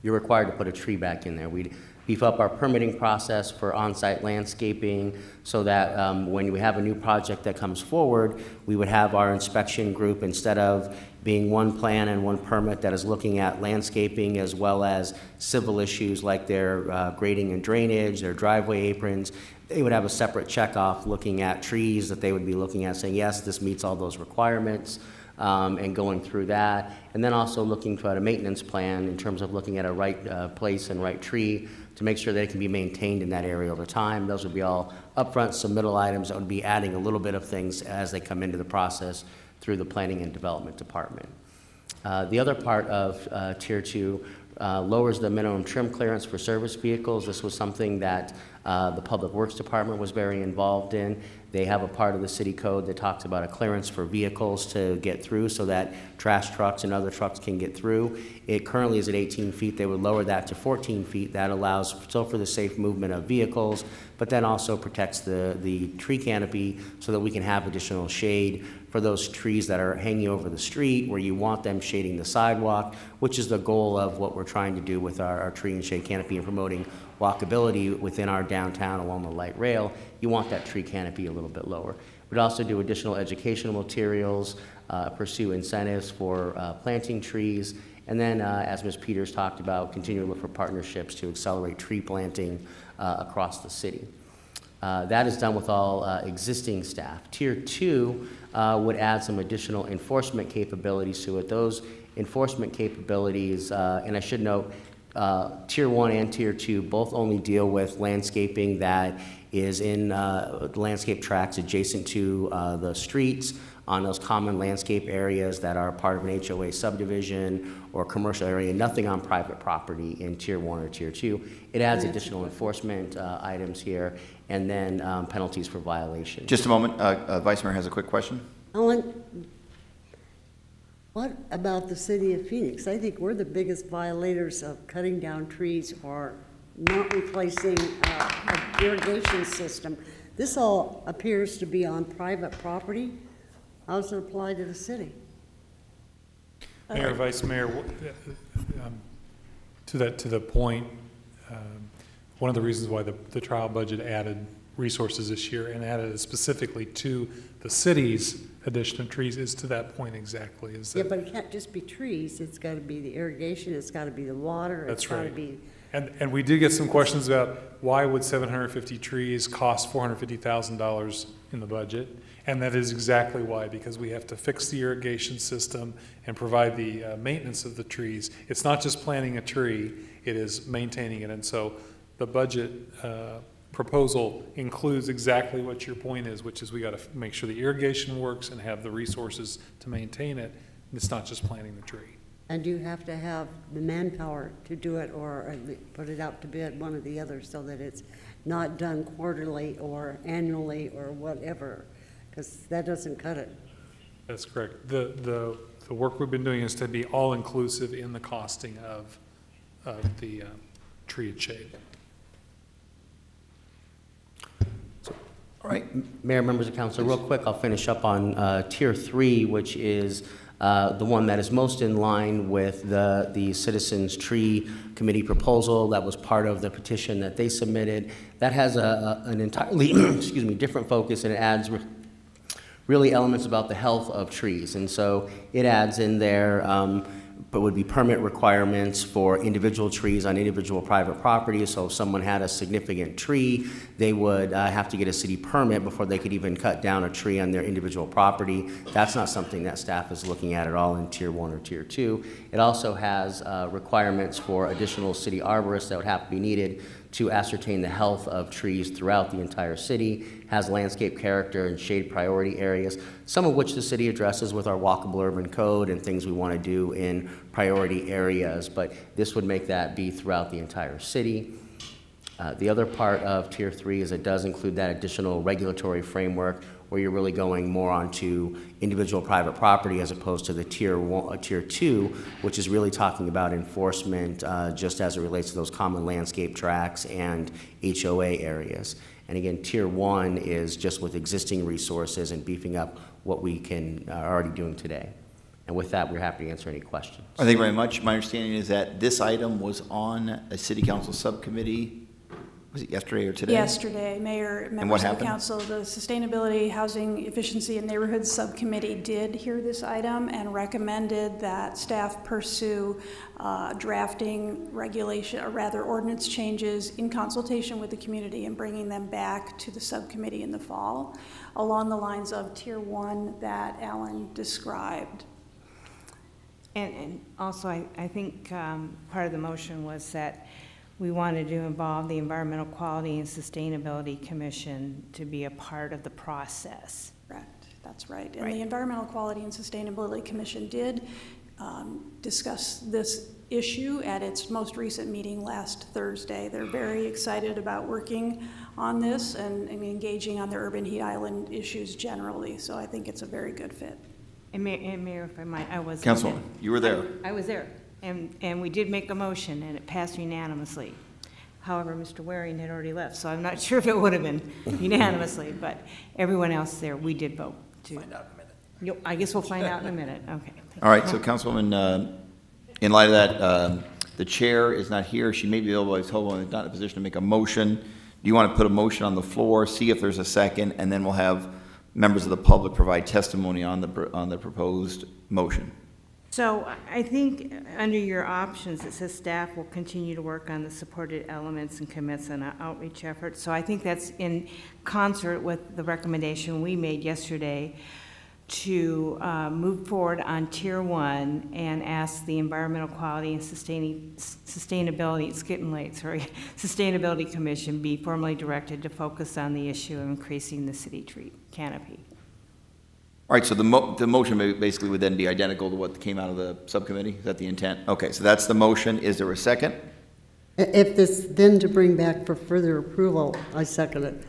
you're required to put a tree back in there. We'd beef up our permitting process for on-site landscaping so that when we have a new project that comes forward, we would have our inspection group, instead of being one plan and one permit that is looking at landscaping as well as civil issues like their grading and drainage, their driveway aprons, they would have a separate checkoff looking at trees that they would be looking at saying, yes, this meets all those requirements. And going through that, and then also looking at a maintenance plan in terms of looking at a right place and right tree to make sure that it can be maintained in that area over time. Those would be all upfront submittal items that would be adding a little bit of things as they come into the process through the planning and development department. The other part of tier 2 lowers the minimum trim clearance for service vehicles. This was something that the Public Works Department was very involved in. They have a part of the city code that talks about a clearance for vehicles to get through so that trash trucks and other trucks can get through. It currently is at 18 feet. They would lower that to 14 feet. That allows still for the safe movement of vehicles, but then also protects the tree canopy so that we can have additional shade for those trees that are hanging over the street where you want them shading the sidewalk, which is the goal of what we're trying to do with our tree and shade canopy and promoting walkability within our downtown along the light rail. You want that tree canopy a little bit lower. We'd also do additional educational materials, pursue incentives for planting trees, and then, as Ms. Peters talked about, continue to look for partnerships to accelerate tree planting across the city. That is done with all existing staff. Tier 2 would add some additional enforcement capabilities to it. Those enforcement capabilities, and I should note, Tier 1 and Tier 2 both only deal with landscaping that is in landscape tracts adjacent to the streets on those common landscape areas that are part of an HOA subdivision or commercial area, nothing on private property in Tier 1 or Tier 2. It adds additional enforcement items here and then penalties for violation. Just a moment. Vice Mayor has a quick question. Ellen, what about the city of Phoenix? I think we're the biggest violators of cutting down trees or not replacing an irrigation system. This all appears to be on private property. How does it apply to the city? Mayor, Vice Mayor, to the point, one of the reasons why the trial budget added resources this year and added it specifically to the city's addition of trees is to that point exactly. Is that, Yeah, but it can't just be trees. It's got to be the irrigation. It's got to be the water. That's it's got to right. be. And we did get some questions about why would 750 trees cost $450,000 in the budget? And that is exactly why, because we have to fix the irrigation system and provide the maintenance of the trees. It's not just planting a tree, it is maintaining it. And so the budget proposal includes exactly what your point is, which is we got to make sure the irrigation works and have the resources to maintain it. And it's not just planting the tree. And you have to have the manpower to do it, or put it out to bid, one or the other, so that it's not done quarterly or annually or whatever, because that doesn't cut it. That's correct. The work we've been doing is to be all-inclusive in the costing of the tree and shade. All right. Mayor, members of council, real quick, I'll finish up on Tier 3, which is the one that is most in line with the Citizens Tree Committee proposal that was part of the petition that they submitted. That has an entirely excuse me, different focus, and it adds really elements about the health of trees. And so it adds in there but would be permit requirements for individual trees on individual private property. So if someone had a significant tree, they would have to get a city permit before they could even cut down a tree on their individual property. That's not something that staff is looking at all in Tier 1 or Tier 2. It also has requirements for additional city arborists that would have to be needed to ascertain the health of trees throughout the entire city, has landscape character and shade priority areas, some of which the city addresses with our walkable urban code and things we want to do in priority areas, but this would make that be throughout the entire city. The other part of Tier 3 is it does include that additional regulatory framework where you're really going more onto individual private property as opposed to the Tier 2, which is really talking about enforcement just as it relates to those common landscape tracts and HOA areas. And again, Tier 1 is just with existing resources and beefing up what we are already doing today. And with that, we're happy to answer any questions. Thank you very much. My understanding is that this item was on a city council subcommittee. Was it yesterday or today? Yesterday, Mayor, members of the council, the Sustainability, Housing Efficiency, and Neighborhoods Subcommittee did hear this item and recommended that staff pursue drafting regulation, or rather ordinance changes in consultation with the community and bringing them back to the subcommittee in the fall, along the lines of Tier 1 that Alan described. And also, I think part of the motion was that we wanted to involve the Environmental Quality and Sustainability Commission to be a part of the process. Correct, that's right. And the Environmental Quality and Sustainability Commission did discuss this issue at its most recent meeting last Thursday. They're very excited about working on this and engaging on the urban heat island issues generally. So I think it's a very good fit. And Mayor, if I might, I was. Councilwoman, you were there. I was there. And we did make a motion, and it passed unanimously. However, Mr. Waring had already left, so I'm not sure if it would have been unanimously, but everyone else there, we did vote to. Find out in a minute. I guess we'll find out in a minute. Okay. All right, so Councilwoman, in light of that, the chair is not here. She may be able to tell one not in a position to make a motion. Do you want to put a motion on the floor, see if there's a second, and then we'll have members of the public provide testimony on the proposed motion? So I think under your options, it says staff will continue to work on the supported elements and commits on outreach efforts. So I think that's in concert with the recommendation we made yesterday to move forward on Tier 1 and ask the Environmental Quality and Sustainability Commission be formally directed to focus on the issue of increasing the city tree canopy. All right, so the motion basically would then be identical to what came out of the subcommittee? Is that the intent? Okay, so that's the motion. Is there a second? If this then to bring back for further approval, I second it.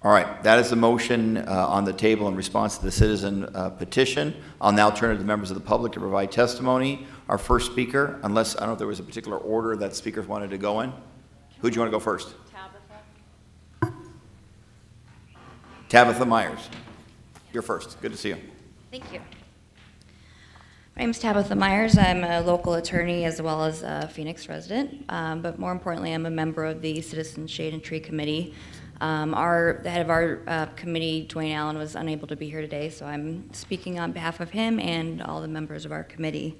All right, that is the motion on the table in response to the citizen petition. I'll now turn it to the members of the public to provide testimony. Our first speaker, unless, I don't know if there was a particular order that speakers wanted to go in. Who do you want to go first? Tabitha Myers, you're first. Good to see you. Thank you. My name is Tabitha Myers. I'm a local attorney as well as a Phoenix resident, but more importantly, I'm a member of the Citizen Shade and Tree Committee. The head of our committee, Dwayne Allen, was unable to be here today, so I'm speaking on behalf of him and all the members of our committee.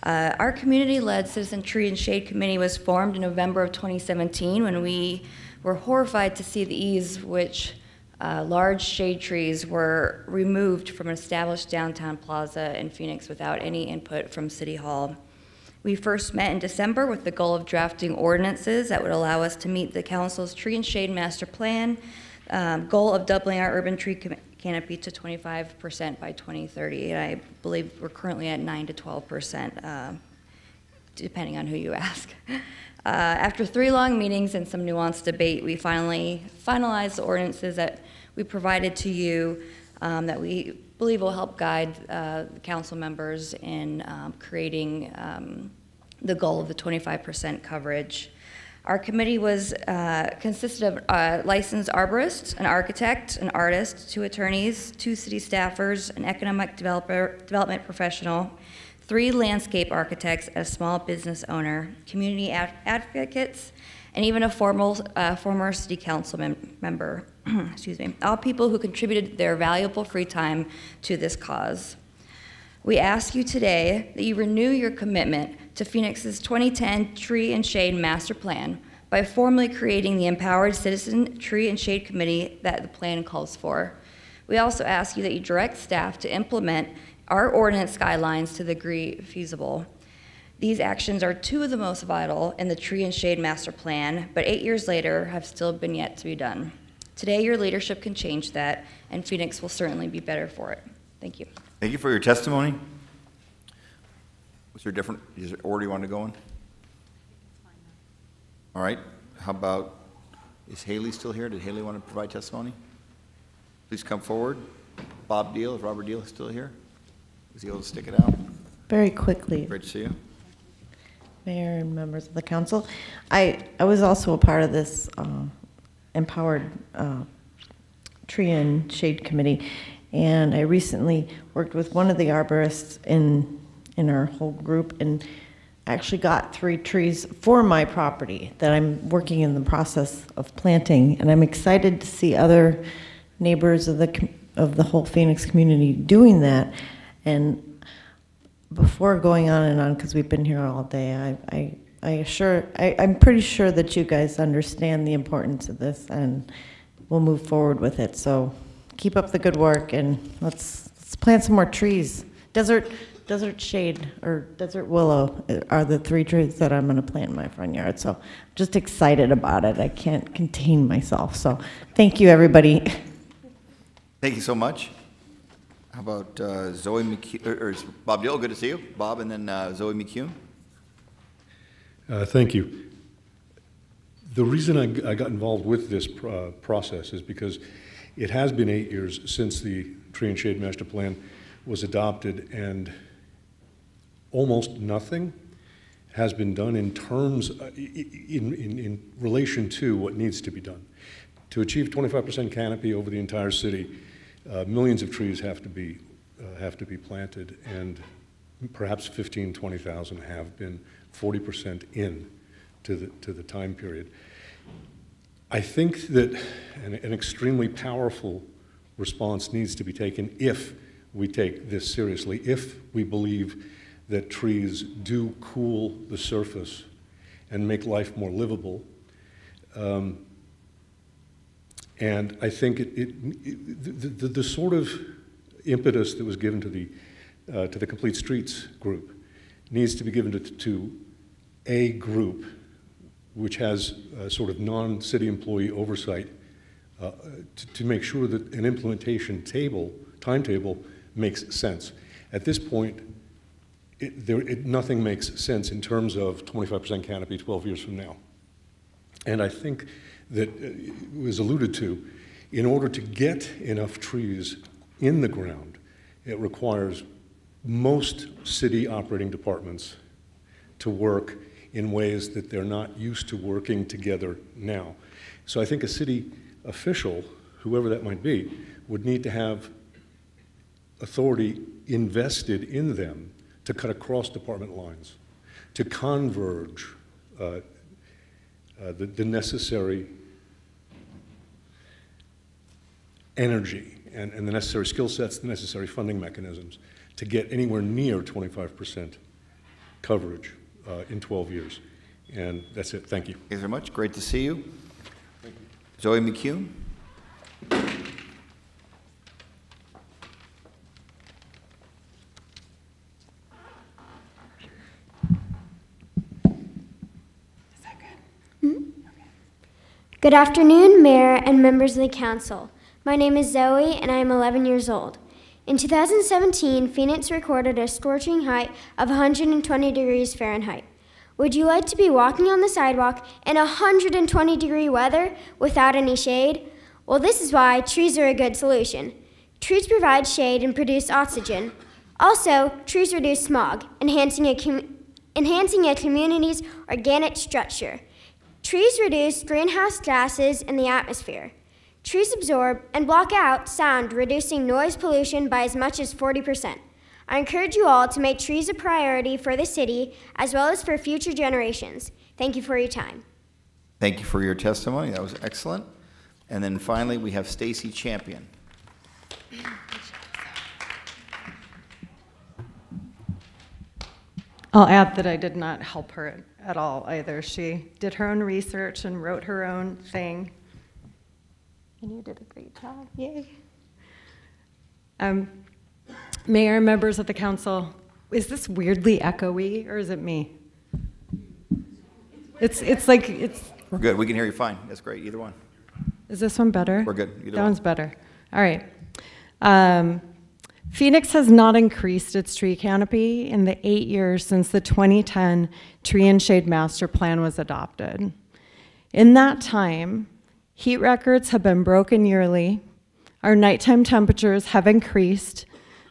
Our community-led Citizen Tree and Shade Committee was formed in November of 2017 when we were horrified to see the ease which large shade trees were removed from an established downtown plaza in Phoenix without any input from City Hall. We first met in December with the goal of drafting ordinances that would allow us to meet the Council's Tree and Shade Master Plan goal of doubling our urban tree canopy to 25% by 2030. And I believe we're currently at 9 to 12%, depending on who you ask. After 3 long meetings and some nuanced debate, we finally finalized the ordinances that we provided to you that we believe will help guide the council members in creating the goal of the 25% coverage. Our committee consisted of a licensed arborist, an architect, an artist, 2 attorneys, 2 city staffers, an economic development professional, 3 landscape architects, a small business owner, community advocates, and even a former city council member. Excuse me. All people who contributed their valuable free time to this cause. We ask you today that you renew your commitment to Phoenix's 2010 Tree and Shade Master Plan by formally creating the Empowered Citizen Tree and Shade Committee that the plan calls for. We also ask you that you direct staff to implement our ordinance guidelines to the degree feasible. These actions are 2 of the most vital in the Tree and Shade Master Plan, but 8 years later have still been yet to be done. Today, your leadership can change that, and Phoenix will certainly be better for it. Thank you. Thank you for your testimony. Is there order you want to go in? All right. How about, is Haley still here? Did Haley want to provide testimony? Please come forward. Bob Deal, is Robert Deal still here? Is he able to stick it out? Very quickly. Great to see you. Mayor and members of the council. I was also a part of this Empowered Tree and Shade Committee, and I recently worked with one of the arborists in our whole group and actually got 3 trees for my property that I'm working in the process of planting, and I'm excited to see other neighbors of the whole Phoenix community doing that. And before going on and on, because we've been here all day, I'm pretty sure that you guys understand the importance of this and we'll move forward with it. So keep up the good work and let's plant some more trees. Desert shade or desert willow are the 3 trees that I'm going to plant in my front yard. So I'm just excited about it. I can't contain myself. So thank you, everybody. Thank you so much. How about Zoe McCune, or Bob Dill, good to see you. Bob, and then Zoe McCune. Thank you. The reason I got involved with this process is because it has been 8 years since the Tree and Shade Master Plan was adopted, and almost nothing has been done in terms, in relation to what needs to be done. To achieve 25% canopy over the entire city, millions of trees have to be planted, and perhaps 20,000 have been 40% in to the time period. I think that an extremely powerful response needs to be taken if we take this seriously, if we believe that trees do cool the surface and make life more livable. And I think the sort of impetus that was given to the Complete Streets group needs to be given to a group which has sort of non-city employee oversight to make sure that an implementation timetable makes sense. At this point, nothing makes sense in terms of 25% canopy 12 years from now. And I think that it was alluded to, in order to get enough trees in the ground, it requires most city operating departments to work in ways that they're not used to working together now. So I think a city official whoever that might be, would need to have authority invested in them to cut across department lines, to converge the necessary energy and the necessary skill sets, the necessary funding mechanisms to get anywhere near 25% coverage in 12 years. And that's it. Thank you. Thank you very much. Great to see you. Zoe McCune. Good afternoon, Mayor and members of the Council. My name is Zoe, and I am 11 years old. In 2017, Phoenix recorded a scorching height of 120 degrees Fahrenheit. Would you like to be walking on the sidewalk in 120-degree weather without any shade? Well, this is why trees are a good solution. Trees provide shade and produce oxygen. Also, trees reduce smog, enhancing a community's organic structure. Trees reduce greenhouse gases in the atmosphere. Trees absorb and block out sound, reducing noise pollution by as much as 40%. I encourage you all to make trees a priority for the city as well as for future generations. Thank you for your time. Thank you for your testimony. That was excellent. And then finally, we have Stacy Champion. I'll add that I did not help her at all either. She did her own research and wrote her own thing. And you did a great job. Yay. Mayor, members of the council, is this weirdly echoey or is it me? It's like it's. We're good. We can hear you fine. That's great. Either one. Is this one better? We're good. Either that one. one's better. All right. Phoenix has not increased its tree canopy in the 8 years since the 2010 Tree and Shade Master Plan was adopted. In that time, heat records have been broken yearly, our nighttime temperatures have increased,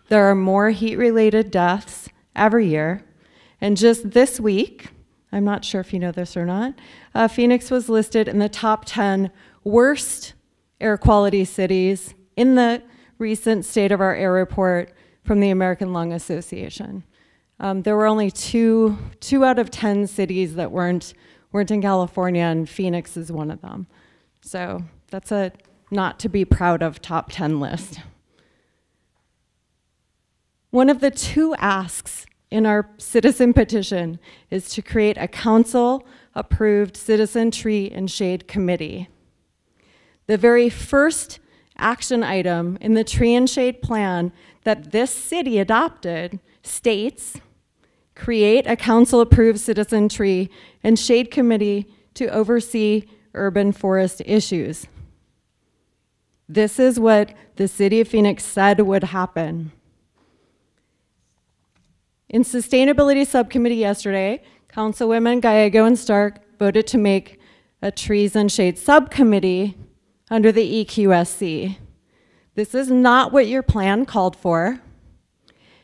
there are more heat-related deaths every year, and just this week, I'm not sure if you know this or not, Phoenix was listed in the top 10 worst air quality cities in the recent State of Our Air report from the American Lung Association. There were only two out of 10 cities that weren't in California, and Phoenix is one of them. So that's a not to be proud of top 10 list. One of the two asks in our citizen petition is to create a council-approved citizen tree and shade committee. The very first action item in the tree and shade plan that this city adopted states, create a council-approved citizen tree and shade committee to oversee urban forest issues. This is what the city of Phoenix said would happen. In Sustainability Subcommittee yesterday, Councilwomen Gallego and Stark voted to make a trees and shade subcommittee under the EQSC. This is not what your plan called for.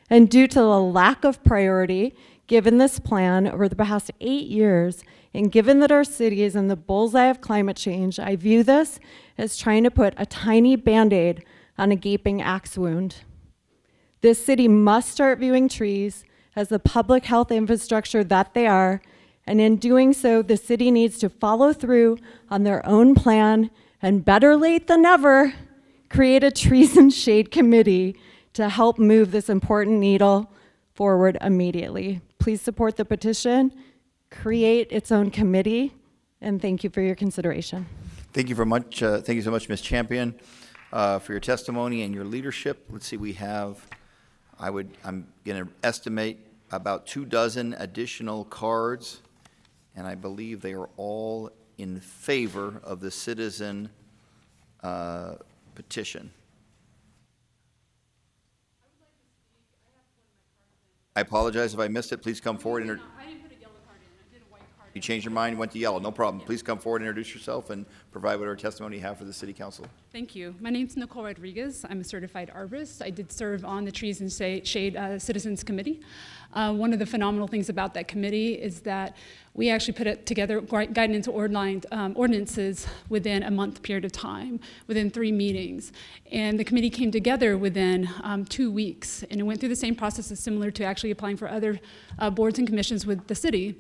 And due to the lack of priority given this plan over the past 8 years, and given that our city is in the bullseye of climate change, I view this as trying to put a tiny Band-Aid on a gaping axe wound. This city must start viewing trees as the public health infrastructure that they are, and in doing so, the city needs to follow through on their own plan, and better late than never, create a trees and shade committee to help move this important needle forward immediately. Please support the petition, create its own committee, and thank you for your consideration. Thank you very much. Thank you so much, Ms. Champion, for your testimony and your leadership. Let's see, we have, I'm going to estimate about 24 additional cards, and I believe they are all in favor of the citizen petition. I apologize if I missed it. Please come forward. I didn't put a yellow card in. I did a white card. You changed your mind, went to yellow. No problem. Please come forward and introduce yourself and provide whatever testimony you have for the City Council. Thank you. My name's Nicole Rodriguez. I'm a certified arborist. I did serve on the Trees and Shade Citizens Committee. One of the phenomenal things about that committee is that we actually put it together guidance ordinances within a month period of time, within 3 meetings. And the committee came together within 2 weeks, and it went through the same process as similar to actually applying for other boards and commissions with the city.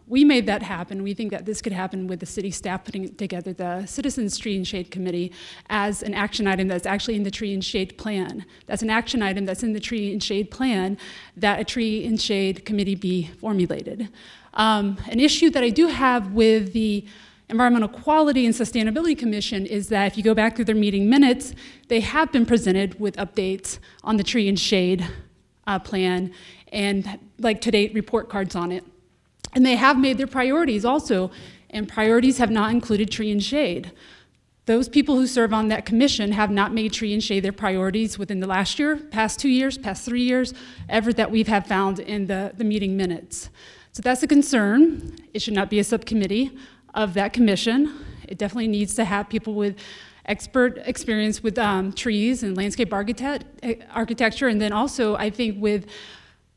We made that happen. We think that this could happen with the city staff putting together the Citizens Tree and Shade Committee as an action item that's actually in the Tree and Shade Plan. That's an action item that's in the Tree and Shade Plan that a Tree and Shade Committee be formulated. An issue that I do have with the Environmental Quality and Sustainability Commission is that if you go back through their meeting minutes, they have been presented with updates on the Tree and Shade Plan and like to date report cards on it. And they have made their priorities also, and priorities have not included tree and shade. Those people who serve on that commission have not made tree and shade their priorities within the last year, past 2 years, past 3 years, ever that we've had found in the meeting minutes. So that's a concern. It should not be a subcommittee of that commission. It definitely needs to have people with expert experience with trees and landscape architecture, and then also I think with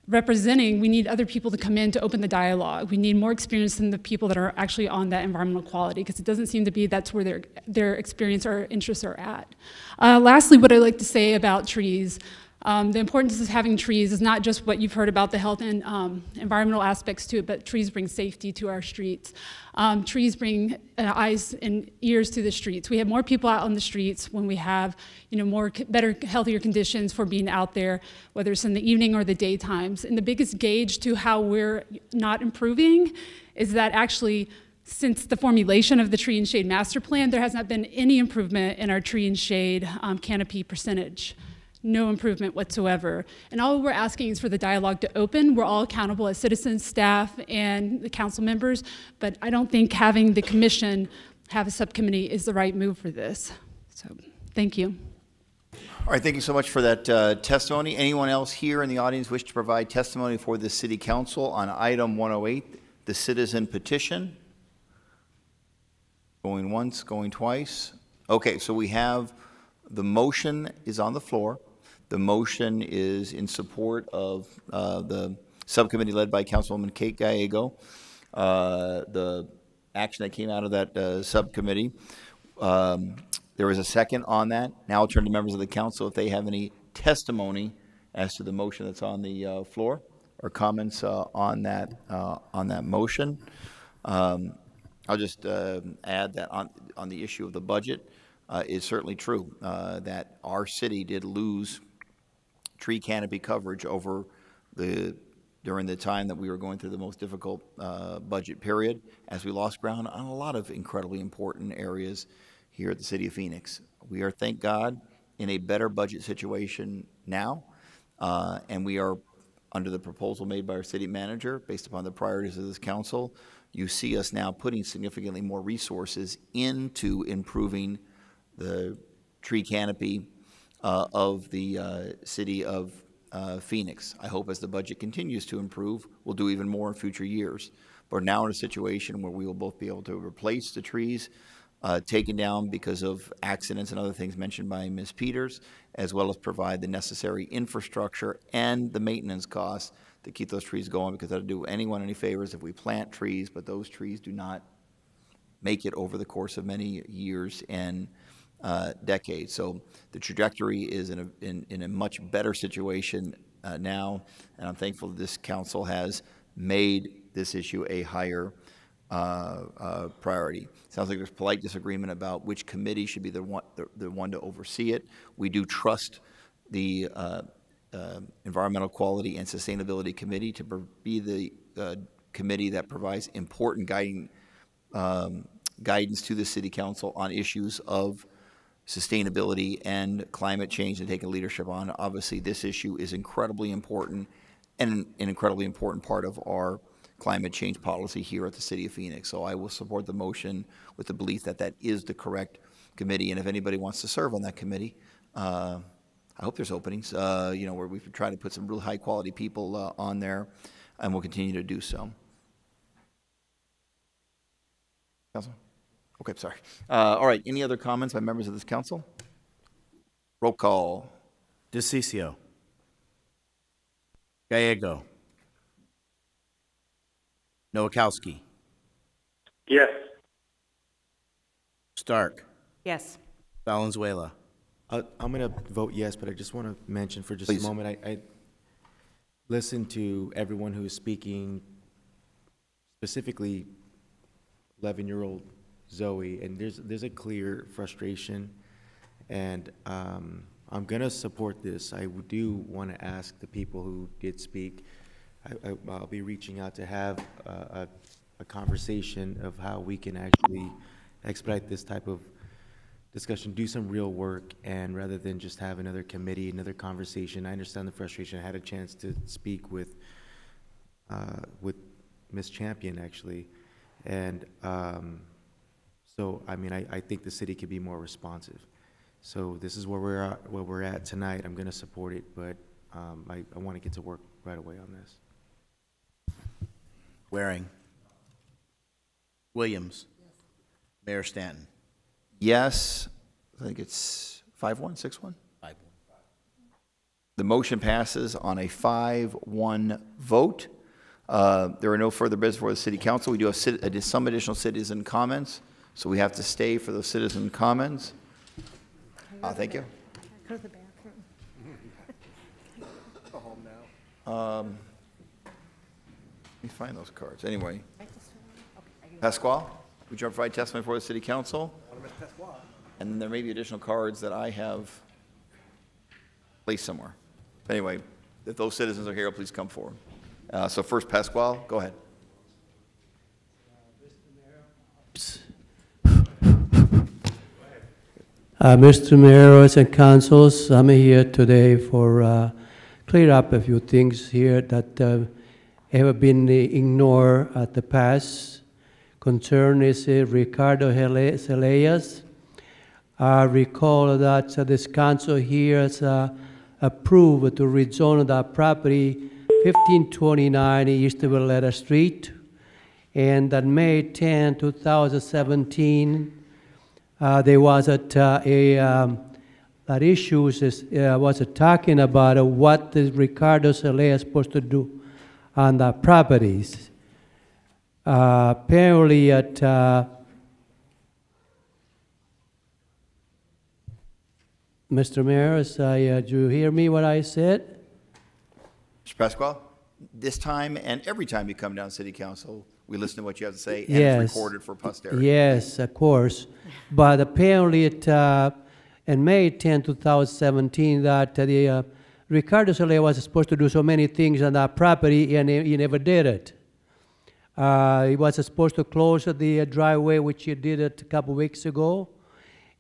representing, we need other people to come in to open the dialogue. We need more experience than the people that are actually on that environmental quality, because it doesn't seem to be that's where their experience or interests are at. Lastly, what I like to say about trees, the importance of having trees is not just what you've heard about the health and environmental aspects to it, but trees bring safety to our streets. Trees bring eyes and ears to the streets. We have more people out on the streets when we have, more better, healthier conditions for being out there, whether it's in the evening or the daytimes. And the biggest gauge to how we're not improving is that actually, since the formulation of the Tree and Shade Master Plan, there has not been any improvement in our tree and shade canopy percentage. No improvement whatsoever. And all we're asking is for the dialogue to open. We're all accountable as citizens, staff, and the council members, but I don't think having the commission have a subcommittee is the right move for this. So, thank you. All right, thank you so much for that testimony. Anyone else here in the audience wish to provide testimony for the City Council on item 108, the citizen petition? Going once, going twice. Okay, so we have the motion is on the floor. The motion is in support of the subcommittee led by Councilwoman Kate Gallego. The action that came out of that subcommittee. There was a second on that. Now I'll turn to members of the council if they have any testimony as to the motion that's on the floor or comments on that motion. I'll just add that on the issue of the budget, it's certainly true that our city did lose tree canopy coverage during the time that we were going through the most difficult budget period, as we lost ground on a lot of incredibly important areas here at the City of Phoenix. We are, thank God, in a better budget situation now, and we are under the proposal made by our city manager, based upon the priorities of this council. You see us now putting significantly more resources into improving the tree canopy of the city of Phoenix. I hope as the budget continues to improve, we'll do even more in future years. But we're now in a situation where we will both be able to replace the trees taken down because of accidents and other things mentioned by Ms. Peters, as well as provide the necessary infrastructure and the maintenance costs to keep those trees going, because that'll do anyone any favors if we plant trees, but those trees do not make it over the course of many years and decades. So the trajectory is in a much better situation now, and I'm thankful that this council has made this issue a higher priority. Sounds like there's polite disagreement about which committee should be the one to oversee it. We do trust the Environmental Quality and Sustainability Committee to be the committee that provides important guidance to the City Council on issues of sustainability and climate change and taking leadership on. Obviously, this issue is incredibly important and an incredibly important part of our climate change policy here at the City of Phoenix. So I will support the motion with the belief that that is the correct committee. And if anybody wants to serve on that committee, I hope there's openings, where we've tried to put some really high quality people on there, and we'll continue to do so. Council? Okay, sorry. All right, any other comments by members of this council? Roll call. DeCiccio. Gallego. Nowakowski. Yes. Stark. Yes. Valenzuela. I'm going to vote yes, but I just want to mention for just Please. a moment, I listened to everyone who is speaking, specifically 11-year-old Zoe, and there's a clear frustration, and I'm going to support this. I do want to ask the people who did speak, I'll be reaching out to have a conversation of how we can actually expedite this type of discussion, do some real work, and rather than just have another committee, another conversation. I understand the frustration. I had a chance to speak with Ms. Champion, actually, and so I mean, I think the city could be more responsive. So this is where we're at tonight. I'm going to support it, but I want to get to work right away on this. Waring. Williams. Mayor Stanton. Yes, I think it's 5-1, 6-1? 5-1. The motion passes on a 5-1 vote. There are no further business for the city council. We do have some additional citizen comments, so we have to stay for those citizen comments. Thank you. Go to the bathroom. Go home now. Let me find those cards. Anyway. Pasquale, would you provide testimony for the city council? And then there may be additional cards that I have placed somewhere. Anyway, if those citizens are here, please come forward. So first, Pasquale, go ahead. Mr. Mayor and councils, I'm here today for clear up a few things here that have been ignored at the past. Concern is Ricardo Zeleyas. I recall that this council here has approved to rezone that property 1529 East Valletta Street. And on May 10, 2017, there was that issues was talking about what the Ricardo Zeleyas is supposed to do on the properties. Apparently at Mr. Mayor, do you hear me what I said? Mr. Pasquale, this time and every time you come down to city council, we listen to what you have to say, and Yes. it's recorded for posterity. Yes, of course. But apparently in May 10, 2017, that the Ricardo Zeleyas was supposed to do so many things on that property, and he never did it. He was supposed to close the driveway, which he did it a couple weeks ago,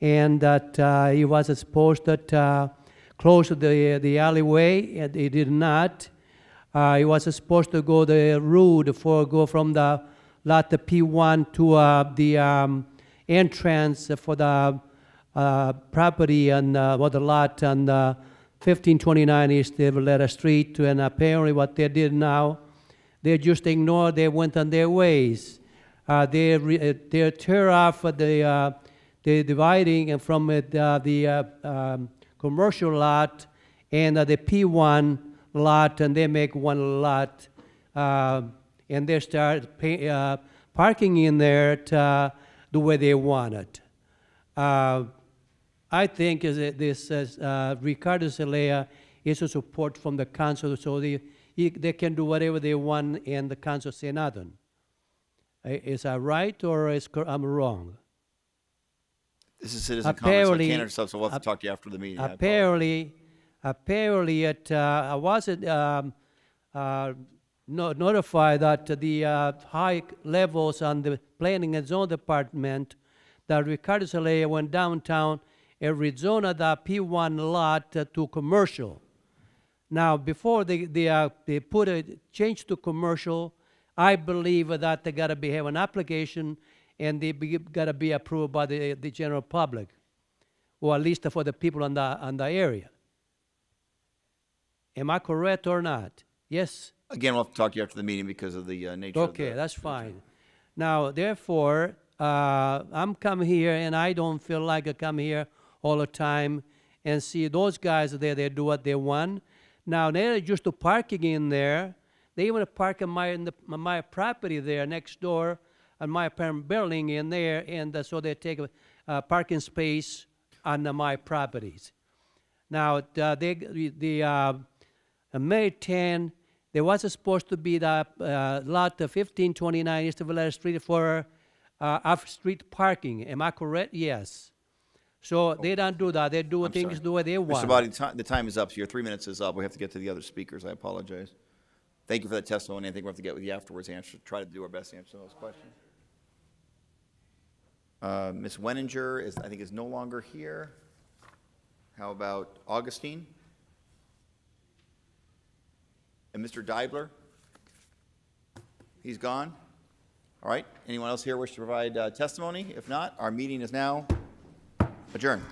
and that he was supposed to close the alleyway, and he did not. He was supposed to go the route go from the lot P1 to the entrance for the property and the lot on 1529 East Valletta Street, and apparently what they did now, they just ignored, they went on their ways. They tear off the dividing from the commercial lot and the P1 lot, and they make one lot, and they start parking in there the way they want it. I think this Ricardo Zeleyas is a support from the council, so they can do whatever they want, and the council say nothing. Is that right, or I'm wrong? This is citizen comments, so I can't interrupt, so we'll have to talk to you after the meeting. Apparently, I wasn't notified that the high levels on the planning and zone department, that Ricardo Zeleyas went downtown and rezoned the P1 lot to commercial. Now, before they put a change to commercial, I believe that they got to have an application, and they got to be approved by the general public, or at least for the people on the area. Am I correct or not? Yes? Again, we'll have to talk to you after the meeting because of the nature of the... Okay, that's fine. Now, therefore, I'm come here and I don't feel like I come here all the time and see those guys there, they do what they want. Now they're just parking in there. They even park in my property there next door on my apartment building in there, and so they take a parking space on my properties. Now May 10, there was supposed to be the lot 1529 East Valera Street for off-street parking. Am I correct? Yes. So they don't do that. They do things the way they want. Mr. Body, the time is up, so your 3 minutes is up. We have to get to the other speakers. I apologize. Thank you for that testimony. I think we'll have to get with you afterwards and try to do our best to answer those questions. Ms. Wenninger I think is no longer here. How about Augustine? And Mr. Deibler? He's gone? All right. Anyone else here wish to provide testimony? If not, our meeting is now adjourned.